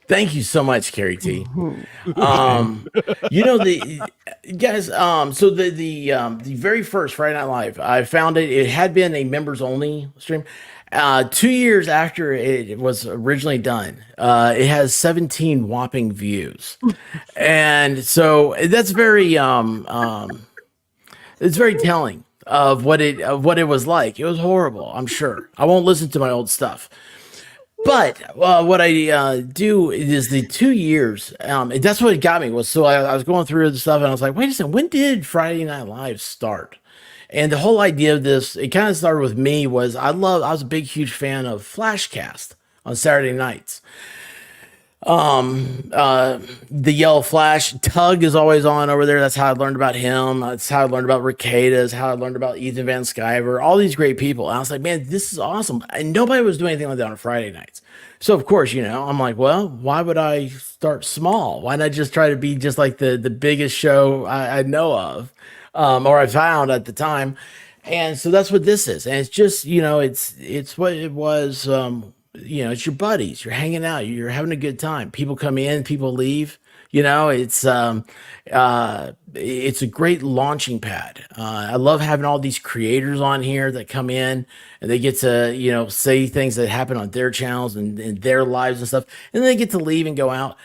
[SPEAKER 1] Thank you so much, Carrie T. You know the guys. So the very first Friday Night Live, I found it. It had been a members only stream. 2 years after it was originally done, it has 17 whopping views, and so that's very it's very telling of what it was like. It was horrible. I'm sure. I won't listen to my old stuff. But what I do is the 2 years. That's what got me was so I was going through the stuff and I was like, wait a second, when did Friday Night Live start? And the whole idea of this, it kind of started with me was I was a big, huge fan of Flashcast on Saturday nights. The Yellow Flash, Tug is always on over there. That's how I learned about him. That's how I learned about Ricada. That's how I learned about Ethan Van Sciver. All these great people. And I was like, man, this is awesome. And nobody was doing anything like that on Friday nights. So of course, I'm like, well, why would I start small? Why not just try to be just like the biggest show I know of, or I found at the time. And so that's what this is. And it's just, it's what it was. It's your buddies. You're hanging out. You're having a good time. People come in, people leave. It's a great launching pad. I love having all these creators on here that come in and they get to, say things that happen on their channels and their lives and stuff. And then they get to leave and go out.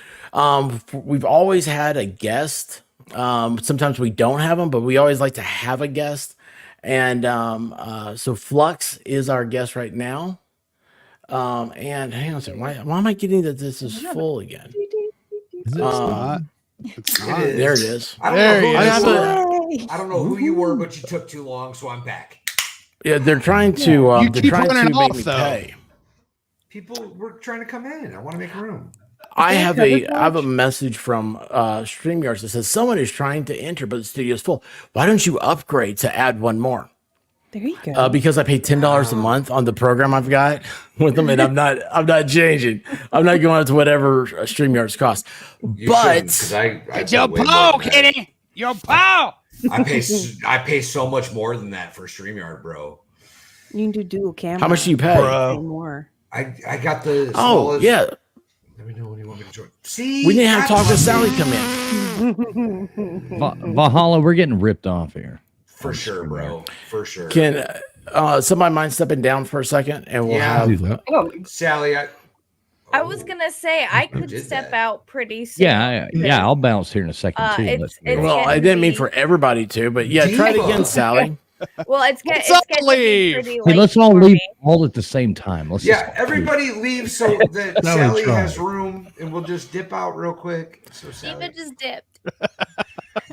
[SPEAKER 1] We've always had a guest. Sometimes we don't have them, but we always like to have a guest. And so Flux is our guest right now. And hang on a second. Why am I getting that this is full again?
[SPEAKER 5] It's not. It's not.
[SPEAKER 1] There it is.
[SPEAKER 11] I don't know who you were, but you took too long, so I'm back.
[SPEAKER 1] Yeah, they're trying to.
[SPEAKER 5] You
[SPEAKER 1] They're
[SPEAKER 5] keep
[SPEAKER 1] trying to
[SPEAKER 5] running
[SPEAKER 1] make
[SPEAKER 5] off,
[SPEAKER 1] me
[SPEAKER 5] though.
[SPEAKER 1] pay.
[SPEAKER 11] People were trying to come in. I want to make room.
[SPEAKER 1] I have a message from StreamYard that says someone is trying to enter, but the studio is full. Why don't you upgrade to add one more?
[SPEAKER 20] There you go.
[SPEAKER 1] Because I pay $10 a month on the program I've got with them, and I'm not changing. I'm not going up to whatever StreamYards cost. But
[SPEAKER 11] I
[SPEAKER 5] Your paw, Kitty. Your paw.
[SPEAKER 11] I pay so much more than that for StreamYard, bro.
[SPEAKER 20] You can do dual camera.
[SPEAKER 1] How much do you pay?
[SPEAKER 20] Pay more.
[SPEAKER 11] I got the
[SPEAKER 1] oh
[SPEAKER 11] smallest.
[SPEAKER 1] yeah.
[SPEAKER 11] Let me know when you want me to join. See,
[SPEAKER 1] We didn't have to talk to Sally come in.
[SPEAKER 21] Valhalla, we're getting ripped off here.
[SPEAKER 11] For sure, bro. For sure.
[SPEAKER 1] Can somebody mind stepping down for a second, and we'll
[SPEAKER 11] Yeah.
[SPEAKER 1] have
[SPEAKER 11] Sally,
[SPEAKER 2] I was gonna say I could step out pretty soon.
[SPEAKER 21] Yeah, I'll bounce here in a second too.
[SPEAKER 2] it's
[SPEAKER 1] well, I didn't mean for everybody to, but yeah, try it again, Sally.
[SPEAKER 2] Well, it's getting
[SPEAKER 5] leave?
[SPEAKER 2] pretty
[SPEAKER 21] Hey,
[SPEAKER 2] late
[SPEAKER 21] let's all
[SPEAKER 2] for
[SPEAKER 21] leave
[SPEAKER 2] me.
[SPEAKER 21] all at the same time. Let's
[SPEAKER 11] yeah,
[SPEAKER 21] just
[SPEAKER 11] everybody leave so that
[SPEAKER 21] Now
[SPEAKER 11] Sally
[SPEAKER 21] try.
[SPEAKER 11] has room, and we'll just dip out real quick. So Sally,
[SPEAKER 9] Diva just dipped.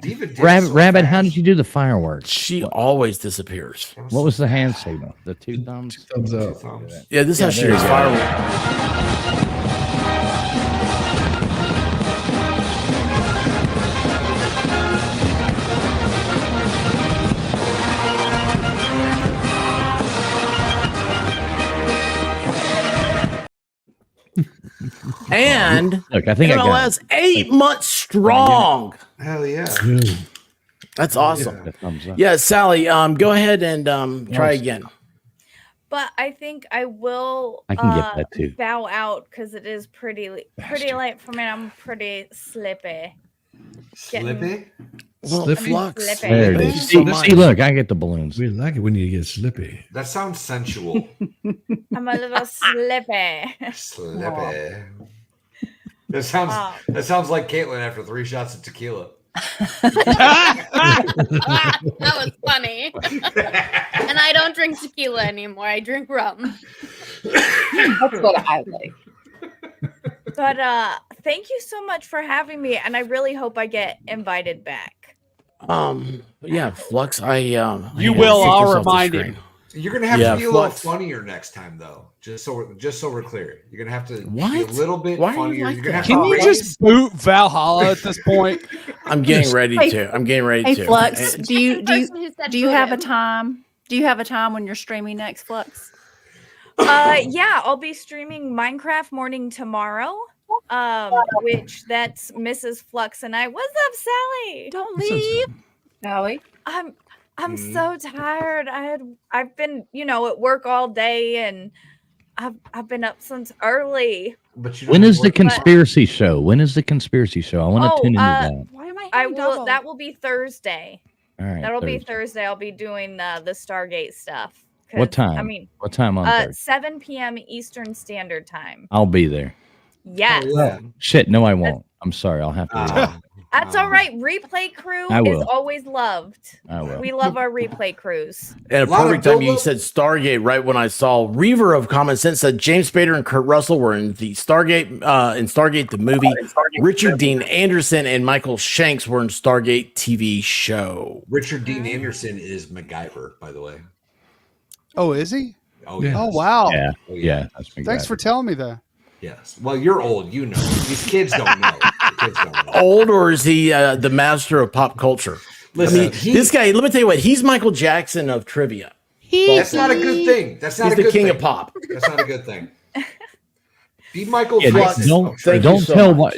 [SPEAKER 11] Diva dipped
[SPEAKER 21] Rabbit,
[SPEAKER 11] so
[SPEAKER 21] Rabbit, how
[SPEAKER 11] fast.
[SPEAKER 21] did you do the fireworks?
[SPEAKER 1] She always disappears.
[SPEAKER 21] What was the hand signal? The two thumbs?
[SPEAKER 19] Thumbs up.
[SPEAKER 1] Yeah, this is how she
[SPEAKER 21] there
[SPEAKER 1] does
[SPEAKER 21] you go.
[SPEAKER 1] fireworks. And
[SPEAKER 21] Look, I think I got
[SPEAKER 1] MLS 8 months strong.
[SPEAKER 11] Hell yeah.
[SPEAKER 1] That's awesome.
[SPEAKER 21] a thumbs up.
[SPEAKER 1] Yeah, Sally, go ahead and try again.
[SPEAKER 2] But I think I will
[SPEAKER 21] I can get that too.
[SPEAKER 2] bow out because it is pretty late for me. I'm pretty slippy.
[SPEAKER 11] Slippy?
[SPEAKER 1] Well,
[SPEAKER 19] Slippy?
[SPEAKER 1] Flux.
[SPEAKER 21] There it
[SPEAKER 1] Thank
[SPEAKER 21] is.
[SPEAKER 1] you so much.
[SPEAKER 21] See, look, I get the balloons.
[SPEAKER 19] We like it when you get slippy.
[SPEAKER 11] That sounds sensual.
[SPEAKER 2] I'm a little slippy.
[SPEAKER 11] Slippy. That sounds like Caitlin after 3 shots of tequila.
[SPEAKER 9] That was funny. And I don't drink tequila anymore. I drink rum.
[SPEAKER 7] That's what I like.
[SPEAKER 2] But thank you so much for having me, and I really hope I get invited back.
[SPEAKER 1] Yeah, Flux,
[SPEAKER 5] You will. I'll remind you.
[SPEAKER 11] You're gonna have to be a little funnier next time, though. Just so we're clear, you're gonna have to be a little bit funnier. You're gonna have
[SPEAKER 5] Can
[SPEAKER 11] to
[SPEAKER 5] you just boot Valhalla at this point?
[SPEAKER 1] I'm getting ready to.
[SPEAKER 6] Hey, Flux, do you have a time? Do you have a time when you're streaming next, Flux?
[SPEAKER 2] Yeah, I'll be streaming Minecraft morning tomorrow. Which that's Mrs. Flux and I. What's up, Sally?
[SPEAKER 6] Don't leave,
[SPEAKER 7] Sally.
[SPEAKER 2] I'm so tired. I've been, at work all day, and I've been up since early.
[SPEAKER 11] But
[SPEAKER 21] When is the conspiracy show? When is the conspiracy show? I want to tune into that.
[SPEAKER 2] Why am I will. That will be Thursday.
[SPEAKER 21] All right.
[SPEAKER 2] That'll be
[SPEAKER 21] Thursday.
[SPEAKER 2] Thursday. I'll be doing the Stargate stuff.
[SPEAKER 21] What time?
[SPEAKER 2] I mean,
[SPEAKER 21] what time on Thursday?
[SPEAKER 2] 7 p.m. Eastern Standard Time.
[SPEAKER 21] I'll be there.
[SPEAKER 2] Yes.
[SPEAKER 21] Shit, no, I won't. I'm sorry. I'll have to.
[SPEAKER 2] That's all right. Replay crew
[SPEAKER 21] I
[SPEAKER 2] is
[SPEAKER 21] will.
[SPEAKER 2] always loved.
[SPEAKER 21] I will.
[SPEAKER 2] We love our replay crews.
[SPEAKER 1] And a perfect time you said Stargate right when I saw Reaver of Common Sense said James Spader and Kurt Russell were in the Stargate the movie. Richard Dean Anderson and Michael Shanks were in Stargate TV show.
[SPEAKER 11] Richard Dean Anderson is MacGyver, by the way.
[SPEAKER 5] Oh, is he?
[SPEAKER 11] Oh, yeah.
[SPEAKER 5] Oh, wow.
[SPEAKER 21] Yeah.
[SPEAKER 11] Oh,
[SPEAKER 21] Yeah. That's
[SPEAKER 5] Thanks for telling me that.
[SPEAKER 11] Yes. Well, you're old. You know. These kids don't know. The kids don't know.
[SPEAKER 1] Old, or is he the master of pop culture?
[SPEAKER 11] Listen,
[SPEAKER 1] this guy, let me tell you what, he's Michael Jackson of trivia.
[SPEAKER 11] That's not a good thing. That's not
[SPEAKER 1] He's
[SPEAKER 11] a good
[SPEAKER 1] the king
[SPEAKER 11] thing.
[SPEAKER 1] of pop.
[SPEAKER 11] That's not a good thing. Be Michael
[SPEAKER 21] Yeah,
[SPEAKER 11] Jackson.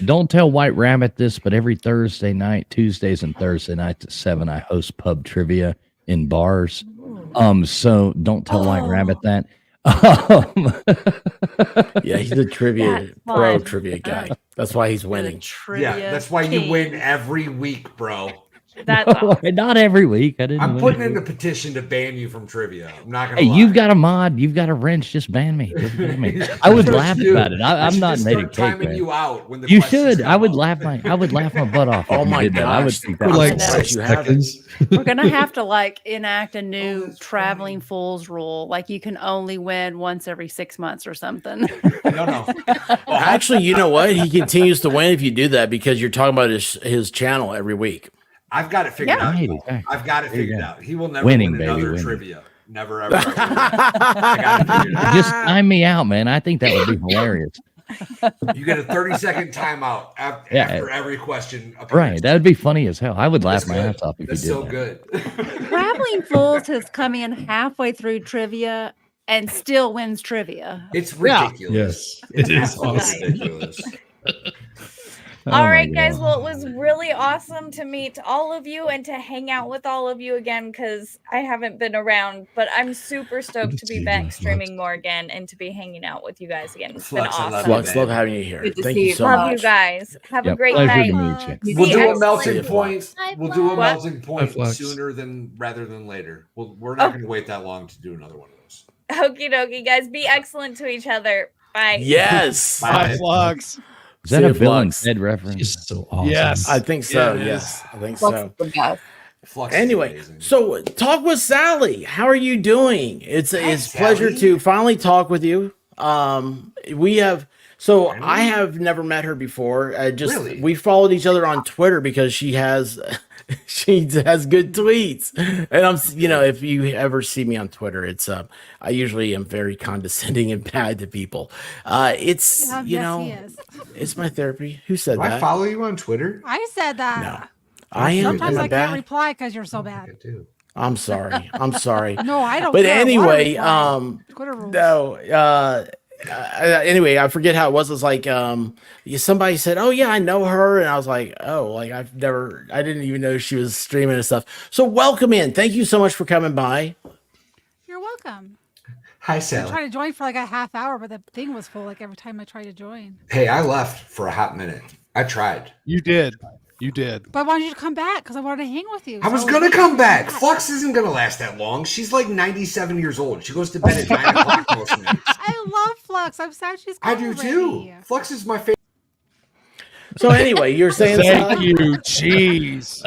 [SPEAKER 21] don't tell White Rabbit this, but every Thursday night, Tuesdays and Thursday nights at 7, I host pub trivia in bars. So don't tell White Rabbit that.
[SPEAKER 1] Yeah, he's a trivia guy. That's why he's winning.
[SPEAKER 11] Yeah, that's why you win every week, bro.
[SPEAKER 2] That's awesome.
[SPEAKER 21] Not every week. I didn't.
[SPEAKER 11] I'm
[SPEAKER 21] win
[SPEAKER 11] putting
[SPEAKER 21] every
[SPEAKER 11] in a
[SPEAKER 21] week.
[SPEAKER 11] petition to ban you from trivia. I'm not gonna.
[SPEAKER 21] Hey,
[SPEAKER 11] lie.
[SPEAKER 21] you've got a mod. You've got a wrench. Just ban me. Just ban me. I would laugh about it. I'm not native cake,
[SPEAKER 11] timing
[SPEAKER 21] man.
[SPEAKER 11] you out when the
[SPEAKER 21] You
[SPEAKER 11] questions
[SPEAKER 21] should.
[SPEAKER 11] come
[SPEAKER 21] I would
[SPEAKER 11] up.
[SPEAKER 21] laugh my butt off.
[SPEAKER 1] Oh
[SPEAKER 21] if you
[SPEAKER 1] my
[SPEAKER 21] did that. I would
[SPEAKER 1] gosh.
[SPEAKER 21] think
[SPEAKER 1] For
[SPEAKER 21] that
[SPEAKER 1] like
[SPEAKER 21] was
[SPEAKER 1] 6
[SPEAKER 21] hilarious.
[SPEAKER 1] seconds.
[SPEAKER 6] We're gonna have to enact a new traveling fools rule. Like you can only win once every 6 months or something.
[SPEAKER 11] No.
[SPEAKER 1] Actually, you know what? He continues to win if you do that because you're talking about his channel every week.
[SPEAKER 11] I've got it figured out.
[SPEAKER 21] Right,
[SPEAKER 11] though.
[SPEAKER 21] exactly.
[SPEAKER 11] I've got it
[SPEAKER 21] There you
[SPEAKER 11] figured
[SPEAKER 21] go.
[SPEAKER 11] out. He will never
[SPEAKER 21] Winning,
[SPEAKER 11] win
[SPEAKER 21] baby,
[SPEAKER 11] another
[SPEAKER 21] winning.
[SPEAKER 11] trivia. Never ever. ever. I got it figured out.
[SPEAKER 21] Just sign me out, man. I think that would be hilarious.
[SPEAKER 11] You get a 30-second timeout after every question. appears.
[SPEAKER 21] Right. That would be funny as hell. I would laugh
[SPEAKER 11] That's
[SPEAKER 21] my
[SPEAKER 11] good.
[SPEAKER 21] ass off if
[SPEAKER 11] That's
[SPEAKER 21] you did
[SPEAKER 11] so
[SPEAKER 21] that.
[SPEAKER 11] good.
[SPEAKER 6] Traveling Fools has come in halfway through trivia and still wins trivia.
[SPEAKER 11] It's ridiculous.
[SPEAKER 19] Yes, it is
[SPEAKER 11] absolutely
[SPEAKER 19] awesome.
[SPEAKER 11] ridiculous.
[SPEAKER 21] Oh
[SPEAKER 2] All
[SPEAKER 21] my
[SPEAKER 2] right, guys.
[SPEAKER 21] God.
[SPEAKER 2] Well, it was really awesome to meet all of you and to hang out with all of you again because I haven't been around, but I'm super stoked to be back streaming more again and to be hanging out with you guys again. It's been
[SPEAKER 11] Flux, I love
[SPEAKER 2] awesome.
[SPEAKER 11] you,
[SPEAKER 1] Flux, love having you here.
[SPEAKER 7] Good to
[SPEAKER 1] Thank
[SPEAKER 7] see
[SPEAKER 1] you
[SPEAKER 7] you.
[SPEAKER 1] so
[SPEAKER 2] Love
[SPEAKER 1] much.
[SPEAKER 2] you guys. Have a
[SPEAKER 21] Yep,
[SPEAKER 2] great
[SPEAKER 21] pleasure
[SPEAKER 2] night.
[SPEAKER 21] to meet you.
[SPEAKER 11] We'll do a
[SPEAKER 2] excellent.
[SPEAKER 11] melting
[SPEAKER 1] Flux.
[SPEAKER 11] point.
[SPEAKER 9] Hi,
[SPEAKER 11] We'll do a
[SPEAKER 9] Flux.
[SPEAKER 11] melting point
[SPEAKER 19] Flux.
[SPEAKER 11] sooner rather than later. We're not going to wait that long to do another one of those.
[SPEAKER 2] Okie dokie, guys. Be excellent to each other. Bye.
[SPEAKER 1] Yes.
[SPEAKER 5] Bye, Flux.
[SPEAKER 21] Is that
[SPEAKER 1] See
[SPEAKER 21] a
[SPEAKER 1] ya,
[SPEAKER 21] Bill and
[SPEAKER 1] Flux.
[SPEAKER 21] Ted reference?
[SPEAKER 19] He's so awesome.
[SPEAKER 5] Yes.
[SPEAKER 1] I think so.
[SPEAKER 5] Yeah, it
[SPEAKER 1] Yes, I think
[SPEAKER 7] Flux
[SPEAKER 1] so.
[SPEAKER 7] is the best.
[SPEAKER 11] Flux is
[SPEAKER 1] Anyway,
[SPEAKER 11] amazing.
[SPEAKER 1] so talk with Sally. How are you doing? It's
[SPEAKER 11] Hi,
[SPEAKER 1] a pleasure
[SPEAKER 11] Sally.
[SPEAKER 1] to finally talk with you. I have never met her before.
[SPEAKER 11] Really?
[SPEAKER 1] We followed each other on Twitter because she has good tweets. And if you ever see me on Twitter, it's I usually am very condescending and bad to people. It's it's my therapy. Who said
[SPEAKER 11] Do I
[SPEAKER 1] that?
[SPEAKER 11] follow you on Twitter?
[SPEAKER 10] I said that.
[SPEAKER 1] No. I am.
[SPEAKER 10] Sometimes
[SPEAKER 1] Am
[SPEAKER 10] I
[SPEAKER 1] bad?
[SPEAKER 10] can't reply because you're so bad.
[SPEAKER 11] I do.
[SPEAKER 1] I'm sorry. I'm sorry.
[SPEAKER 10] No, I don't.
[SPEAKER 1] But
[SPEAKER 10] care what I
[SPEAKER 1] anyway,
[SPEAKER 10] reply. Twitter rules.
[SPEAKER 1] no, anyway, I forget how it was. It's like somebody said, "Oh yeah, I know her," and I was like, "Oh, like I didn't even know she was streaming and stuff." So welcome in. Thank you so much for coming by.
[SPEAKER 3] You're welcome.
[SPEAKER 11] Hi,
[SPEAKER 3] I
[SPEAKER 11] Sally.
[SPEAKER 3] tried to join for like a half hour, but the thing was full like every time I tried to join.
[SPEAKER 11] Hey, I left for a hot minute. I tried.
[SPEAKER 5] You did. You did.
[SPEAKER 3] But I wanted you to come back because I wanted to hang with you.
[SPEAKER 11] I was gonna come back. Flux isn't gonna last that long. She's like 97 years old. She goes to bed at 9 o'clock most nights.
[SPEAKER 3] I love Flux. I'm sad she's
[SPEAKER 11] I
[SPEAKER 3] gone
[SPEAKER 11] do
[SPEAKER 3] already.
[SPEAKER 11] too. Flux is my favorite.
[SPEAKER 1] So anyway, you're saying
[SPEAKER 5] Thank
[SPEAKER 1] Sally?
[SPEAKER 5] you. Jeez.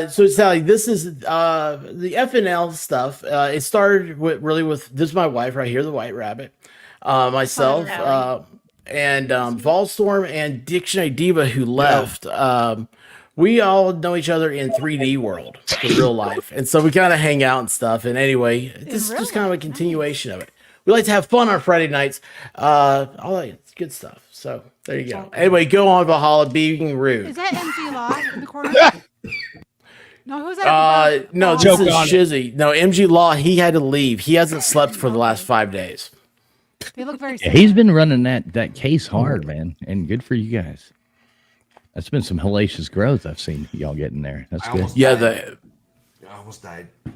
[SPEAKER 1] So Sally, this is the FNL stuff. It started with this is my wife right here, the White Rabbit, myself, and Volstorm and Dictionary Diva who left. We all know each other in 3D world, in real life, and so we kind of hang out and stuff. And anyway, this is just kind of a continuation of it. We like to have fun on Friday nights, all that good stuff. So there you go. Anyway, go on Valhalla, being rude.
[SPEAKER 3] Is that MG Law in the corner? No, who's that?
[SPEAKER 1] No, this is Shizzy. No, MG Law. He had to leave. He hasn't slept for the last 5 days.
[SPEAKER 3] They look very.
[SPEAKER 21] Yeah, he's been running that case hard, man, and good for you guys. That's been some hellacious growth I've seen y'all getting there. That's good.
[SPEAKER 11] I almost died. I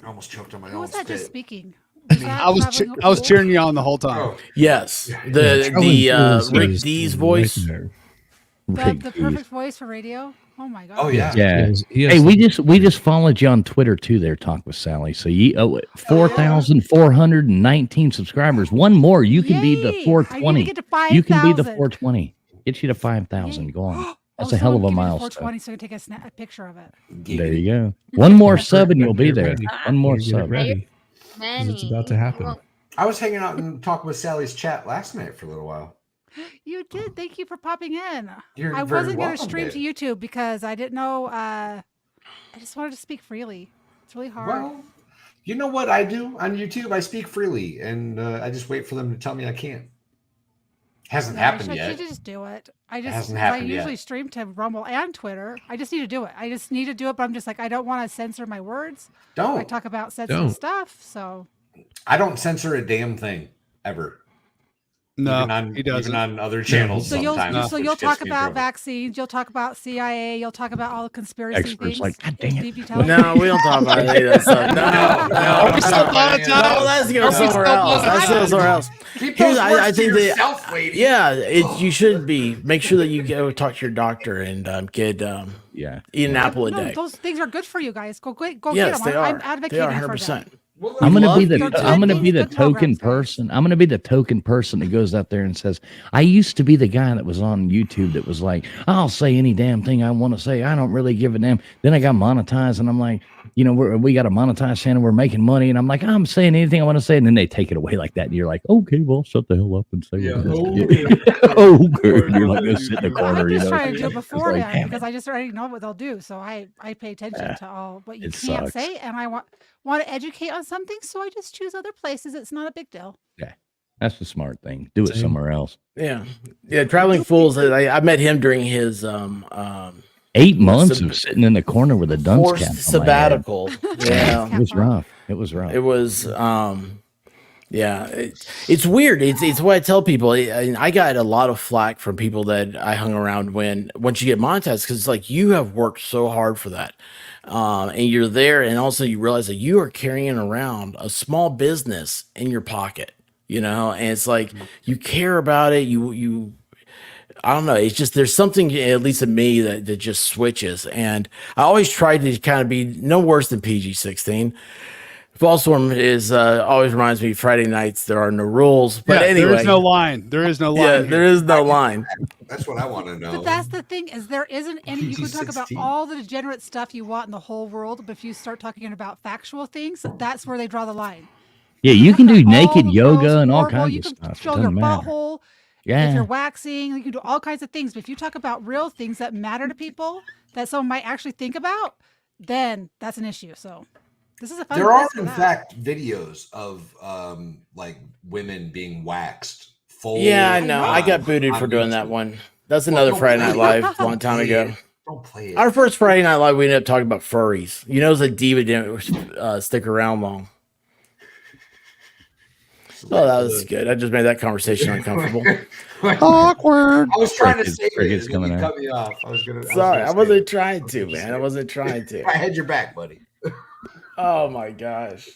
[SPEAKER 11] almost choked on my
[SPEAKER 3] Who
[SPEAKER 11] own
[SPEAKER 3] was that
[SPEAKER 11] spit.
[SPEAKER 3] just speaking?
[SPEAKER 5] I was cheering you on the whole time.
[SPEAKER 1] Yes, the Rick D's voice.
[SPEAKER 3] The perfect voice for radio. Oh my god.
[SPEAKER 11] Oh yeah.
[SPEAKER 21] Yeah. Hey, we just followed you on Twitter too. There, Talk with Sally. So you 4,419 subscribers. One more, you can be the 420.
[SPEAKER 3] Get to
[SPEAKER 21] You can be the
[SPEAKER 3] 5,000.
[SPEAKER 21] 420. Get you to 5,000. Go on. That's
[SPEAKER 3] Oh,
[SPEAKER 21] a hell of a
[SPEAKER 3] someone give me
[SPEAKER 21] milestone.
[SPEAKER 3] 420 so I can take a picture of it.
[SPEAKER 21] There you go. One more sub and you'll be there. One more sub.
[SPEAKER 11] ready.
[SPEAKER 9] It's
[SPEAKER 19] about to happen.
[SPEAKER 11] I was hanging out and talking with Sally's chat last night for a little while.
[SPEAKER 3] You did. Thank you for popping in.
[SPEAKER 11] You're
[SPEAKER 3] I
[SPEAKER 11] very
[SPEAKER 3] wasn't going to
[SPEAKER 11] welcome,
[SPEAKER 3] stream
[SPEAKER 11] babe.
[SPEAKER 3] to YouTube because I didn't know. I just wanted to speak freely. It's really hard.
[SPEAKER 11] Well, you know what I do on YouTube? I speak freely, and I just wait for them to tell me I can't. Hasn't happened
[SPEAKER 3] You
[SPEAKER 11] yet.
[SPEAKER 3] just do it.
[SPEAKER 11] Hasn't
[SPEAKER 3] I
[SPEAKER 11] happened
[SPEAKER 3] usually
[SPEAKER 11] yet.
[SPEAKER 3] stream to Rumble and Twitter. I just need to do it. I just need to do it, but I'm just like I don't want to censor my words.
[SPEAKER 11] Don't.
[SPEAKER 3] I talk about sensitive
[SPEAKER 11] Don't.
[SPEAKER 3] stuff, so
[SPEAKER 11] I don't censor a damn thing ever.
[SPEAKER 5] No,
[SPEAKER 11] he doesn't. Even on other channels,
[SPEAKER 3] So you'll
[SPEAKER 11] sometimes.
[SPEAKER 3] so
[SPEAKER 11] which
[SPEAKER 3] you'll
[SPEAKER 11] gets
[SPEAKER 3] talk
[SPEAKER 11] me in
[SPEAKER 3] about
[SPEAKER 11] trouble.
[SPEAKER 3] vaccines. You'll talk about CIA. You'll talk about all the conspiracy
[SPEAKER 21] Experts
[SPEAKER 3] things.
[SPEAKER 21] like, God dang it.
[SPEAKER 3] Deep intelligence.
[SPEAKER 1] No, we don't talk about any of that stuff. No, let's go somewhere else. Let's go somewhere else.
[SPEAKER 11] Keep
[SPEAKER 1] Here's,
[SPEAKER 11] those
[SPEAKER 1] I
[SPEAKER 11] words to
[SPEAKER 1] think that,
[SPEAKER 11] yourself, lady.
[SPEAKER 1] yeah, you should be. Make sure that you go talk to your doctor and get eat an apple a
[SPEAKER 3] No,
[SPEAKER 1] day.
[SPEAKER 3] those things are good for you guys. Go
[SPEAKER 1] Yes,
[SPEAKER 3] get them.
[SPEAKER 1] they
[SPEAKER 3] I'm
[SPEAKER 1] are.
[SPEAKER 3] advocating
[SPEAKER 1] They are
[SPEAKER 3] for
[SPEAKER 1] 100%.
[SPEAKER 3] them.
[SPEAKER 21] I'm gonna be the
[SPEAKER 3] They're
[SPEAKER 21] I'm gonna
[SPEAKER 3] good
[SPEAKER 21] be the
[SPEAKER 3] things, good programs,
[SPEAKER 21] token person. I'm gonna be the token person that goes out there and says, I used to be the guy that was on YouTube that was like, I'll say any damn thing I want to say. I don't really give a damn. Then I got monetized and I'm like, we got a monetized channel, we're making money, and I'm like, I'm saying anything I want to say, and then they take it away like that, and you're like, okay, well, shut the hell up and say what you okay. And you're like, go sit in the corner.
[SPEAKER 3] I'm just trying to do it
[SPEAKER 21] It's
[SPEAKER 3] before
[SPEAKER 21] like,
[SPEAKER 3] then
[SPEAKER 21] damn it.
[SPEAKER 3] because I just already know what they'll do. So I pay attention to all what you
[SPEAKER 21] it
[SPEAKER 3] can't
[SPEAKER 21] sucks.
[SPEAKER 3] say, and I want to educate on something, so I just choose other places. It's not a big deal.
[SPEAKER 21] Yeah, that's the smart thing. Do it somewhere else.
[SPEAKER 1] Yeah, Traveling Fools. I met him during his
[SPEAKER 21] 8 months of sitting in the corner with a dunce
[SPEAKER 1] forced
[SPEAKER 21] cap on my head.
[SPEAKER 1] sabbatical. Yeah,
[SPEAKER 21] It was rough. It was rough.
[SPEAKER 1] It was it's weird. It's what I tell people. I got a lot of flack from people that I hung around once you get monetized, because it's like you have worked so hard for that, and you're there, and also you realize that you are carrying around a small business in your pocket, and it's like you care about it. You I don't know. It's just there's something, at least in me, that just switches, and I always try to kind of be no worse than PG-16. Ballstorm is always reminds me Friday nights there are no rules, but anyway,
[SPEAKER 5] there is no line. There is no line.
[SPEAKER 1] Yeah,
[SPEAKER 5] here.
[SPEAKER 1] there is no line.
[SPEAKER 11] That's what I want to know.
[SPEAKER 3] But that's the thing is there isn't any. You can talk about
[SPEAKER 11] PG-16.
[SPEAKER 3] all the degenerate stuff you want in the whole world, but if you start talking about factual things, that's where they draw the line.
[SPEAKER 21] Yeah, you can do
[SPEAKER 3] All
[SPEAKER 21] naked
[SPEAKER 3] the
[SPEAKER 21] yoga
[SPEAKER 3] girls
[SPEAKER 21] and all
[SPEAKER 3] horrible,
[SPEAKER 21] kinds
[SPEAKER 3] you
[SPEAKER 21] of
[SPEAKER 3] can
[SPEAKER 21] stuff. It
[SPEAKER 3] show your
[SPEAKER 21] doesn't matter.
[SPEAKER 3] butthole. If
[SPEAKER 21] Yeah.
[SPEAKER 3] you're waxing, you can do all kinds of things. But if you talk about real things that matter to people that someone might actually think about, then that's an issue. So this is a fun
[SPEAKER 11] There are,
[SPEAKER 3] place for
[SPEAKER 11] in
[SPEAKER 3] that.
[SPEAKER 11] fact, videos of like women being waxed. Full
[SPEAKER 1] Yeah, I know. I got
[SPEAKER 11] on-
[SPEAKER 1] booted
[SPEAKER 11] on
[SPEAKER 1] for doing
[SPEAKER 11] YouTube.
[SPEAKER 1] that one. That's
[SPEAKER 11] Well,
[SPEAKER 1] another
[SPEAKER 11] don't
[SPEAKER 1] Friday Night
[SPEAKER 11] play it.
[SPEAKER 1] Live a long time
[SPEAKER 11] Don't play
[SPEAKER 1] ago.
[SPEAKER 11] it. Don't play it.
[SPEAKER 1] Our first Friday Night Live, we ended up talking about furries. The diva didn't stick around long. Oh, that was good. I just made that conversation uncomfortable.
[SPEAKER 5] Awkward.
[SPEAKER 11] I was trying to save it,
[SPEAKER 16] Crickets
[SPEAKER 11] and then you
[SPEAKER 16] coming
[SPEAKER 11] cut me off. I was gonna.
[SPEAKER 1] Sorry, I wasn't trying to, man. I wasn't trying to.
[SPEAKER 11] I had your back, buddy.
[SPEAKER 1] Oh my gosh.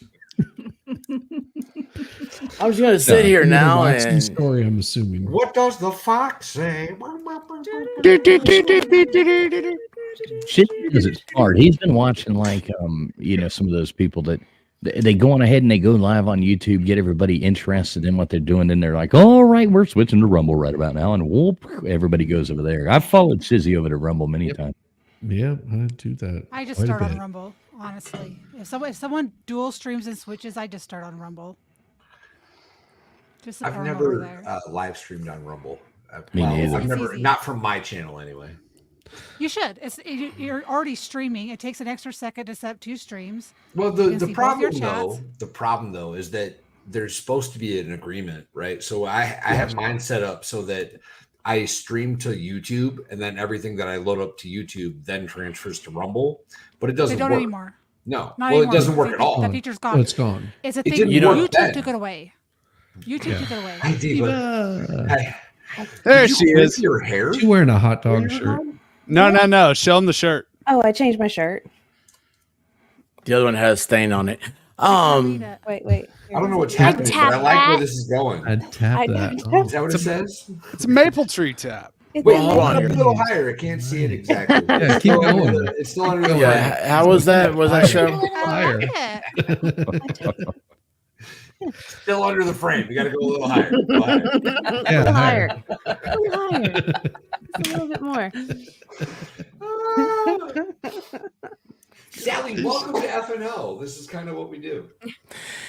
[SPEAKER 1] I'm just gonna sit here now and
[SPEAKER 19] story. I'm assuming.
[SPEAKER 11] What does the fox say?
[SPEAKER 21] Shit, because it's hard. He's been watching some of those people that they go on ahead and they go live on YouTube, get everybody interested in what they're doing, and they're like, "All right, we're switching to Rumble right about now," and whoop, everybody goes over there. I've followed Shizzy over to Rumble many times.
[SPEAKER 19] Yeah, I do that.
[SPEAKER 3] I just
[SPEAKER 19] quite a
[SPEAKER 3] start on
[SPEAKER 19] bit.
[SPEAKER 3] Rumble, honestly. If someone dual streams and switches, I just start on Rumble. Just
[SPEAKER 11] I've
[SPEAKER 3] support 'em over
[SPEAKER 11] never
[SPEAKER 3] there.
[SPEAKER 11] live streamed on Rumble.
[SPEAKER 21] Me neither.
[SPEAKER 11] I've
[SPEAKER 3] It's
[SPEAKER 11] never,
[SPEAKER 3] easy.
[SPEAKER 11] not from my channel anyway.
[SPEAKER 3] You should. You're already streaming. It takes an extra second to set up 2 streams.
[SPEAKER 11] Well,
[SPEAKER 3] You
[SPEAKER 11] the
[SPEAKER 3] can see both
[SPEAKER 11] problem
[SPEAKER 3] your chats.
[SPEAKER 11] though is that there's supposed to be an agreement, right? So I have mine set up so that I stream to YouTube, and then everything that I load up to YouTube then transfers to Rumble, but it doesn't
[SPEAKER 3] They don't
[SPEAKER 11] work
[SPEAKER 3] anymore.
[SPEAKER 11] No,
[SPEAKER 3] Not
[SPEAKER 11] well,
[SPEAKER 3] anymore.
[SPEAKER 11] it doesn't work at all.
[SPEAKER 3] That feature's gone.
[SPEAKER 19] Oh, it's gone.
[SPEAKER 3] It's a
[SPEAKER 11] It
[SPEAKER 3] thing.
[SPEAKER 11] didn't work
[SPEAKER 3] YouTube
[SPEAKER 11] then.
[SPEAKER 3] took it away. YouTube took it away.
[SPEAKER 11] Hey, Diva.
[SPEAKER 5] There
[SPEAKER 11] Did
[SPEAKER 5] she
[SPEAKER 11] you
[SPEAKER 5] is.
[SPEAKER 11] rip your hair?
[SPEAKER 19] You wearing a hot dog shirt?
[SPEAKER 5] No. Show him the shirt.
[SPEAKER 20] Oh, I changed my shirt.
[SPEAKER 1] the other one has a stain on it.
[SPEAKER 20] Wait.
[SPEAKER 11] I don't know what's happening, but I like where this is going.
[SPEAKER 19] I'd tap
[SPEAKER 20] I-
[SPEAKER 19] that.
[SPEAKER 11] Is that what it says?
[SPEAKER 5] It's a maple tree tap.
[SPEAKER 11] Wait,
[SPEAKER 1] hold
[SPEAKER 11] hold
[SPEAKER 1] on
[SPEAKER 11] on
[SPEAKER 1] here.
[SPEAKER 11] a little higher. I can't see it exactly.
[SPEAKER 19] Yeah, keep going.
[SPEAKER 11] It's still under the
[SPEAKER 1] Yeah,
[SPEAKER 11] frame.
[SPEAKER 1] how was that? Was that show?
[SPEAKER 19] Higher.
[SPEAKER 11] Still under the frame. You got to go a little higher. Go higher.
[SPEAKER 19] Yeah,
[SPEAKER 20] A little
[SPEAKER 19] higher.
[SPEAKER 20] higher. A little higher. Just a little bit more.
[SPEAKER 11] Sally, welcome to FNO. This is kind of what we do.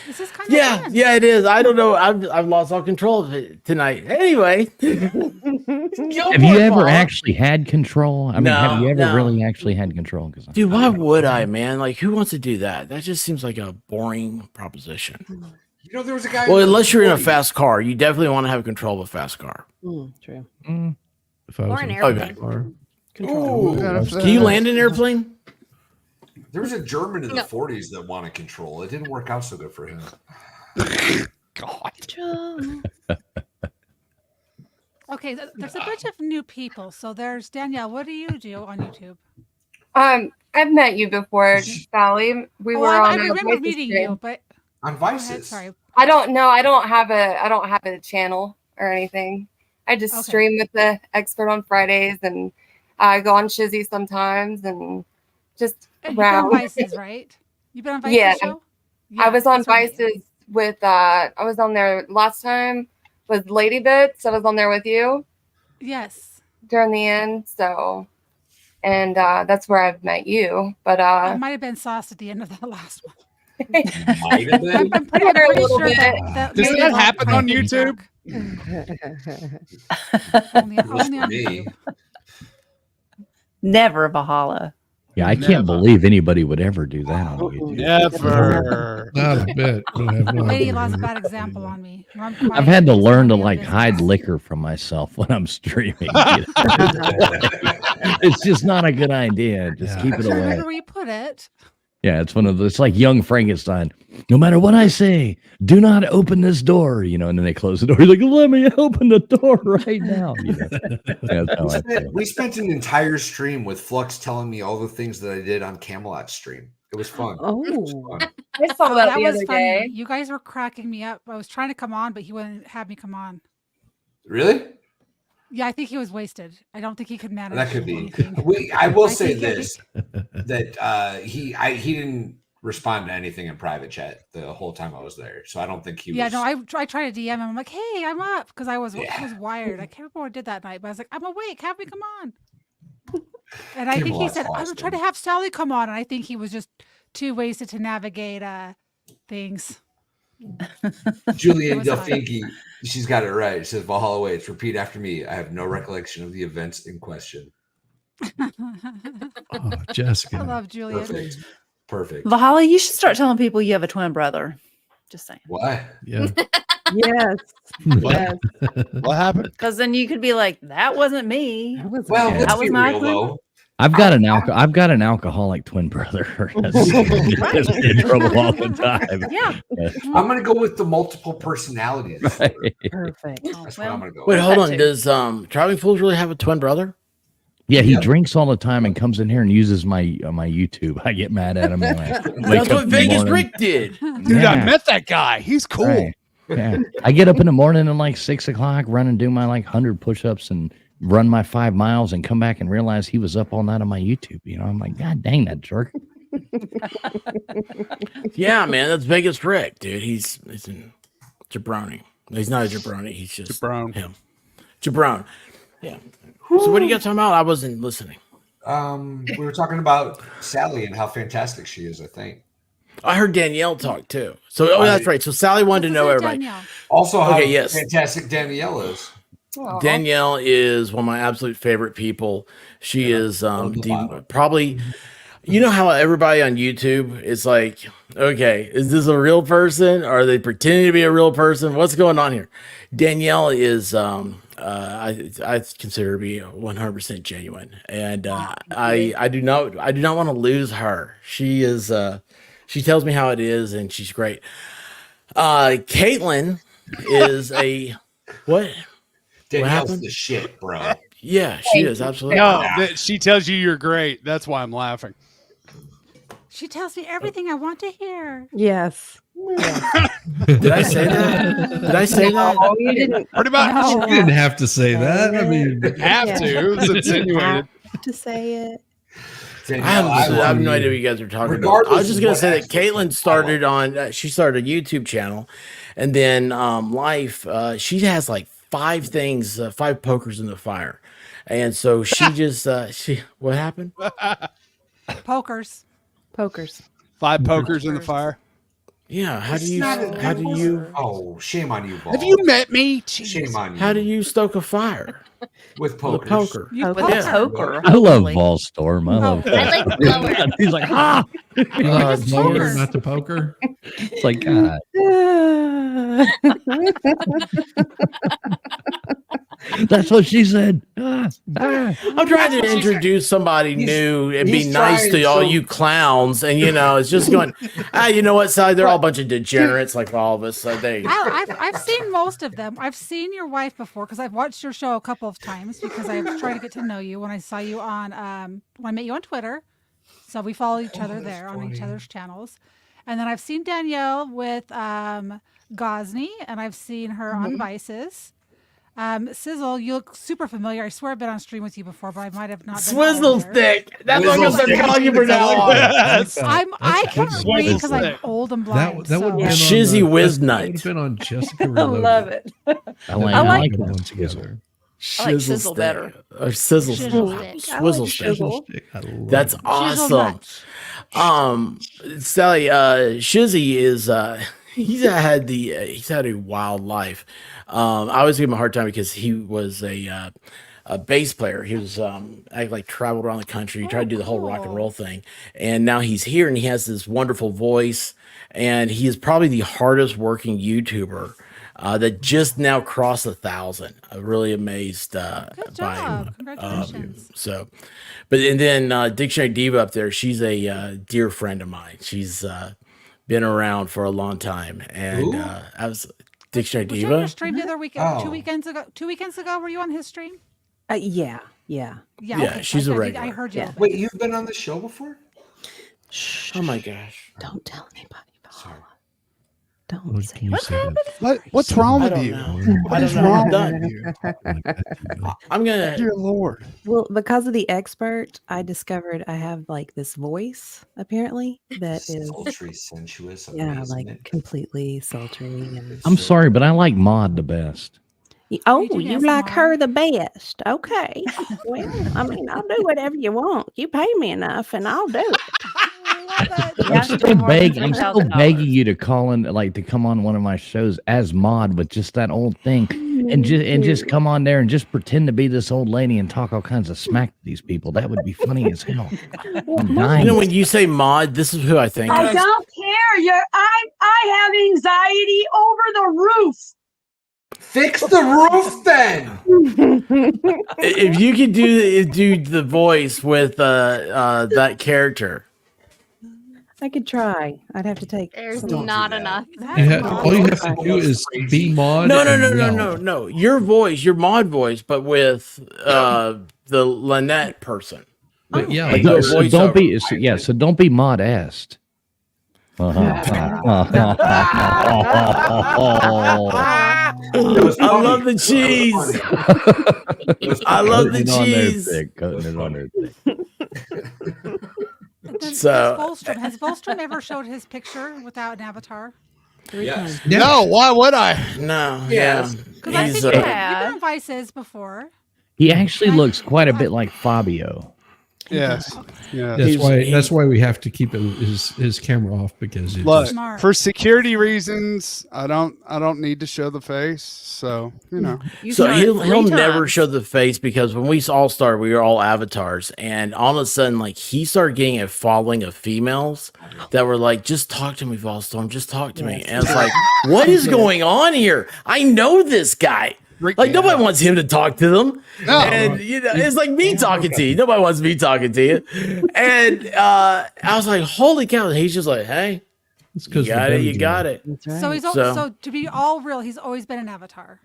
[SPEAKER 3] This is kind of fun.
[SPEAKER 1] Yeah, it is. I don't know. I've lost all control of it tonight. Anyway,
[SPEAKER 21] Have you ever actually had control? I mean, have you ever
[SPEAKER 1] No.
[SPEAKER 21] really actually had control? Because
[SPEAKER 1] Dude, why would I, man? Like, who wants to do that? That just seems like a boring proposition.
[SPEAKER 11] You know, there was a guy.
[SPEAKER 1] Well, unless you're in a fast car, you definitely want to have control of a fast car.
[SPEAKER 20] True.
[SPEAKER 19] If I was
[SPEAKER 9] Or an
[SPEAKER 19] in a
[SPEAKER 9] airplane.
[SPEAKER 19] car.
[SPEAKER 11] Ooh,
[SPEAKER 1] Can you land an airplane?
[SPEAKER 11] there was a German in the
[SPEAKER 9] No.
[SPEAKER 11] 40s that wanted control. It didn't work out so good for him.
[SPEAKER 3] Okay, there's a bunch of new people. So there's Danielle. What do you do on YouTube?
[SPEAKER 7] I've met you before, Sally. We were
[SPEAKER 3] I
[SPEAKER 7] on a
[SPEAKER 3] remember
[SPEAKER 7] Vices
[SPEAKER 3] meeting
[SPEAKER 7] stream.
[SPEAKER 3] you, but
[SPEAKER 11] On
[SPEAKER 3] go ahead.
[SPEAKER 11] Vices.
[SPEAKER 3] Sorry.
[SPEAKER 7] I don't know. I don't have a channel or anything. I just
[SPEAKER 3] Okay.
[SPEAKER 7] stream with the expert on Fridays, and I go on Shizzy sometimes, and just
[SPEAKER 3] And you've been on
[SPEAKER 7] around.
[SPEAKER 3] Vices, right? You've been on Vices
[SPEAKER 7] Yeah.
[SPEAKER 3] show?
[SPEAKER 7] I was on
[SPEAKER 3] that's right.
[SPEAKER 7] Vices with I was on there last time with Lady Bits. I was on there with you
[SPEAKER 3] Yes.
[SPEAKER 7] during the end, so and that's where I've met you. But
[SPEAKER 3] I might have been sauced at the end of that last one.
[SPEAKER 11] Might have been.
[SPEAKER 3] I'm pretty
[SPEAKER 7] a
[SPEAKER 3] sure
[SPEAKER 7] little bit.
[SPEAKER 3] that
[SPEAKER 5] Does
[SPEAKER 3] maybe
[SPEAKER 5] that
[SPEAKER 3] one
[SPEAKER 5] happen
[SPEAKER 3] might
[SPEAKER 5] on
[SPEAKER 3] be
[SPEAKER 5] YouTube?
[SPEAKER 3] dark. Only on
[SPEAKER 11] me.
[SPEAKER 3] YouTube.
[SPEAKER 6] Never Valhalla.
[SPEAKER 21] yeah, I can't believe anybody would ever do that on YouTube.
[SPEAKER 5] Never.
[SPEAKER 19] Not a bit. I have no
[SPEAKER 3] Lady
[SPEAKER 19] idea.
[SPEAKER 3] lost a bad example on me.
[SPEAKER 21] I've had to learn to like hide liquor from myself when I'm streaming. you know? It's just not a good idea. Just keep it away.
[SPEAKER 3] Remember where you put it.
[SPEAKER 21] Yeah, it's one of those. It's like young Frankenstein. No matter what I say, do not open this door. You know, and then they close the door. He's like, "Let me open the door right now." You know? That's how I feel.
[SPEAKER 11] We spent an entire stream with Flux telling me all the things that I did on Camelot's stream. It was fun.
[SPEAKER 20] Oh.
[SPEAKER 11] It was fun.
[SPEAKER 7] I saw that the
[SPEAKER 3] was
[SPEAKER 7] other
[SPEAKER 3] funny.
[SPEAKER 7] day.
[SPEAKER 3] You guys were cracking me up. I was trying to come on, but he wouldn't have me come on.
[SPEAKER 11] Really?
[SPEAKER 3] Yeah, I think he was wasted. I don't think he could manage.
[SPEAKER 11] That could be.
[SPEAKER 3] anything.
[SPEAKER 11] I will
[SPEAKER 3] I
[SPEAKER 11] say
[SPEAKER 3] think-
[SPEAKER 11] this: that he didn't respond to anything in private chat the whole time I was there. So I don't think he was.
[SPEAKER 3] Yeah, no, I tried to DM him. I'm like, hey, I'm up because I was wired. I can't remember what I did that night, but I was like, I'm awake. Have me come on. And I think he
[SPEAKER 11] Camelot's
[SPEAKER 3] said, I'm
[SPEAKER 11] awesome.
[SPEAKER 3] trying to have Sally come on, and I think he was just too wasted to navigate things.
[SPEAKER 11] Julian
[SPEAKER 3] That was fun.
[SPEAKER 11] Delfinki, she's got it right. It says Valhalla waits. Repeat after me. I have no recollection of the events in question.
[SPEAKER 19] Oh, Jessica.
[SPEAKER 3] I love Julian.
[SPEAKER 11] Perfect. Perfect.
[SPEAKER 6] Valhalla, you should start telling people you have a twin brother. Just saying.
[SPEAKER 11] What?
[SPEAKER 19] Yeah.
[SPEAKER 20] Yes. Yes.
[SPEAKER 5] What happened?
[SPEAKER 6] Because then you could be like, that wasn't me.
[SPEAKER 11] Well,
[SPEAKER 6] That
[SPEAKER 11] let's
[SPEAKER 6] was
[SPEAKER 11] be
[SPEAKER 6] my
[SPEAKER 11] real
[SPEAKER 6] twin.
[SPEAKER 11] though.
[SPEAKER 21] I've got an alcoholic twin brother. That's in trouble all the time.
[SPEAKER 6] Yeah.
[SPEAKER 11] I'm gonna go with the multiple personalities.
[SPEAKER 21] Right.
[SPEAKER 20] Perfect.
[SPEAKER 11] That's what I'm gonna go
[SPEAKER 1] Wait,
[SPEAKER 11] with.
[SPEAKER 1] hold on. Does Driving Fools really have a twin brother?
[SPEAKER 21] Yeah, he drinks all the time and comes in here and uses my YouTube. I get mad at him. And I wake
[SPEAKER 1] That's
[SPEAKER 21] up
[SPEAKER 1] what
[SPEAKER 21] in the
[SPEAKER 1] Vegas
[SPEAKER 21] morning.
[SPEAKER 1] Rick did.
[SPEAKER 5] Dude, I
[SPEAKER 21] Yeah.
[SPEAKER 5] met that guy. He's cool.
[SPEAKER 21] Right. Yeah, I get up in the morning and like 6 o'clock, run and do my like 100 push-ups and run my 5 miles, and come back and realize he was up all night on my YouTube. You know, I'm like, God dang that jerk.
[SPEAKER 1] Yeah, man, that's Vegas Rick, dude. He's a jabroni. He's not a jabroni. He's just him. Jabron. Yeah. So what are you guys talking about? I wasn't listening.
[SPEAKER 11] We were talking about Sally and how fantastic she is, I think.
[SPEAKER 1] I heard Danielle talk too. So, that's right. So Sally wanted to know everybody.
[SPEAKER 11] Also, how
[SPEAKER 1] Okay, yes.
[SPEAKER 11] fantastic Danielle is.
[SPEAKER 1] Danielle is one of my absolute favorite people. She is probably, you know how everybody on YouTube is like, okay, is this a real person? Or are they pretending to be a real person? What's going on here? Danielle is, I consider her to be 100% genuine, and I do not want to lose her. She is, she tells me how it is, and she's great. Caitlin is a what?
[SPEAKER 11] Danielle's the shit, bro.
[SPEAKER 1] Yeah, she is absolutely.
[SPEAKER 5] No, she tells you you're great. That's why I'm laughing.
[SPEAKER 3] She tells me everything I want to hear.
[SPEAKER 20] Yes.
[SPEAKER 1] Did I say that? Did I say that?
[SPEAKER 20] No, you didn't.
[SPEAKER 5] Pretty much.
[SPEAKER 19] You didn't have to say that. I mean,
[SPEAKER 5] have to. It's insinuated.
[SPEAKER 20] To say it.
[SPEAKER 1] I have no idea what you guys are talking about. I was just going to say that Caitlin started on, she started a YouTube channel, and then she has like 5 things, 5 pokers in the fire. And so she just, what happened?
[SPEAKER 3] Pokers.
[SPEAKER 5] 5 pokers in the fire.
[SPEAKER 1] Yeah. How do you?
[SPEAKER 11] Oh, shame on you, Paul.
[SPEAKER 5] Have you met me?
[SPEAKER 11] Shame on you.
[SPEAKER 1] How do you stoke a fire?
[SPEAKER 11] With pokers.
[SPEAKER 1] With poker.
[SPEAKER 6] With a poker.
[SPEAKER 21] I love Volstorm. I love
[SPEAKER 9] I like blowers.
[SPEAKER 21] He's like, ah!
[SPEAKER 19] blower, not the poker.
[SPEAKER 21] It's like, God. That's what she said.
[SPEAKER 1] I'm trying to introduce somebody new and be
[SPEAKER 11] he's
[SPEAKER 1] nice
[SPEAKER 11] trying
[SPEAKER 1] to all
[SPEAKER 11] so-
[SPEAKER 1] you clowns, and it's just going. You know what, Sally? They're all a bunch of degenerates like all of us. So they.
[SPEAKER 3] I've seen most of them. I've seen your wife before because I've watched your show a couple of times because I was trying to get to know you when I saw you on when I met you on Twitter. So we follow each other there on each other's channels. And then I've seen Danielle with Gosney, and I've seen her on Vices. Sizzle, you look super familiar. I swear I've been on stream with you before, but I might have not.
[SPEAKER 1] Swizzle stick. That's what I'm gonna start calling you from now on.
[SPEAKER 3] I can't read because I'm old and blind.
[SPEAKER 19] That would have been
[SPEAKER 1] Shizzy Whiz
[SPEAKER 19] That would
[SPEAKER 1] Night.
[SPEAKER 19] have been on Jessica
[SPEAKER 20] I
[SPEAKER 19] Reloaded.
[SPEAKER 20] love it.
[SPEAKER 21] I like
[SPEAKER 19] Put
[SPEAKER 21] it.
[SPEAKER 19] one together.
[SPEAKER 6] I like sizzle better.
[SPEAKER 1] Or sizzle
[SPEAKER 3] Shizzle
[SPEAKER 1] stick.
[SPEAKER 3] stick.
[SPEAKER 1] Swizzle stick.
[SPEAKER 20] Shizzle.
[SPEAKER 19] I love
[SPEAKER 1] That's
[SPEAKER 19] it.
[SPEAKER 1] awesome. Sally, Shizzy is he's had a wild life. I always give him a hard time because he was a bass player. He was traveled around the country. He tried to do the whole rock and roll thing, and now he's here and he has this wonderful voice. And he is probably the hardest working YouTuber that just now crossed 1,000. I'm really amazed by him.
[SPEAKER 3] Congratulations.
[SPEAKER 1] And then Dictionary Diva up there, she's a dear friend of mine. She's been around for a long time. And I was Dictionary
[SPEAKER 3] Was you on your
[SPEAKER 1] Diva.
[SPEAKER 3] stream the other weekend? 2 weekends ago. 2 weekends ago, were you on his stream?
[SPEAKER 20] Yeah.
[SPEAKER 1] Yeah,
[SPEAKER 3] Okay,
[SPEAKER 1] she's a
[SPEAKER 3] I
[SPEAKER 1] regular.
[SPEAKER 3] heard you.
[SPEAKER 11] Wait, you've been on the show before?
[SPEAKER 1] Oh my gosh.
[SPEAKER 20] Don't tell anybody.
[SPEAKER 11] Sorry.
[SPEAKER 20] Don't say
[SPEAKER 19] You said
[SPEAKER 5] What's wrong with
[SPEAKER 1] don't
[SPEAKER 5] you?
[SPEAKER 1] know.
[SPEAKER 5] What
[SPEAKER 1] I
[SPEAKER 5] is
[SPEAKER 1] don't know.
[SPEAKER 5] wrong
[SPEAKER 1] I'm done.
[SPEAKER 5] with you?
[SPEAKER 1] I'm gonna.
[SPEAKER 5] Dear Lord.
[SPEAKER 20] Well, because of the expert, I discovered I have like this voice apparently that is
[SPEAKER 11] Sultry, sensuous,
[SPEAKER 20] like completely sultry. And
[SPEAKER 21] I'm sorry, but I like Maud the best.
[SPEAKER 20] oh,
[SPEAKER 3] do
[SPEAKER 20] you
[SPEAKER 3] guess,
[SPEAKER 20] like
[SPEAKER 3] Mom.
[SPEAKER 20] her the best? Okay. Well, I mean, I'll do whatever you want. You pay me enough, and I'll do it.
[SPEAKER 21] I'm still begging you to call in, to come on one of my shows as Maud with just that old thing, and just come on there and just pretend to be this old lady and talk all kinds of smack to these people. That would be funny as hell. I'm dying.
[SPEAKER 1] When you say Maud, this is who I think
[SPEAKER 14] I
[SPEAKER 1] of.
[SPEAKER 14] don't care. I have anxiety over the roof.
[SPEAKER 11] Fix the roof then.
[SPEAKER 1] If you could do the voice with that character.
[SPEAKER 20] I could try. I'd have to take.
[SPEAKER 9] There's
[SPEAKER 20] some-
[SPEAKER 9] not enough.
[SPEAKER 19] All you have to do is be mod.
[SPEAKER 1] No. Your voice, your mod voice, but with the Lynette person.
[SPEAKER 19] But yeah,
[SPEAKER 1] Like
[SPEAKER 19] like,
[SPEAKER 1] do a
[SPEAKER 19] so
[SPEAKER 21] So don't
[SPEAKER 1] voiceover.
[SPEAKER 21] be so don't be modest.
[SPEAKER 1] I love the cheese. I love the cheese.
[SPEAKER 21] Cutting it on there thick.
[SPEAKER 3] Has Volstrom ever showed his picture without an avatar?
[SPEAKER 11] Yes.
[SPEAKER 5] No, why would I?
[SPEAKER 1] No.
[SPEAKER 11] Yes.
[SPEAKER 3] Because I
[SPEAKER 1] He's,
[SPEAKER 3] think you've been on Vices before.
[SPEAKER 21] He actually looks quite a bit like Fabio.
[SPEAKER 5] Yes. Yeah.
[SPEAKER 19] That's why we have to keep his camera off, because it's
[SPEAKER 5] Look,
[SPEAKER 3] Smart.
[SPEAKER 5] for security reasons, I don't need to show the face. So
[SPEAKER 1] So he'll never show the face, because when we all started, we were all avatars, and all of a sudden, like, he started getting a following of females that were like, "Just talk to me, Volstorm. Just talk to me." And it's like, what is going on here? I know this guy. Like, nobody wants him to talk to them.
[SPEAKER 5] No.
[SPEAKER 1] And it's like me talking to you. Nobody wants me talking to you. And I was like, holy cow. And he's just like, hey, you got it. You got it.
[SPEAKER 3] So he's so to be all real, he's always been an avatar.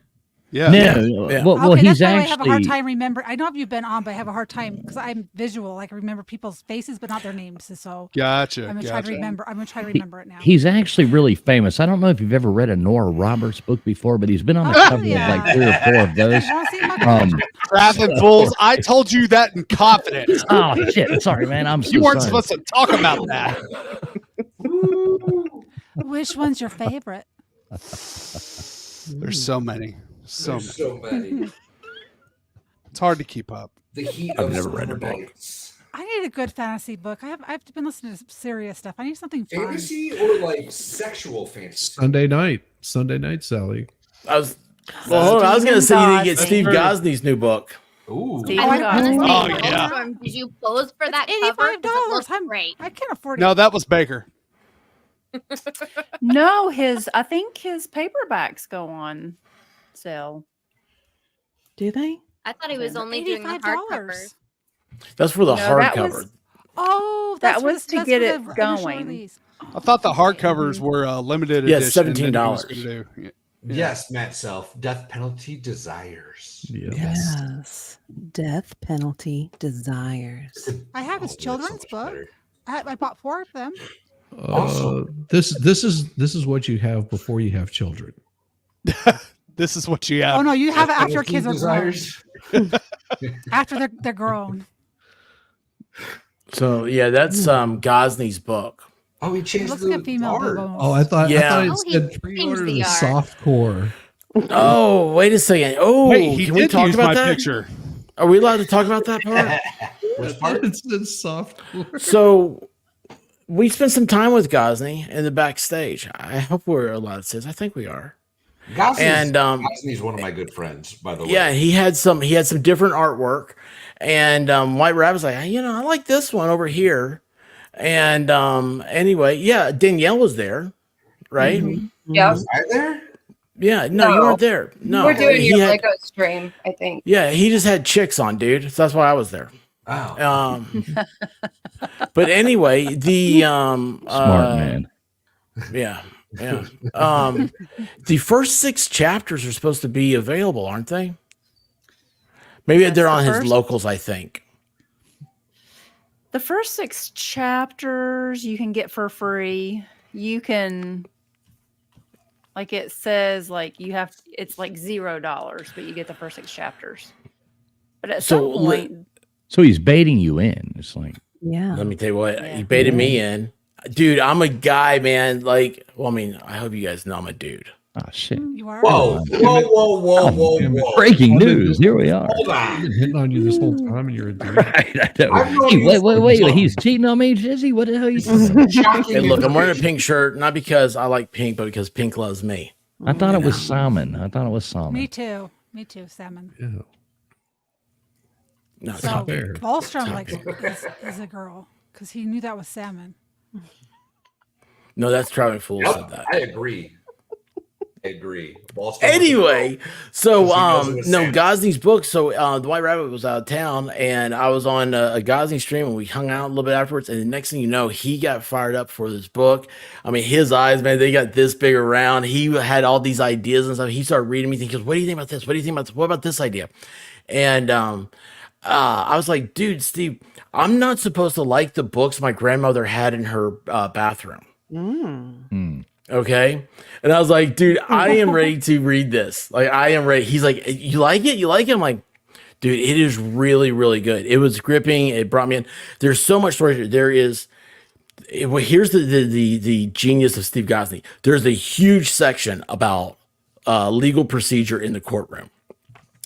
[SPEAKER 5] Yeah.
[SPEAKER 21] No,
[SPEAKER 1] Yeah.
[SPEAKER 21] well,
[SPEAKER 3] Okay,
[SPEAKER 21] he's
[SPEAKER 3] that's why I have a hard
[SPEAKER 21] actually
[SPEAKER 3] time remembering. I know you've been on, but I have a hard time because I'm visual. Like, I remember people's faces, but not their names. So
[SPEAKER 5] Gotcha.
[SPEAKER 3] I'm gonna try to remember. I'm gonna try to remember it now.
[SPEAKER 21] he's actually really famous. I don't know if you've ever read a Nora Roberts book before, but he's been on the cover of like 3 or 4 of those.
[SPEAKER 3] You wanna see my
[SPEAKER 5] Traffic fools. I told you that in confidence.
[SPEAKER 21] Oh shit! Sorry, man. I'm so
[SPEAKER 5] You weren't
[SPEAKER 21] sorry.
[SPEAKER 5] supposed to talk about that.
[SPEAKER 3] Which one's your favorite?
[SPEAKER 5] There's so many. So many.
[SPEAKER 11] So many.
[SPEAKER 5] It's hard to keep up.
[SPEAKER 11] The heat
[SPEAKER 16] I've
[SPEAKER 11] of
[SPEAKER 16] never read a
[SPEAKER 11] summer
[SPEAKER 16] book.
[SPEAKER 11] nights.
[SPEAKER 3] I need a good fantasy book. I've been listening to serious stuff. I need something fun.
[SPEAKER 11] Fantasy or like sexual fantasy?
[SPEAKER 19] Sunday night, Sally.
[SPEAKER 1] I was going to say you need to get Steve Gosney's new book.
[SPEAKER 11] Ooh.
[SPEAKER 9] I was gonna say,
[SPEAKER 5] Oh, yeah.
[SPEAKER 9] Volstorm, did you pose for that cover? 'Cause it looks great.
[SPEAKER 3] I can't afford it.
[SPEAKER 5] No, that was Baker.
[SPEAKER 6] No, I think his paperbacks go on sale.
[SPEAKER 20] Do they?
[SPEAKER 9] I thought he was only doing the hardcovers.
[SPEAKER 1] That's for the
[SPEAKER 6] No, that
[SPEAKER 1] hardcover.
[SPEAKER 6] was-
[SPEAKER 3] Oh,
[SPEAKER 6] That
[SPEAKER 3] that's
[SPEAKER 6] was to get it going.
[SPEAKER 5] I thought the hardcovers were limited
[SPEAKER 1] Yeah,
[SPEAKER 5] edition. that he was
[SPEAKER 1] $17.
[SPEAKER 5] gonna do. Yeah.
[SPEAKER 11] Yes, Matt Self. Death penalty desires.
[SPEAKER 20] Yes. Death penalty desires.
[SPEAKER 3] I have his children's book. I bought 4 of them.
[SPEAKER 19] This is what you have before you have children.
[SPEAKER 5] This is what you have.
[SPEAKER 3] Oh no, you have it after your
[SPEAKER 11] Penalty
[SPEAKER 3] kids are grown.
[SPEAKER 11] desires.
[SPEAKER 3] After they're grown.
[SPEAKER 1] So yeah, that's Gosney's book.
[SPEAKER 11] Oh, he
[SPEAKER 3] It
[SPEAKER 11] changed
[SPEAKER 3] looks
[SPEAKER 11] the
[SPEAKER 3] like a female
[SPEAKER 11] art.
[SPEAKER 3] bubble.
[SPEAKER 19] Oh, I thought
[SPEAKER 1] Yeah.
[SPEAKER 19] it
[SPEAKER 9] Oh, he
[SPEAKER 19] said
[SPEAKER 9] changed
[SPEAKER 19] pre-order
[SPEAKER 9] the
[SPEAKER 19] the
[SPEAKER 9] art.
[SPEAKER 19] soft core.
[SPEAKER 1] Oh, wait a second. Oh,
[SPEAKER 5] Wait, he
[SPEAKER 1] can we
[SPEAKER 5] did
[SPEAKER 1] talk
[SPEAKER 5] use
[SPEAKER 1] about
[SPEAKER 5] my
[SPEAKER 1] that?
[SPEAKER 5] picture.
[SPEAKER 1] Are we allowed to talk about that part?
[SPEAKER 11] Which part?
[SPEAKER 19] It said soft core.
[SPEAKER 1] So we spent some time with Gosney in the backstage. I hope we're allowed to say this. I think we are.
[SPEAKER 11] Gosney's one of my good friends, by the way.
[SPEAKER 1] Yeah, he had some different artwork, and White Rabbit was like, I like this one over here. And anyway, yeah, Danielle was there, right?
[SPEAKER 7] Yeah.
[SPEAKER 11] Was I there?
[SPEAKER 1] Yeah, no, you weren't there. No,
[SPEAKER 7] We're doing
[SPEAKER 1] he
[SPEAKER 7] your
[SPEAKER 1] had-
[SPEAKER 7] Lego stream, I think.
[SPEAKER 1] Yeah, he just had chicks on, dude. So that's why I was there.
[SPEAKER 11] Oh.
[SPEAKER 1] But anyway, the
[SPEAKER 21] Smart man.
[SPEAKER 1] Yeah. The first 6 chapters are supposed to be available, aren't they? Maybe they're on his locals, I think.
[SPEAKER 6] The first 6 chapters you can get for free. You can, like it says, like it's like $0, but you get the first 6 chapters. But at some point,
[SPEAKER 21] So he's baiting you in. It's like,
[SPEAKER 20] yeah.
[SPEAKER 1] Let me tell you what, he baited me in. Dude, I'm a guy, man. Like, well, I mean, I hope you guys know I'm a dude.
[SPEAKER 21] oh shit!
[SPEAKER 3] You are.
[SPEAKER 11] Whoa.
[SPEAKER 21] Breaking news. Here we are.
[SPEAKER 11] Hold
[SPEAKER 19] I've
[SPEAKER 11] on.
[SPEAKER 19] been hitting on you this whole time, and you're a dude.
[SPEAKER 21] Right, I know.
[SPEAKER 11] I've known
[SPEAKER 21] Hey,
[SPEAKER 11] you
[SPEAKER 21] wait!
[SPEAKER 11] for-
[SPEAKER 21] He's cheating on me, is he? What the hell are you talking about?
[SPEAKER 1] Hey, look, I'm wearing a pink shirt, not because I like pink, but because pink loves me.
[SPEAKER 21] I thought it was salmon.
[SPEAKER 3] Me too, salmon.
[SPEAKER 19] Yeah.
[SPEAKER 1] No, it's
[SPEAKER 3] So
[SPEAKER 1] not
[SPEAKER 19] fair.
[SPEAKER 3] Wallstrom likes is a girl because he knew that was salmon.
[SPEAKER 1] No, that's Traveling Fool
[SPEAKER 11] Yep,
[SPEAKER 1] said that.
[SPEAKER 11] I agree. I agree. Ballstorm
[SPEAKER 1] Anyway, so
[SPEAKER 11] 'Cause he knows it was
[SPEAKER 1] no,
[SPEAKER 11] Santa.
[SPEAKER 1] Gosney's book. So the White Rabbit was out of town, and I was on a Gosney stream, and we hung out a little bit afterwards. And the next thing you know, he got fired up for this book. I mean, his eyes, man, they got this big around. He had all these ideas and stuff. He started reading me. He goes, "What do you think about this? What do you think about this? What about this idea?" And I was like, "Dude, Steve, I'm not supposed to like the books my grandmother had in her bathroom." Okay. And I was like, dude, I am ready to read this. Like, I am ready. He's like, you like it? You like it? I'm like, dude, it is really, really good. It was gripping. It brought me in. There's so much story. There is. Well, here's the genius of Steve Gosney. There's a huge section about legal procedure in the courtroom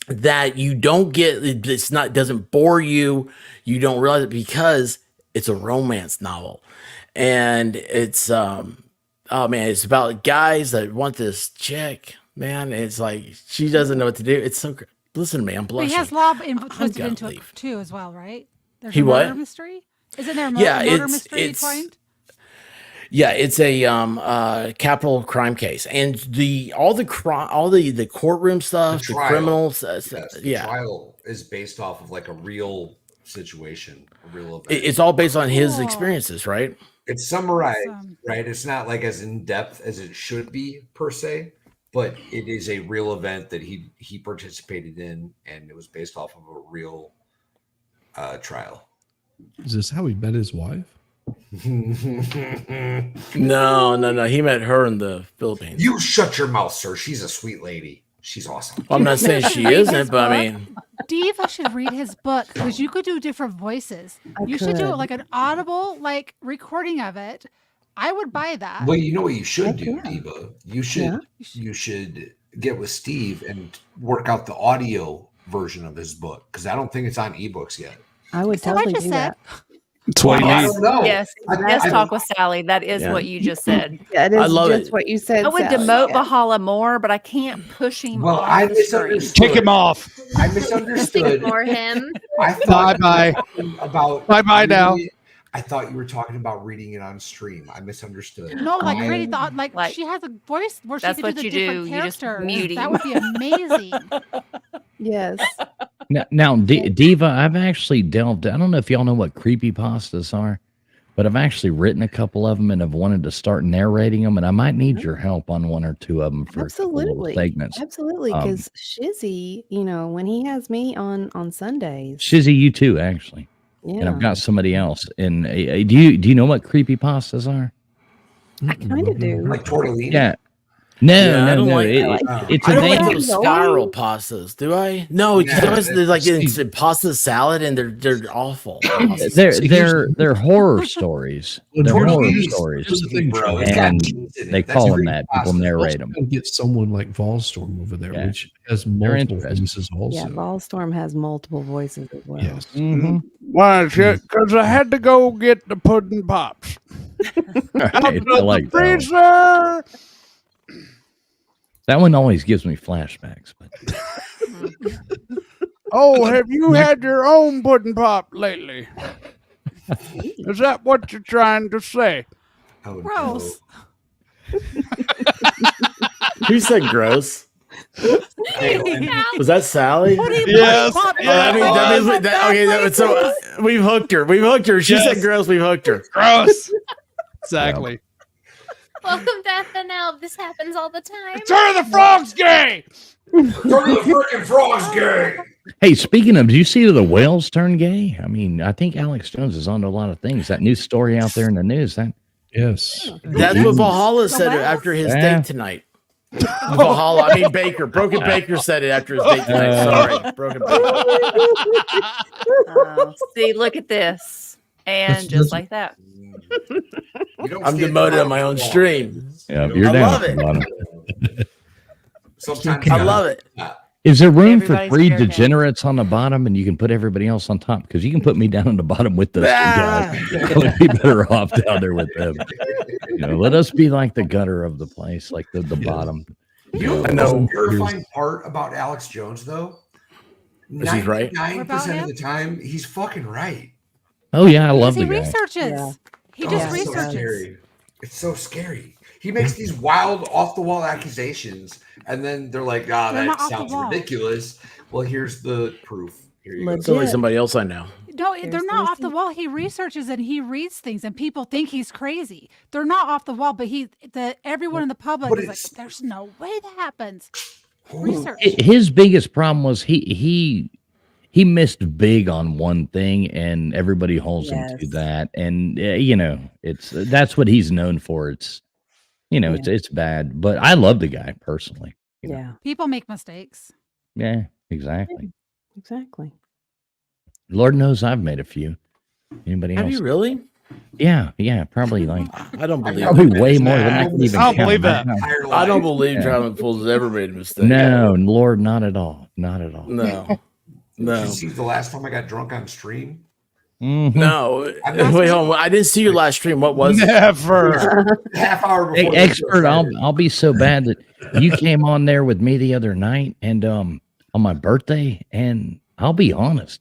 [SPEAKER 1] that you don't get. It's not, doesn't bore you. You don't realize it because it's a romance novel. And it's, oh man, it's about guys that want this chick, man. It's like she doesn't know what to do. It's so great. Listen to me, I'm
[SPEAKER 3] But
[SPEAKER 1] blushing.
[SPEAKER 3] he has law twisted
[SPEAKER 1] gotta
[SPEAKER 3] into
[SPEAKER 1] leave.
[SPEAKER 3] it too, as well, right? There's
[SPEAKER 1] He
[SPEAKER 3] a murder
[SPEAKER 1] what?
[SPEAKER 3] mystery. Isn't there a
[SPEAKER 1] Yeah,
[SPEAKER 3] murder mystery
[SPEAKER 1] it's
[SPEAKER 3] entwined?
[SPEAKER 1] yeah, it's a capital crime case, and all the courtroom stuff, the
[SPEAKER 11] trial.
[SPEAKER 1] criminals,
[SPEAKER 11] Yes, the
[SPEAKER 1] yeah,
[SPEAKER 11] trial is based off of like a real situation, a real event.
[SPEAKER 1] it's all based on his experiences, right?
[SPEAKER 11] It's summarized, right? It's not like as in depth as it should be per se, but it is a real event that he participated in, and it was based off of a real trial.
[SPEAKER 19] Is this how he met his wife?
[SPEAKER 1] No. He met her in the Philippines.
[SPEAKER 11] You shut your mouth, sir. She's a sweet lady. She's awesome.
[SPEAKER 1] Well, I'm not saying she isn't, but I mean,
[SPEAKER 3] Diva should read his book because you could do different voices. You should do it like an audible, like recording of it. I would buy that.
[SPEAKER 11] Well, you know what you should do, Diva? You should get with Steve and work out the audio version of his book because I don't think it's on ebooks yet.
[SPEAKER 20] I would totally do that.
[SPEAKER 5] That's what
[SPEAKER 11] I don't know.
[SPEAKER 6] Yes, let's talk with Sally. That is
[SPEAKER 1] Yeah.
[SPEAKER 6] what you just said.
[SPEAKER 20] That
[SPEAKER 1] I
[SPEAKER 20] is
[SPEAKER 1] love
[SPEAKER 20] just
[SPEAKER 1] it.
[SPEAKER 20] what you said.
[SPEAKER 6] I would
[SPEAKER 20] Sally.
[SPEAKER 6] demote
[SPEAKER 20] Yeah.
[SPEAKER 6] Bahala more, but I can't push him
[SPEAKER 11] Well,
[SPEAKER 6] off
[SPEAKER 11] I
[SPEAKER 6] the screen.
[SPEAKER 11] misunderstood.
[SPEAKER 5] Kick him off.
[SPEAKER 11] I misunderstood.
[SPEAKER 9] Ignore him.
[SPEAKER 11] I thought
[SPEAKER 5] Bye-bye.
[SPEAKER 11] about
[SPEAKER 5] Bye-bye now.
[SPEAKER 11] reading it. I thought you were talking about reading it on stream. I misunderstood.
[SPEAKER 3] No, like
[SPEAKER 11] I-
[SPEAKER 3] reading the like she has a voice where she
[SPEAKER 6] That's
[SPEAKER 3] could
[SPEAKER 6] what
[SPEAKER 3] do the
[SPEAKER 6] you do.
[SPEAKER 3] different
[SPEAKER 6] You just
[SPEAKER 3] characters.
[SPEAKER 6] mute
[SPEAKER 3] That
[SPEAKER 6] him.
[SPEAKER 3] would be amazing.
[SPEAKER 20] Yes.
[SPEAKER 21] Now, Diva, I've actually delved. I don't know if y'all know what creepypastas are, but I've actually written a couple of them and have wanted to start narrating them. And I might need your help on one or two of them for a couple little
[SPEAKER 20] Absolutely.
[SPEAKER 21] segments.
[SPEAKER 20] Absolutely. Because Shizzy, when he has me on Sundays.
[SPEAKER 21] Shizzy, you too, actually. And
[SPEAKER 20] Yeah.
[SPEAKER 21] I've got somebody else. And do you know what creepypastas are?
[SPEAKER 20] I kind of do.
[SPEAKER 11] Like tortellini.
[SPEAKER 21] Yeah. No,
[SPEAKER 1] Yeah, I
[SPEAKER 21] no,
[SPEAKER 1] don't
[SPEAKER 21] no.
[SPEAKER 1] like-
[SPEAKER 21] It's
[SPEAKER 1] I
[SPEAKER 21] a
[SPEAKER 1] don't like
[SPEAKER 21] name.
[SPEAKER 1] those spiral pastas, do I? No, because
[SPEAKER 11] Yeah,
[SPEAKER 1] they're like it's a pasta salad and they're awful.
[SPEAKER 21] They're horror stories. They're horror stories,
[SPEAKER 19] Here's the thing, bro.
[SPEAKER 21] and they call them that. People narrate them.
[SPEAKER 19] Get someone like Volstorm over there,
[SPEAKER 21] Yeah.
[SPEAKER 19] which has
[SPEAKER 21] They're
[SPEAKER 19] multiple
[SPEAKER 21] interesting.
[SPEAKER 19] voices also.
[SPEAKER 20] Yeah, Ballstorm has multiple voices as well.
[SPEAKER 19] Yes.
[SPEAKER 21] Mm-hmm.
[SPEAKER 5] Why? Because I had to go get the pudding pops.
[SPEAKER 21] Right,
[SPEAKER 5] Out
[SPEAKER 21] I
[SPEAKER 5] of
[SPEAKER 21] like
[SPEAKER 5] the
[SPEAKER 21] that one.
[SPEAKER 5] freezer.
[SPEAKER 21] That one always gives me flashbacks. But
[SPEAKER 5] Oh, have you had your own pudding pop lately? Is that what you're trying to say?
[SPEAKER 11] Oh,
[SPEAKER 3] Gross.
[SPEAKER 1] Who said gross? Was that Sally?
[SPEAKER 5] Yes.
[SPEAKER 1] I mean, that means so we've hooked her. We've hooked her. She
[SPEAKER 5] Yes.
[SPEAKER 1] said gross. We've hooked her.
[SPEAKER 5] Gross. Exactly.
[SPEAKER 9] Welcome to FNL. This happens all the time.
[SPEAKER 5] Turn the frogs gay.
[SPEAKER 11] Turn the freaking frogs gay.
[SPEAKER 21] hey, speaking of, did you see the whales turn gay? I mean, I think Alex Jones is onto a lot of things. That new story out there in the news. That
[SPEAKER 19] Yes.
[SPEAKER 1] That's what Valhalla said after his
[SPEAKER 21] Yeah.
[SPEAKER 1] date tonight. Valhalla, I mean Baker. Broken Baker said it after his date tonight. Sorry, Broken Baker.
[SPEAKER 6] See, look at this. And just like that.
[SPEAKER 1] I'm demoted on my own stream.
[SPEAKER 21] yeah, you're
[SPEAKER 1] I
[SPEAKER 21] down.
[SPEAKER 1] love
[SPEAKER 21] at
[SPEAKER 1] it.
[SPEAKER 21] the bottom.
[SPEAKER 11] Sometimes
[SPEAKER 1] I love it.
[SPEAKER 21] Is there room for
[SPEAKER 6] Everybody's
[SPEAKER 21] three
[SPEAKER 6] fair game.
[SPEAKER 21] degenerates on the bottom, and you can put everybody else on top? Because you can put me down on the bottom with those two guys. I would be better off down there with them. Let us be like the gutter of the place, like the bottom.
[SPEAKER 11] You know
[SPEAKER 1] I
[SPEAKER 11] the
[SPEAKER 1] know.
[SPEAKER 11] most terrifying part about Alex Jones, though?
[SPEAKER 1] Is he right?
[SPEAKER 11] 99% of the time, he's fucking right.
[SPEAKER 21] Oh yeah, I love
[SPEAKER 3] He
[SPEAKER 21] the guy.
[SPEAKER 3] researches.
[SPEAKER 20] Yeah.
[SPEAKER 3] He
[SPEAKER 11] Oh,
[SPEAKER 3] just
[SPEAKER 11] it's so
[SPEAKER 3] researches.
[SPEAKER 11] scary. It's so scary. He makes these wild, off the wall accusations, and then they're like, "Ah,
[SPEAKER 3] They're
[SPEAKER 11] that
[SPEAKER 3] not off the
[SPEAKER 11] sounds
[SPEAKER 3] wall.
[SPEAKER 11] ridiculous." Well, here's the proof. Here you go.
[SPEAKER 1] It's only somebody else I know.
[SPEAKER 3] No, they're not off the wall. He researches and he reads things, and people think he's crazy. They're not off the wall, but everyone in the public
[SPEAKER 11] But
[SPEAKER 3] is like, "There's no way that happens."
[SPEAKER 11] Oh.
[SPEAKER 3] Research.
[SPEAKER 21] His biggest problem was he missed big on one thing, and everybody holds him to that. And that's what he's known for. It's it's bad, but I love the guy personally.
[SPEAKER 20] Yeah.
[SPEAKER 3] People make mistakes.
[SPEAKER 21] Yeah, exactly.
[SPEAKER 20] Exactly.
[SPEAKER 21] Lord knows I've made a few. Anybody else?
[SPEAKER 1] Have you really?
[SPEAKER 21] Yeah, probably like
[SPEAKER 1] I don't believe
[SPEAKER 21] probably
[SPEAKER 1] it.
[SPEAKER 21] way more than I can even.
[SPEAKER 5] I don't
[SPEAKER 21] count
[SPEAKER 5] believe
[SPEAKER 21] right
[SPEAKER 5] that.
[SPEAKER 21] now.
[SPEAKER 1] I don't believe Traveling Fools has ever made a mistake.
[SPEAKER 21] No, Lord, not at all. Not at all.
[SPEAKER 1] No.
[SPEAKER 11] Did you see the last time I got drunk on stream?
[SPEAKER 21] Mhm.
[SPEAKER 1] No. Wait, hold on. I didn't see your last stream. What was it?
[SPEAKER 5] Never.
[SPEAKER 11] Half hour
[SPEAKER 21] Hey,
[SPEAKER 11] before. the
[SPEAKER 21] expert,
[SPEAKER 11] show started.
[SPEAKER 21] I'll be so bad that you came on there with me the other night and on my birthday, and I'll be honest,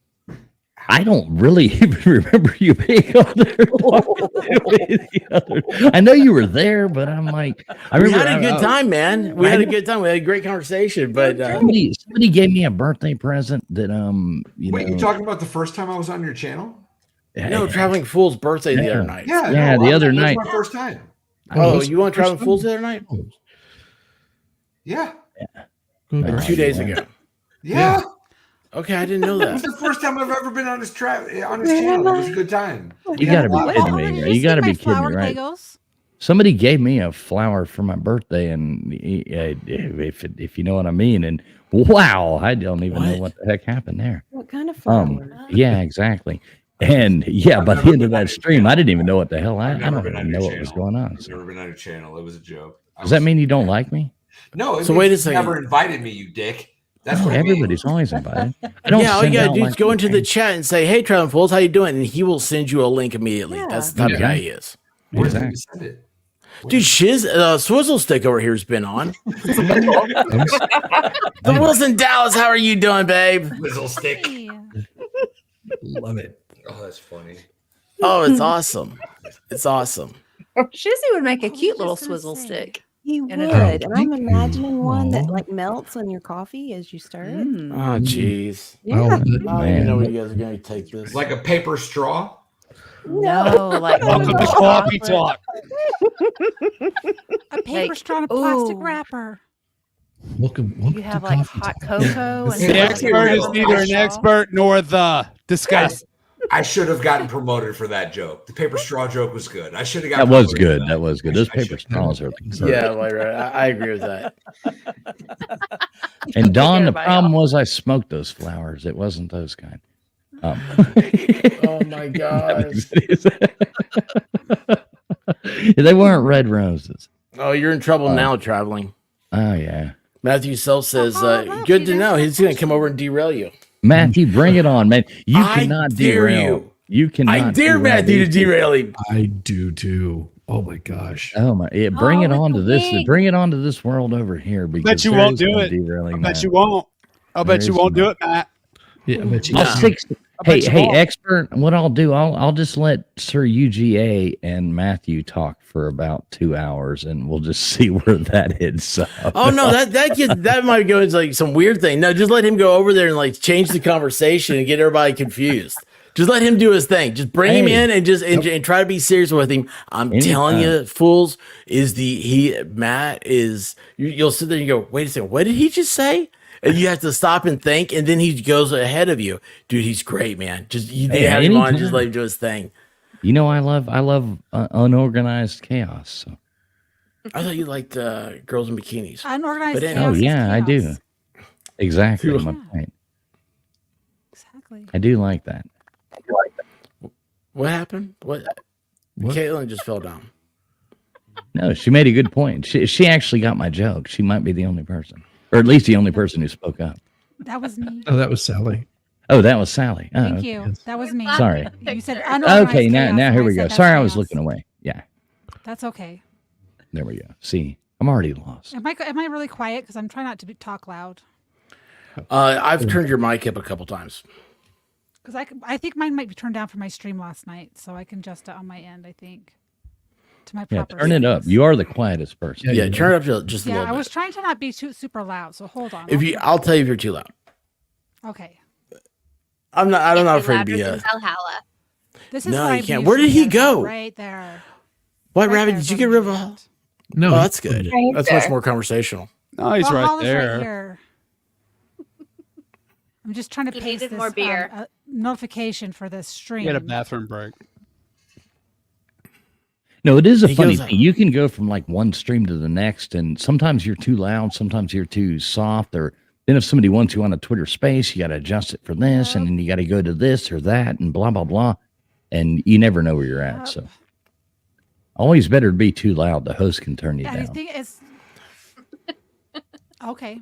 [SPEAKER 21] I don't really even remember you being on there. Talking to me the other. I know you were there, but I'm like, I
[SPEAKER 1] We
[SPEAKER 21] remember
[SPEAKER 1] had a good time, man. We had a good time. We had a great conversation. But
[SPEAKER 21] somebody gave me a birthday present that
[SPEAKER 11] Wait, you talking about the first time I was on your channel?
[SPEAKER 1] no, Traveling Fools' birthday the other night.
[SPEAKER 21] Yeah, the other night.
[SPEAKER 11] That's my first time.
[SPEAKER 1] Oh, you want Traveling Fools the other night?
[SPEAKER 11] Yeah.
[SPEAKER 1] Like 2 days ago.
[SPEAKER 11] Yeah.
[SPEAKER 1] Okay, I didn't know
[SPEAKER 11] It was
[SPEAKER 1] that.
[SPEAKER 11] the first time I've ever been on his channel. It was a good time.
[SPEAKER 21] You got to be kidding me. Bro. You got to be kidding me, right? Somebody gave me a flower for my birthday, and if you know what I mean, and wow, I don't even know what the heck happened there.
[SPEAKER 20] What kind of flower?
[SPEAKER 21] Yeah, exactly. And by the end of that stream, I didn't even know what the hell I don't even know what was going on.
[SPEAKER 11] I've never been on your channel. It was a joke.
[SPEAKER 21] Does that mean you don't like me?
[SPEAKER 11] No,
[SPEAKER 1] So wait a
[SPEAKER 11] you
[SPEAKER 1] second.
[SPEAKER 11] never invited me, you dick. That's what
[SPEAKER 21] Everybody's always invited. I don't.
[SPEAKER 1] Yeah, all you
[SPEAKER 21] send
[SPEAKER 1] gotta
[SPEAKER 21] out
[SPEAKER 1] do is
[SPEAKER 21] like
[SPEAKER 1] go into the chat and say, "Hey, Traveling Fools, how you doing?" And he will send you a link immediately. That's the type of guy he is.
[SPEAKER 11] Where did you
[SPEAKER 21] Exactly.
[SPEAKER 11] send it?
[SPEAKER 1] Dude, Swizzle Stick over here's been on. The Wilson Dallas, how are you doing, babe?
[SPEAKER 11] Whistle stick.
[SPEAKER 19] Love it.
[SPEAKER 11] Oh, that's funny.
[SPEAKER 1] Oh, it's awesome. It's awesome.
[SPEAKER 6] Shizzy would make a cute little swizzle stick.
[SPEAKER 20] He would.
[SPEAKER 6] And a
[SPEAKER 20] And
[SPEAKER 6] drink.
[SPEAKER 20] I'm imagining one that
[SPEAKER 19] Aw.
[SPEAKER 20] like melts on your coffee as you stir it.
[SPEAKER 1] Oh, jeez.
[SPEAKER 20] Yeah.
[SPEAKER 1] Oh, you
[SPEAKER 21] man.
[SPEAKER 1] know where you guys are going to take this.
[SPEAKER 11] Like a paper straw.
[SPEAKER 6] No, like
[SPEAKER 5] Welcome to Coffee Talk.
[SPEAKER 3] A paper
[SPEAKER 6] Like,
[SPEAKER 3] straw and a plastic
[SPEAKER 6] ooh.
[SPEAKER 3] wrapper.
[SPEAKER 19] Welcome
[SPEAKER 6] You have
[SPEAKER 19] to
[SPEAKER 6] like
[SPEAKER 19] Coffee
[SPEAKER 6] hot
[SPEAKER 19] Talk.
[SPEAKER 6] cocoa. And
[SPEAKER 5] The
[SPEAKER 6] like
[SPEAKER 5] expert is
[SPEAKER 6] a
[SPEAKER 5] neither an
[SPEAKER 6] straw.
[SPEAKER 5] expert nor the discuss.
[SPEAKER 11] I should have gotten promoted for that joke. The paper straw joke was good. I should have
[SPEAKER 21] That
[SPEAKER 11] gotten
[SPEAKER 21] was
[SPEAKER 11] promoted
[SPEAKER 21] good.
[SPEAKER 11] for
[SPEAKER 21] That was good. Those
[SPEAKER 11] I should-
[SPEAKER 21] paper straws are.
[SPEAKER 1] Yeah, like, right. I agree with that.
[SPEAKER 21] And Don, the
[SPEAKER 6] everybody
[SPEAKER 21] problem was I smoked those flowers. It wasn't those kind.
[SPEAKER 1] Oh my gosh.
[SPEAKER 21] They weren't red roses.
[SPEAKER 1] Oh, you're in trouble now, traveling.
[SPEAKER 21] Oh yeah,
[SPEAKER 1] Matthew Self says, good to know. He's going to come over and derail you.
[SPEAKER 21] Matthew, bring it on, man. You
[SPEAKER 1] I
[SPEAKER 21] cannot
[SPEAKER 1] dare
[SPEAKER 21] derail.
[SPEAKER 1] you.
[SPEAKER 21] You cannot.
[SPEAKER 1] I dare Matthew to derail him.
[SPEAKER 19] I do too. Oh my gosh.
[SPEAKER 21] Oh my! Yeah, bring it
[SPEAKER 2] with
[SPEAKER 21] on
[SPEAKER 2] the
[SPEAKER 21] to this.
[SPEAKER 2] wing.
[SPEAKER 21] Bring it on to this world over here. Because
[SPEAKER 5] Bet you
[SPEAKER 21] there
[SPEAKER 5] won't
[SPEAKER 21] is
[SPEAKER 5] do
[SPEAKER 21] no
[SPEAKER 5] it.
[SPEAKER 21] derailing
[SPEAKER 5] I bet
[SPEAKER 21] that.
[SPEAKER 5] you won't. I bet
[SPEAKER 21] There
[SPEAKER 5] you
[SPEAKER 21] is
[SPEAKER 5] won't do
[SPEAKER 21] no-
[SPEAKER 5] it, Matt.
[SPEAKER 19] Yeah, I bet you.
[SPEAKER 21] I'll
[SPEAKER 19] can.
[SPEAKER 21] six.
[SPEAKER 5] I bet
[SPEAKER 21] Hey,
[SPEAKER 5] you
[SPEAKER 21] hey,
[SPEAKER 5] won't.
[SPEAKER 21] expert. What I'll do, I'll just let Sir UGA and Matthew talk for about 2 hours, and we'll just see where that hits up.
[SPEAKER 1] Oh no, that might go into like some weird thing. No, just let him go over there and like change the conversation and get everybody confused. Just let him do his thing. Just bring him
[SPEAKER 21] Hey.
[SPEAKER 1] in and just and try to be serious with him. I'm telling you, fools, Matt is you'll sit there and you go, wait a second, what did he just say? And you have to stop and think, and then he goes ahead of you. Dude, he's great, man. Just you
[SPEAKER 21] Hey,
[SPEAKER 1] have him on,
[SPEAKER 21] anytime.
[SPEAKER 1] just let him do his thing.
[SPEAKER 21] You know, I love unorganized chaos. So.
[SPEAKER 1] I thought you liked girls in bikinis.
[SPEAKER 3] Unorganized
[SPEAKER 1] But
[SPEAKER 3] chaos.
[SPEAKER 1] anyway.
[SPEAKER 21] Oh
[SPEAKER 3] is
[SPEAKER 21] yeah, I do.
[SPEAKER 3] chaos.
[SPEAKER 21] Exactly
[SPEAKER 1] Yeah.
[SPEAKER 21] my point.
[SPEAKER 3] Exactly.
[SPEAKER 21] I do like that.
[SPEAKER 1] What happened? What? Caitlin just fell down.
[SPEAKER 21] No, she made a good point. She actually got my joke. She might be the only person, or at least the only person who spoke up.
[SPEAKER 3] That was me.
[SPEAKER 19] Oh, that was Sally.
[SPEAKER 21] Oh, that was Sally. Oh,
[SPEAKER 3] Thank
[SPEAKER 21] okay.
[SPEAKER 3] you. That was me.
[SPEAKER 21] Sorry.
[SPEAKER 3] You said unorganized
[SPEAKER 21] Okay, now
[SPEAKER 3] chaos,
[SPEAKER 21] here
[SPEAKER 3] and
[SPEAKER 21] we
[SPEAKER 3] I
[SPEAKER 21] go.
[SPEAKER 3] said that's
[SPEAKER 21] Sorry, I was
[SPEAKER 3] chaos.
[SPEAKER 21] looking away. Yeah,
[SPEAKER 3] That's okay.
[SPEAKER 21] there we go. See, I'm already lost.
[SPEAKER 3] Am I really quiet? Because I'm trying not to talk loud.
[SPEAKER 1] I've turned your mic up a couple times.
[SPEAKER 3] Because I think mine might be turned down for my stream last night, so I can adjust it on my end. I think. to my
[SPEAKER 21] Yeah,
[SPEAKER 3] proper
[SPEAKER 21] turn it up.
[SPEAKER 3] settings.
[SPEAKER 21] You are the quietest person.
[SPEAKER 1] Yeah, turn it up just a
[SPEAKER 3] Yeah,
[SPEAKER 1] little
[SPEAKER 3] I
[SPEAKER 1] bit.
[SPEAKER 3] was trying to not be too super loud, so hold on.
[SPEAKER 1] I'll tell you if you're too loud.
[SPEAKER 3] Okay.
[SPEAKER 1] I'm not afraid to be
[SPEAKER 9] louder than Valhalla.
[SPEAKER 3] This is
[SPEAKER 1] No,
[SPEAKER 3] what
[SPEAKER 1] you
[SPEAKER 3] I'm
[SPEAKER 1] can't. Where did
[SPEAKER 3] usually
[SPEAKER 1] he go?
[SPEAKER 3] Right there.
[SPEAKER 1] White
[SPEAKER 3] Right
[SPEAKER 1] Rabbit,
[SPEAKER 3] there
[SPEAKER 1] did
[SPEAKER 3] is
[SPEAKER 1] you
[SPEAKER 3] where
[SPEAKER 1] get
[SPEAKER 3] I'm
[SPEAKER 1] rid of
[SPEAKER 3] usually
[SPEAKER 1] Valhalla?
[SPEAKER 3] at.
[SPEAKER 19] No,
[SPEAKER 1] Oh, that's good.
[SPEAKER 7] Right
[SPEAKER 1] That's much
[SPEAKER 7] there.
[SPEAKER 1] more conversational.
[SPEAKER 5] No, he's right
[SPEAKER 3] Valhalla's
[SPEAKER 5] there.
[SPEAKER 3] here. I'm just trying to
[SPEAKER 9] He
[SPEAKER 3] paste
[SPEAKER 9] needed
[SPEAKER 3] this
[SPEAKER 9] more beer.
[SPEAKER 3] notification for this stream.
[SPEAKER 5] Get a bathroom break.
[SPEAKER 21] No, it is a
[SPEAKER 1] He
[SPEAKER 21] funny
[SPEAKER 1] goes,
[SPEAKER 21] thing. You can go from like one stream to the next, and sometimes you're too loud, sometimes you're too soft, or then if somebody wants you on a Twitter space, you got to adjust it for this, and then you got to go to this or that, and blah, blah, blah. And you never know where you're at. So always better to be too loud. The host can turn you
[SPEAKER 3] I
[SPEAKER 21] down.
[SPEAKER 3] think it's okay.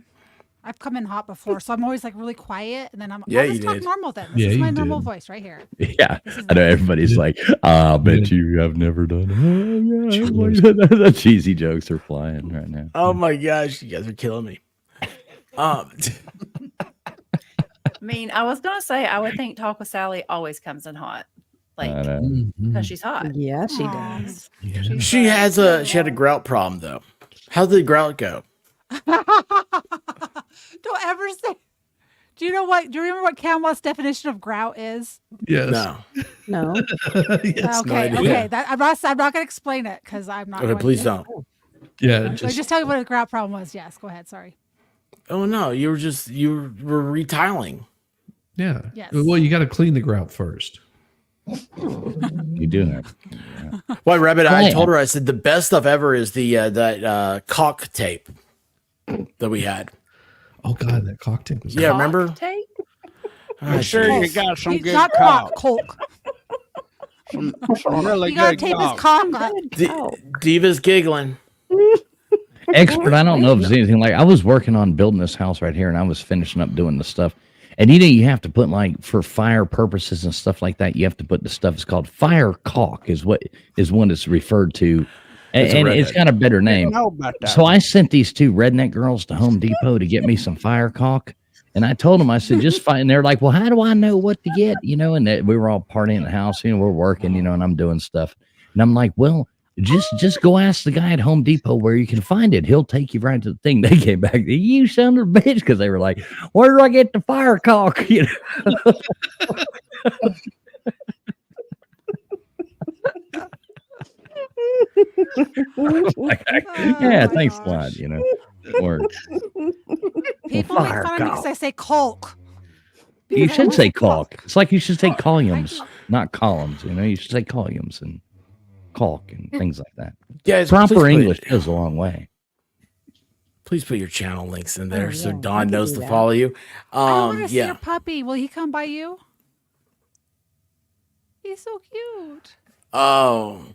[SPEAKER 3] I've come in hot before, so I'm always like really quiet, and then I'll just talk normal then. This is my normal voice right here.
[SPEAKER 21] Yeah, I know everybody's like, I bet you have never done it. The cheesy jokes are flying right now.
[SPEAKER 1] Oh my gosh, you guys are killing me.
[SPEAKER 6] I mean, I was gonna say I would think Talk with Sally always comes in hot, like because she's hot.
[SPEAKER 20] Yeah, she does.
[SPEAKER 1] She had a grout problem though. How did the grout go?
[SPEAKER 3] Don't ever say. Do you know what? Do you remember what Camelot's definition of grout is?
[SPEAKER 19] Yes.
[SPEAKER 1] No.
[SPEAKER 20] No.
[SPEAKER 19] Yes.
[SPEAKER 3] Okay. Okay. That, I'm not going to explain it because I'm not.
[SPEAKER 1] Okay,
[SPEAKER 3] going
[SPEAKER 1] please
[SPEAKER 3] to.
[SPEAKER 1] don't.
[SPEAKER 19] Yeah.
[SPEAKER 3] Just tell you what a grout problem was. Yes. Go ahead. Sorry.
[SPEAKER 1] Oh no, you were retiling.
[SPEAKER 19] Yeah.
[SPEAKER 3] Yes.
[SPEAKER 19] Well, you got to clean the grout first.
[SPEAKER 21] You do that.
[SPEAKER 1] White Rabbit, I
[SPEAKER 21] Yeah.
[SPEAKER 1] told her, I said the best stuff ever is the that caulk tape that we had.
[SPEAKER 19] Oh God, that cock tape was.
[SPEAKER 1] Yeah, remember?
[SPEAKER 6] Tape?
[SPEAKER 5] I'm sure you got some good
[SPEAKER 3] Not
[SPEAKER 5] cock.
[SPEAKER 3] Coke.
[SPEAKER 5] Some really
[SPEAKER 3] You got to
[SPEAKER 5] good
[SPEAKER 3] tape his
[SPEAKER 5] cock.
[SPEAKER 3] cock up.
[SPEAKER 1] Diva's giggling.
[SPEAKER 21] Expert, I don't know if there's anything like. I was working on building this house right here, and I was finishing up doing the stuff. And you have to put like for fire purposes and stuff like that. You have to put the stuff. It's called fire caulk, is what is one it's referred to, and it's got a better name.
[SPEAKER 5] know about that.
[SPEAKER 21] So I sent these two redneck girls to Home Depot to get me some fire caulk, and I told them, I said, just find. And they're like, well, how do I know what to get? And we were all partying in the house. We're working, and I'm doing stuff, and I'm like, well. Just go ask the guy at Home Depot where you can find it. He'll take you right to the thing. They came back, you son of a bitch, because they were like, where do I get the fire caulk? Yeah, thanks a lot. Or
[SPEAKER 3] People make fun of me because I say Coke.
[SPEAKER 21] you should say caulk. It's like you should say columns, not columns. You should say columns and caulk and things like that.
[SPEAKER 1] Yeah,
[SPEAKER 21] Proper English goes a long way.
[SPEAKER 1] Please put your channel links in there so
[SPEAKER 3] yeah,
[SPEAKER 1] Dawn knows to follow you.
[SPEAKER 3] I want to see
[SPEAKER 1] Yeah.
[SPEAKER 3] your puppy. Will he come by you? He's so cute.
[SPEAKER 1] Oh.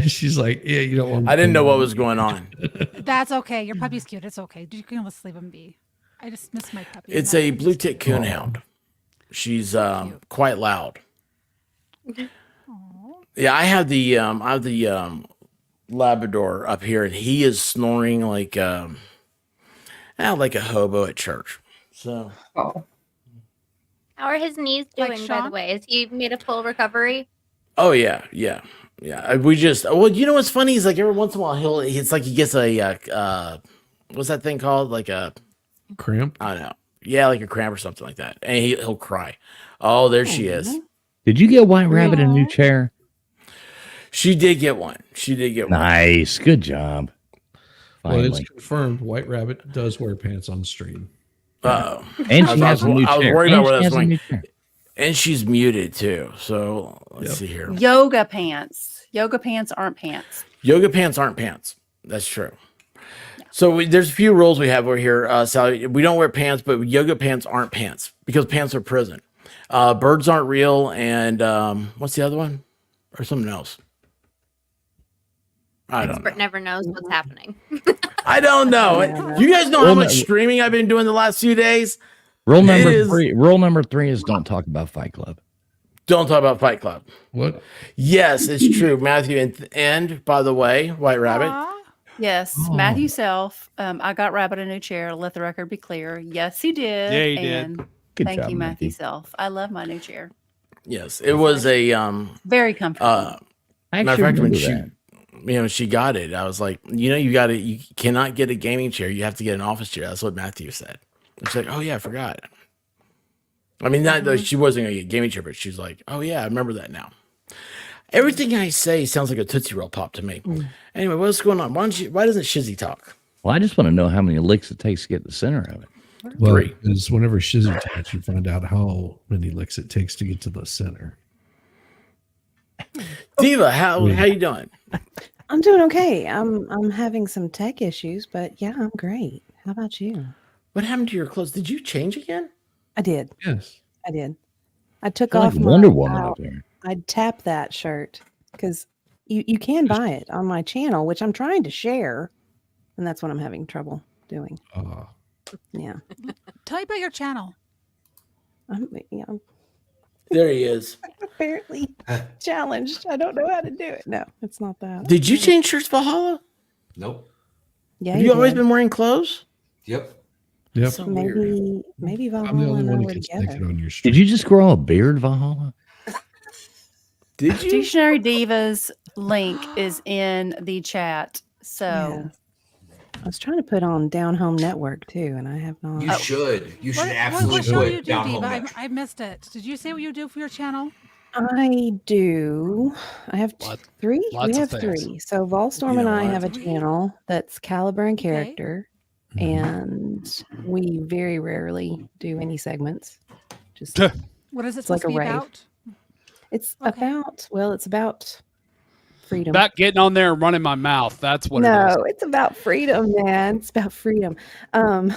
[SPEAKER 19] She's like, yeah, you don't want.
[SPEAKER 1] I didn't know what was going on.
[SPEAKER 3] That's okay. Your puppy's cute. It's okay. You can just leave him be. I just miss my puppy.
[SPEAKER 1] It's a blue tick coonhound. She's quite loud. Yeah, I have the Labrador up here, and he is snoring like a hobo at church. So,
[SPEAKER 9] How are his knees doing, by the
[SPEAKER 3] Sean?
[SPEAKER 9] way? Has he made a full recovery?
[SPEAKER 1] oh yeah. We just you know what's funny is like every once in a while it's like he gets a what's that thing called, like a
[SPEAKER 19] Cramp?
[SPEAKER 1] I don't know. Yeah, like a cramp or something like that, and he'll cry. Oh, there she is.
[SPEAKER 21] Did you get White Rabbit a new chair?
[SPEAKER 1] She did get one.
[SPEAKER 21] Nice, good job.
[SPEAKER 19] Well, it's
[SPEAKER 21] Finally.
[SPEAKER 19] confirmed. White Rabbit does wear pants on stream.
[SPEAKER 1] Uh-oh.
[SPEAKER 21] And she has a new
[SPEAKER 1] I was
[SPEAKER 21] chair.
[SPEAKER 1] worried
[SPEAKER 21] And
[SPEAKER 1] about where
[SPEAKER 21] she
[SPEAKER 1] that's
[SPEAKER 21] has a new
[SPEAKER 1] going.
[SPEAKER 21] chair.
[SPEAKER 1] And she's muted too. So let's see here.
[SPEAKER 6] Yoga pants. Yoga pants aren't pants.
[SPEAKER 1] Yoga pants aren't pants. That's true. So there's a few rules we have over here, Sally. We don't wear pants, but yoga pants aren't pants because pants are prison. Birds aren't real, and what's the other one? Or something else? I don't know.
[SPEAKER 9] Expert never knows what's happening.
[SPEAKER 1] I don't know. You guys know how much streaming I've been doing the last few days?
[SPEAKER 21] Rule number three is don't talk about Fight Club.
[SPEAKER 1] Don't talk about Fight Club.
[SPEAKER 19] What?
[SPEAKER 1] Yes, it's true, Matthew. And by the way, White Rabbit.
[SPEAKER 6] Yes,
[SPEAKER 1] Oh.
[SPEAKER 6] Matthew Self. I got Rabbit a new chair. Let the record be clear. Yes, he did.
[SPEAKER 1] Yeah, he did.
[SPEAKER 6] And
[SPEAKER 1] Good
[SPEAKER 6] thank
[SPEAKER 1] job,
[SPEAKER 6] you, Matthew
[SPEAKER 1] Matthew.
[SPEAKER 6] Self. I love my new chair.
[SPEAKER 1] Yes, it was a
[SPEAKER 6] Very comfortable.
[SPEAKER 1] matter of fact, she got it. I was like, you cannot get a gaming chair. You have to get an office chair. That's what Matthew said. She's like, oh yeah, I forgot. I mean, she wasn't gonna get a gaming chair, but she's like, oh yeah, I remember that now. Everything I say sounds like a Tootsie Roll Pop to me. Anyway, what's going on? Why doesn't Shizzy talk?
[SPEAKER 21] Well, I just want to know how many licks it takes to get the center of it.
[SPEAKER 19] Well,
[SPEAKER 1] 3.
[SPEAKER 19] because whenever Shizzy talks, you find out how many licks it takes to get to the center.
[SPEAKER 1] Diva, how you doing?
[SPEAKER 20] I'm doing okay. I'm having some tech issues, but yeah, I'm great. How about you?
[SPEAKER 1] What happened to your clothes? Did you change again?
[SPEAKER 20] I did.
[SPEAKER 19] Yes.
[SPEAKER 20] I did. I took
[SPEAKER 21] You're
[SPEAKER 20] off
[SPEAKER 21] like
[SPEAKER 20] my
[SPEAKER 21] Wonder Woman up there.
[SPEAKER 20] I'd tap that shirt because you can buy it on my channel, which I'm trying to share, and that's what I'm having trouble doing. Yeah.
[SPEAKER 3] Tell me about your channel.
[SPEAKER 1] There he is.
[SPEAKER 20] Apparently challenged. I don't know how to do it. No, it's not that.
[SPEAKER 1] Did you change shirts, Valhalla?
[SPEAKER 11] Nope.
[SPEAKER 20] Yeah.
[SPEAKER 1] Have you always been wearing clothes?
[SPEAKER 11] Yep.
[SPEAKER 19] Yep.
[SPEAKER 1] So weird.
[SPEAKER 20] Maybe Valhalla
[SPEAKER 19] I'm the only
[SPEAKER 20] and I
[SPEAKER 19] one
[SPEAKER 20] were
[SPEAKER 19] who gets
[SPEAKER 20] together.
[SPEAKER 19] naked on your street.
[SPEAKER 21] Did you just grow a beard, Valhalla?
[SPEAKER 1] Did you?
[SPEAKER 6] Dictionary Divas link is in the chat. So
[SPEAKER 20] Yeah. I was trying to put on Down Home Network too, and I have not.
[SPEAKER 11] You should. You should absolutely
[SPEAKER 3] What show do you
[SPEAKER 11] put
[SPEAKER 3] do,
[SPEAKER 11] Down Home
[SPEAKER 3] Diva?
[SPEAKER 11] Network.
[SPEAKER 3] I missed it. Did you say what you do for your channel?
[SPEAKER 20] I do. I have three.
[SPEAKER 5] lots
[SPEAKER 20] We
[SPEAKER 5] of
[SPEAKER 20] have
[SPEAKER 5] things.
[SPEAKER 20] 3. So Volstorm
[SPEAKER 1] You
[SPEAKER 20] and
[SPEAKER 1] know
[SPEAKER 20] I
[SPEAKER 1] what?
[SPEAKER 20] have a channel that's caliber and character, and we very rarely do any segments. Just
[SPEAKER 3] What is it
[SPEAKER 20] it's like
[SPEAKER 3] supposed
[SPEAKER 20] a
[SPEAKER 3] to be
[SPEAKER 20] rave.
[SPEAKER 3] about?
[SPEAKER 20] It's about freedom.
[SPEAKER 5] About getting on there and running my mouth. That's what it is.
[SPEAKER 20] No, it's about freedom, man. It's about freedom. And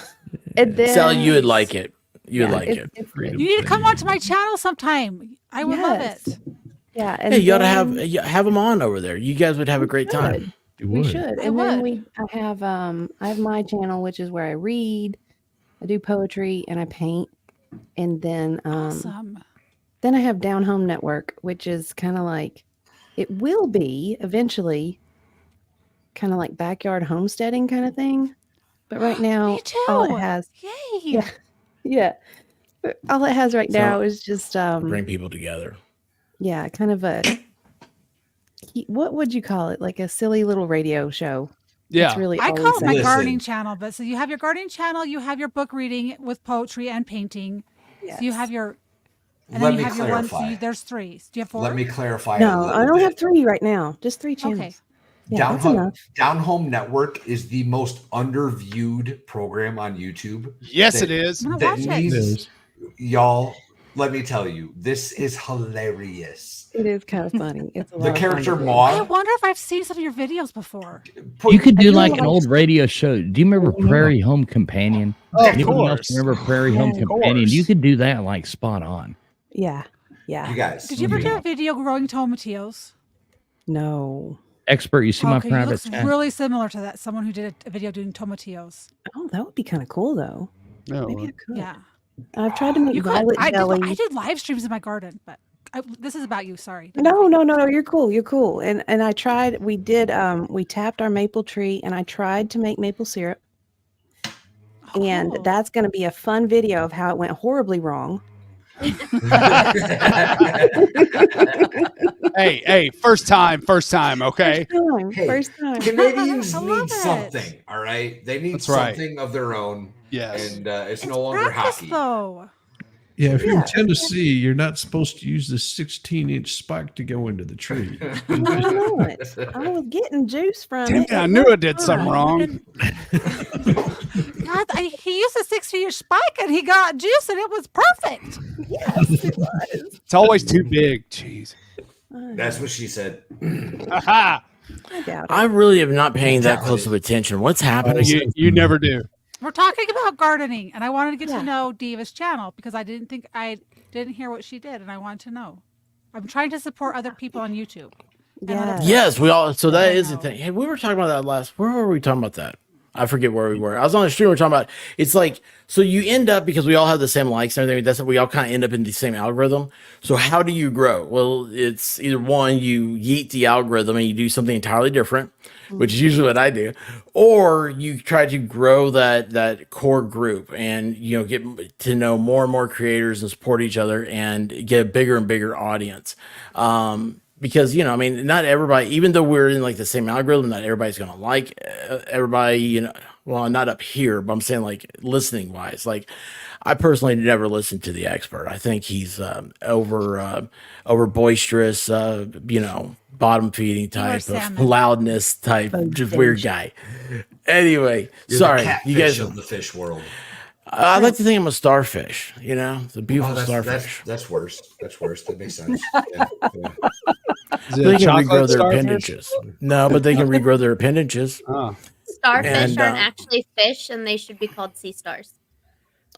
[SPEAKER 20] then
[SPEAKER 1] Sally, you would like it. You would
[SPEAKER 20] Yeah,
[SPEAKER 1] like
[SPEAKER 20] it's-
[SPEAKER 1] it.
[SPEAKER 3] You need to come onto my channel sometime. I would love
[SPEAKER 20] Yes.
[SPEAKER 3] it.
[SPEAKER 20] Yeah, and
[SPEAKER 1] Hey, you ought to
[SPEAKER 20] then
[SPEAKER 1] have them on over there. You guys would have a great
[SPEAKER 20] should.
[SPEAKER 1] time.
[SPEAKER 20] We should. And then I have my channel, which is where I read, I do poetry, and I paint. And then
[SPEAKER 3] Awesome.
[SPEAKER 20] then I have Down Home Network, which is kind of like it will be eventually kind of like backyard homesteading kind of thing. But right now all it has
[SPEAKER 3] Yay.
[SPEAKER 20] yeah. All it has right
[SPEAKER 1] So,
[SPEAKER 20] now is just
[SPEAKER 1] Bring people together.
[SPEAKER 20] yeah, kind of a what would you call it? Like a silly little radio show.
[SPEAKER 5] Yeah.
[SPEAKER 20] That's really
[SPEAKER 3] I
[SPEAKER 20] all
[SPEAKER 3] call it
[SPEAKER 20] we
[SPEAKER 3] my
[SPEAKER 20] say.
[SPEAKER 3] gardening channel, but so you have your gardening channel, you have your book reading with poetry and painting. So you have your and
[SPEAKER 11] Let
[SPEAKER 3] then you
[SPEAKER 11] me
[SPEAKER 3] have your one. So
[SPEAKER 11] clarify.
[SPEAKER 3] there's 3. Do you have 4?
[SPEAKER 11] Let me clarify. a
[SPEAKER 20] No,
[SPEAKER 11] little
[SPEAKER 20] I don't
[SPEAKER 11] bit.
[SPEAKER 20] have 3 right now. Just 3 channels.
[SPEAKER 3] Okay.
[SPEAKER 20] Yeah, that's enough.
[SPEAKER 11] Down Home Network is the most underviewed program on YouTube.
[SPEAKER 5] Yes, it is.
[SPEAKER 3] I'm gonna
[SPEAKER 11] That
[SPEAKER 3] watch it.
[SPEAKER 11] needs, y'all, let me tell you, this is hilarious.
[SPEAKER 20] It is kind of funny. It's a lot
[SPEAKER 11] The
[SPEAKER 20] of fun
[SPEAKER 11] character
[SPEAKER 20] to do.
[SPEAKER 3] I
[SPEAKER 11] Maud.
[SPEAKER 3] wonder if I've seen some of your videos before.
[SPEAKER 21] You could
[SPEAKER 20] I
[SPEAKER 21] do
[SPEAKER 20] do
[SPEAKER 21] like
[SPEAKER 20] like-
[SPEAKER 21] an old radio show. Do you remember Prairie Home Companion?
[SPEAKER 5] Oh, of
[SPEAKER 21] Anybody else
[SPEAKER 5] course.
[SPEAKER 21] remember Prairie Home
[SPEAKER 20] Yeah. Of
[SPEAKER 21] Companion? You
[SPEAKER 5] course.
[SPEAKER 21] could do that like spot on.
[SPEAKER 20] Yeah. Yeah.
[SPEAKER 11] You guys.
[SPEAKER 3] Did you ever do a video growing tomatillos?
[SPEAKER 20] No.
[SPEAKER 21] Expert, you see my
[SPEAKER 3] Okay, he
[SPEAKER 21] private
[SPEAKER 3] looks
[SPEAKER 21] chat?
[SPEAKER 3] really similar to that. Someone who did a video doing tomatillos.
[SPEAKER 20] Oh, that would be kind of cool though.
[SPEAKER 5] No,
[SPEAKER 20] Maybe I could.
[SPEAKER 3] Yeah.
[SPEAKER 20] I've tried to make
[SPEAKER 3] You could.
[SPEAKER 20] violet
[SPEAKER 3] I
[SPEAKER 20] jelly.
[SPEAKER 3] did live streams in my garden, but this is about you. Sorry.
[SPEAKER 20] No, you're cool. You're cool. And I tried, we tapped our maple tree and I tried to make maple syrup. And
[SPEAKER 3] Cool.
[SPEAKER 20] that's going to be a fun video of how it went horribly wrong.
[SPEAKER 5] Hey, first time, okay?
[SPEAKER 11] Hey,
[SPEAKER 20] First time.
[SPEAKER 11] Canadians
[SPEAKER 3] I
[SPEAKER 11] need
[SPEAKER 3] love it.
[SPEAKER 11] something, all right? They need
[SPEAKER 5] That's right.
[SPEAKER 11] something of their own.
[SPEAKER 5] Yes.
[SPEAKER 11] And it's
[SPEAKER 3] It's
[SPEAKER 11] no longer
[SPEAKER 3] practice,
[SPEAKER 11] hockey.
[SPEAKER 3] though.
[SPEAKER 19] Yeah, if you're
[SPEAKER 20] Yeah.
[SPEAKER 19] in Tennessee, you're not supposed to use the 16-inch spike to go into the tree.
[SPEAKER 20] I know it. I was getting juice from
[SPEAKER 5] Damn,
[SPEAKER 20] it.
[SPEAKER 5] I
[SPEAKER 20] It
[SPEAKER 5] knew
[SPEAKER 20] was
[SPEAKER 5] I did something
[SPEAKER 20] fun.
[SPEAKER 5] wrong.
[SPEAKER 3] God, he used a 16-inch spike and he got juice and it was perfect.
[SPEAKER 20] Yes, it was.
[SPEAKER 5] It's always too big. Jeez.
[SPEAKER 11] That's what she said.
[SPEAKER 5] Aha!
[SPEAKER 20] I doubt it.
[SPEAKER 1] I really am not paying that close of attention. What's happening?
[SPEAKER 5] You never do.
[SPEAKER 3] We're talking about gardening, and I wanted to get to know Diva's channel because I didn't hear what she did, and I wanted to know. I'm trying to support other people on YouTube. and other
[SPEAKER 20] Yeah.
[SPEAKER 1] Yes, we all. So that
[SPEAKER 3] I
[SPEAKER 1] is the
[SPEAKER 3] know.
[SPEAKER 1] thing. Hey, we were talking about that last. Where were we talking about that? I forget where we were. I was on the stream. We were talking about. It's like so you end up because we all have the same likes and everything. That's we all kind of end up in the same algorithm. So how do you grow? Well, it's either one you yeet the algorithm and you do something entirely different, which is usually what I do, or you try to grow that core group and get to know more and more creators and support each other and get a bigger and bigger audience. because I mean, not everybody, even though we're in like the same algorithm, not everybody's gonna like everybody. Well, not up here, but I'm saying like listening wise. Like, I personally never listened to the expert. I think he's over boisterous, bottom feeding type of loudness type, just weird guy. Anyway,
[SPEAKER 11] You're
[SPEAKER 1] sorry,
[SPEAKER 11] the
[SPEAKER 1] you guys.
[SPEAKER 11] catfish of the fish world.
[SPEAKER 1] I like to think I'm a starfish. It's a beautiful starfish.
[SPEAKER 11] That's worse. That's worse. That makes sense. Yeah.
[SPEAKER 1] They can regrow their appendages. No, but they can regrow their appendages.
[SPEAKER 5] Oh.
[SPEAKER 9] Starfish
[SPEAKER 1] And,
[SPEAKER 9] aren't actually fish, and they should be called sea stars.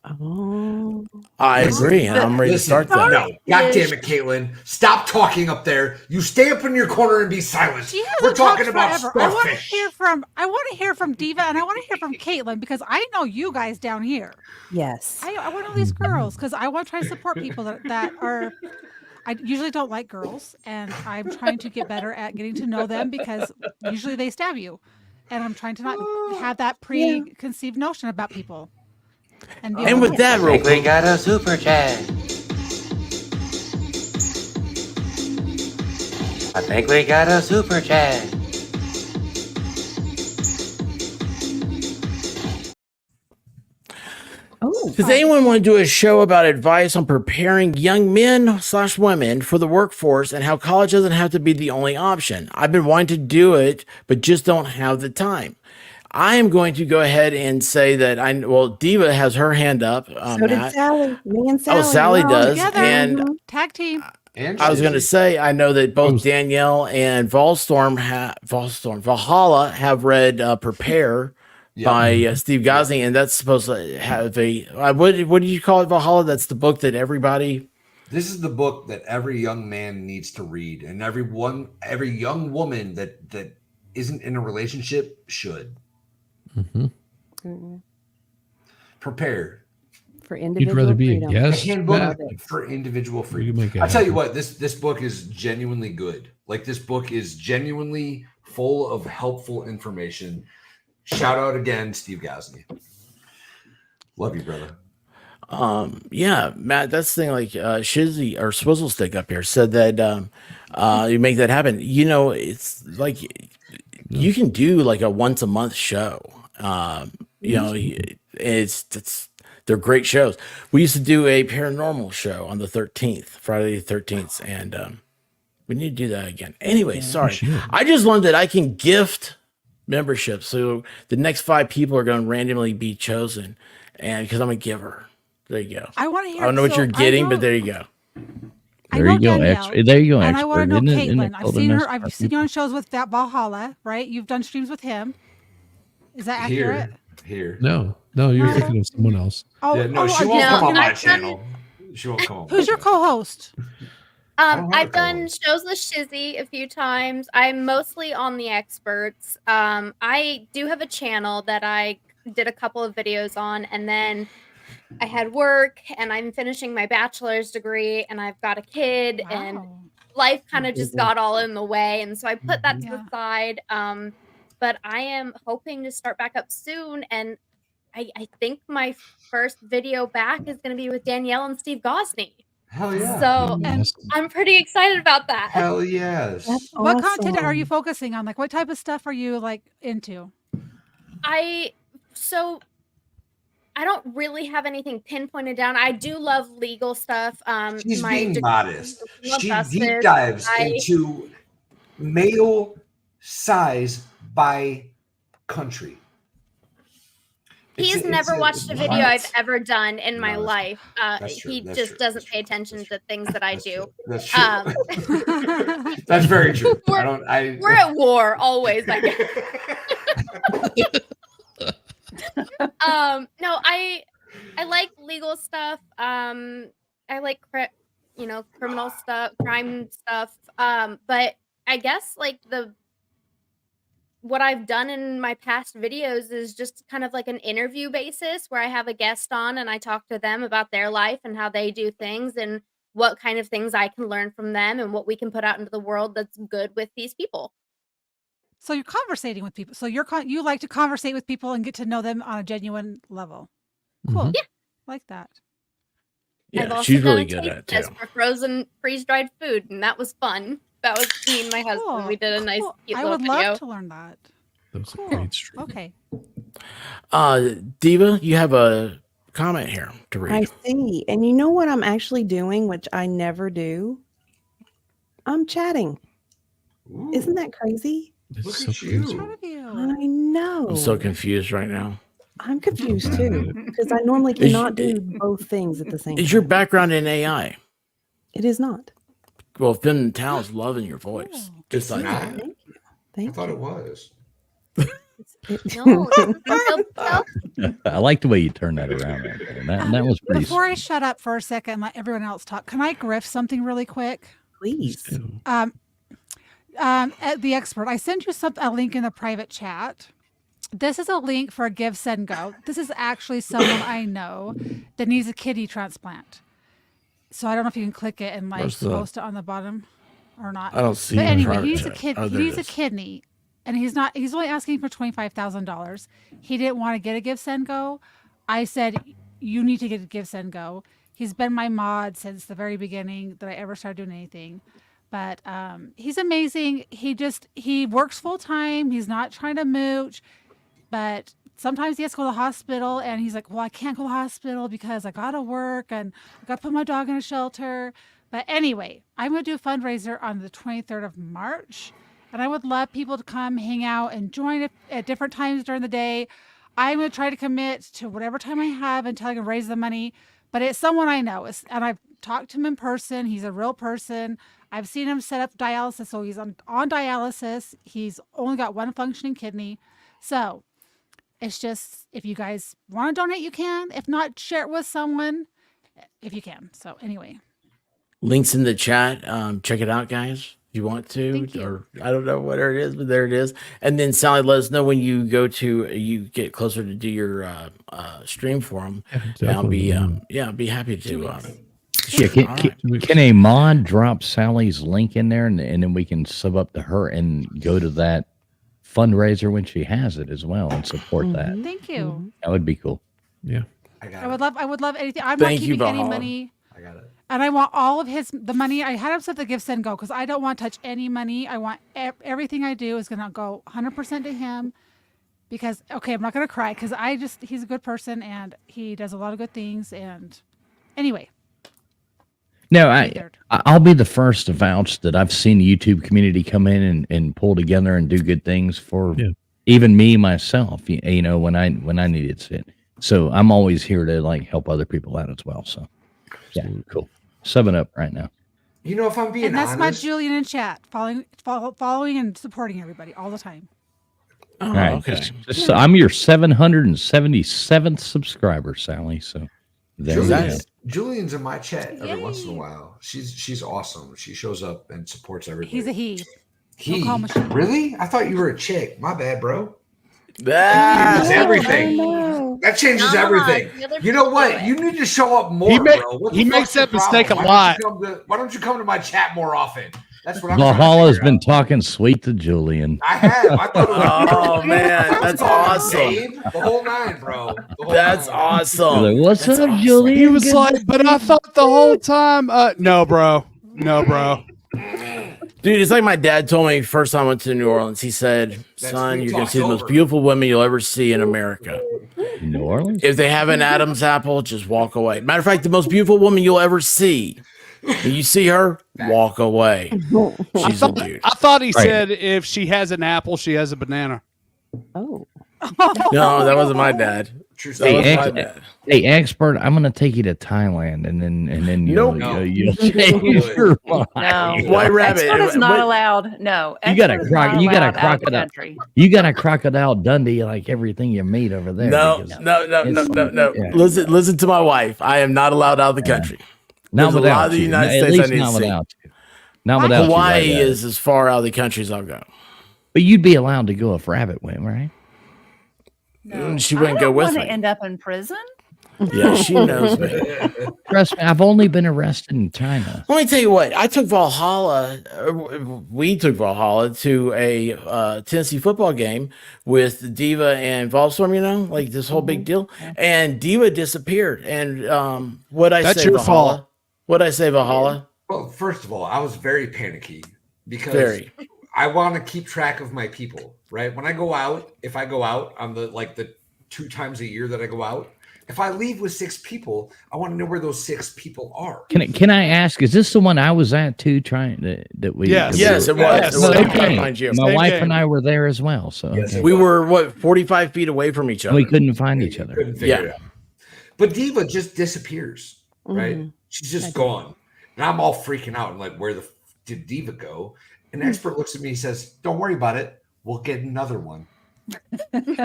[SPEAKER 20] Oh,
[SPEAKER 1] I agree, and I'm ready to start that.
[SPEAKER 11] No, God damn it, Caitlin. Stop talking up there. You stay up in your corner and be silent. We're talking about
[SPEAKER 3] forever.
[SPEAKER 11] starfish.
[SPEAKER 3] I want to hear from Diva, and I want to hear from Caitlin, because I know you guys down here.
[SPEAKER 20] Yes.
[SPEAKER 3] I want to know these girls, because I want to try to support people that are. I usually don't like girls, and I'm trying to get better at getting to know them, because usually they stab you, and I'm trying to not have that preconceived notion about people.
[SPEAKER 1] And with that,
[SPEAKER 8] I think we got a super chat. I think we got a super chat.
[SPEAKER 1] Does anyone want to do a show about advice on preparing young men/women for the workforce and how college doesn't have to be the only option? I've been wanting to do it, but just don't have the time. I am going to go ahead and say that Diva has her hand up.
[SPEAKER 20] So did Sally. Me and Sally.
[SPEAKER 1] Oh, Sally
[SPEAKER 20] We're all
[SPEAKER 1] does.
[SPEAKER 20] together.
[SPEAKER 1] And
[SPEAKER 3] Tag team.
[SPEAKER 1] I was going to say, I know that both Danielle and Valhalla have read Prepare by Steve Gosney, and that's supposed to have a what do you call it, Valhalla? That's the book that everybody.
[SPEAKER 11] This is the book that every young man needs to read, and every young woman that isn't in a relationship should. Prepare
[SPEAKER 20] for individual
[SPEAKER 19] You'd rather be
[SPEAKER 20] freedom.
[SPEAKER 19] a guest,
[SPEAKER 11] A handbook
[SPEAKER 19] Matt?
[SPEAKER 11] for individual freedom.
[SPEAKER 19] You make it
[SPEAKER 11] I tell you
[SPEAKER 19] happen.
[SPEAKER 11] what, this book is genuinely good. Like, this book is genuinely full of helpful information. Shout out again, Steve Gosney. Love you, brother.
[SPEAKER 1] Yeah, Matt, that's the thing. Like Shizzy or Swizzle Stick up here said that you make that happen. It's like you can do like a once a month show. They're great shows. We used to do a paranormal show on the 13th, Friday the 13th, and we need to do that again. Anyway, sorry. I just learned that I can gift memberships. So the next 5 people are going to randomly be chosen, and because I'm a giver. There you go.
[SPEAKER 3] I want to hear.
[SPEAKER 1] I don't know what you're getting, but there you go.
[SPEAKER 21] There you go. There you go.
[SPEAKER 3] And I want to know Caitlin. I've seen her.
[SPEAKER 21] Expert.
[SPEAKER 3] I've seen you on shows with that Valhalla, right? You've done streams with him. Is that accurate?
[SPEAKER 11] Here.
[SPEAKER 19] No, you're thinking of someone else.
[SPEAKER 3] Oh,
[SPEAKER 11] she won't come on my channel. She won't come on.
[SPEAKER 3] Who's your co-host?
[SPEAKER 9] I've done shows with Shizzy a few times. I'm mostly on the experts. I do have a channel that I did a couple of videos on, and then I had work, and I'm finishing my bachelor's degree, and I've got a kid, and life kind of just got all in the way, and so I put that to the side. But I am hoping to start back up soon, and I think my first video back is going to be with Danielle and Steve Gosney.
[SPEAKER 11] Hell yeah.
[SPEAKER 9] So I'm pretty excited about that.
[SPEAKER 11] Hell yes.
[SPEAKER 3] What content are you focusing on? Like, what type of stuff are you like into?
[SPEAKER 9] I don't really have anything pinpointed down. I do love legal stuff.
[SPEAKER 11] She's being modest. She deep dives into male size by country.
[SPEAKER 9] He's never watched a video I've ever done in my life. He just doesn't pay attention to things that I do.
[SPEAKER 11] That's true. That's very true.
[SPEAKER 9] We're at war always, I guess. No, I like legal stuff. I like criminal stuff, crime stuff. But I guess like what I've done in my past videos is just kind of like an interview basis where I have a guest on and I talk to them about their life and how they do things and what kind of things I can learn from them and what we can put out into the world that's good with these people.
[SPEAKER 3] So you're conversating with people. So you like to conversate with people and get to know them on a genuine level. Cool.
[SPEAKER 1] Mm-hmm.
[SPEAKER 9] Yeah.
[SPEAKER 3] Like that.
[SPEAKER 1] Yeah,
[SPEAKER 9] I've also
[SPEAKER 1] she's
[SPEAKER 9] done
[SPEAKER 1] really
[SPEAKER 9] a
[SPEAKER 1] good
[SPEAKER 9] taste
[SPEAKER 1] at it
[SPEAKER 9] test
[SPEAKER 1] too.
[SPEAKER 9] for frozen freeze-dried food, and that was fun. That was me and my husband. We did a nice cute
[SPEAKER 3] I
[SPEAKER 9] little
[SPEAKER 3] would
[SPEAKER 9] video.
[SPEAKER 3] love to learn that.
[SPEAKER 19] That was a great stream.
[SPEAKER 3] Okay.
[SPEAKER 1] Diva, you have a comment here to read.
[SPEAKER 20] I see. And you know what I'm actually doing, which I never do? I'm chatting. Isn't that crazy?
[SPEAKER 11] Look at you.
[SPEAKER 20] I know.
[SPEAKER 1] I'm so confused right now.
[SPEAKER 20] I'm confused too because I normally cannot do both things at the same time.
[SPEAKER 1] Is your background in AI?
[SPEAKER 20] It is not.
[SPEAKER 1] Well, Finn Tao's loving your voice. Just like
[SPEAKER 11] not.
[SPEAKER 1] that.
[SPEAKER 11] I thought it was.
[SPEAKER 21] I like the way you turned that around. Right there. That was pretty.
[SPEAKER 3] Before I shut up for a second and let everyone else talk, can I griff something really quick?
[SPEAKER 20] Please.
[SPEAKER 3] At the expert, I sent you a link in the private chat. This is a link for a Give, Send, Go. This is actually someone I know that needs a kidney transplant. So I don't know if you can click it and post it on the bottom or not.
[SPEAKER 1] I don't see
[SPEAKER 3] But
[SPEAKER 1] it in
[SPEAKER 3] anyway,
[SPEAKER 1] private
[SPEAKER 3] he needs
[SPEAKER 1] chat.
[SPEAKER 3] a kid.
[SPEAKER 1] Oh,
[SPEAKER 3] He
[SPEAKER 1] there it
[SPEAKER 3] needs a
[SPEAKER 1] is.
[SPEAKER 3] kidney, and he's only asking for $25,000. He didn't want to get a Give, Send, Go. I said, you need to get a Give, Send, Go. He's been my mod since the very beginning that I ever started doing anything. But he's amazing. He works full time. He's not trying to mooch, but sometimes he has to go to the hospital, and he's like, well, I can't go to the hospital because I got to work and I got to put my dog in a shelter. But anyway, I'm going to do a fundraiser on the 23rd of March, and I would love people to come hang out and join at different times during the day. I'm going to try to commit to whatever time I have until I can raise the money, but it's someone I know, and I've talked to him in person. He's a real person. I've seen him set up dialysis, so he's on dialysis. He's only got one functioning kidney. So it's just, if you guys want to donate, you can. If not, share it with someone if you can. So anyway.
[SPEAKER 1] Links in the chat. Check it out, guys. If you want to.
[SPEAKER 3] Thank you.
[SPEAKER 1] Or I don't know what it is, but there it is. And then Sally, let us know when you get closer to do your stream for them. I'll be be happy to.
[SPEAKER 21] Can a mod drop Sally's link in there, and then we can sub up to her and go to that fundraiser when she has it as well and support that?
[SPEAKER 3] Thank you.
[SPEAKER 21] That would be cool.
[SPEAKER 19] Yeah.
[SPEAKER 3] I would love anything. I'm
[SPEAKER 1] Thank
[SPEAKER 3] not
[SPEAKER 1] you,
[SPEAKER 3] keeping any
[SPEAKER 1] Valhalla.
[SPEAKER 3] money.
[SPEAKER 11] I got it.
[SPEAKER 3] And I want all of the money. I had him set the Give, Send, Go because I don't want to touch any money. I want everything I do is going to go 100% to him because, okay, I'm not going to cry because he's a good person and he does a lot of good things. And anyway.
[SPEAKER 21] No, I'll be the first to vouch that I've seen the YouTube community come in and pull together and do good things for even me myself. You know, when I needed it. So I'm always here to like help other people out as well. So yeah, cool. Subbing up right now.
[SPEAKER 11] You know, if I'm being
[SPEAKER 3] And that's my
[SPEAKER 11] honest,
[SPEAKER 3] Julian in chat, following and supporting everybody all the time.
[SPEAKER 1] Oh,
[SPEAKER 21] All right,
[SPEAKER 1] okay.
[SPEAKER 21] so I'm your 777th subscriber, Sally. So there we go.
[SPEAKER 11] Julian's in my chat every once in a while. She's awesome. She shows up and supports everything.
[SPEAKER 3] He's a he.
[SPEAKER 11] He?
[SPEAKER 3] call machine.
[SPEAKER 11] Really? I thought you were a chick. My bad, bro.
[SPEAKER 1] That
[SPEAKER 11] changes everything. That changes everything. You know what? You need to show up more, bro. What the
[SPEAKER 5] He
[SPEAKER 11] fuck's
[SPEAKER 5] makes
[SPEAKER 11] your
[SPEAKER 5] that mistake
[SPEAKER 11] problem?
[SPEAKER 5] a lot.
[SPEAKER 11] Why don't you come to my chat more often? That's what I'm trying to
[SPEAKER 21] Valhalla's
[SPEAKER 11] figure
[SPEAKER 21] been
[SPEAKER 11] out.
[SPEAKER 21] talking sweet to Julian.
[SPEAKER 11] I have. I thought it was
[SPEAKER 1] Oh man, that's awesome.
[SPEAKER 11] Dave, the whole nine, bro. The whole
[SPEAKER 1] That's
[SPEAKER 11] nine.
[SPEAKER 1] awesome.
[SPEAKER 21] Like, what's
[SPEAKER 1] That's
[SPEAKER 21] up,
[SPEAKER 1] awesome.
[SPEAKER 21] Julian?
[SPEAKER 5] He was
[SPEAKER 21] Good
[SPEAKER 5] like,
[SPEAKER 21] to
[SPEAKER 5] but
[SPEAKER 21] see
[SPEAKER 5] I
[SPEAKER 21] you."
[SPEAKER 5] thought the whole time, no, bro. No, bro.
[SPEAKER 1] Dude, it's like my dad told me first time I went to New Orleans. He said, son,
[SPEAKER 11] we
[SPEAKER 1] you're going to
[SPEAKER 11] talked
[SPEAKER 1] see the most
[SPEAKER 11] over.
[SPEAKER 1] beautiful women you'll ever see in America.
[SPEAKER 21] New Orleans?
[SPEAKER 1] If they have an Adam's apple, just walk away. Matter of fact, the most beautiful woman you'll ever see. When you see her, walk away. She's a dude.
[SPEAKER 5] I thought he
[SPEAKER 21] Right.
[SPEAKER 5] said if she has an apple, she has a banana.
[SPEAKER 20] Oh.
[SPEAKER 1] No, that wasn't my dad.
[SPEAKER 11] True
[SPEAKER 1] That was
[SPEAKER 21] Hey,
[SPEAKER 1] my dad.
[SPEAKER 21] Hey, expert, I'm gonna take you to Thailand, and then you'll,
[SPEAKER 1] Nope.
[SPEAKER 21] you'll change your mind.
[SPEAKER 6] No.
[SPEAKER 1] White rabbit.
[SPEAKER 6] Expert is not
[SPEAKER 1] What-
[SPEAKER 6] allowed. No.
[SPEAKER 21] You got a
[SPEAKER 6] expert is
[SPEAKER 21] croc.
[SPEAKER 6] not
[SPEAKER 21] You got a
[SPEAKER 6] allowed out of the
[SPEAKER 21] crocodile.
[SPEAKER 6] country.
[SPEAKER 21] You got a crocodile Dundee like everything you meet over there.
[SPEAKER 1] No,
[SPEAKER 21] because
[SPEAKER 1] no.
[SPEAKER 21] Yeah.
[SPEAKER 1] Listen to my wife. I am not allowed out of the country.
[SPEAKER 21] Not
[SPEAKER 1] There's a lot
[SPEAKER 21] without
[SPEAKER 1] of the
[SPEAKER 21] you.
[SPEAKER 1] United
[SPEAKER 21] At
[SPEAKER 1] States I
[SPEAKER 21] least
[SPEAKER 1] need to
[SPEAKER 21] not
[SPEAKER 1] see.
[SPEAKER 21] without you. Not without
[SPEAKER 1] Hawaii
[SPEAKER 21] you. Right,
[SPEAKER 1] is as far out of the country as I'll go.
[SPEAKER 21] But you'd be allowed to go if Rabbit went, right?
[SPEAKER 6] No.
[SPEAKER 1] She wouldn't
[SPEAKER 6] I
[SPEAKER 1] go
[SPEAKER 6] don't
[SPEAKER 1] with
[SPEAKER 6] want
[SPEAKER 1] me.
[SPEAKER 6] to end up in prison.
[SPEAKER 1] Yeah, she knows me.
[SPEAKER 21] Trust me, I've only been arrested in China.
[SPEAKER 1] Let me tell you what. I took Valhalla. We took Valhalla to a Tennessee football game with Diva and Volstorm. You know, like this whole big deal. And Diva disappeared. And what I
[SPEAKER 5] That's
[SPEAKER 1] say,
[SPEAKER 5] your
[SPEAKER 1] Valhalla?
[SPEAKER 5] fault.
[SPEAKER 1] What I say, Valhalla?
[SPEAKER 11] Well, first of all, I was very panicky because I want to keep track of my people, right? When I go out, if I go out on the 2 times a year that I go out, if I leave with 6 people, I want to know where those 6 people are.
[SPEAKER 21] Can I ask? Is this the one I was at too? That we
[SPEAKER 1] Yes, it was.
[SPEAKER 21] Well,
[SPEAKER 1] Same
[SPEAKER 21] okay.
[SPEAKER 1] time, you.
[SPEAKER 21] My
[SPEAKER 1] Same
[SPEAKER 21] wife
[SPEAKER 1] game.
[SPEAKER 21] and I were there as well. So
[SPEAKER 11] Yes,
[SPEAKER 21] okay.
[SPEAKER 1] We were 45 feet away from each other.
[SPEAKER 21] We couldn't find each other.
[SPEAKER 11] Couldn't figure it out. But Diva just disappears, right? She's just gone. And I'm all freaking out. I'm like, where the did Diva go? An expert looks at me and says, don't worry about it. We'll get another one.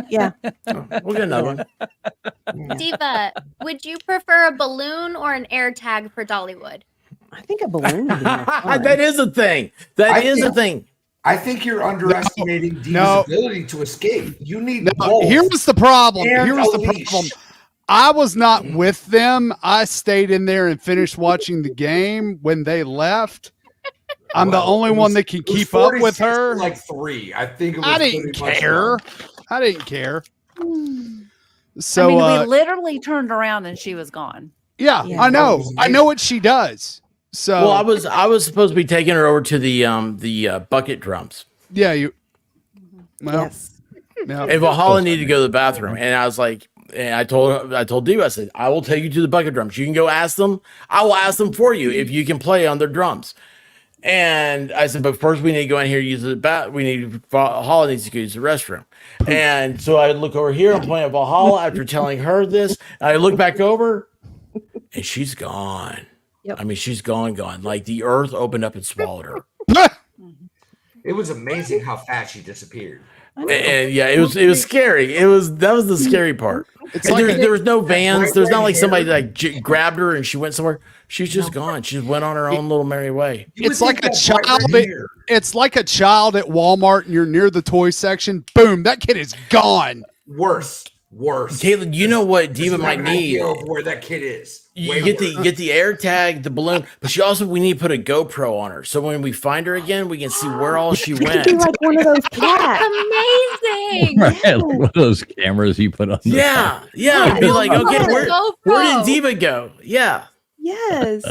[SPEAKER 20] Yeah.
[SPEAKER 1] We'll get another one.
[SPEAKER 9] Diva, would you prefer a balloon or an air tag for Dollywood?
[SPEAKER 20] I think a balloon would be more fun.
[SPEAKER 1] That is a thing. That is a thing.
[SPEAKER 11] I think you're underestimating Diva's ability to escape. You need
[SPEAKER 5] Here was the problem.
[SPEAKER 11] And
[SPEAKER 5] Here was
[SPEAKER 11] a
[SPEAKER 5] the
[SPEAKER 11] leash.
[SPEAKER 5] problem. I was not with them. I stayed in there and finished watching the game when they left. I'm the only one that can keep up with her.
[SPEAKER 11] Like 3. I think it was
[SPEAKER 5] I didn't
[SPEAKER 11] pretty much
[SPEAKER 5] care.
[SPEAKER 11] wrong.
[SPEAKER 5] I didn't care. So
[SPEAKER 6] I mean, we literally turned around and she was gone.
[SPEAKER 5] yeah, I know. I know what she does. So
[SPEAKER 1] Well, I was supposed to be taking her over to the bucket drums.
[SPEAKER 5] yeah, you. Well, no.
[SPEAKER 1] And Valhalla needed to go to the bathroom, and I was like, and I told Diva, I said, I will take you to the bucket drums. You can go ask them. I will ask them for you if you can play on their drums. And I said, but first we need to go in here and use the Valhalla needs to go use the restroom. And so I look over here, I'm playing Valhalla after telling her this. And I look back over, and she's gone. I mean, she's gone. Like the earth opened up and swallowed her.
[SPEAKER 11] It was amazing how fast she disappeared.
[SPEAKER 1] And yeah, it was scary. That was the scary part. There was no vans. There's not like somebody like grabbed her and she went somewhere. She's just gone. She just went on her own little merry way.
[SPEAKER 5] It's like a child. It's like a child at Walmart, and you're near the toy section. Boom! That kid is gone.
[SPEAKER 11] Worse.
[SPEAKER 1] Caitlin, you know what Diva might need?
[SPEAKER 11] Of where that kid is.
[SPEAKER 1] You get the air tag, the balloon, but we need to put a GoPro on her, so when we find her again, we can see where all she went.
[SPEAKER 20] Be like one of those cats.
[SPEAKER 9] Amazing.
[SPEAKER 21] Right, like one of those cameras you put on. The
[SPEAKER 1] Yeah. Be like, okay, where did Diva go? Yeah.
[SPEAKER 20] Yes.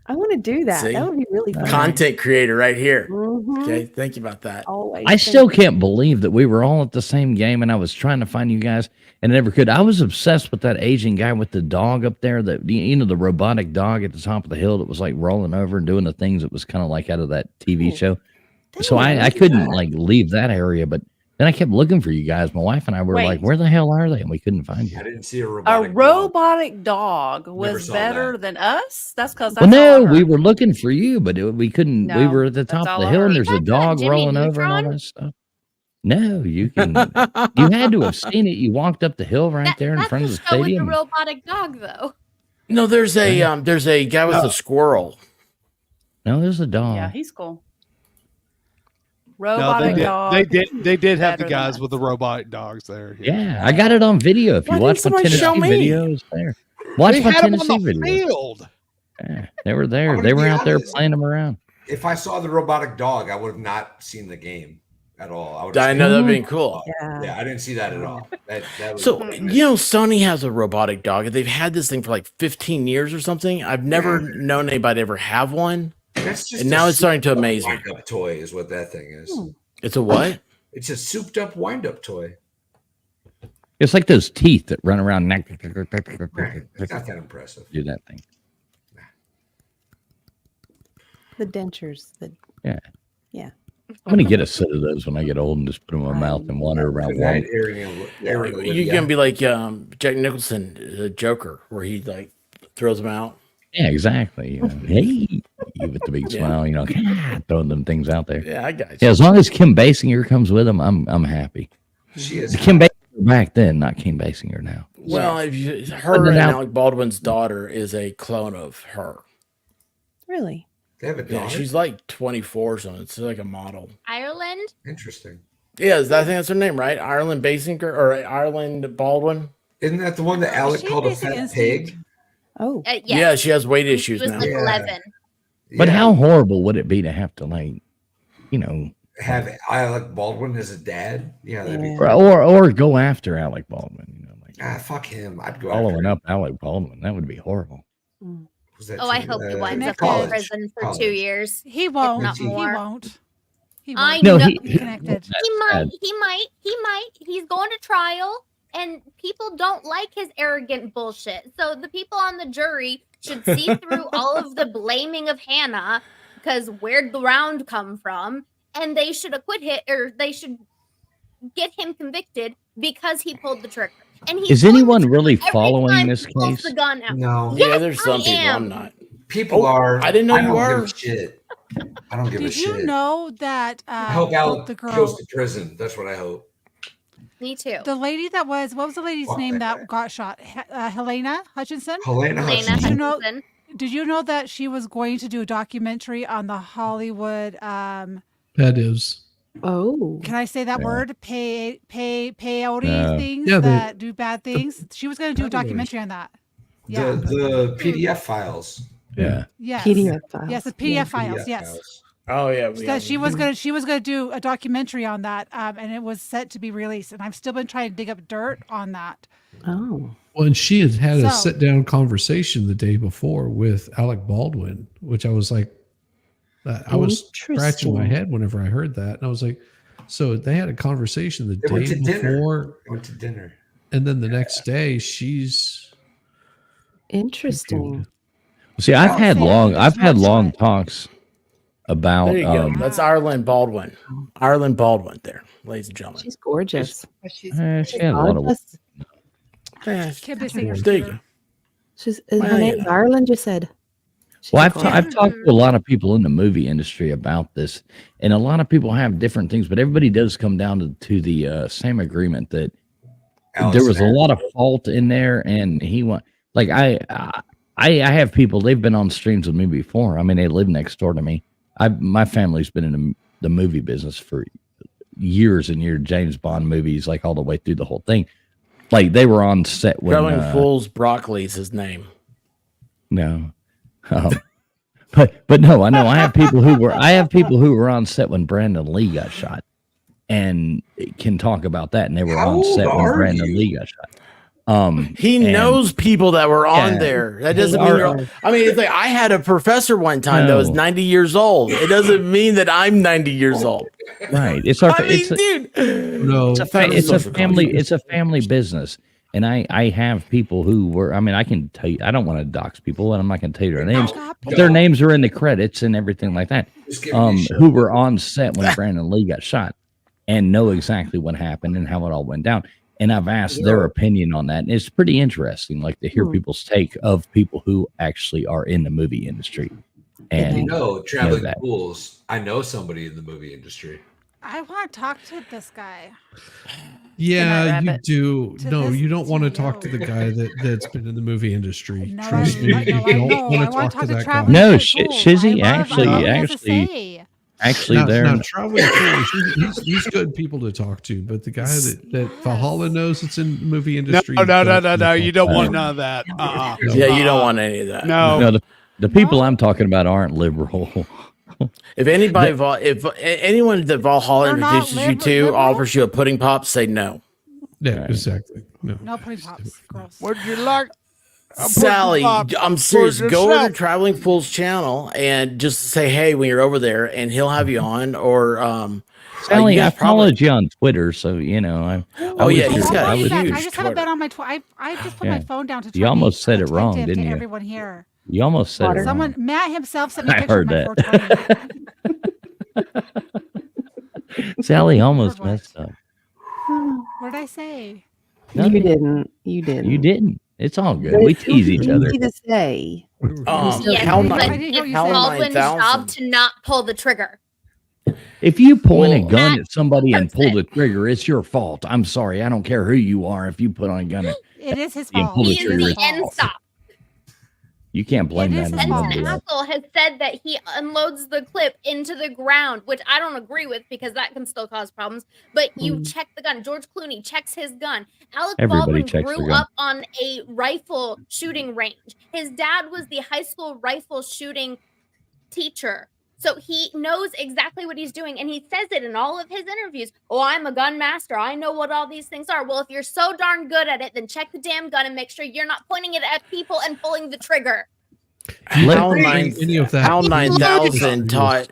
[SPEAKER 20] I want to do that.
[SPEAKER 1] See?
[SPEAKER 20] That would be really fun.
[SPEAKER 1] Content creator right here.
[SPEAKER 20] Mhm.
[SPEAKER 1] Okay, thank you about that.
[SPEAKER 20] Always.
[SPEAKER 21] I still can't believe that we were all at the same game, and I was trying to find you guys, and I never could. I was obsessed with that Asian guy with the dog up there, the robotic dog at the top of the hill that was like rolling over and doing the things that was kind of like out of that TV show. So I couldn't like leave that area, but then I kept looking for you guys. My wife and I were like, where the hell are they? And we couldn't find you.
[SPEAKER 11] I didn't see a
[SPEAKER 6] A robotic dog was
[SPEAKER 11] saw
[SPEAKER 6] better than us. That's because
[SPEAKER 21] Well, no, we were looking for you, but we couldn't. We
[SPEAKER 6] No,
[SPEAKER 21] were at the
[SPEAKER 6] that's
[SPEAKER 21] top of
[SPEAKER 6] all
[SPEAKER 21] the
[SPEAKER 6] I
[SPEAKER 21] hill, and
[SPEAKER 6] heard.
[SPEAKER 21] there's a
[SPEAKER 9] That's
[SPEAKER 21] dog
[SPEAKER 9] Jimmy
[SPEAKER 21] rolling over and all
[SPEAKER 9] Neutron?
[SPEAKER 21] that stuff. No, you can. You had to have seen it. You walked up the hill right there in front of the
[SPEAKER 9] That's the show with the
[SPEAKER 21] stadium.
[SPEAKER 9] robotic dog, though.
[SPEAKER 1] No, there's a guy with a squirrel.
[SPEAKER 21] No, there's a dog.
[SPEAKER 6] Yeah, he's cool.
[SPEAKER 5] No,
[SPEAKER 6] Robotic dog.
[SPEAKER 5] They did have the
[SPEAKER 6] better than
[SPEAKER 5] guys
[SPEAKER 6] us.
[SPEAKER 5] with the robotic dogs there.
[SPEAKER 21] Yeah, I got it on video. If you
[SPEAKER 5] Why
[SPEAKER 21] watch
[SPEAKER 5] didn't
[SPEAKER 21] my
[SPEAKER 5] somebody show
[SPEAKER 21] Tennessee
[SPEAKER 5] me?
[SPEAKER 21] videos, there. Watch
[SPEAKER 5] They
[SPEAKER 21] my
[SPEAKER 5] had 'em on
[SPEAKER 21] Tennessee
[SPEAKER 5] the
[SPEAKER 21] videos.
[SPEAKER 5] field.
[SPEAKER 21] Yeah, they were there.
[SPEAKER 11] I'm
[SPEAKER 21] They
[SPEAKER 11] gonna
[SPEAKER 21] were
[SPEAKER 11] be
[SPEAKER 21] out there
[SPEAKER 11] honest.
[SPEAKER 21] playing them around.
[SPEAKER 11] If I saw the robotic dog, I would have not seen the game at all. I would have
[SPEAKER 1] I
[SPEAKER 11] said,
[SPEAKER 1] know that'd been cool.
[SPEAKER 11] Yeah, I didn't see that at all. That was
[SPEAKER 1] So, Sony has a robotic dog. They've had this thing for like 15 years or something. I've never known anybody ever have one.
[SPEAKER 11] That's just
[SPEAKER 1] And
[SPEAKER 11] a
[SPEAKER 1] now it's starting to
[SPEAKER 11] souped-up
[SPEAKER 1] amaze me.
[SPEAKER 11] wind-up toy is what that thing is.
[SPEAKER 1] It's a what?
[SPEAKER 11] It's a souped up wind up toy.
[SPEAKER 21] It's like those teeth that run around.
[SPEAKER 11] It's not that impressive.
[SPEAKER 21] Do that thing.
[SPEAKER 20] The dentures.
[SPEAKER 21] Yeah.
[SPEAKER 20] Yeah.
[SPEAKER 21] I'm gonna get a set of those when I get old and just put them in my mouth and wander around.
[SPEAKER 11] Tonight,
[SPEAKER 21] Walmart.
[SPEAKER 1] You're gonna be like Jack Nicholson, the Joker, where he like throws them out.
[SPEAKER 21] Yeah, exactly. You know, hey, you with the big
[SPEAKER 1] Yeah.
[SPEAKER 21] smile, you know, throwing them things out there.
[SPEAKER 1] Yeah, I got you.
[SPEAKER 21] Yeah, as long as Kim Basinger comes with them, I'm happy.
[SPEAKER 11] She is
[SPEAKER 21] Kim Basinger back then, not Kim Basinger now.
[SPEAKER 1] Well, her
[SPEAKER 21] Putting it
[SPEAKER 1] and
[SPEAKER 21] out-
[SPEAKER 1] Alec Baldwin's daughter is a clone of her.
[SPEAKER 20] Really?
[SPEAKER 11] They have a
[SPEAKER 1] Yeah,
[SPEAKER 11] dog.
[SPEAKER 1] she's like 24 or something. It's like a model.
[SPEAKER 9] Ireland?
[SPEAKER 11] Interesting.
[SPEAKER 1] Yeah, I think that's her name, right? Ireland Basinger or Ireland Baldwin.
[SPEAKER 11] Isn't that the one that Alec called a fat pig?
[SPEAKER 20] Oh,
[SPEAKER 9] yes.
[SPEAKER 1] Yeah, she has weight
[SPEAKER 9] She
[SPEAKER 1] issues
[SPEAKER 9] was
[SPEAKER 1] now.
[SPEAKER 9] like
[SPEAKER 11] Yeah.
[SPEAKER 9] 11.
[SPEAKER 21] But
[SPEAKER 11] Yeah.
[SPEAKER 21] how horrible would it be to have to like, you know,
[SPEAKER 11] Have Alec Baldwin as a dad? Yeah, that'd be
[SPEAKER 21] or go after Alec Baldwin, you know, like
[SPEAKER 11] fuck him. I'd go
[SPEAKER 21] following
[SPEAKER 11] after
[SPEAKER 21] up Alec Baldwin. That would be horrible.
[SPEAKER 11] him. Was that
[SPEAKER 9] Oh, I hope he winds up in
[SPEAKER 11] college?
[SPEAKER 9] prison for 2
[SPEAKER 11] College.
[SPEAKER 9] years.
[SPEAKER 3] He
[SPEAKER 9] if
[SPEAKER 3] won't.
[SPEAKER 9] not
[SPEAKER 3] He
[SPEAKER 9] more.
[SPEAKER 3] won't. He
[SPEAKER 9] I
[SPEAKER 3] won't.
[SPEAKER 9] know.
[SPEAKER 3] He connected.
[SPEAKER 9] He might. He's going to trial, and people don't like his arrogant bullshit. So the people on the jury should see through all of the blaming of Hannah, because where'd the round come from? And they should acquit him, or they should get him convicted because he pulled the trigger. And he's
[SPEAKER 21] Is
[SPEAKER 9] pulling the
[SPEAKER 21] anyone
[SPEAKER 9] trigger
[SPEAKER 21] really
[SPEAKER 9] every
[SPEAKER 21] following
[SPEAKER 9] time
[SPEAKER 21] this
[SPEAKER 9] he pulls
[SPEAKER 21] case?
[SPEAKER 9] the gun out.
[SPEAKER 11] No.
[SPEAKER 1] Yeah,
[SPEAKER 9] Yes,
[SPEAKER 1] there's some
[SPEAKER 9] I
[SPEAKER 1] people.
[SPEAKER 9] am.
[SPEAKER 1] I'm not.
[SPEAKER 11] People
[SPEAKER 1] Oh,
[SPEAKER 11] are.
[SPEAKER 1] I didn't know you
[SPEAKER 11] don't
[SPEAKER 1] were.
[SPEAKER 11] Give a shit. I don't give a
[SPEAKER 3] Did you
[SPEAKER 11] shit.
[SPEAKER 3] know that
[SPEAKER 11] I hope
[SPEAKER 3] the
[SPEAKER 11] Alec
[SPEAKER 3] girl,
[SPEAKER 11] goes to prison. That's what I hope.
[SPEAKER 9] Me too.
[SPEAKER 3] the lady that was, what was the lady's
[SPEAKER 11] Fuck
[SPEAKER 3] name
[SPEAKER 11] that
[SPEAKER 3] that got shot? Helena Hutchinson?
[SPEAKER 11] Helena
[SPEAKER 9] Helena
[SPEAKER 11] Hutchinson.
[SPEAKER 3] Did you know that she was going to do a documentary on the Hollywood,
[SPEAKER 19] That is.
[SPEAKER 20] Oh.
[SPEAKER 3] can I say that
[SPEAKER 19] Yeah.
[SPEAKER 3] word? Peyote
[SPEAKER 19] No.
[SPEAKER 3] things
[SPEAKER 19] Yeah,
[SPEAKER 3] that do bad things. She was going to do a documentary on that. Yeah.
[SPEAKER 11] The PDF files.
[SPEAKER 19] Yeah.
[SPEAKER 3] Yes.
[SPEAKER 20] PDF files.
[SPEAKER 3] Yes, the
[SPEAKER 11] Yeah,
[SPEAKER 3] PDF files.
[SPEAKER 11] PDF
[SPEAKER 3] Yes.
[SPEAKER 11] files.
[SPEAKER 1] Oh yeah.
[SPEAKER 3] That she was gonna do a documentary on that, and it was set to be released. And I've still been trying to dig up dirt on that.
[SPEAKER 20] Oh.
[SPEAKER 19] Well, and she had a
[SPEAKER 3] So-
[SPEAKER 19] sit-down conversation the day before with Alec Baldwin, which I was like, I was scratching my
[SPEAKER 20] Interesting.
[SPEAKER 19] head whenever I heard that, and I was like, so they had a conversation the
[SPEAKER 11] They went
[SPEAKER 19] day
[SPEAKER 11] to dinner.
[SPEAKER 19] before,
[SPEAKER 11] They went to dinner.
[SPEAKER 19] and then the next day she's
[SPEAKER 20] Interesting.
[SPEAKER 21] See, I've had long talks about.
[SPEAKER 1] There you go. That's Ireland Baldwin. Ireland Baldwin there, ladies and gentlemen.
[SPEAKER 20] She's gorgeous.
[SPEAKER 21] She had a lot of.
[SPEAKER 3] Kim Basinger's
[SPEAKER 1] There you
[SPEAKER 3] cuter.
[SPEAKER 1] go.
[SPEAKER 20] She's
[SPEAKER 1] Well,
[SPEAKER 20] her name's Ireland. You said.
[SPEAKER 21] Well, I've talked to a lot of people in the movie industry about this, and a lot of people have different things, but everybody does come down to the same agreement that there was a lot of fault in there, and he went like I have people, they've been on streams with me before. I mean, they live next door to me. My family's been in the movie business for years and years. James Bond movies, like all the way through the whole thing. Like they were on set when
[SPEAKER 1] Traveling Fools Broccoli is his name.
[SPEAKER 21] No. But no, I know I have people who were on set when Brandon Lee got shot and can talk about that, and they were
[SPEAKER 1] How
[SPEAKER 21] on
[SPEAKER 1] old
[SPEAKER 21] set when
[SPEAKER 1] are
[SPEAKER 21] Brandon
[SPEAKER 1] you?
[SPEAKER 21] Lee got shot.
[SPEAKER 1] He
[SPEAKER 21] and-
[SPEAKER 1] knows people that were on
[SPEAKER 21] Yeah.
[SPEAKER 1] there. That doesn't
[SPEAKER 21] They
[SPEAKER 1] mean
[SPEAKER 21] are-
[SPEAKER 1] you're. I mean, it's like I had a professor one time that was
[SPEAKER 21] No.
[SPEAKER 1] 90 years old. It doesn't mean that I'm 90 years old.
[SPEAKER 21] Right. It's our
[SPEAKER 1] I mean,
[SPEAKER 21] it's a,
[SPEAKER 1] dude.
[SPEAKER 19] No,
[SPEAKER 21] it's a family business. And I have people who were, I mean, I can tell you, I don't want to dox people, and I'm not going to tell you their names, but their names are in the credits and everything like that. Who were on set when Brandon Lee got shot and know exactly what happened and how it all went down. And I've asked their opinion on that. And it's pretty interesting, like to hear people's take of people who actually are in the movie industry. And
[SPEAKER 11] You know, traveling
[SPEAKER 21] that.
[SPEAKER 11] fools. I know somebody in the movie industry.
[SPEAKER 3] I want to talk to this guy.
[SPEAKER 19] Yeah, you
[SPEAKER 3] Rabbit.
[SPEAKER 19] do.
[SPEAKER 3] To
[SPEAKER 19] No,
[SPEAKER 3] this
[SPEAKER 19] you don't want to talk to the guy that's been in the movie industry.
[SPEAKER 3] No,
[SPEAKER 19] Trust me, you don't want to talk to that guy.
[SPEAKER 3] Traveling
[SPEAKER 21] No,
[SPEAKER 3] Fools.
[SPEAKER 21] Shizzy
[SPEAKER 3] I love what he has to say.
[SPEAKER 21] actually,
[SPEAKER 19] now,
[SPEAKER 21] they're
[SPEAKER 19] now, traveling fools, he's good people to talk to, but the guy that Valhalla knows that's in the movie industry.
[SPEAKER 5] No. You don't want none of that.
[SPEAKER 1] Yeah, you don't want any of that.
[SPEAKER 5] No.
[SPEAKER 21] The people I'm talking about aren't liberal.
[SPEAKER 1] If anybody, if anyone that Valhalla
[SPEAKER 3] They're not
[SPEAKER 1] introduces you to
[SPEAKER 3] liberal?
[SPEAKER 1] offers you a pudding pop, say no.
[SPEAKER 19] Yeah, exactly. No.
[SPEAKER 3] No pudding pops. Gross.
[SPEAKER 5] Would you like
[SPEAKER 1] Sally, I'm serious.
[SPEAKER 5] for
[SPEAKER 1] Go over
[SPEAKER 5] yourself?
[SPEAKER 1] to Traveling Fools channel and just say, hey, when you're over there, and he'll have you on. Or
[SPEAKER 21] Sally,
[SPEAKER 1] you
[SPEAKER 21] I
[SPEAKER 1] guys probably-
[SPEAKER 21] followed you on Twitter, so you know.
[SPEAKER 1] Oh, yeah, he's got
[SPEAKER 3] I
[SPEAKER 1] a
[SPEAKER 3] back.
[SPEAKER 1] huge
[SPEAKER 3] I just haven't been on my I just put my
[SPEAKER 21] Yeah.
[SPEAKER 3] phone down to
[SPEAKER 21] You almost said it
[SPEAKER 3] typed
[SPEAKER 21] wrong,
[SPEAKER 3] in
[SPEAKER 21] didn't
[SPEAKER 3] to
[SPEAKER 21] you?
[SPEAKER 3] everyone here.
[SPEAKER 21] You almost said it
[SPEAKER 3] Someone,
[SPEAKER 21] wrong.
[SPEAKER 3] Matt himself sent me a
[SPEAKER 21] I
[SPEAKER 3] picture
[SPEAKER 21] heard
[SPEAKER 3] of my
[SPEAKER 21] that.
[SPEAKER 3] 420.
[SPEAKER 21] Sally almost messed up.
[SPEAKER 3] What did I say?
[SPEAKER 20] You didn't. You didn't.
[SPEAKER 21] You didn't. It's all good.
[SPEAKER 20] But
[SPEAKER 21] We
[SPEAKER 20] it feels
[SPEAKER 21] tease each other.
[SPEAKER 20] easy to say.
[SPEAKER 9] Yes,
[SPEAKER 1] Cal
[SPEAKER 9] but
[SPEAKER 1] nine-
[SPEAKER 9] it's
[SPEAKER 1] Cal
[SPEAKER 9] Baldwin's
[SPEAKER 1] 9000.
[SPEAKER 9] job to not pull the trigger.
[SPEAKER 21] If you point a gun at somebody and pull the trigger, it's your fault. I'm sorry. I don't care who you are. If you put on a gun,
[SPEAKER 3] It is his
[SPEAKER 21] You
[SPEAKER 3] fault.
[SPEAKER 21] pull the
[SPEAKER 9] He is
[SPEAKER 21] trigger.
[SPEAKER 9] the end stop.
[SPEAKER 21] you can't blame
[SPEAKER 3] It
[SPEAKER 21] that
[SPEAKER 3] is
[SPEAKER 21] on
[SPEAKER 3] his fault.
[SPEAKER 21] anybody else.
[SPEAKER 9] Asshole has said that he unloads the clip into the ground, which I don't agree with because that can still cause problems. But you check the gun. George Clooney checks his gun. Alec
[SPEAKER 21] Everybody
[SPEAKER 9] Baldwin
[SPEAKER 21] checks their
[SPEAKER 9] grew
[SPEAKER 21] gun.
[SPEAKER 9] up on a rifle shooting range. His dad was the high school rifle shooting teacher. So he knows exactly what he's doing, and he says it in all of his interviews. Oh, I'm a gun master. I know what all these things are. Well, if you're so darn good at it, then check the damn gun and make sure you're not pointing it at people and pulling the trigger.
[SPEAKER 19] Let-
[SPEAKER 1] Any of that. Hal 9000 Todd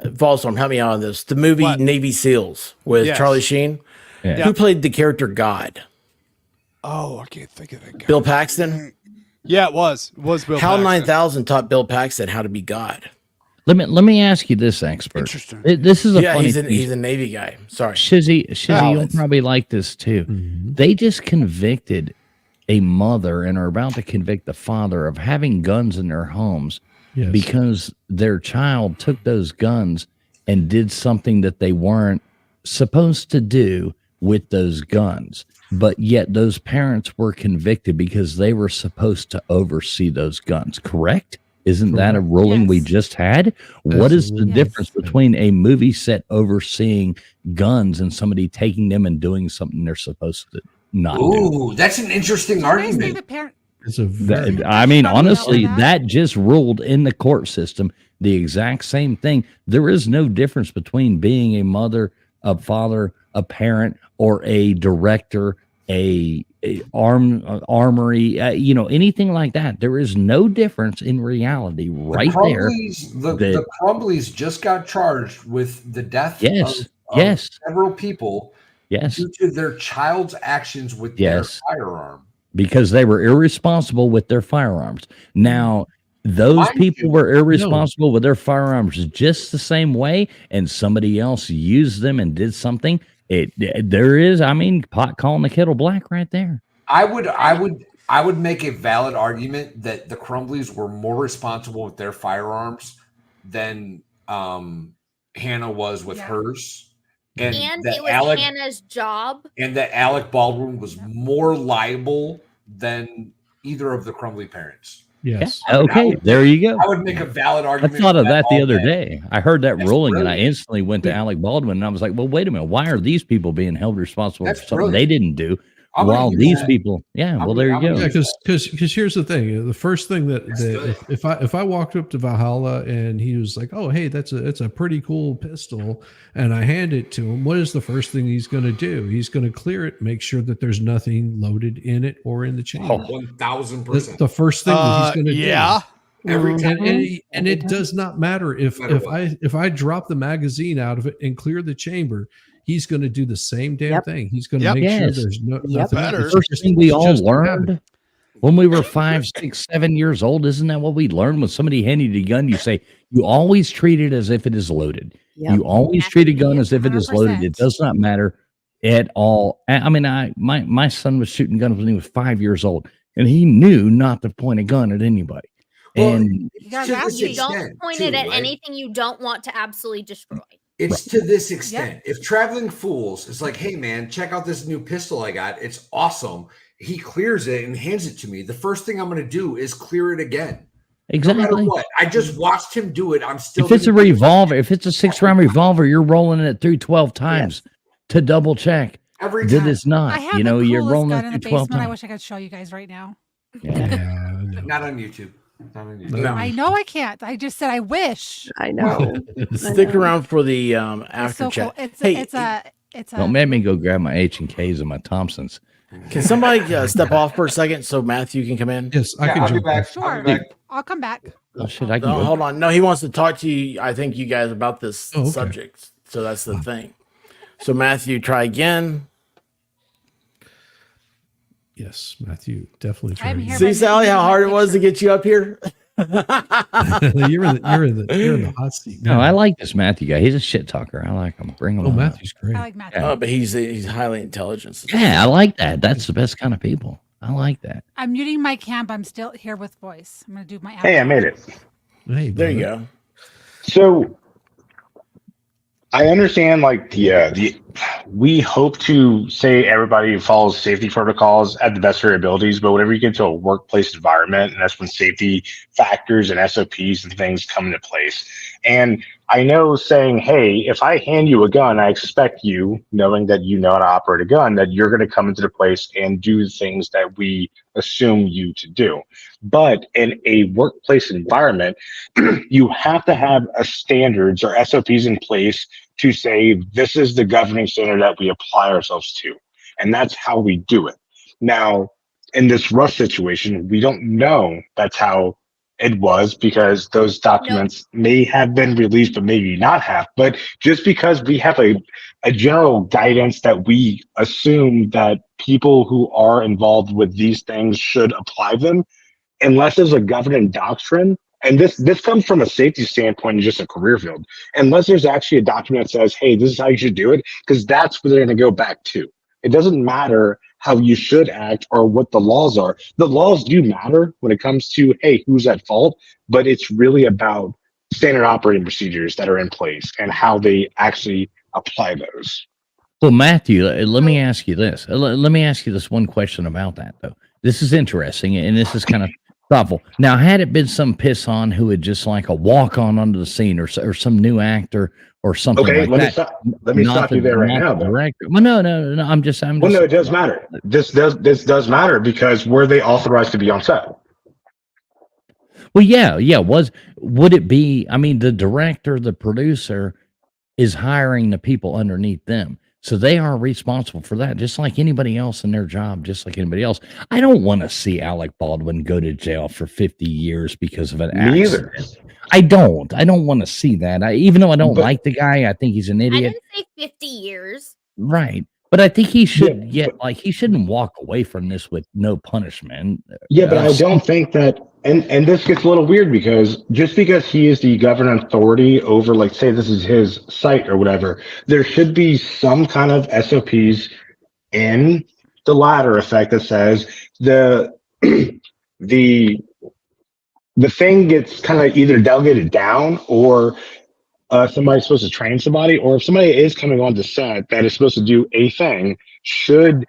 [SPEAKER 1] Volstorm, help me out on this. The movie Navy SEALs with
[SPEAKER 5] Yes.
[SPEAKER 1] Charlie Sheen.
[SPEAKER 5] Yeah.
[SPEAKER 1] Who played the character God?
[SPEAKER 5] Oh, I can't think of that guy.
[SPEAKER 1] Bill Paxton?
[SPEAKER 5] Yeah, it was. It was Bill
[SPEAKER 1] Hal
[SPEAKER 5] Paxton.
[SPEAKER 1] 9000 taught Bill Paxton how to be God.
[SPEAKER 21] Let me ask you this, expert.
[SPEAKER 5] Interesting.
[SPEAKER 21] This is a funny
[SPEAKER 1] he's
[SPEAKER 21] thing.
[SPEAKER 1] a Navy guy. Sorry.
[SPEAKER 21] Shizzy,
[SPEAKER 1] Oh,
[SPEAKER 21] you'll
[SPEAKER 1] it's-
[SPEAKER 21] probably like this too. They just convicted a mother and are about to convict the father of having guns in their homes because their child took those guns and did something that they weren't supposed to do with those guns. But yet those parents were convicted because they were supposed to oversee those guns, correct? Isn't that a ruling we just had? What is the difference between a movie set overseeing guns and somebody taking them and doing something they're supposed to not do?
[SPEAKER 11] Ooh, that's an interesting argument.
[SPEAKER 19] It's a very,
[SPEAKER 21] I mean, honestly, that just ruled in the court system the exact same thing. There is no difference between being a mother, a father, a parent, or a director, armory, anything like that. There is no difference in reality right there.
[SPEAKER 11] The Crumblies just got charged with the death of several people due to their child's actions with their firearm.
[SPEAKER 21] Because they were irresponsible with their firearms. Now, those people were irresponsible with their firearms just the same way, and somebody else used them and did something. There is, pot calling the kettle black right there.
[SPEAKER 11] I would make a valid argument that the Crumblies were more responsible with their firearms than Hannah was with hers.
[SPEAKER 9] And it was Hannah's job.
[SPEAKER 11] And that Alec Baldwin was more liable than either of the Crumbly parents.
[SPEAKER 19] Yes.
[SPEAKER 21] Okay, there you go.
[SPEAKER 11] I would make a valid
[SPEAKER 21] I
[SPEAKER 11] argument.
[SPEAKER 21] thought of that the
[SPEAKER 11] all
[SPEAKER 21] other
[SPEAKER 11] day.
[SPEAKER 21] day. I heard that ruling and I
[SPEAKER 11] brilliant.
[SPEAKER 21] instantly went to Alec Baldwin and I was like, well, wait a minute. Why are these people being held responsible for something they didn't do?
[SPEAKER 11] I'm gonna
[SPEAKER 21] While
[SPEAKER 11] use
[SPEAKER 21] these
[SPEAKER 11] that.
[SPEAKER 21] people, well, there you go.
[SPEAKER 19] Yeah, because here's the thing. The first thing that if I walked up to Valhalla and he was like, "Oh, hey, that's a pretty cool pistol," and I hand it to him, what is the first thing he's going to do? He's going to clear it, make sure that there's nothing loaded in it or in the chamber.
[SPEAKER 11] 1,000%.
[SPEAKER 19] That's the first thing that he's going to do.
[SPEAKER 11] Every time.
[SPEAKER 19] And it does not matter if I drop the magazine out of it and clear the chamber. He's going to do the same damn thing. He's going to make sure there's nothing.
[SPEAKER 21] The first thing we all learned when we were 5, 6, 7 years old, isn't that what we learned? When somebody handed you a gun, you say, you always treat it as if it is loaded. You always treat a gun as if it is loaded. It does not matter at all. I mean, my son was shooting guns when he was 5 years old, and he knew not to point a gun at anybody. And
[SPEAKER 9] You don't point it at anything you don't want to absolutely destroy.
[SPEAKER 11] It's to this extent. If Traveling Fools is like, hey man, check out this new pistol I got. It's awesome. He clears it and hands it to me. The first thing I'm going to do is clear it again.
[SPEAKER 21] Exactly.
[SPEAKER 11] No matter what. I just watched him do it. I'm still.
[SPEAKER 21] If it's a revolver, if it's a 6-round revolver, you're rolling it through 12 times to double check.
[SPEAKER 11] Every
[SPEAKER 21] time. That is not.
[SPEAKER 3] I have
[SPEAKER 21] You're
[SPEAKER 3] the
[SPEAKER 21] rolling
[SPEAKER 3] gun
[SPEAKER 21] it
[SPEAKER 3] in
[SPEAKER 21] through
[SPEAKER 3] the
[SPEAKER 21] 12
[SPEAKER 3] basement. I
[SPEAKER 21] times.
[SPEAKER 3] wish I could show you guys right now.
[SPEAKER 11] Not on YouTube.
[SPEAKER 3] I know I can't. I just said I wish.
[SPEAKER 20] I know.
[SPEAKER 1] Stick around for the after
[SPEAKER 3] so
[SPEAKER 1] chat.
[SPEAKER 3] cool. It's a
[SPEAKER 21] Don't make me go grab my H&Ks and my Thompsons.
[SPEAKER 1] Can somebody step off for a second so Matthew can come in?
[SPEAKER 19] Yes, I can jump back.
[SPEAKER 3] Sure. I'll come back.
[SPEAKER 21] Oh shit! I can
[SPEAKER 1] No,
[SPEAKER 21] go.
[SPEAKER 1] hold on. No, he wants to talk to you. I think you guys about this
[SPEAKER 19] Oh, okay.
[SPEAKER 1] subject. So that's the thing. So Matthew, try again.
[SPEAKER 19] Yes, Matthew, definitely try.
[SPEAKER 3] I'm here.
[SPEAKER 1] See, Sally, how hard it was to get you up here.
[SPEAKER 19] you're in the hot seat.
[SPEAKER 21] No, I like this Matthew guy. He's a shit talker. I like him. Bring him.
[SPEAKER 19] Oh,
[SPEAKER 21] on.
[SPEAKER 19] Matthew's great.
[SPEAKER 3] I like Matthew.
[SPEAKER 1] Oh, but he's highly intelligent.
[SPEAKER 21] Yeah, I like that. That's the best kind of people. I like that.
[SPEAKER 3] I'm muting my cam, but I'm still here with voice. I'm gonna do my.
[SPEAKER 15] Hey, I made it.
[SPEAKER 19] Hey,
[SPEAKER 1] There you
[SPEAKER 19] brother.
[SPEAKER 1] go.
[SPEAKER 15] So I understand, like the we hope to say everybody follows safety protocols at the best of their abilities, but whenever you get into a workplace environment, and that's when safety factors and SOPs and things come into place. And I know saying, hey, if I hand you a gun, I expect you, knowing that you know how to operate a gun, that you're going to come into the place and do things that we assume you to do. But in a workplace environment, you have to have a standards or SOPs in place to say this is the governing standard that we apply ourselves to. And that's how we do it. Now, in this rush situation, we don't know that's how it was, because those documents may have been released, but maybe not have. But just because we have a general guidance that we assume that people who are involved with these things should apply them, unless there's a governing doctrine, and this comes from a safety standpoint and just a career field, unless there's actually a document that says, hey, this is how you should do it, because that's where they're going to go back to. It doesn't matter how you should act or what the laws are. The laws do matter when it comes to, hey, who's at fault, but it's really about standard operating procedures that are in place and how they actually apply those.
[SPEAKER 21] Well, Matthew, let me ask you this. Let me ask you this one question about that, though. This is interesting, and this is kind of thoughtful. Now, had it been some piss on who had just like a walk on onto the scene, or some new actor or something
[SPEAKER 15] Okay,
[SPEAKER 21] like that.
[SPEAKER 15] let me stop you there right now, though.
[SPEAKER 21] Director. Well, no. I'm just.
[SPEAKER 15] Well, no, it does matter. This does matter, because were they authorized to be on set?
[SPEAKER 21] Well, yeah. Would it be? I mean, the director, the producer, is hiring the people underneath them, so they are responsible for that, just like anybody else in their job, just like anybody else. I don't want to see Alec Baldwin go to jail for 50 years because of an accident. I don't want to see that. Even though I don't like the guy, I think he's an
[SPEAKER 9] I
[SPEAKER 21] idiot.
[SPEAKER 9] didn't say 50 years.
[SPEAKER 21] Right. But I think he should he shouldn't walk away from this with no punishment.
[SPEAKER 15] Yeah, but I don't think that, and this gets a little weird, because just because he is the governing authority over, like, say this is his site or whatever, there should be some kind of SOPs in the ladder effect that says the thing gets kind of either delegated down, or somebody's supposed to train somebody, or if somebody is coming on the set that is supposed to do a thing, should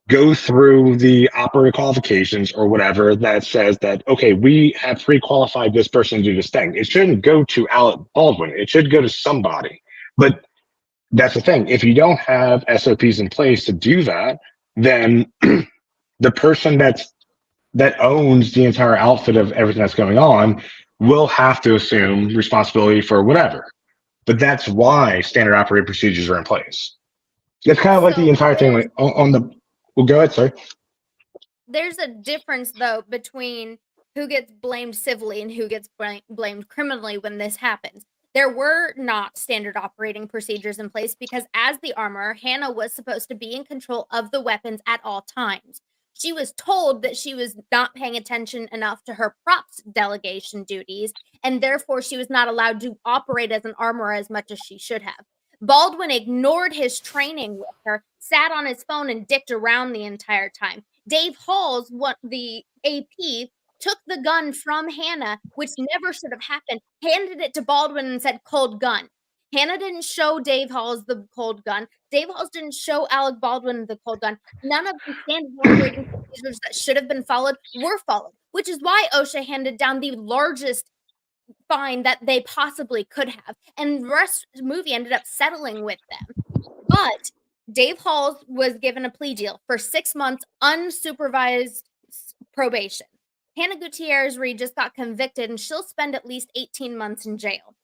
[SPEAKER 15] go through the operator qualifications or whatever that says that, okay, we have pre-qualified this person to do this thing. It shouldn't go to Alec Baldwin. It should go to somebody. But that's the thing. If you don't have SOPs in place to do that, then the person that owns the entire outfit of everything that's going on will have to assume responsibility for whatever. But that's why standard operating procedures are in place. It's kind of like the entire thing, like on the. Well, go ahead, sorry.
[SPEAKER 9] There's a difference, though, between who gets blamed civilly and who gets blamed criminally when this happens. There were not standard operating procedures in place because, as the armorer, Hannah was supposed to be in control of the weapons at all times. She was told that she was not paying attention enough to her props delegation duties, and therefore she was not allowed to operate as an armorer as much as she should have. Baldwin ignored his training with her, sat on his phone, and dicked around the entire time. Dave Halls, the AP, took the gun from Hannah, which never should have happened, handed it to Baldwin and said, cold gun. Hannah didn't show Dave Halls the cold gun. Dave Halls didn't show Alec Baldwin the cold gun. None of the standard operating procedures that should have been followed were followed, which is why OSHA handed down the largest fine that they possibly could have. And the rest of the movie ended up settling with them. But Dave Halls was given a plea deal for 6 months unsupervised probation. Hannah Gutierrez Reed just got convicted, and she'll spend at least 18 months in jail.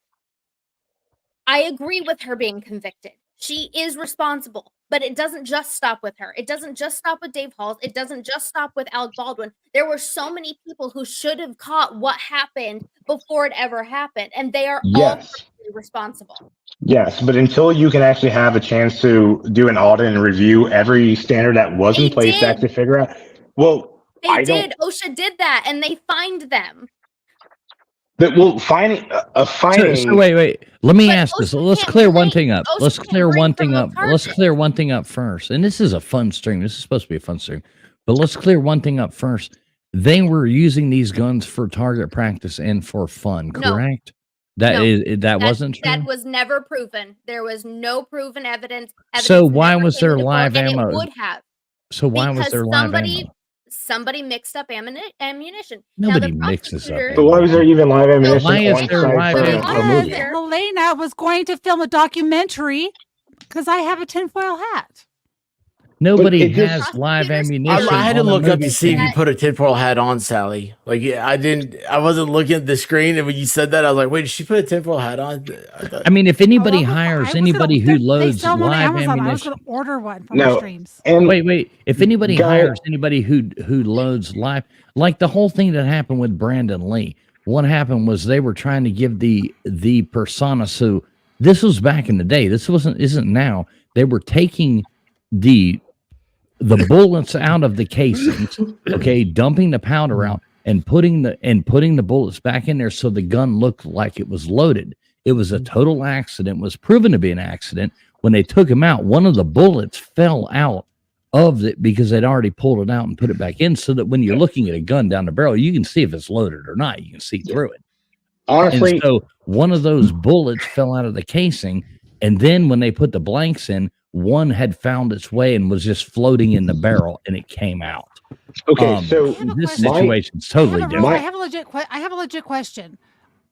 [SPEAKER 9] I agree with her being convicted. She is responsible, but it doesn't just stop with her. It doesn't just stop with Dave Halls. It doesn't just stop with Alec Baldwin. There were so many people who should have caught what happened before it ever happened, and they are all personally responsible.
[SPEAKER 15] Yes, but until you can actually have a chance to do an audit and review every standard that was in place to actually figure out, well,
[SPEAKER 9] OSHA did that, and they fined them.
[SPEAKER 15] But well, finding a finding.
[SPEAKER 21] So wait. Let me ask this. Let's clear one thing up. Let's clear one thing up first. And this is a fun stream. This is supposed to be a fun stream. But let's clear one thing up first. They were using these guns for target practice and for fun, correct? That wasn't true.
[SPEAKER 9] That was never proven. There was no proven evidence.
[SPEAKER 21] So why was there live ammo?
[SPEAKER 9] It would have.
[SPEAKER 21] So why was there live ammo?
[SPEAKER 9] Somebody mixed up ammunition.
[SPEAKER 21] Nobody mixes up.
[SPEAKER 15] But why was there even live ammunition?
[SPEAKER 21] Why is there live ammunition?
[SPEAKER 3] Helena was going to film a documentary because I have a tinfoil hat.
[SPEAKER 21] Nobody
[SPEAKER 15] it just-
[SPEAKER 21] has live
[SPEAKER 1] I
[SPEAKER 21] ammunition.
[SPEAKER 1] had to
[SPEAKER 21] on a
[SPEAKER 1] look up
[SPEAKER 21] movie
[SPEAKER 1] to see if you
[SPEAKER 21] set.
[SPEAKER 1] put a tinfoil hat on, Sally. Like, yeah, I wasn't looking at the screen, and when you said that, I was like, wait, did she put a tinfoil hat on?
[SPEAKER 21] I mean, if anybody
[SPEAKER 3] I
[SPEAKER 21] hires
[SPEAKER 3] was
[SPEAKER 21] anybody
[SPEAKER 3] gonna,
[SPEAKER 21] who
[SPEAKER 3] they
[SPEAKER 21] loads
[SPEAKER 3] sell them on
[SPEAKER 21] live
[SPEAKER 3] Amazon. I was
[SPEAKER 21] ammunition,
[SPEAKER 3] going to order one for my streams.
[SPEAKER 15] And
[SPEAKER 21] wait, if anybody
[SPEAKER 15] Guy-
[SPEAKER 21] hires anybody who loads live, like the whole thing that happened with Brandon Lee, what happened was they were trying to give the persona. So this was back in the day. This isn't now. They were taking the bullets out of the casings, okay, dumping the powder out and putting the bullets back in there so the gun looked like it was loaded. It was a total accident. It was proven to be an accident. When they took him out, one of the bullets fell out of it because they'd already pulled it out and put it back in, so that when you're looking at a gun down the barrel, you can see if it's loaded or not. You can see through it.
[SPEAKER 15] Honestly,
[SPEAKER 21] and so one of those bullets fell out of the casing, and then when they put the blanks in, one had found its way and was just floating in the barrel, and it came out.
[SPEAKER 15] Okay, so
[SPEAKER 21] this situation's totally different.
[SPEAKER 3] I have a legit question.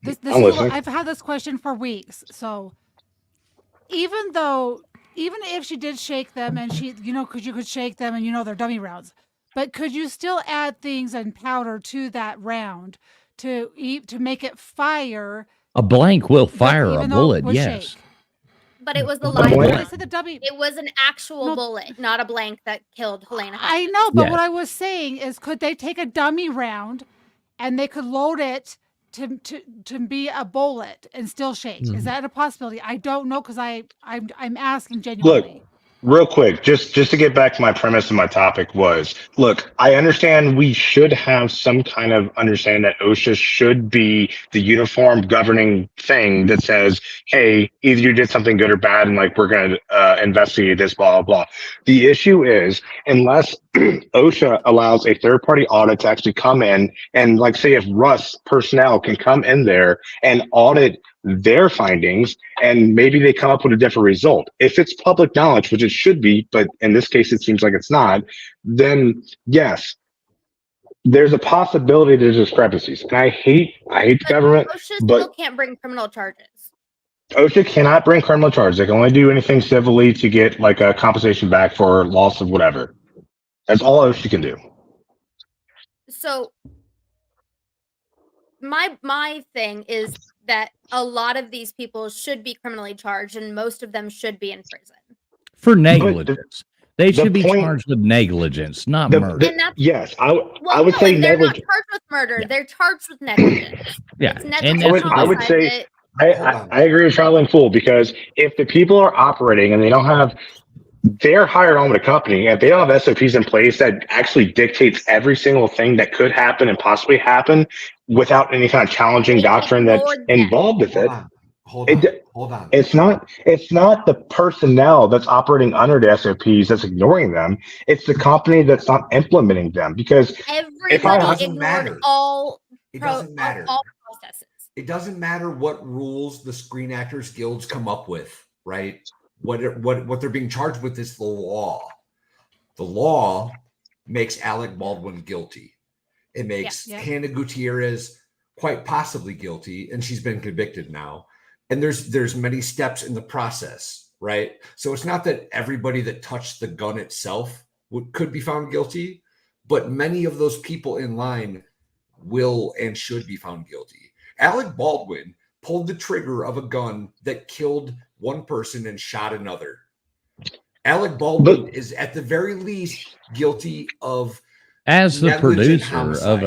[SPEAKER 3] This
[SPEAKER 15] I'm
[SPEAKER 3] is,
[SPEAKER 15] listening.
[SPEAKER 3] I've had this question for weeks. So even if she did shake them, and she, because you could shake them, and they're dummy rounds, but could you still add things and powder to that round to make it fire?
[SPEAKER 21] A blank will fire a
[SPEAKER 3] even though
[SPEAKER 21] bullet,
[SPEAKER 3] it was
[SPEAKER 21] yes.
[SPEAKER 3] shake?
[SPEAKER 9] But it was the
[SPEAKER 21] blank?
[SPEAKER 9] live
[SPEAKER 21] They
[SPEAKER 9] round.
[SPEAKER 3] said the dummy.
[SPEAKER 9] It was an actual bullet, not a blank that killed Helena.
[SPEAKER 3] I know, but
[SPEAKER 21] Yeah.
[SPEAKER 3] what I was saying is, could they take a dummy round and they could load it to be a bullet and still shake? Is that a possibility? I don't know, because I'm asking genuinely.
[SPEAKER 15] Look, real quick, just to get back to my premise and my topic was, look, I understand we should have some kind of understanding that OSHA should be the uniform governing thing that says, hey, either you did something good or bad, and like we're going to investigate this, blah, blah, blah. The issue is, unless OSHA allows a third-party audit to actually come in and, like, say if Russ personnel can come in there and audit their findings, and maybe they come up with a different result. If it's public knowledge, which it should be, but in this case it seems like it's not, then yes, there's a possibility there's discrepancies. And I hate the government,
[SPEAKER 9] OSHA
[SPEAKER 15] but
[SPEAKER 9] still can't bring criminal charges.
[SPEAKER 15] OSHA cannot bring criminal charges. They can only do anything civilly to get like a compensation back for loss of whatever. That's all OSHA can do.
[SPEAKER 9] So my thing is that a lot of these people should be criminally charged, and most of them should be in prison.
[SPEAKER 21] For negligence. They should be
[SPEAKER 15] point-
[SPEAKER 21] charged with negligence, not murder.
[SPEAKER 9] And that's,
[SPEAKER 15] Yes, I would
[SPEAKER 9] well,
[SPEAKER 15] say
[SPEAKER 9] and they're not
[SPEAKER 15] negligence.
[SPEAKER 9] charged with murder. They're charged with negligence.
[SPEAKER 21] Yeah,
[SPEAKER 9] It's
[SPEAKER 21] and
[SPEAKER 9] negligent
[SPEAKER 15] I would
[SPEAKER 9] homicide
[SPEAKER 15] say I agree with Charlie and Fool, because if the people are operating and they're hired on with a company and they don't have SOPs in place that actually dictates every single thing that could happen and possibly happen without any kind of challenging doctrine that's involved with it.
[SPEAKER 11] Hold on.
[SPEAKER 15] It's not the personnel that's operating under the SOPs that's ignoring them. It's the company that's not implementing them. Because
[SPEAKER 9] everybody ignored all
[SPEAKER 11] It doesn't matter.
[SPEAKER 9] all processes.
[SPEAKER 11] It doesn't matter what rules the Screen Actors Guilds come up with, right? What they're being charged with is the law. The law makes Alec Baldwin guilty. It makes Hannah Gutierrez quite possibly guilty, and she's been convicted now. And there's many steps in the process, right? So it's not that everybody that touched the gun itself could be found guilty, but many of those people in line will and should be found guilty. Alec Baldwin pulled the trigger of a gun that killed one person and shot another. Alec Baldwin is at the very least guilty of
[SPEAKER 21] as the
[SPEAKER 11] negligent
[SPEAKER 21] producer
[SPEAKER 11] homicide.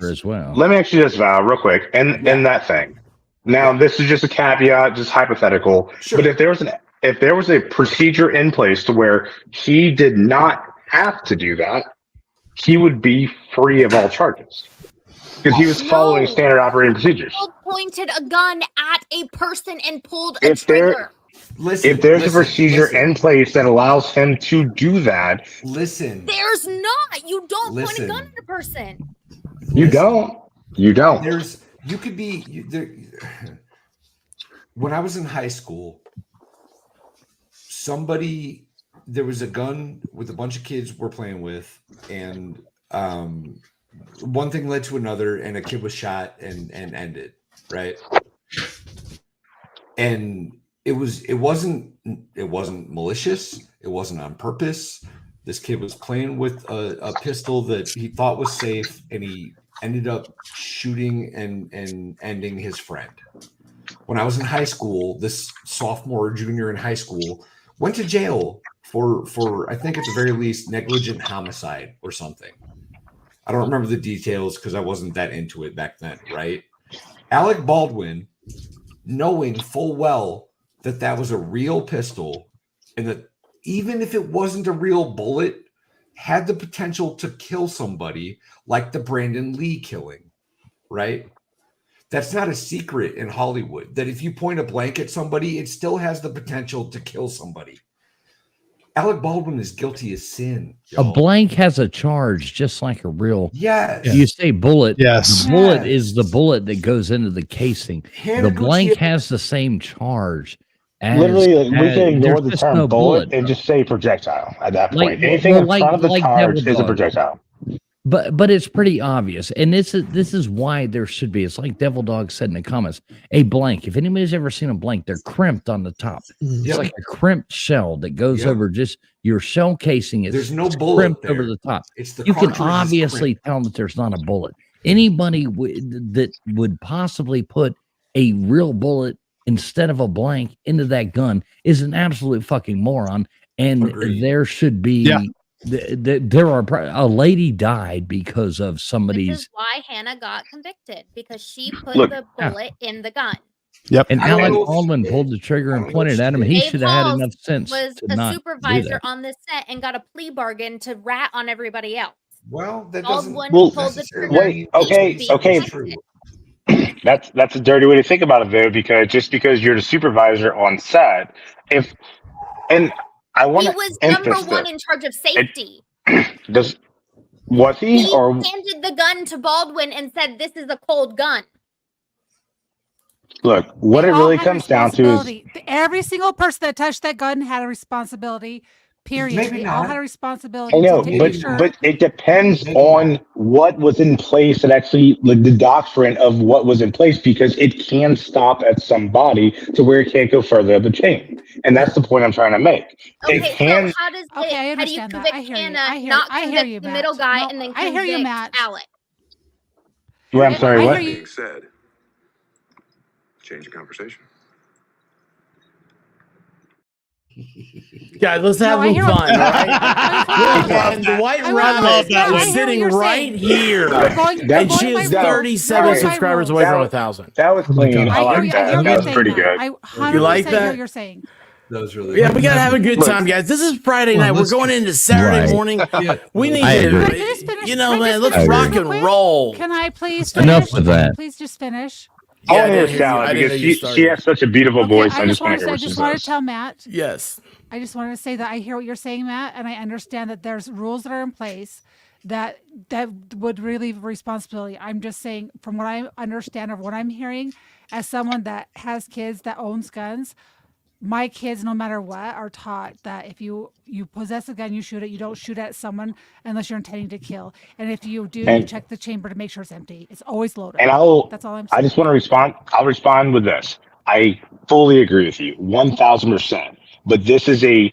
[SPEAKER 21] As well.
[SPEAKER 15] Let me actually just vow real quick, and that thing. Now, this is just a caveat, just hypothetical. But if there was a procedure in place to where he did not have to do that, he would be free of all charges because he was following standard operating procedures.
[SPEAKER 9] People pointed a gun at a person and pulled a trigger.
[SPEAKER 15] If there's a procedure in place that allows him to do that,
[SPEAKER 9] There's not. You don't point a gun at a person.
[SPEAKER 15] You don't.
[SPEAKER 11] When I was in high school, there was a gun with a bunch of kids were playing with, and one thing led to another, and a kid was shot and ended, right? And it wasn't malicious. It wasn't on purpose. This kid was playing with a pistol that he thought was safe, and he ended up shooting and ending his friend. When I was in high school, this sophomore or junior in high school went to jail for I think at the very least negligent homicide or something. I don't remember the details because I wasn't that into it back then, right? Alec Baldwin, knowing full well that that was a real pistol and that even if it wasn't a real bullet, had the potential to kill somebody like the Brandon Lee killing, right? That's not a secret in Hollywood, that if you point a blank at somebody, it still has the potential to kill somebody. Alec Baldwin is guilty as sin.
[SPEAKER 21] A blank has a charge just like a real.
[SPEAKER 11] Yes.
[SPEAKER 21] You say bullet.
[SPEAKER 5] Yes.
[SPEAKER 21] The bullet is the bullet that goes into the casing. The blank has the same charge.
[SPEAKER 15] Literally, we can ignore the
[SPEAKER 21] there's
[SPEAKER 15] term
[SPEAKER 21] no
[SPEAKER 15] bullet
[SPEAKER 21] bullet.
[SPEAKER 15] and just say projectile at that
[SPEAKER 21] Like-
[SPEAKER 15] point. Anything
[SPEAKER 21] well,
[SPEAKER 15] in
[SPEAKER 21] like-
[SPEAKER 15] front of the
[SPEAKER 21] like
[SPEAKER 15] charge
[SPEAKER 21] Devil
[SPEAKER 15] is a
[SPEAKER 21] Dog.
[SPEAKER 15] projectile.
[SPEAKER 21] But it's pretty obvious, and this is why there should be. It's like Devil Dog said in the comments, a blank. If anybody's ever seen a blank, they're crimped on the top. It's
[SPEAKER 11] Yep.
[SPEAKER 21] like a crimped shell that goes
[SPEAKER 11] Yep.
[SPEAKER 21] over just your shell casing.
[SPEAKER 11] There's no bullet
[SPEAKER 21] crimped over
[SPEAKER 11] there.
[SPEAKER 21] the top.
[SPEAKER 11] It's the
[SPEAKER 21] You can
[SPEAKER 11] cartridge is
[SPEAKER 21] obviously
[SPEAKER 11] crimped.
[SPEAKER 21] tell that there's not a bullet. Anybody that would possibly put a real bullet instead of a blank into that gun is an absolute fucking moron. And
[SPEAKER 11] Agreed.
[SPEAKER 21] there should be.
[SPEAKER 5] Yeah.
[SPEAKER 21] There are a lady died because of
[SPEAKER 9] Which
[SPEAKER 21] somebody's
[SPEAKER 9] is why Hannah got convicted, because she put
[SPEAKER 15] Look,
[SPEAKER 9] the bullet in the gun.
[SPEAKER 5] Yep.
[SPEAKER 21] and
[SPEAKER 11] I don't
[SPEAKER 21] Alec
[SPEAKER 11] know if-
[SPEAKER 21] Baldwin pulled the trigger and pointed at him. He
[SPEAKER 9] Dave
[SPEAKER 21] should have had
[SPEAKER 9] Halls
[SPEAKER 21] enough sense
[SPEAKER 9] was
[SPEAKER 21] to
[SPEAKER 9] a
[SPEAKER 21] not do
[SPEAKER 9] supervisor
[SPEAKER 21] that.
[SPEAKER 9] on this set and got a plea bargain to rat on everybody else.
[SPEAKER 11] Well, that doesn't
[SPEAKER 9] Baldwin
[SPEAKER 15] Well,
[SPEAKER 9] pulled the trigger.
[SPEAKER 15] wait,
[SPEAKER 9] He
[SPEAKER 15] okay,
[SPEAKER 9] should be
[SPEAKER 15] okay.
[SPEAKER 9] convicted.
[SPEAKER 15] That's a dirty way to think about it, though, because just because you're the supervisor on set, and I want
[SPEAKER 9] He
[SPEAKER 15] to
[SPEAKER 9] was number
[SPEAKER 15] emphasize
[SPEAKER 9] one in charge of safety.
[SPEAKER 15] was he
[SPEAKER 9] He
[SPEAKER 15] or
[SPEAKER 9] handed the gun to Baldwin and said, "This is a cold gun."
[SPEAKER 15] look? What
[SPEAKER 3] They
[SPEAKER 15] it
[SPEAKER 3] all
[SPEAKER 15] really
[SPEAKER 3] had
[SPEAKER 15] comes down to is
[SPEAKER 3] responsibility. Every single person that touched that gun had a responsibility. Period.
[SPEAKER 11] Maybe
[SPEAKER 3] They all
[SPEAKER 11] not.
[SPEAKER 3] had a responsibility
[SPEAKER 15] I know,
[SPEAKER 3] to make
[SPEAKER 15] but
[SPEAKER 3] sure.
[SPEAKER 15] but it depends on what was in place and actually like the doctrine of what was in place because it can stop at somebody to where it can't go further up the chain, and that's the point I'm trying to make. It
[SPEAKER 9] Okay,
[SPEAKER 15] can.
[SPEAKER 9] so how does
[SPEAKER 3] Okay, I
[SPEAKER 9] how do you
[SPEAKER 3] understand that.
[SPEAKER 9] convict
[SPEAKER 3] I hear you.
[SPEAKER 9] Hannah,
[SPEAKER 3] I hear-
[SPEAKER 9] not
[SPEAKER 3] I hear
[SPEAKER 9] convict
[SPEAKER 3] you,
[SPEAKER 9] the middle
[SPEAKER 3] Matt.
[SPEAKER 9] guy,
[SPEAKER 3] No,
[SPEAKER 9] and then
[SPEAKER 3] I hear you,
[SPEAKER 9] convict
[SPEAKER 3] Matt.
[SPEAKER 9] Alec?
[SPEAKER 15] Well, I'm sorry.
[SPEAKER 3] I
[SPEAKER 15] What?
[SPEAKER 3] hear you.
[SPEAKER 13] Said, change the conversation.
[SPEAKER 1] Guys, let's
[SPEAKER 3] No,
[SPEAKER 1] have
[SPEAKER 3] I
[SPEAKER 1] some
[SPEAKER 3] hear
[SPEAKER 1] fun,
[SPEAKER 3] what-
[SPEAKER 1] all right? And Dwight
[SPEAKER 3] I love
[SPEAKER 1] Rabbit
[SPEAKER 3] that. I
[SPEAKER 1] is
[SPEAKER 3] hear
[SPEAKER 1] sitting
[SPEAKER 3] what you're
[SPEAKER 1] right
[SPEAKER 3] saying.
[SPEAKER 1] here,
[SPEAKER 3] We're going
[SPEAKER 1] and
[SPEAKER 3] by
[SPEAKER 1] she is
[SPEAKER 3] rules.
[SPEAKER 1] 37
[SPEAKER 3] We're going by
[SPEAKER 1] subscribers
[SPEAKER 3] rules.
[SPEAKER 1] away from
[SPEAKER 15] That-
[SPEAKER 1] 1,000.
[SPEAKER 15] That was clean. I
[SPEAKER 3] I hear,
[SPEAKER 15] like
[SPEAKER 3] you, I
[SPEAKER 15] that.
[SPEAKER 3] hear what
[SPEAKER 15] That
[SPEAKER 3] you're
[SPEAKER 15] was
[SPEAKER 3] saying,
[SPEAKER 15] pretty
[SPEAKER 3] Matt.
[SPEAKER 15] good.
[SPEAKER 3] I 100%
[SPEAKER 1] You like
[SPEAKER 3] hear
[SPEAKER 1] that?
[SPEAKER 3] what you're saying.
[SPEAKER 11] That was really
[SPEAKER 1] Yeah, we gotta have a good
[SPEAKER 15] Look.
[SPEAKER 1] time, guys. This is Friday night. We're
[SPEAKER 18] let's-
[SPEAKER 1] going into Saturday
[SPEAKER 21] Right.
[SPEAKER 1] morning. We need
[SPEAKER 21] I
[SPEAKER 1] to,
[SPEAKER 21] agree.
[SPEAKER 3] Can I just finish?
[SPEAKER 1] you know,
[SPEAKER 3] Can I
[SPEAKER 1] man.
[SPEAKER 3] just
[SPEAKER 1] Let's
[SPEAKER 3] finish
[SPEAKER 1] rock
[SPEAKER 3] real
[SPEAKER 1] and
[SPEAKER 3] quick?
[SPEAKER 1] roll.
[SPEAKER 3] Can I please
[SPEAKER 21] Enough
[SPEAKER 3] finish?
[SPEAKER 21] with that.
[SPEAKER 3] Please just finish.
[SPEAKER 15] I want to
[SPEAKER 1] didn't
[SPEAKER 15] hear
[SPEAKER 1] hear you.
[SPEAKER 15] Sally
[SPEAKER 1] I didn't
[SPEAKER 15] because
[SPEAKER 1] know you
[SPEAKER 15] she
[SPEAKER 1] started.
[SPEAKER 15] has such a beautiful
[SPEAKER 3] Okay,
[SPEAKER 15] voice.
[SPEAKER 3] I
[SPEAKER 15] I just want to hear
[SPEAKER 3] I
[SPEAKER 15] what she
[SPEAKER 3] just wanted to
[SPEAKER 15] says.
[SPEAKER 3] tell Matt.
[SPEAKER 1] Yes.
[SPEAKER 3] I just wanted to say that I hear what you're saying, Matt, and I understand that there's rules that are in place that would relieve responsibility. I'm just saying, from what I understand of what I'm hearing, as someone that has kids that owns guns, my kids, no matter what, are taught that if you possess a gun, you shoot it. You don't shoot at someone unless you're intending to kill. And if you do, you
[SPEAKER 15] And-
[SPEAKER 3] check the chamber to make sure it's empty. It's always loaded.
[SPEAKER 15] And
[SPEAKER 3] That's all I'm
[SPEAKER 15] I
[SPEAKER 3] saying.
[SPEAKER 15] just want to respond. I'll respond with this. I fully agree with you, 1,000%. But this is a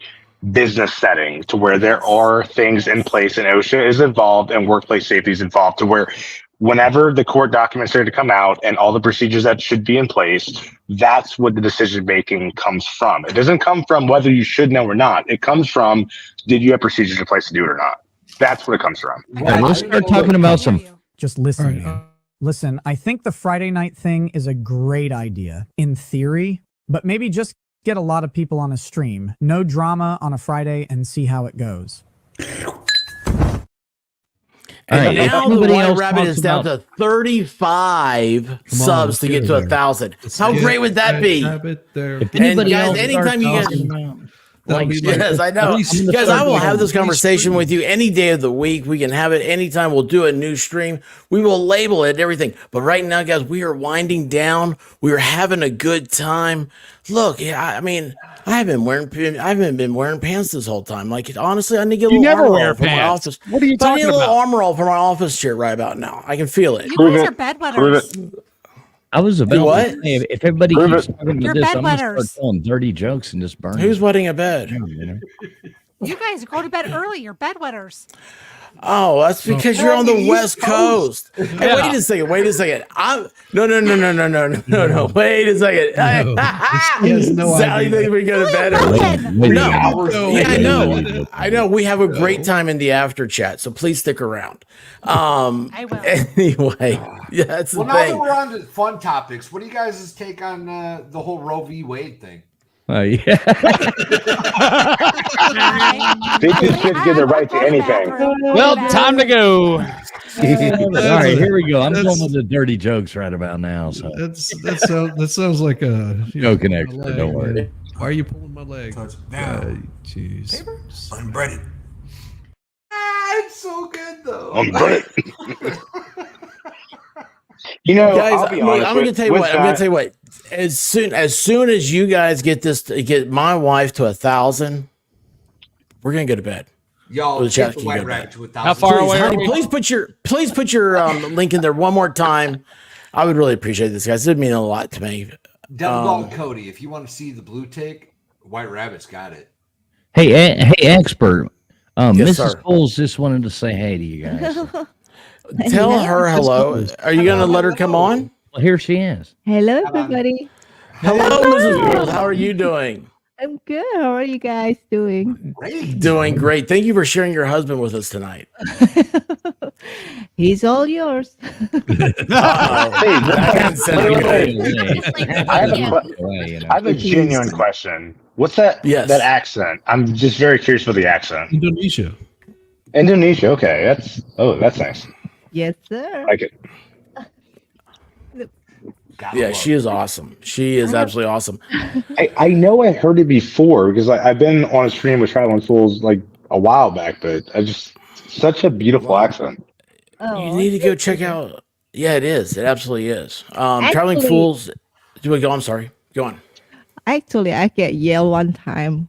[SPEAKER 15] business setting to where there are things in place, and OSHA is involved, and workplace safety is involved, to where whenever the court documents are to come out and all the procedures that should be in place, that's what the decision making comes from. It doesn't come from whether you should know or not. It comes from, did you have procedures in place to do it or not? That's what it comes from.
[SPEAKER 21] Right, let's start talking about some.
[SPEAKER 22] Just listen,
[SPEAKER 18] All right,
[SPEAKER 22] man. Listen, I think the Friday night thing is a great idea in theory, but maybe just get a lot of people on a stream. No drama on a Friday and see how it goes.
[SPEAKER 21] All right,
[SPEAKER 1] And
[SPEAKER 21] if
[SPEAKER 1] now the
[SPEAKER 21] anybody
[SPEAKER 1] White
[SPEAKER 21] else
[SPEAKER 1] Rabbit
[SPEAKER 21] talks
[SPEAKER 1] is down
[SPEAKER 21] about-
[SPEAKER 1] to 35 subs to get to 1,000. How great would that be?
[SPEAKER 21] If
[SPEAKER 1] And
[SPEAKER 21] anybody
[SPEAKER 1] guys,
[SPEAKER 21] else
[SPEAKER 1] anytime you
[SPEAKER 21] starts
[SPEAKER 1] guys,
[SPEAKER 21] talking about-
[SPEAKER 18] That'll be like-
[SPEAKER 1] yes, I
[SPEAKER 18] at
[SPEAKER 1] know,
[SPEAKER 18] least
[SPEAKER 1] guys. I will
[SPEAKER 18] start
[SPEAKER 1] have this
[SPEAKER 18] doing
[SPEAKER 1] conversation with you any day of the week. We can have it anytime. We'll do a new stream. We will label it and everything. But right now, guys, we are winding down. We are having a good time. Look, yeah, I mean, I haven't been wearing pants this whole time. Like, honestly, I need to get a
[SPEAKER 5] You
[SPEAKER 1] little
[SPEAKER 5] never
[SPEAKER 1] armor
[SPEAKER 5] wear
[SPEAKER 1] roll for my
[SPEAKER 5] pants.
[SPEAKER 1] office.
[SPEAKER 5] What are you
[SPEAKER 1] But I need
[SPEAKER 5] talking
[SPEAKER 1] a little
[SPEAKER 5] about?
[SPEAKER 1] armor roll for my office chair right about now. I can feel it.
[SPEAKER 3] You guys are bedwetters.
[SPEAKER 21] I was about
[SPEAKER 1] what?
[SPEAKER 21] to say, if everybody
[SPEAKER 15] Prove
[SPEAKER 21] keeps
[SPEAKER 15] it.
[SPEAKER 21] talking
[SPEAKER 3] You're
[SPEAKER 21] about this, I'm gonna start
[SPEAKER 3] bedwetters.
[SPEAKER 21] telling dirty jokes and just burn.
[SPEAKER 1] Who's
[SPEAKER 21] it
[SPEAKER 1] wetting a bed?
[SPEAKER 21] down, you know?
[SPEAKER 3] You guys go to bed early. You're bedwetters.
[SPEAKER 1] Oh, that's because you're on the West Coast. Hey,
[SPEAKER 5] Yeah.
[SPEAKER 1] wait a second. Wait a second. No. Wait a second.
[SPEAKER 19] He has no
[SPEAKER 1] Sally
[SPEAKER 19] idea.
[SPEAKER 1] thinks we go to bed
[SPEAKER 21] Wait,
[SPEAKER 1] early.
[SPEAKER 21] wait,
[SPEAKER 1] No.
[SPEAKER 21] wait,
[SPEAKER 1] Yeah, I know.
[SPEAKER 21] wait.
[SPEAKER 1] I know. We have a great time in the after chat, so please stick around.
[SPEAKER 3] I will.
[SPEAKER 1] Anyway, yeah, that's the
[SPEAKER 11] Well, now that
[SPEAKER 1] thing.
[SPEAKER 11] we're on to fun topics, what do you guys' take on the whole Roe v. Wade thing?
[SPEAKER 21] Yeah.
[SPEAKER 15] Bitches should get the right to anything.
[SPEAKER 5] Well, time to go.
[SPEAKER 21] All right, here we go. I'm
[SPEAKER 19] That's-
[SPEAKER 21] going with the dirty jokes right about now. So
[SPEAKER 19] That sounds like a
[SPEAKER 21] joking
[SPEAKER 19] a
[SPEAKER 21] expert.
[SPEAKER 19] leg.
[SPEAKER 21] Don't worry.
[SPEAKER 19] Why are you pulling my leg? Jeez.
[SPEAKER 11] Unbreaded. It's so good though.
[SPEAKER 15] Unbreaded. You know,
[SPEAKER 1] Guys,
[SPEAKER 15] I'll be
[SPEAKER 1] I'm
[SPEAKER 15] honest
[SPEAKER 1] gonna
[SPEAKER 15] with-
[SPEAKER 1] tell you
[SPEAKER 15] with
[SPEAKER 1] what. I'm gonna
[SPEAKER 15] that-
[SPEAKER 1] tell you what. As soon as you guys get my wife to 1,000, we're gonna go to bed.
[SPEAKER 11] Y'all,
[SPEAKER 1] Or the chat
[SPEAKER 11] get the
[SPEAKER 1] can
[SPEAKER 11] white
[SPEAKER 1] go
[SPEAKER 11] rabbit
[SPEAKER 1] back.
[SPEAKER 11] to 1,000.
[SPEAKER 5] How far
[SPEAKER 1] Please,
[SPEAKER 5] away are
[SPEAKER 1] honey,
[SPEAKER 5] we?
[SPEAKER 1] please put your link in there one more time. I would really appreciate this, guys. It would mean a lot to me.
[SPEAKER 11] Devil Dog Cody, if you want to see the blue take, White Rabbit's got it.
[SPEAKER 21] Hey, expert.
[SPEAKER 1] Yes,
[SPEAKER 21] Mrs.
[SPEAKER 1] sir.
[SPEAKER 21] Fools just wanted to say hey to you guys.
[SPEAKER 1] Tell her hello. Are you gonna let her come on?
[SPEAKER 21] Well, here she is.
[SPEAKER 12] Hello, everybody.
[SPEAKER 1] Hello, Mrs. Fools. How are you doing?
[SPEAKER 12] I'm good. How are you guys doing?
[SPEAKER 1] Doing great. Thank you for sharing your husband with us tonight.
[SPEAKER 12] He's all yours.
[SPEAKER 1] That kind of sounded good.
[SPEAKER 15] I have a genuine question. What's that?
[SPEAKER 1] Yes.
[SPEAKER 15] That accent. I'm just very curious for the accent.
[SPEAKER 19] Indonesia.
[SPEAKER 15] Indonesia. Okay, that's nice.
[SPEAKER 12] Yes, sir.
[SPEAKER 15] I like it.
[SPEAKER 1] Yeah, she is awesome. She is absolutely awesome.
[SPEAKER 15] I know I heard it before because I've been on a stream with Traveling Fools like a while back, but I just such a beautiful accent.
[SPEAKER 1] You need to go check out. Yeah, it is. It absolutely is. Traveling
[SPEAKER 12] Actually-
[SPEAKER 1] Fools. Do we go? I'm sorry. Go on.
[SPEAKER 12] Actually, I get yelled one time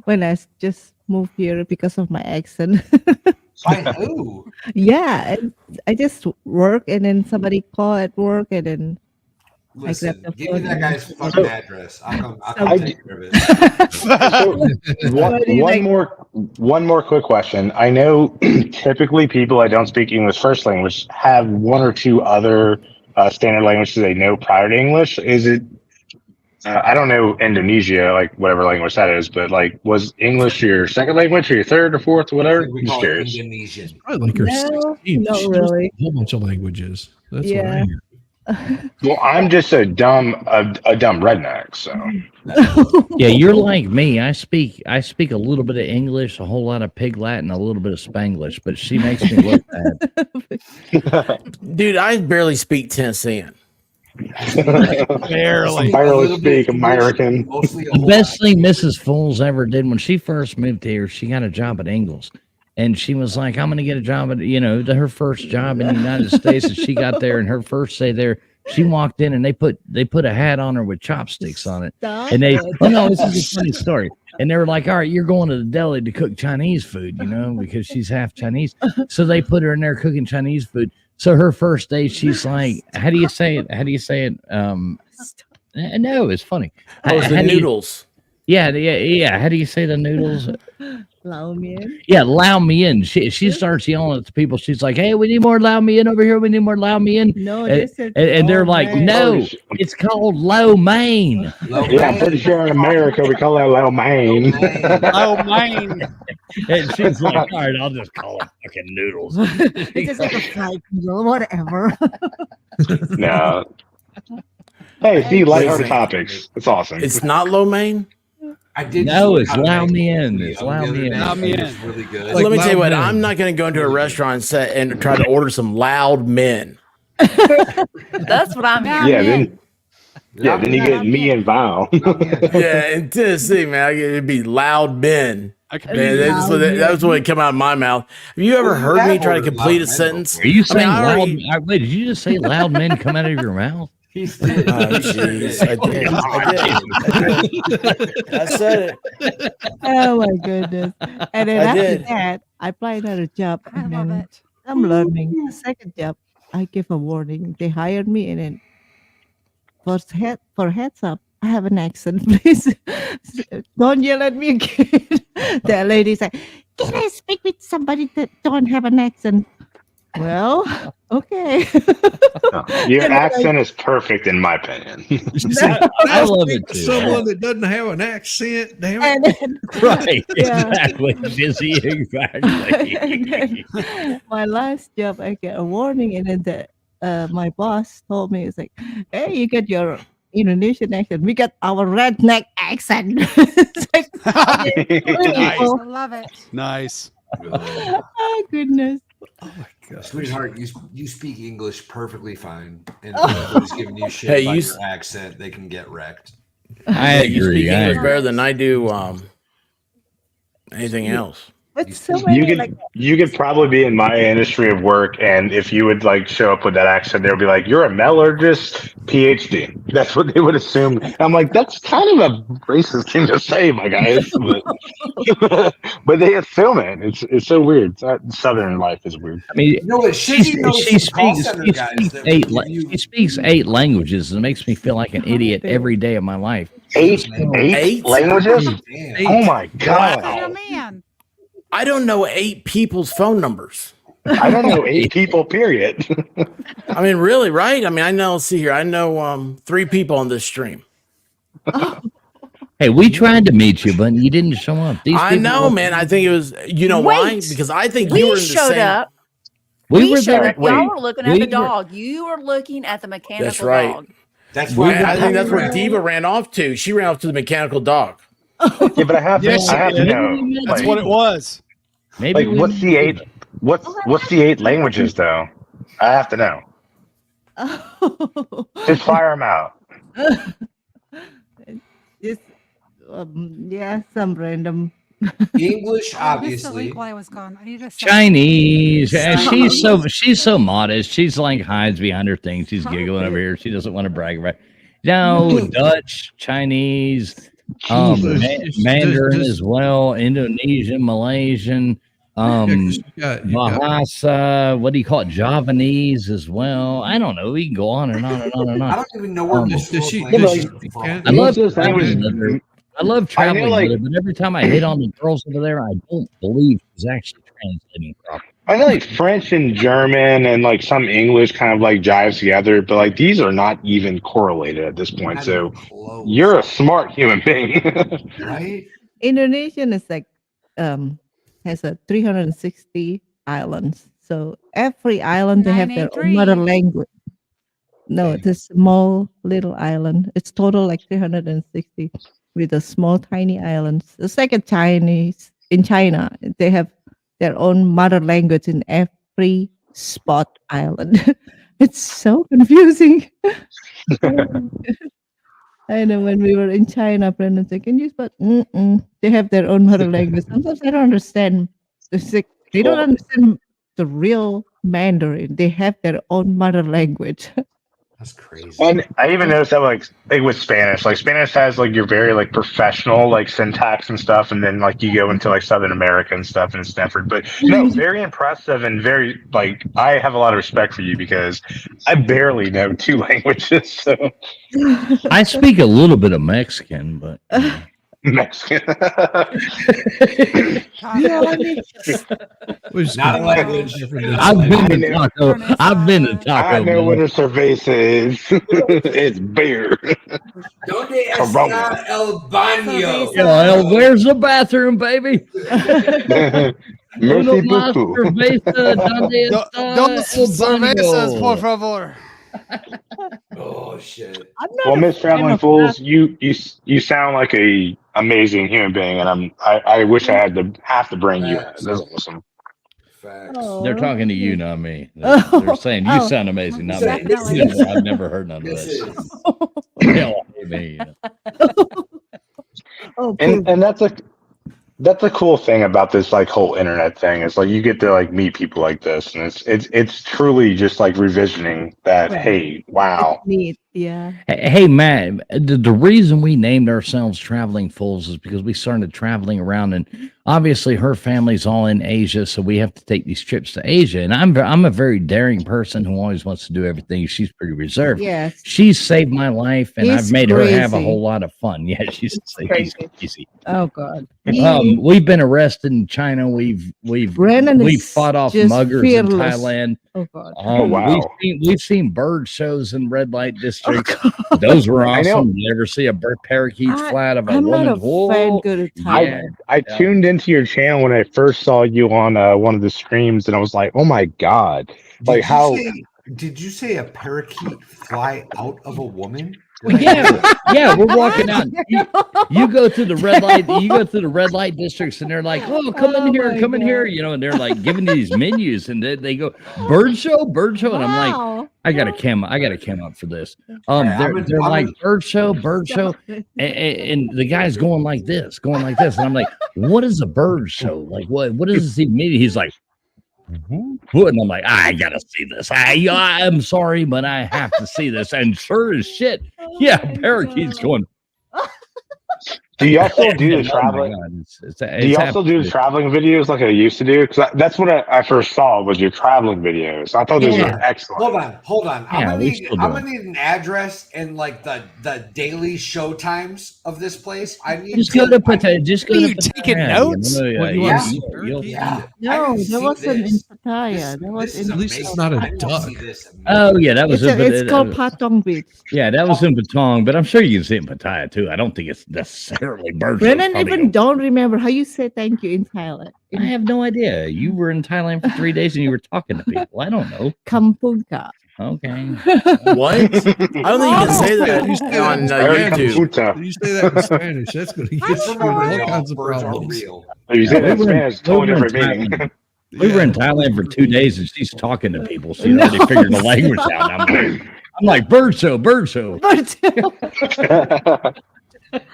[SPEAKER 12] when I just moved here because of my accent.
[SPEAKER 11] By who?
[SPEAKER 12] Yeah, I just work and then somebody call at work and then
[SPEAKER 11] Listen,
[SPEAKER 12] I grab the
[SPEAKER 11] give me
[SPEAKER 12] phone
[SPEAKER 11] that
[SPEAKER 12] and-
[SPEAKER 11] guy's fucking address. I'll come
[SPEAKER 15] I
[SPEAKER 11] take care of it.
[SPEAKER 15] One more quick question. I know typically people that don't speak English first language have one or two other standard languages they know prior to English. Is it? I don't know Indonesia, like whatever language that is, but like, was English your second language or your third or fourth or whatever?
[SPEAKER 11] We
[SPEAKER 15] I'm just
[SPEAKER 11] call it
[SPEAKER 15] curious.
[SPEAKER 11] Indonesian.
[SPEAKER 19] I like her.
[SPEAKER 12] No,
[SPEAKER 19] 16.
[SPEAKER 12] not
[SPEAKER 19] She knows
[SPEAKER 12] really.
[SPEAKER 19] A whole bunch of languages. That's what I
[SPEAKER 12] Yeah.
[SPEAKER 19] hear.
[SPEAKER 15] Well, I'm just a dumb redneck, so.
[SPEAKER 21] Yeah, you're like me. I speak a little bit of English, a whole lot of Pig Latin, a little bit of Spanglish, but she makes me look bad.
[SPEAKER 1] Dude, I barely speak Tennessean.
[SPEAKER 15] Barely speak American.
[SPEAKER 21] The best thing Mrs. Fools ever did when she first moved here, she got a job at Ingles. And she was like, I'm going to get a job at, her first job in the United States. And she got there, and her first day there, she walked in and they put a hat on her with chopsticks on it. And they, oh no, this is a funny story. And they were like, all right, you're going to the deli to cook Chinese food, because she's half Chinese. So they put her in there cooking Chinese food. So her first day, she's like, how do you say it? No, it's funny.
[SPEAKER 1] Oh, it's the
[SPEAKER 21] How do you-
[SPEAKER 1] noodles.
[SPEAKER 21] Yeah. How do you say the noodles?
[SPEAKER 12] Lao Mian.
[SPEAKER 21] Yeah, Lao Mian. She starts yelling at the people. She's like, hey, we need more Lao Mian over here. We need more Lao Mian.
[SPEAKER 12] No,
[SPEAKER 21] and,
[SPEAKER 12] they said
[SPEAKER 21] and they're
[SPEAKER 12] Lao
[SPEAKER 21] like,
[SPEAKER 12] Mein.
[SPEAKER 21] no, it's called Lo Mein.
[SPEAKER 15] Yeah, I'm pretty sure in America we call that Lo Mein.
[SPEAKER 5] Oh, mine.
[SPEAKER 21] And she's like, all right, I'll just call it fucking noodles.
[SPEAKER 12] It's just like a fried noodle, whatever.
[SPEAKER 15] No. Hey, see, lighthearted topics. It's awesome.
[SPEAKER 1] It's not lo mein.
[SPEAKER 11] I did.
[SPEAKER 21] No,
[SPEAKER 11] just
[SPEAKER 21] it's
[SPEAKER 11] look how
[SPEAKER 21] Lao
[SPEAKER 11] to make
[SPEAKER 21] Mein.
[SPEAKER 11] it
[SPEAKER 21] It's
[SPEAKER 11] the
[SPEAKER 21] Lao
[SPEAKER 11] other
[SPEAKER 21] Mein.
[SPEAKER 11] day.
[SPEAKER 5] Lao Mein.
[SPEAKER 11] It's really good.
[SPEAKER 1] Let me tell you what.
[SPEAKER 19] loud men.
[SPEAKER 1] I'm not going to go into a restaurant and try to order some loud men.
[SPEAKER 6] That's what I'm hearing.
[SPEAKER 15] Then you get me and Val.
[SPEAKER 1] Yeah, in Tennessee, man, it'd be loud men.
[SPEAKER 5] I can
[SPEAKER 1] Man, that's what would come out of my mouth. Have you ever heard me try to complete a sentence?
[SPEAKER 21] Are you saying
[SPEAKER 1] I
[SPEAKER 21] loud?
[SPEAKER 1] already-
[SPEAKER 21] Wait, did you just say loud men come out of your mouth?
[SPEAKER 11] He's did.
[SPEAKER 1] Oh, jeez, I did. I said it.
[SPEAKER 12] Oh my goodness. And then
[SPEAKER 1] I
[SPEAKER 12] after
[SPEAKER 1] did.
[SPEAKER 12] that, I apply another job.
[SPEAKER 3] I
[SPEAKER 12] And
[SPEAKER 3] love
[SPEAKER 12] then
[SPEAKER 3] it.
[SPEAKER 12] I'm learning. The second job, I give a warning. They hired me and then for heads up, I have an accent, please. Don't yell at me again. The lady's like, can I speak with somebody that don't have an accent? Well, okay.
[SPEAKER 15] Your accent is perfect in my opinion.
[SPEAKER 21] I love it too.
[SPEAKER 19] Someone that doesn't have an accent, damn it.
[SPEAKER 12] And then,
[SPEAKER 21] Right,
[SPEAKER 12] Yeah.
[SPEAKER 21] exactly. Busy, exactly.
[SPEAKER 12] and then my last job, I get a warning, and then my boss told me, it's like, hey, you got your Indonesian accent. We got our redneck accent. It's like,
[SPEAKER 5] Nice.
[SPEAKER 12] oh,
[SPEAKER 3] I love it.
[SPEAKER 5] Nice.
[SPEAKER 12] oh, goodness.
[SPEAKER 19] Oh my god.
[SPEAKER 11] Sweetheart, you speak English perfectly fine, and if nobody's giving you shit
[SPEAKER 1] Hey,
[SPEAKER 11] about
[SPEAKER 1] you
[SPEAKER 11] your accent, they can get wrecked.
[SPEAKER 21] I
[SPEAKER 1] You
[SPEAKER 21] agree.
[SPEAKER 1] speak
[SPEAKER 21] I
[SPEAKER 1] English
[SPEAKER 21] agree.
[SPEAKER 1] better than I do anything else.
[SPEAKER 12] But so many, like,
[SPEAKER 15] You could probably be in my industry of work, and if you would like show up with that accent, they would be like, "You're a metallurgist, PhD." That's what they would assume. I'm like, that's kind of a racist thing to say, my guys. But they assume it. It's so weird. Southern life is weird.
[SPEAKER 21] I mean,
[SPEAKER 11] You know what? Shizzy knows
[SPEAKER 21] she
[SPEAKER 11] some call
[SPEAKER 21] speaks,
[SPEAKER 11] center
[SPEAKER 21] she
[SPEAKER 11] guys
[SPEAKER 21] speaks
[SPEAKER 11] that would
[SPEAKER 21] eight.
[SPEAKER 11] give you-
[SPEAKER 21] She speaks 8 languages, and it makes me feel like an idiot every day of my life.
[SPEAKER 15] Eight
[SPEAKER 1] Eight?
[SPEAKER 15] languages?
[SPEAKER 11] Damn.
[SPEAKER 15] Oh my god!
[SPEAKER 3] You're a man.
[SPEAKER 1] I don't know 8 people's phone numbers.
[SPEAKER 15] I don't know 8 people. Period.
[SPEAKER 1] I mean, really, right? I mean, I know. See here, I know 3 people on this stream.
[SPEAKER 21] Hey, we tried to meet you, but you didn't show up. These
[SPEAKER 1] I
[SPEAKER 21] people
[SPEAKER 1] know, man. I think it was. You know why?
[SPEAKER 6] Wait.
[SPEAKER 1] Because I think
[SPEAKER 6] We
[SPEAKER 1] you were in the
[SPEAKER 6] showed
[SPEAKER 1] same.
[SPEAKER 6] up.
[SPEAKER 21] We were
[SPEAKER 6] showed
[SPEAKER 21] there.
[SPEAKER 6] up. Y'all
[SPEAKER 21] Wait,
[SPEAKER 6] were looking at
[SPEAKER 21] we
[SPEAKER 6] the
[SPEAKER 21] were-
[SPEAKER 6] dog. You were looking at the mechanical
[SPEAKER 1] That's right.
[SPEAKER 6] dog.
[SPEAKER 11] That's
[SPEAKER 1] Why
[SPEAKER 11] why
[SPEAKER 1] I think that's where Diva ran off to. She ran off to the mechanical dog.
[SPEAKER 15] Yeah, but I have
[SPEAKER 5] Yes,
[SPEAKER 15] to
[SPEAKER 5] you did.
[SPEAKER 15] know.
[SPEAKER 5] That's
[SPEAKER 15] like,
[SPEAKER 5] what it was.
[SPEAKER 21] Maybe
[SPEAKER 15] Like, what's the 8? What's the 8 languages though? I have to know. Just fire them out.
[SPEAKER 12] Just, yeah, some random.
[SPEAKER 11] English,
[SPEAKER 3] I missed the
[SPEAKER 11] obviously.
[SPEAKER 3] link while I was gone. I need to
[SPEAKER 21] Chinese. She's so modest. She's like hides behind her thing. She's giggling over here. She doesn't want to brag about it. No, Dutch, Chinese, Mandarin as well, Indonesian, Malaysian, Bahasa, what do you call it? Javanese as well. I don't know. We can go on and on and on and on.
[SPEAKER 11] I don't even know where Miss
[SPEAKER 19] Does she-
[SPEAKER 11] Phillips
[SPEAKER 19] does
[SPEAKER 11] language
[SPEAKER 19] she-
[SPEAKER 11] is from.
[SPEAKER 21] I love
[SPEAKER 15] Most of those
[SPEAKER 21] traveling
[SPEAKER 15] languages-
[SPEAKER 21] with her. I love traveling
[SPEAKER 15] like-
[SPEAKER 21] with her, but every time I hit on the girls over there, I don't believe she's actually translating properly.
[SPEAKER 15] I know like French and German and like some English kind of like jives together, but like these are not even correlated at this point.
[SPEAKER 11] Not
[SPEAKER 15] So
[SPEAKER 11] even close.
[SPEAKER 15] you're a smart human being.
[SPEAKER 11] Right?
[SPEAKER 12] Indonesian is like has a 360 islands. So every island they have their own mother
[SPEAKER 3] 983.
[SPEAKER 12] language. No, it's a small little island. It's total like 360 with a small tiny islands. It's like a Chinese in China. They have their own mother language in every spot island. It's so confusing. I know when we were in China, Brendan said, "Can you spell?" They have their own mother language. Sometimes I don't understand. It's like they don't understand the real Mandarin. They have their own mother language.
[SPEAKER 11] That's crazy.
[SPEAKER 15] And I even noticed that like with Spanish, like Spanish has like your very like professional like syntax and stuff, and then like you go into like Southern America and stuff and Stanford. But no, very impressive and very like I have a lot of respect for you because I barely know 2 languages. So
[SPEAKER 21] I speak a little bit of Mexican, but
[SPEAKER 15] Mexican.
[SPEAKER 12] Yeah, I mean,
[SPEAKER 11] Not a language.
[SPEAKER 21] I've been to Taco. I've been to Taco.
[SPEAKER 15] I know
[SPEAKER 21] Bell.
[SPEAKER 15] what a cerveza is. It's beer.
[SPEAKER 11] Donde
[SPEAKER 15] Corona.
[SPEAKER 11] está el baño?
[SPEAKER 21] Yo, where's the bathroom, baby?
[SPEAKER 15] Merci
[SPEAKER 21] Uno más
[SPEAKER 15] beaucoup.
[SPEAKER 21] cerveza, ¿dónde está
[SPEAKER 5] Dos
[SPEAKER 21] el
[SPEAKER 5] cervezas,
[SPEAKER 21] baño?
[SPEAKER 5] por favor.
[SPEAKER 11] Oh shit.
[SPEAKER 12] I'm not
[SPEAKER 15] Well,
[SPEAKER 12] a
[SPEAKER 15] Miss
[SPEAKER 12] fan
[SPEAKER 15] Traveling
[SPEAKER 12] of
[SPEAKER 15] Fools, you sound like a amazing human being, and I wish I had to have to bring you. That's awesome.
[SPEAKER 11] Facts.
[SPEAKER 21] They're talking to you, not me. They're saying you
[SPEAKER 12] Oh.
[SPEAKER 21] sound amazing, not me.
[SPEAKER 12] Definitely.
[SPEAKER 21] You know, I've never heard none of
[SPEAKER 11] This
[SPEAKER 21] this.
[SPEAKER 11] is
[SPEAKER 21] Hell, me, you know.
[SPEAKER 12] Oh,
[SPEAKER 15] And that's a cool thing about this like whole internet thing. Is like you get to like meet people like this, and it's truly just like revisioning that.
[SPEAKER 12] Right.
[SPEAKER 15] Hey, wow,
[SPEAKER 12] It's neat. Yeah.
[SPEAKER 21] Hey, Matt, the reason we named ourselves Traveling Fools is because we started traveling around, and obviously her family's all in Asia, so we have to take these trips to Asia. And I'm a very daring person who always wants to do everything. She's pretty reserved.
[SPEAKER 12] Yes.
[SPEAKER 21] She's saved my life, and I've
[SPEAKER 12] He's
[SPEAKER 21] made her have a
[SPEAKER 12] crazy.
[SPEAKER 21] whole lot of fun. Yeah, she's crazy.
[SPEAKER 12] Oh God.
[SPEAKER 21] We've been arrested in China. We've
[SPEAKER 12] Brandon is
[SPEAKER 21] fought off
[SPEAKER 12] just
[SPEAKER 21] muggers
[SPEAKER 12] fearless.
[SPEAKER 21] in Thailand.
[SPEAKER 12] Oh God.
[SPEAKER 21] We've seen bird shows in red light districts. Those were
[SPEAKER 15] I know.
[SPEAKER 21] awesome. You ever see a parakeet flat of a
[SPEAKER 12] I'm not
[SPEAKER 21] woman?
[SPEAKER 12] a fan good at Thailand.
[SPEAKER 15] I tuned into your channel when I first saw you on one of the streams, and I was like, "Oh my God!" Like how?
[SPEAKER 11] Did you say a parakeet fly out of a woman?
[SPEAKER 21] Yeah, we're walking out. You go to the red light. You go to the red light districts, and they're like, "Oh, come in here," you know, and they're like giving you these menus, and they go bird show, and I'm like, I got to cam up for this. They're like bird show, and the guy's going like this, and I'm like, what is a bird show? Like what does this even mean? He's like, and I'm like, I gotta see this. I'm sorry, but I have to see this. And sure as shit, yeah, parakeet's going.
[SPEAKER 15] Do you also do the traveling? Do you also do the traveling videos like I used to do? Because that's what I first saw was your traveling videos. I thought those were excellent.
[SPEAKER 11] Hold on.
[SPEAKER 21] Yeah,
[SPEAKER 11] I'm gonna need an address and like the daily show times of this place. I need
[SPEAKER 21] Just go to Pattaya. Just go to
[SPEAKER 5] you taking notes?
[SPEAKER 11] Yeah.
[SPEAKER 12] No, that wasn't in Pattaya. That was in.
[SPEAKER 18] At least it's not a duck.
[SPEAKER 21] Oh yeah, that was.
[SPEAKER 12] It's called Patong Beach.
[SPEAKER 21] Yeah, that was in Patong, but I'm sure you can see it in Pattaya too. I don't think it's necessarily bird show.
[SPEAKER 12] Brennan even don't remember how you say thank you in Thailand.
[SPEAKER 21] I have no idea. You were in Thailand for 3 days and you were talking to people. I don't know.
[SPEAKER 12] Kampungka.
[SPEAKER 21] Okay.
[SPEAKER 1] What? I don't think you can say that on YouTube.
[SPEAKER 19] You say that in Spanish, that's going to get you in all kinds of problems.
[SPEAKER 15] If you say that in Spanish, totally different meaning.
[SPEAKER 21] We were in Thailand for 2 days and she's talking to people. She already figured the language out. I'm like, bird show.
[SPEAKER 12] Bird show.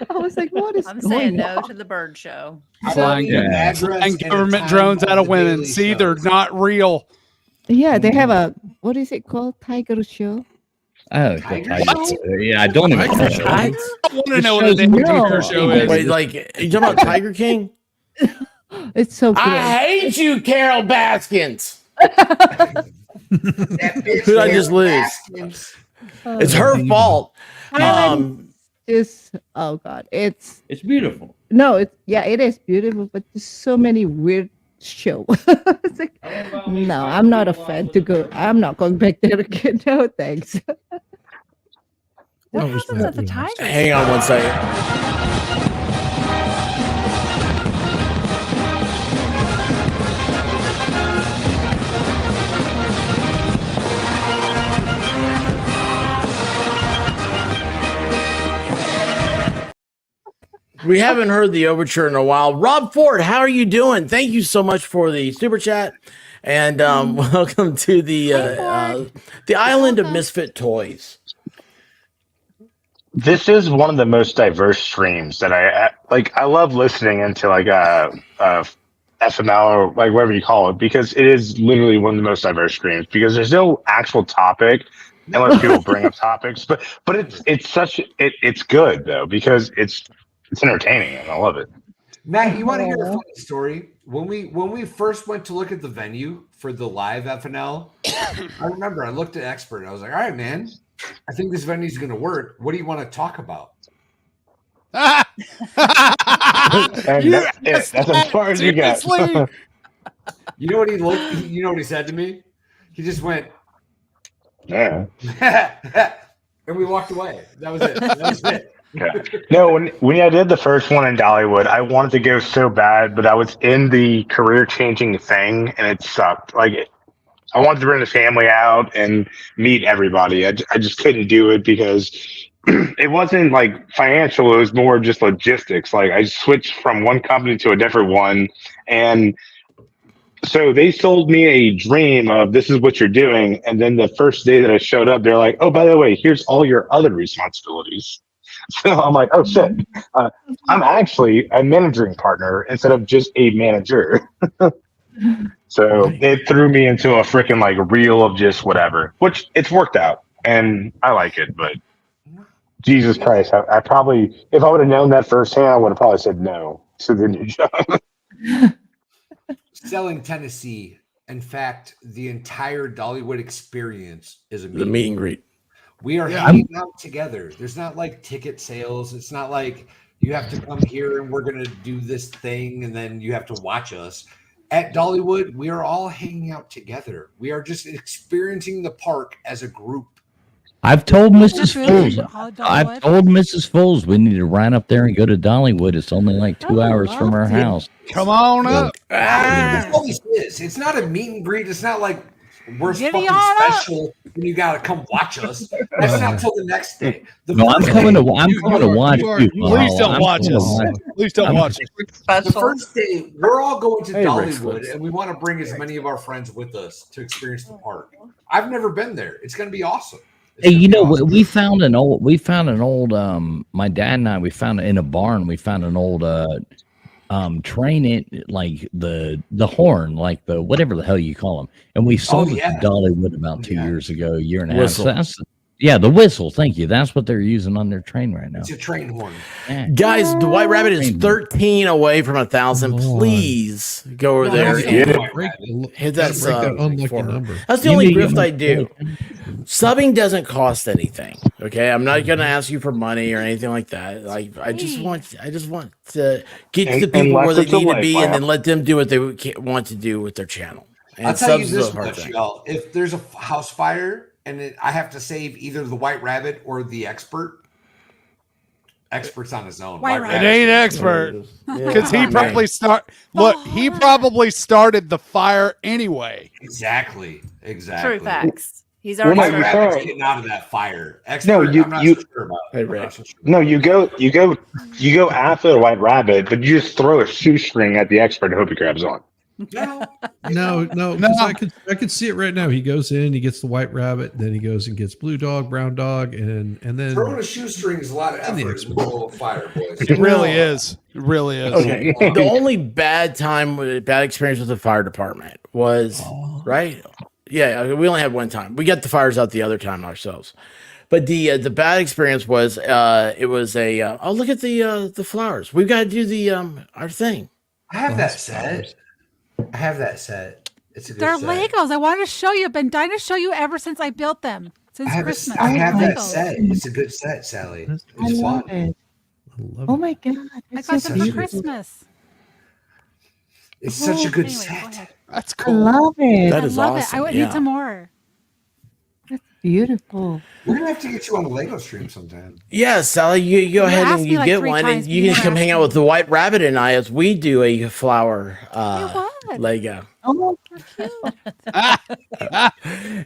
[SPEAKER 12] I was like, what is
[SPEAKER 6] I'm
[SPEAKER 12] going
[SPEAKER 6] saying no
[SPEAKER 12] on?
[SPEAKER 6] to the bird show.
[SPEAKER 5] Flying and government drones out of women. See, they're not real.
[SPEAKER 12] Yeah, they have a, what is it called? Tiger show?
[SPEAKER 21] Oh, yeah, I don't even know.
[SPEAKER 5] I want to know what the tiger show is.
[SPEAKER 1] Wait, like, you talking about Tiger King?
[SPEAKER 12] It's so good.
[SPEAKER 1] I hate you, Carol Baskins. Who did I just lose? It's her fault.
[SPEAKER 12] Oh God, it's
[SPEAKER 21] beautiful.
[SPEAKER 12] No, it is beautiful, but there's so many weird show. It's like, no, I'm not a fan to go. I'm not going back there again. No, thanks.
[SPEAKER 6] What happens at the tiger?
[SPEAKER 1] Hang on one second. We haven't heard the overture in a while. Rob Ford, how are you doing? Thank you so much for the super chat, and welcome to the island of misfit toys.
[SPEAKER 15] This is one of the most diverse streams that I like. I love listening into like FML or like whatever you call it, because it is literally one of the most diverse streams because there's no actual topic unless people bring up topics. But it's good though because it's entertaining and I love it.
[SPEAKER 11] Matt, you want to hear a funny story? When we first went to look at the venue for the live FNL, I remember I looked at Expert and I was like, all right, man, I think this venue is going to work. What do you want to talk about?
[SPEAKER 15] And that's as far as you get.
[SPEAKER 11] You know what he looked? You know what he said to me? He just went,
[SPEAKER 15] yeah,
[SPEAKER 11] and we walked away. That was it. That was it.
[SPEAKER 15] Yeah. No, when I did the first one in Dollywood, I wanted to go so bad, but I was in the career-changing thing, and it sucked. Like, I wanted to bring the family out and meet everybody. I just couldn't do it because it wasn't like financial. It was more just logistics. Like, I switched from one company to a different one, and so they sold me a dream of this is what you're doing, and then the first day that I showed up, they're like, "Oh, by the way, here's all your other responsibilities." So I'm like, oh shit, I'm actually a managing partner instead of just a manager. So it threw me into a freaking like reel of just whatever, which it's worked out and I like it, but Jesus Christ. I probably, if I would have known that firsthand, I would have probably said no to the new job.
[SPEAKER 11] Selling Tennessee. In fact, the entire Dollywood experience is a
[SPEAKER 1] The meet and greet.
[SPEAKER 11] We are hanging out together. There's not like ticket sales. It's not like you have to come here and we're going to do this thing and then you have to watch us. At Dollywood, we are all hanging out together. We are just experiencing the park as a group.
[SPEAKER 21] I've told Mrs. Fools we need to run up there and go to Dollywood. It's only like 2 hours from our house.
[SPEAKER 5] Come on up.
[SPEAKER 11] That's all this is. It's not a meet and greet. It's not like we're fucking special and you got to come watch us. That's not until the next day. I'm coming to watch you.
[SPEAKER 5] Please don't watch us. Please don't watch us.
[SPEAKER 11] The first day, we're all going to Dollywood and we want to bring as many of our friends with us to experience the park. I've never been there. It's going to be awesome.
[SPEAKER 21] Hey, you know, we found an old, my dad and I, we found it in a barn. We found an old, train it, like the horn, like the, whatever the hell you call them. And we sold it to Dollywood about 2 years ago, a year and a half. So that's, the whistle. Thank you. That's what they're using on their train right now.
[SPEAKER 11] It's a train horn.
[SPEAKER 21] Yeah.
[SPEAKER 1] Guys, the White Rabbit is 13 away from 1,000. Please go over there and hit that sub.
[SPEAKER 19] Number.
[SPEAKER 1] That's the only gift I do. Subbing doesn't cost anything. Okay, I'm not going to ask you for money or anything like that. Like, I just want to get to the people where they need to be, and then let them do what they want to do with their channel. And
[SPEAKER 11] I'll tell you
[SPEAKER 1] subs is
[SPEAKER 11] this
[SPEAKER 1] a hard
[SPEAKER 11] much,
[SPEAKER 1] thing.
[SPEAKER 11] y'all. If there's a house fire and I have to save either the White Rabbit or the expert's on his own.
[SPEAKER 5] It ain't expert because he probably he probably started the fire anyway.
[SPEAKER 11] Exactly.
[SPEAKER 6] True facts. He's already
[SPEAKER 11] getting out of that fire. Expert,
[SPEAKER 15] No,
[SPEAKER 11] I'm not so sure about it.
[SPEAKER 15] No, you go after the White Rabbit, but you just throw a shoestring at the expert and hope he grabs on.
[SPEAKER 19] No, because I could see it right now. He goes in, he gets the White Rabbit, then he goes and gets blue dog, brown dog, and then
[SPEAKER 11] Throwing a shoestring is a lot of effort in the middle of a fire, boys.
[SPEAKER 5] It really is. It really is.
[SPEAKER 1] Okay. The only bad experience with the fire department was right. Yeah, we only had one time. We got the fires out the other time ourselves. But the bad experience was it was a look at the flowers. We've got to do the our thing.
[SPEAKER 11] I have that set. It's a good
[SPEAKER 3] They're
[SPEAKER 11] set.
[SPEAKER 3] Legos. I wanted to show you. I've been dying to show you ever since I built them. Since Christmas.
[SPEAKER 11] I have that
[SPEAKER 3] Legos.
[SPEAKER 11] set. It's a good set, Sally.
[SPEAKER 12] I
[SPEAKER 11] It's
[SPEAKER 12] love
[SPEAKER 11] fun.
[SPEAKER 12] it. Oh my god!
[SPEAKER 3] I
[SPEAKER 12] It's
[SPEAKER 3] got
[SPEAKER 12] so
[SPEAKER 3] them for
[SPEAKER 12] beautiful.
[SPEAKER 3] Christmas.
[SPEAKER 11] It's such a good
[SPEAKER 3] Anyway, go
[SPEAKER 11] set.
[SPEAKER 3] ahead.
[SPEAKER 5] That's
[SPEAKER 12] I
[SPEAKER 5] cool.
[SPEAKER 12] love it.
[SPEAKER 1] That
[SPEAKER 3] I
[SPEAKER 1] is
[SPEAKER 3] love
[SPEAKER 1] awesome.
[SPEAKER 3] it. I would
[SPEAKER 1] yeah.
[SPEAKER 3] need some more.
[SPEAKER 12] That's beautiful.
[SPEAKER 11] We're gonna have to get you on the Lego stream sometime.
[SPEAKER 1] Yeah, Sally, you go ahead
[SPEAKER 3] asked
[SPEAKER 1] and
[SPEAKER 3] me
[SPEAKER 1] you
[SPEAKER 3] like
[SPEAKER 1] get
[SPEAKER 3] 3
[SPEAKER 1] one,
[SPEAKER 3] times,
[SPEAKER 1] and you
[SPEAKER 3] but
[SPEAKER 1] can
[SPEAKER 3] you
[SPEAKER 1] come hang
[SPEAKER 3] asked
[SPEAKER 1] out
[SPEAKER 3] me.
[SPEAKER 1] with the White Rabbit and I as we do a flower Lego.
[SPEAKER 12] Oh,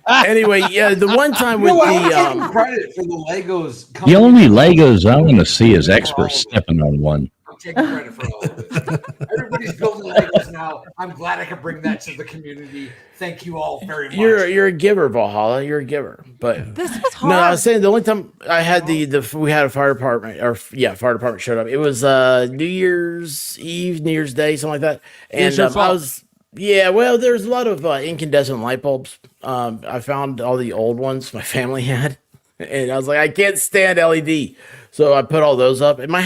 [SPEAKER 1] Anyway, yeah, the one time with the
[SPEAKER 11] credit for the Legos.
[SPEAKER 21] The only Legos I want to see is experts stepping on one.
[SPEAKER 11] I'm taking credit for all of it. Everybody's building Legos now. I'm glad I could bring that to the community. Thank you all very much.
[SPEAKER 1] you're a giver, Valhalla. You're a giver. But
[SPEAKER 3] This was hard.
[SPEAKER 1] no, I was saying the only time I had we had a fire department fire department showed up. It was New Year's Eve, New Year's Day, something like that. And I was well, there's a lot of incandescent light bulbs. I found all the old ones my family had, and I was like, I can't stand LED, so I put all those up. And our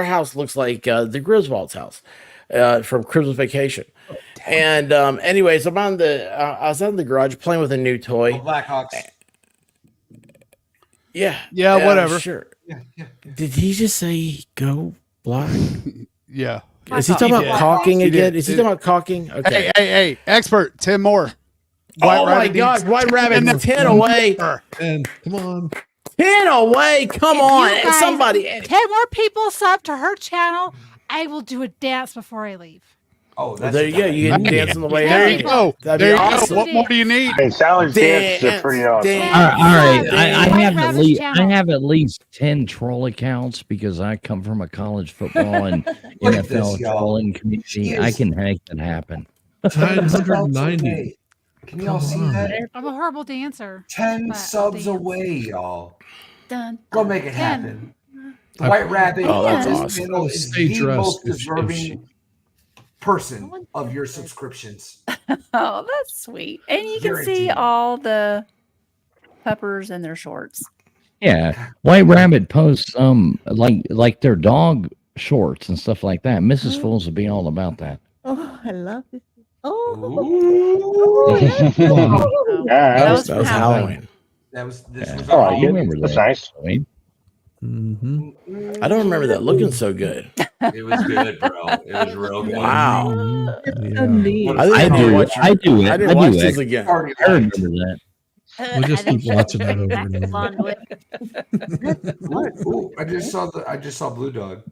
[SPEAKER 1] house looks like the Griswold's house from Christmas Vacation. And anyways, I was out in the garage playing with a new toy.
[SPEAKER 11] Blackhawks.
[SPEAKER 1] Yeah,
[SPEAKER 5] whatever.
[SPEAKER 1] Sure. Yeah. Did he just say go black?
[SPEAKER 5] Yeah.
[SPEAKER 1] Is he talking about caulking again? Is he talking about caulking? Okay.
[SPEAKER 5] Hey, expert, 10 more.
[SPEAKER 1] My gosh, White Rabbit, 10 away.
[SPEAKER 19] And come on.
[SPEAKER 1] 10 away. Come
[SPEAKER 3] If
[SPEAKER 1] on.
[SPEAKER 3] you guys,
[SPEAKER 1] Somebody.
[SPEAKER 3] 10 more people sub to her channel. I will do a dance before I leave.
[SPEAKER 11] Oh,
[SPEAKER 1] Well, there you go. You can dance on the way
[SPEAKER 5] There
[SPEAKER 1] out.
[SPEAKER 5] you go.
[SPEAKER 1] That'd
[SPEAKER 5] There
[SPEAKER 1] be
[SPEAKER 5] you
[SPEAKER 1] awesome.
[SPEAKER 5] go. What more do you need?
[SPEAKER 15] Hey, Sally's dances are pretty awesome.
[SPEAKER 21] All right. I
[SPEAKER 3] White
[SPEAKER 21] have
[SPEAKER 3] Rabbit's channel.
[SPEAKER 21] I have at least 10 troll accounts because I come from a college football and NFL trolling community. I can make that happen.
[SPEAKER 19] 990.
[SPEAKER 11] Can y'all see that?
[SPEAKER 3] I'm a horrible dancer.
[SPEAKER 11] 10
[SPEAKER 3] but I'll
[SPEAKER 11] subs
[SPEAKER 3] dance.
[SPEAKER 11] away, y'all.
[SPEAKER 6] Done.
[SPEAKER 11] Go make it
[SPEAKER 3] 10.
[SPEAKER 11] happen. White Rabbit
[SPEAKER 1] Oh, that's
[SPEAKER 11] this
[SPEAKER 1] awesome.
[SPEAKER 11] channel is
[SPEAKER 19] Stay
[SPEAKER 11] the
[SPEAKER 19] dressed
[SPEAKER 11] most
[SPEAKER 19] if
[SPEAKER 11] deserving person of your subscriptions.
[SPEAKER 6] Oh, that's sweet. And you can see
[SPEAKER 11] Guaranteed.
[SPEAKER 6] all the puppers in their shorts.
[SPEAKER 21] Yeah, White Rabbit posts like their dog shorts and stuff like that. Mrs. Fools would be all about that.
[SPEAKER 12] Oh, I love this. Oh,
[SPEAKER 15] Yeah,
[SPEAKER 6] That was
[SPEAKER 1] That was Halloween.
[SPEAKER 11] This was
[SPEAKER 21] Yeah.
[SPEAKER 15] I
[SPEAKER 11] on
[SPEAKER 15] like
[SPEAKER 21] You
[SPEAKER 15] it.
[SPEAKER 21] remember
[SPEAKER 15] That's
[SPEAKER 21] that?
[SPEAKER 15] nice.
[SPEAKER 21] Halloween?
[SPEAKER 1] I don't remember that looking so good.
[SPEAKER 11] It was good, bro. It was real good.
[SPEAKER 1] Wow.
[SPEAKER 12] so neat.
[SPEAKER 1] I didn't watch.
[SPEAKER 21] I do it.
[SPEAKER 1] I
[SPEAKER 21] I
[SPEAKER 1] didn't watch
[SPEAKER 21] do
[SPEAKER 1] this
[SPEAKER 21] it.
[SPEAKER 1] again.
[SPEAKER 11] Already
[SPEAKER 21] I
[SPEAKER 11] liked.
[SPEAKER 21] remember that.
[SPEAKER 19] We'll just keep watching that over and over.
[SPEAKER 9] Bond with.
[SPEAKER 11] What? Ooh, I just saw Blue Dog.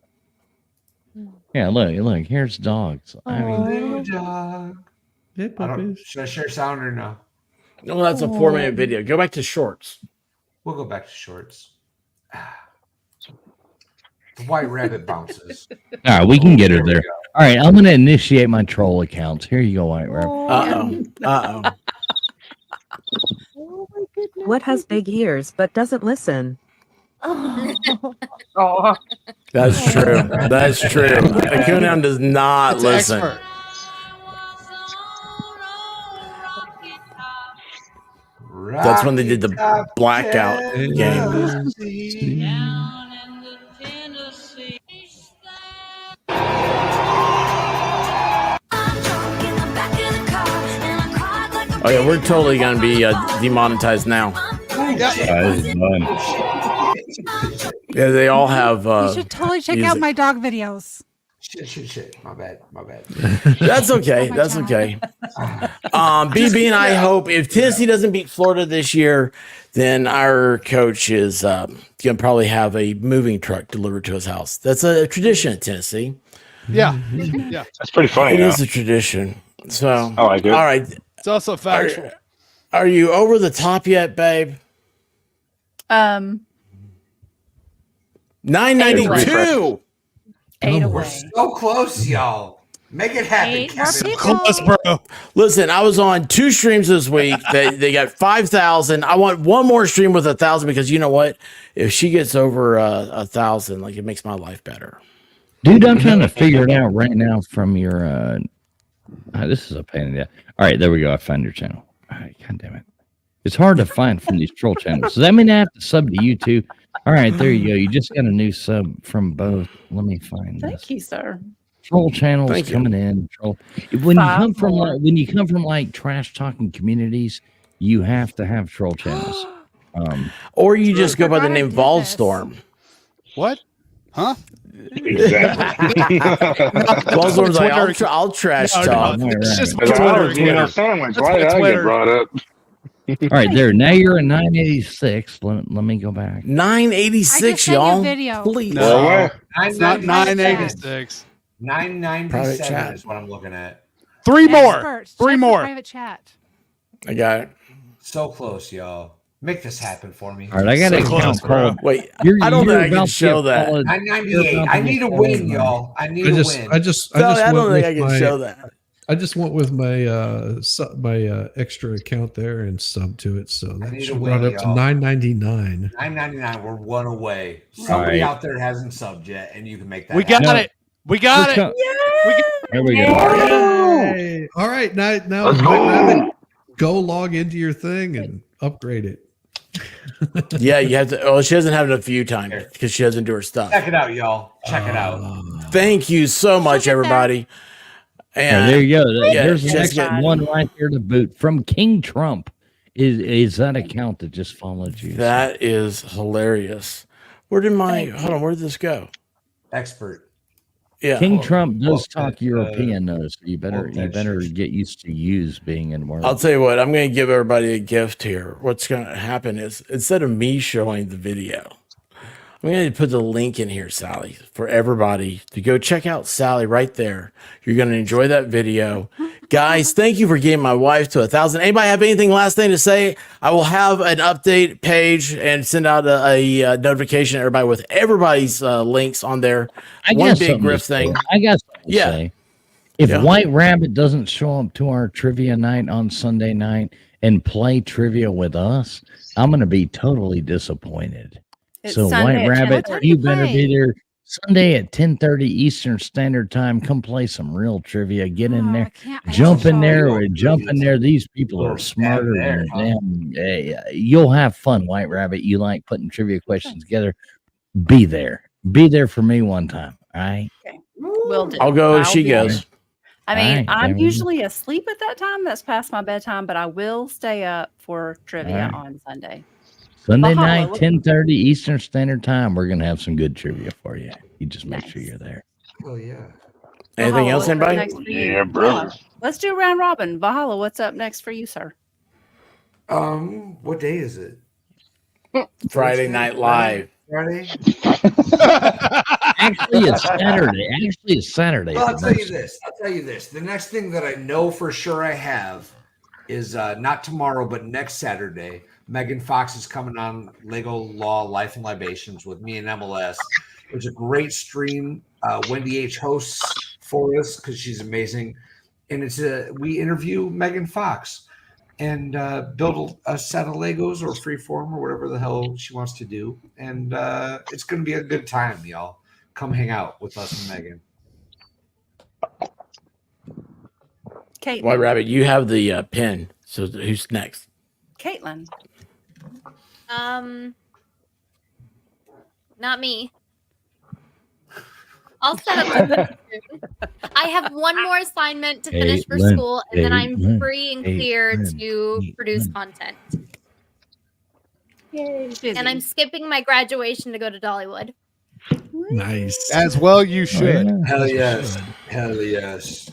[SPEAKER 21] Yeah, look. Here's dogs. I mean,
[SPEAKER 11] Blue Dog.
[SPEAKER 19] Hey, puppies.
[SPEAKER 11] Should I share sound or no?
[SPEAKER 1] No, that's a 4-minute video. Go back to shorts.
[SPEAKER 11] We'll go back to shorts. The White Rabbit bounces.
[SPEAKER 21] all right, we can get her
[SPEAKER 11] There we
[SPEAKER 21] there.
[SPEAKER 11] go.
[SPEAKER 21] All right, I'm gonna initiate my troll accounts. Here you go, White Rabbit.
[SPEAKER 1] Uh-oh.
[SPEAKER 4] What has big ears but doesn't listen?
[SPEAKER 7] Oh,
[SPEAKER 1] That's true. That's true. Akunan does not
[SPEAKER 5] It's an
[SPEAKER 1] listen.
[SPEAKER 5] expert.
[SPEAKER 1] That's when they did the blackout game. Oh yeah, we're totally gonna be demonetized now.
[SPEAKER 21] This is fun.
[SPEAKER 1] Yeah, they all have.
[SPEAKER 3] You should totally check out
[SPEAKER 1] music.
[SPEAKER 3] my dog videos.
[SPEAKER 11] Shit. My bad.
[SPEAKER 1] That's okay. That's okay. BB and I hope if Tennessee doesn't beat Florida this year, then our coach is gonna probably have a moving truck delivered to his house. That's a tradition in Tennessee.
[SPEAKER 5] Yeah. Yeah.
[SPEAKER 15] That's pretty funny.
[SPEAKER 1] It
[SPEAKER 15] Though.
[SPEAKER 1] is a tradition. So
[SPEAKER 15] I like it.
[SPEAKER 1] All right.
[SPEAKER 5] It's also factual.
[SPEAKER 1] Are you over the top yet, babe? 992.
[SPEAKER 6] 8
[SPEAKER 11] We're
[SPEAKER 6] away.
[SPEAKER 11] so close, y'all. Make it happen,
[SPEAKER 2] 8 more
[SPEAKER 11] Kevin.
[SPEAKER 2] people.
[SPEAKER 5] Close, bro.
[SPEAKER 1] Listen, I was on 2 streams this week. They got 5,000. I want one more stream with 1,000 because you know what? If she gets over 1,000, like it makes my life better.
[SPEAKER 21] Dude, I'm trying to figure it out right now from your this is a pain in the ass. All right, there we go. I found your channel. All right, god damn it. It's hard to find from these troll channels. Does that mean I have to sub to you too? All right, there you go. You just got a new sub from both. Let me find this.
[SPEAKER 6] Thank you, sir.
[SPEAKER 21] Troll channels
[SPEAKER 1] Thank you.
[SPEAKER 21] coming in. Troll. When you
[SPEAKER 6] 5
[SPEAKER 21] come from
[SPEAKER 6] more.
[SPEAKER 21] like trash talking communities, you have to have troll channels.
[SPEAKER 1] Or you just go by the
[SPEAKER 3] Forgot I
[SPEAKER 1] name
[SPEAKER 3] did
[SPEAKER 1] Volstorm.
[SPEAKER 5] What? Huh?
[SPEAKER 15] Exactly.
[SPEAKER 1] Volstorm's like, I'll trash talk.
[SPEAKER 5] It's just
[SPEAKER 15] It's
[SPEAKER 5] Twitter.
[SPEAKER 15] like, a sandwich. Why did
[SPEAKER 5] That's
[SPEAKER 15] I
[SPEAKER 5] Twitter.
[SPEAKER 15] get brought up?
[SPEAKER 21] All right, there. Now you're at 986. Let me go back.
[SPEAKER 1] 986,
[SPEAKER 3] sent you a
[SPEAKER 1] y'all.
[SPEAKER 3] video.
[SPEAKER 1] Please.
[SPEAKER 15] No.
[SPEAKER 5] It's not 986.
[SPEAKER 11] 997
[SPEAKER 1] chat.
[SPEAKER 11] is what I'm looking at.
[SPEAKER 5] 3 more.
[SPEAKER 3] Experts,
[SPEAKER 5] 3
[SPEAKER 3] check the
[SPEAKER 5] more.
[SPEAKER 3] private chat.
[SPEAKER 1] I got it.
[SPEAKER 11] So close, y'all. Make this happen for me.
[SPEAKER 21] All right, I got
[SPEAKER 5] So
[SPEAKER 21] an
[SPEAKER 5] close,
[SPEAKER 21] account
[SPEAKER 5] bro.
[SPEAKER 21] called.
[SPEAKER 1] Wait, I don't think I can show that.
[SPEAKER 11] 998. I need a win, y'all. I need a win.
[SPEAKER 19] I just
[SPEAKER 1] No, I don't
[SPEAKER 19] went
[SPEAKER 1] think I
[SPEAKER 19] with
[SPEAKER 1] can show that.
[SPEAKER 19] I just went with my extra account there and sub to it, so that
[SPEAKER 11] need a
[SPEAKER 19] should
[SPEAKER 11] win,
[SPEAKER 19] brought up to
[SPEAKER 11] y'all.
[SPEAKER 19] $9.99.
[SPEAKER 11] 999. We're 1 away. Somebody
[SPEAKER 21] right.
[SPEAKER 11] out there hasn't subbed yet, and you can make that.
[SPEAKER 5] We got
[SPEAKER 11] happen.
[SPEAKER 5] it. We got it.
[SPEAKER 21] There we go.
[SPEAKER 19] Yay! All right, now
[SPEAKER 15] Let's go.
[SPEAKER 19] go log into your thing and upgrade it.
[SPEAKER 1] Yeah, you have to. Oh, she doesn't have enough view time because she doesn't do her stuff.
[SPEAKER 11] Check it out, y'all. Check it out.
[SPEAKER 1] Thank you so much, everybody.
[SPEAKER 21] Yeah, there you go.
[SPEAKER 1] Yeah,
[SPEAKER 21] There's the
[SPEAKER 1] just
[SPEAKER 21] next one right there to boot from King Trump. Is that account that just followed you?
[SPEAKER 1] That is hilarious. Where did my hold on? Where did this go?
[SPEAKER 11] Expert.
[SPEAKER 1] Yeah,
[SPEAKER 21] King Trump does
[SPEAKER 11] well,
[SPEAKER 21] talk European, though, so you better get used to use being in work.
[SPEAKER 1] I'll tell you what. I'm going to give everybody a gift here. What's going to happen is instead of me showing the video, I'm going to put the link in here, Sally, for everybody to go check out Sally right there. You're going to enjoy that video. Guys, thank you for getting my wife to 1,000. Anybody have anything last thing to say? I will have an update page and send out a notification to everybody with everybody's links on there. One
[SPEAKER 21] got
[SPEAKER 1] big
[SPEAKER 21] something
[SPEAKER 1] griff
[SPEAKER 21] to say.
[SPEAKER 1] thing.
[SPEAKER 21] I got something to
[SPEAKER 1] Yeah.
[SPEAKER 21] say. If
[SPEAKER 1] Yeah.
[SPEAKER 21] White Rabbit doesn't show up to our trivia night on Sunday night and play trivia with us, I'm going to be totally disappointed.
[SPEAKER 6] It's
[SPEAKER 21] So
[SPEAKER 6] Sunday
[SPEAKER 21] White
[SPEAKER 6] at 10
[SPEAKER 21] Rabbit,
[SPEAKER 6] o'clock.
[SPEAKER 21] you better be there. Sunday at 10:30 Eastern Standard Time. Come play some real trivia. Get in there,
[SPEAKER 3] I
[SPEAKER 21] jump in
[SPEAKER 3] saw
[SPEAKER 21] there,
[SPEAKER 3] you.
[SPEAKER 21] or jump in there. These people are smarter than them. You'll have fun, White Rabbit. You like putting trivia questions together. Be there. Be there for me one time. All right.
[SPEAKER 6] Okay. Will do.
[SPEAKER 1] I'll go if
[SPEAKER 6] I'll
[SPEAKER 1] she
[SPEAKER 6] be
[SPEAKER 1] goes.
[SPEAKER 6] there. I mean,
[SPEAKER 21] Alright, there
[SPEAKER 6] I'm
[SPEAKER 21] we go.
[SPEAKER 6] usually asleep at that time. That's past my bedtime, but I will stay up for trivia
[SPEAKER 21] Alright.
[SPEAKER 6] on Sunday.
[SPEAKER 21] Sunday
[SPEAKER 6] Mahalo,
[SPEAKER 21] night,
[SPEAKER 6] what-
[SPEAKER 21] 10:30 Eastern Standard Time. We're gonna have some good trivia for you. You just make sure you're there.
[SPEAKER 11] Oh yeah.
[SPEAKER 1] Anything
[SPEAKER 6] Valhalla,
[SPEAKER 1] else,
[SPEAKER 6] what's up
[SPEAKER 1] anybody?
[SPEAKER 6] next for you?
[SPEAKER 15] Yeah, brother.
[SPEAKER 6] Let's do round robin. Valhalla, what's up next for you, sir?
[SPEAKER 11] What day is it?
[SPEAKER 1] Friday Night Live.
[SPEAKER 11] Friday.
[SPEAKER 21] Actually, it's Saturday.
[SPEAKER 11] Well, I'll tell you this. The next thing that I know for sure I have is not tomorrow, but next Saturday. Megan Fox is coming on Lego Law Life and Libations with me and MLS. It's a great stream. Wendy H hosts for us because she's amazing, and we interview Megan Fox and build a set of Legos or freeform or whatever the hell she wants to do, and it's going to be a good time, y'all. Come hang out with us and Megan.
[SPEAKER 6] Caitlin.
[SPEAKER 1] White Rabbit, you have the pin. So who's next?
[SPEAKER 6] Caitlin.
[SPEAKER 9] Not me. I'll set up the I have one more assignment to finish for
[SPEAKER 21] Caitlin,
[SPEAKER 9] school, and then I'm
[SPEAKER 21] Caitlin,
[SPEAKER 9] free and clear
[SPEAKER 21] Caitlin,
[SPEAKER 9] to produce content.
[SPEAKER 6] Yay.
[SPEAKER 9] And I'm skipping my graduation to go to Dollywood.
[SPEAKER 19] Nice.
[SPEAKER 5] As well, you should.
[SPEAKER 11] Hell yes. Hell yes.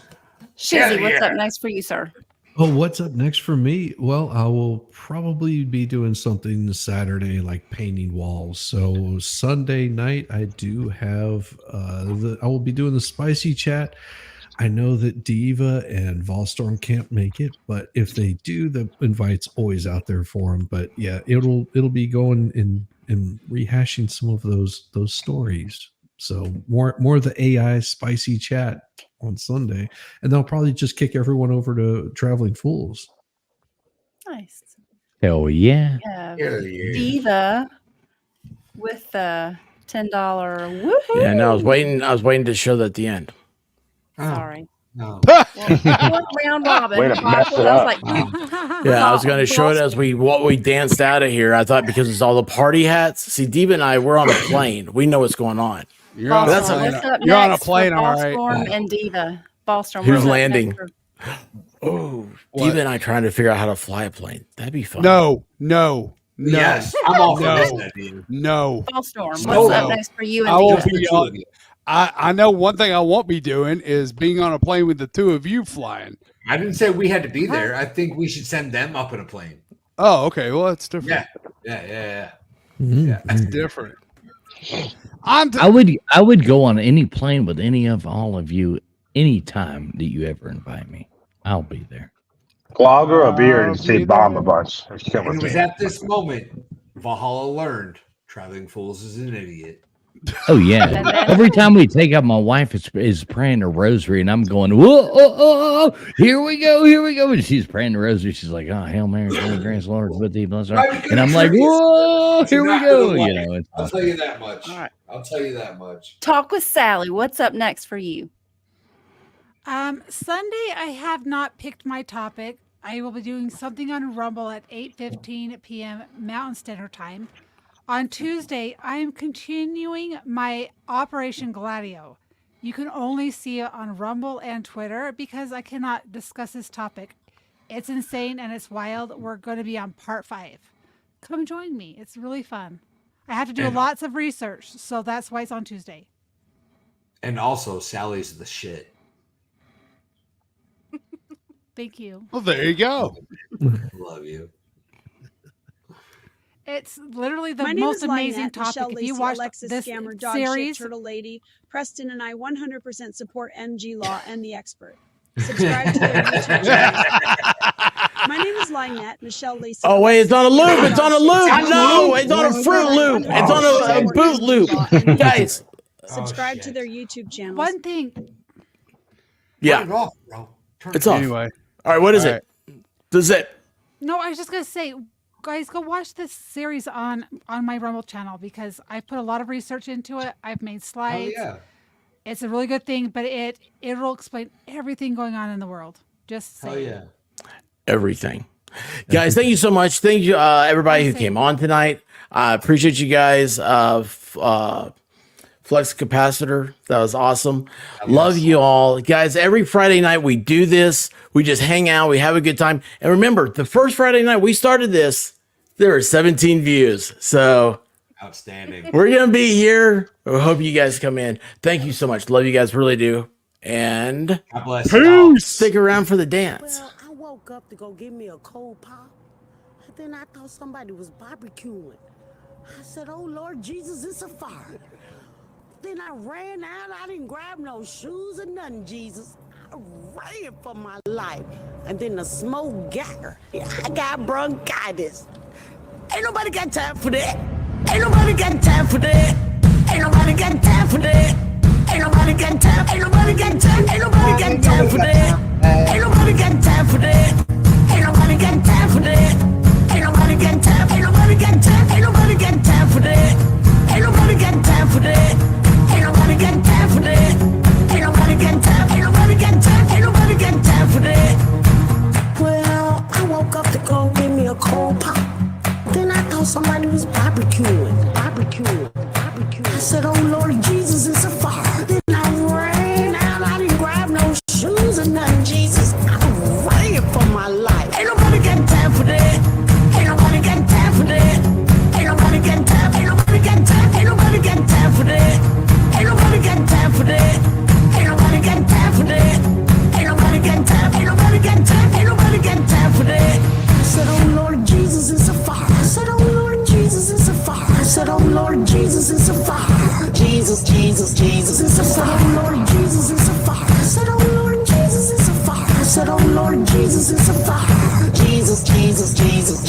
[SPEAKER 6] Shizzy,
[SPEAKER 11] Hell
[SPEAKER 6] what's
[SPEAKER 11] yeah.
[SPEAKER 6] up next for you, sir?
[SPEAKER 19] Oh, what's up next for me? Well, I will probably be doing something Saturday, like painting walls. So Sunday night, I do have I will be doing the spicy chat. I know that Diva and Volstorm can't make it, but if they do, the invite's always out there for them. But yeah, it'll be going and rehashing some of those stories. So more of the AI spicy chat on Sunday, and they'll probably just kick everyone over to Traveling Fools.
[SPEAKER 6] Nice.
[SPEAKER 21] Hell yeah.
[SPEAKER 6] We have
[SPEAKER 11] Hell yeah.
[SPEAKER 6] Diva with the $10 woohoo.
[SPEAKER 1] Yeah, no, I was waiting to show that at the end.
[SPEAKER 6] Sorry.
[SPEAKER 11] No.
[SPEAKER 6] Round robin.
[SPEAKER 15] Way to mess it
[SPEAKER 6] I was
[SPEAKER 15] up.
[SPEAKER 6] like,
[SPEAKER 1] Yeah, I was going to show it as we danced out of here. I thought because it's all the party hats. See, Diva and I, we're on a plane. We know what's going on.
[SPEAKER 5] You're on a
[SPEAKER 6] Ballstorm,
[SPEAKER 5] plane.
[SPEAKER 6] what's up
[SPEAKER 5] You're on a
[SPEAKER 6] next for
[SPEAKER 5] plane, all right.
[SPEAKER 6] Ballstorm and Diva. Ballstorm,
[SPEAKER 1] Who's
[SPEAKER 6] what's up
[SPEAKER 1] landing?
[SPEAKER 6] next for-
[SPEAKER 1] Oh, Diva and I trying to figure out how to fly a plane. That'd be fun.
[SPEAKER 5] No.
[SPEAKER 11] Yes, I'm all for
[SPEAKER 5] No.
[SPEAKER 11] this idea.
[SPEAKER 5] No.
[SPEAKER 6] Ballstorm,
[SPEAKER 11] No.
[SPEAKER 6] what's up next for you and
[SPEAKER 5] I won't
[SPEAKER 6] Diva?
[SPEAKER 5] be on. I know one thing I won't be doing is being on a plane with the two of you flying.
[SPEAKER 11] I didn't say we had to be there. I think we should send them up in a plane.
[SPEAKER 5] Oh, okay. Well, that's different.
[SPEAKER 11] Yeah.
[SPEAKER 5] That's different.
[SPEAKER 21] I would go on any plane with any of all of you anytime that you ever invite me. I'll be there.
[SPEAKER 15] Clogger a beard and say bomb a bunch.
[SPEAKER 11] And it was at this moment Valhalla learned Traveling Fools is an idiot.
[SPEAKER 21] Oh yeah. Every time we take up, my wife is praying the rosary, and I'm going, whoa, oh, here we go. And she's praying the rosary. She's like, oh, Hail Mary, full of grace, Lord is with thee, blessed art. And I'm like, whoa, here we go. You know, it's
[SPEAKER 11] I'll tell you that much.
[SPEAKER 6] All right.
[SPEAKER 11] I'll tell you that much.
[SPEAKER 6] Talk with Sally. What's up next for you?
[SPEAKER 3] Sunday, I have not picked my topic. I will be doing something on Rumble at 8:15 p.m. Mountain Standard Time. On Tuesday, I am continuing my Operation Gladio. You can only see it on Rumble and Twitter because I cannot discuss this topic. It's insane and it's wild. We're going to be on part 5. Come join me. It's really fun. I have to do lots of research, so that's why it's on Tuesday.
[SPEAKER 11] And also, Sally's the shit.
[SPEAKER 3] Thank you.
[SPEAKER 5] Well, there you go.
[SPEAKER 11] Love you.
[SPEAKER 3] It's literally the
[SPEAKER 14] My name
[SPEAKER 3] most
[SPEAKER 14] is
[SPEAKER 3] amazing
[SPEAKER 14] Lynette,
[SPEAKER 3] topic.
[SPEAKER 14] Michelle
[SPEAKER 3] If you
[SPEAKER 14] Lacey,
[SPEAKER 3] watch
[SPEAKER 14] Alexis
[SPEAKER 3] this
[SPEAKER 14] Scammer, Dog
[SPEAKER 3] series,
[SPEAKER 14] Shit, Turtle Lady, Preston and I 100% support MG Law and the Expert. Subscribe to their YouTube channel. My name is Lynette, Michelle Lacey.
[SPEAKER 1] Oh wait, it's on a loop. It's on a loop.
[SPEAKER 14] Dog Shit,
[SPEAKER 1] No,
[SPEAKER 14] Turtle
[SPEAKER 1] it's on a
[SPEAKER 14] Lady,
[SPEAKER 1] Fruit Loop. It's on a
[SPEAKER 14] support
[SPEAKER 1] boot
[SPEAKER 14] MG
[SPEAKER 1] loop,
[SPEAKER 14] Law and the
[SPEAKER 1] guys.
[SPEAKER 14] Expert. Subscribe to their YouTube channel.
[SPEAKER 3] one thing.
[SPEAKER 1] Yeah,
[SPEAKER 11] Turn it off, bro. Turn
[SPEAKER 1] it's
[SPEAKER 11] it
[SPEAKER 1] off.
[SPEAKER 5] Anyway.
[SPEAKER 1] All right, what is
[SPEAKER 5] All
[SPEAKER 1] it? Does it?
[SPEAKER 3] No, I was just gonna say, guys, go watch this series on my Rumble channel because I put a lot of research into it. I've made slides.
[SPEAKER 11] yeah.
[SPEAKER 3] It's a really good thing, but it'll explain everything going on in the world. Just saying.
[SPEAKER 1] Everything. Guys, thank you so much. Thank you, everybody who came on tonight. I appreciate you guys. Flex capacitor. That was awesome. Love you all. Guys, every Friday night we do this. We just hang out. We have a good time. And remember, the first Friday night we started this, there were 17 views. So
[SPEAKER 11] outstanding.
[SPEAKER 1] We're going to be here. I hope you guys come in. Thank you so much. Love you guys. Really do. And
[SPEAKER 11] God bless.
[SPEAKER 1] Peace. Stick around for the dance.
[SPEAKER 10] Well, I woke up to go get me a cold pop. And then I thought somebody was barbecuing. I said, oh, Lord Jesus, it's a fire. Then I ran out. I didn't grab no shoes or nothing, Jesus. I ran for my life. And then the smoke got her. I got bronchitis. Ain't nobody got time for that. Ain't nobody got time for that. Ain't nobody got time for that. Ain't nobody got time. Ain't nobody got time. Ain't nobody got time for that. Ain't nobody got time for that. Ain't nobody got time for that. Ain't nobody got time. Ain't nobody got time. Ain't nobody got time for that. Ain't nobody got time for that. Ain't nobody got time for that. Ain't nobody got time. Ain't nobody got time. Ain't nobody got time for that. Well, I woke up to go get me a cold pop. Then I thought somebody was barbecuing. I said, oh Lord Jesus, it's a fire. Then I ran out. I didn't grab no shoes or nothing, Jesus. I ran for my life. Ain't nobody got time for that. Ain't nobody got time for that. Ain't nobody got time. Ain't nobody got time. Ain't nobody got time for that. Ain't nobody got time for that. Ain't nobody got time for that. Ain't nobody got time. Ain't nobody got time. Ain't nobody got time for that. I said, oh Lord Jesus, it's a fire. I said, oh Lord Jesus, it's a fire. I said, oh Lord Jesus, it's a fire. Jesus, Jesus, Jesus, it's a fire. Oh Lord Jesus, it's a fire. I said, oh Lord Jesus, it's a fire. I said, oh Lord Jesus, it's a fire. Jesus, Jesus, Jesus.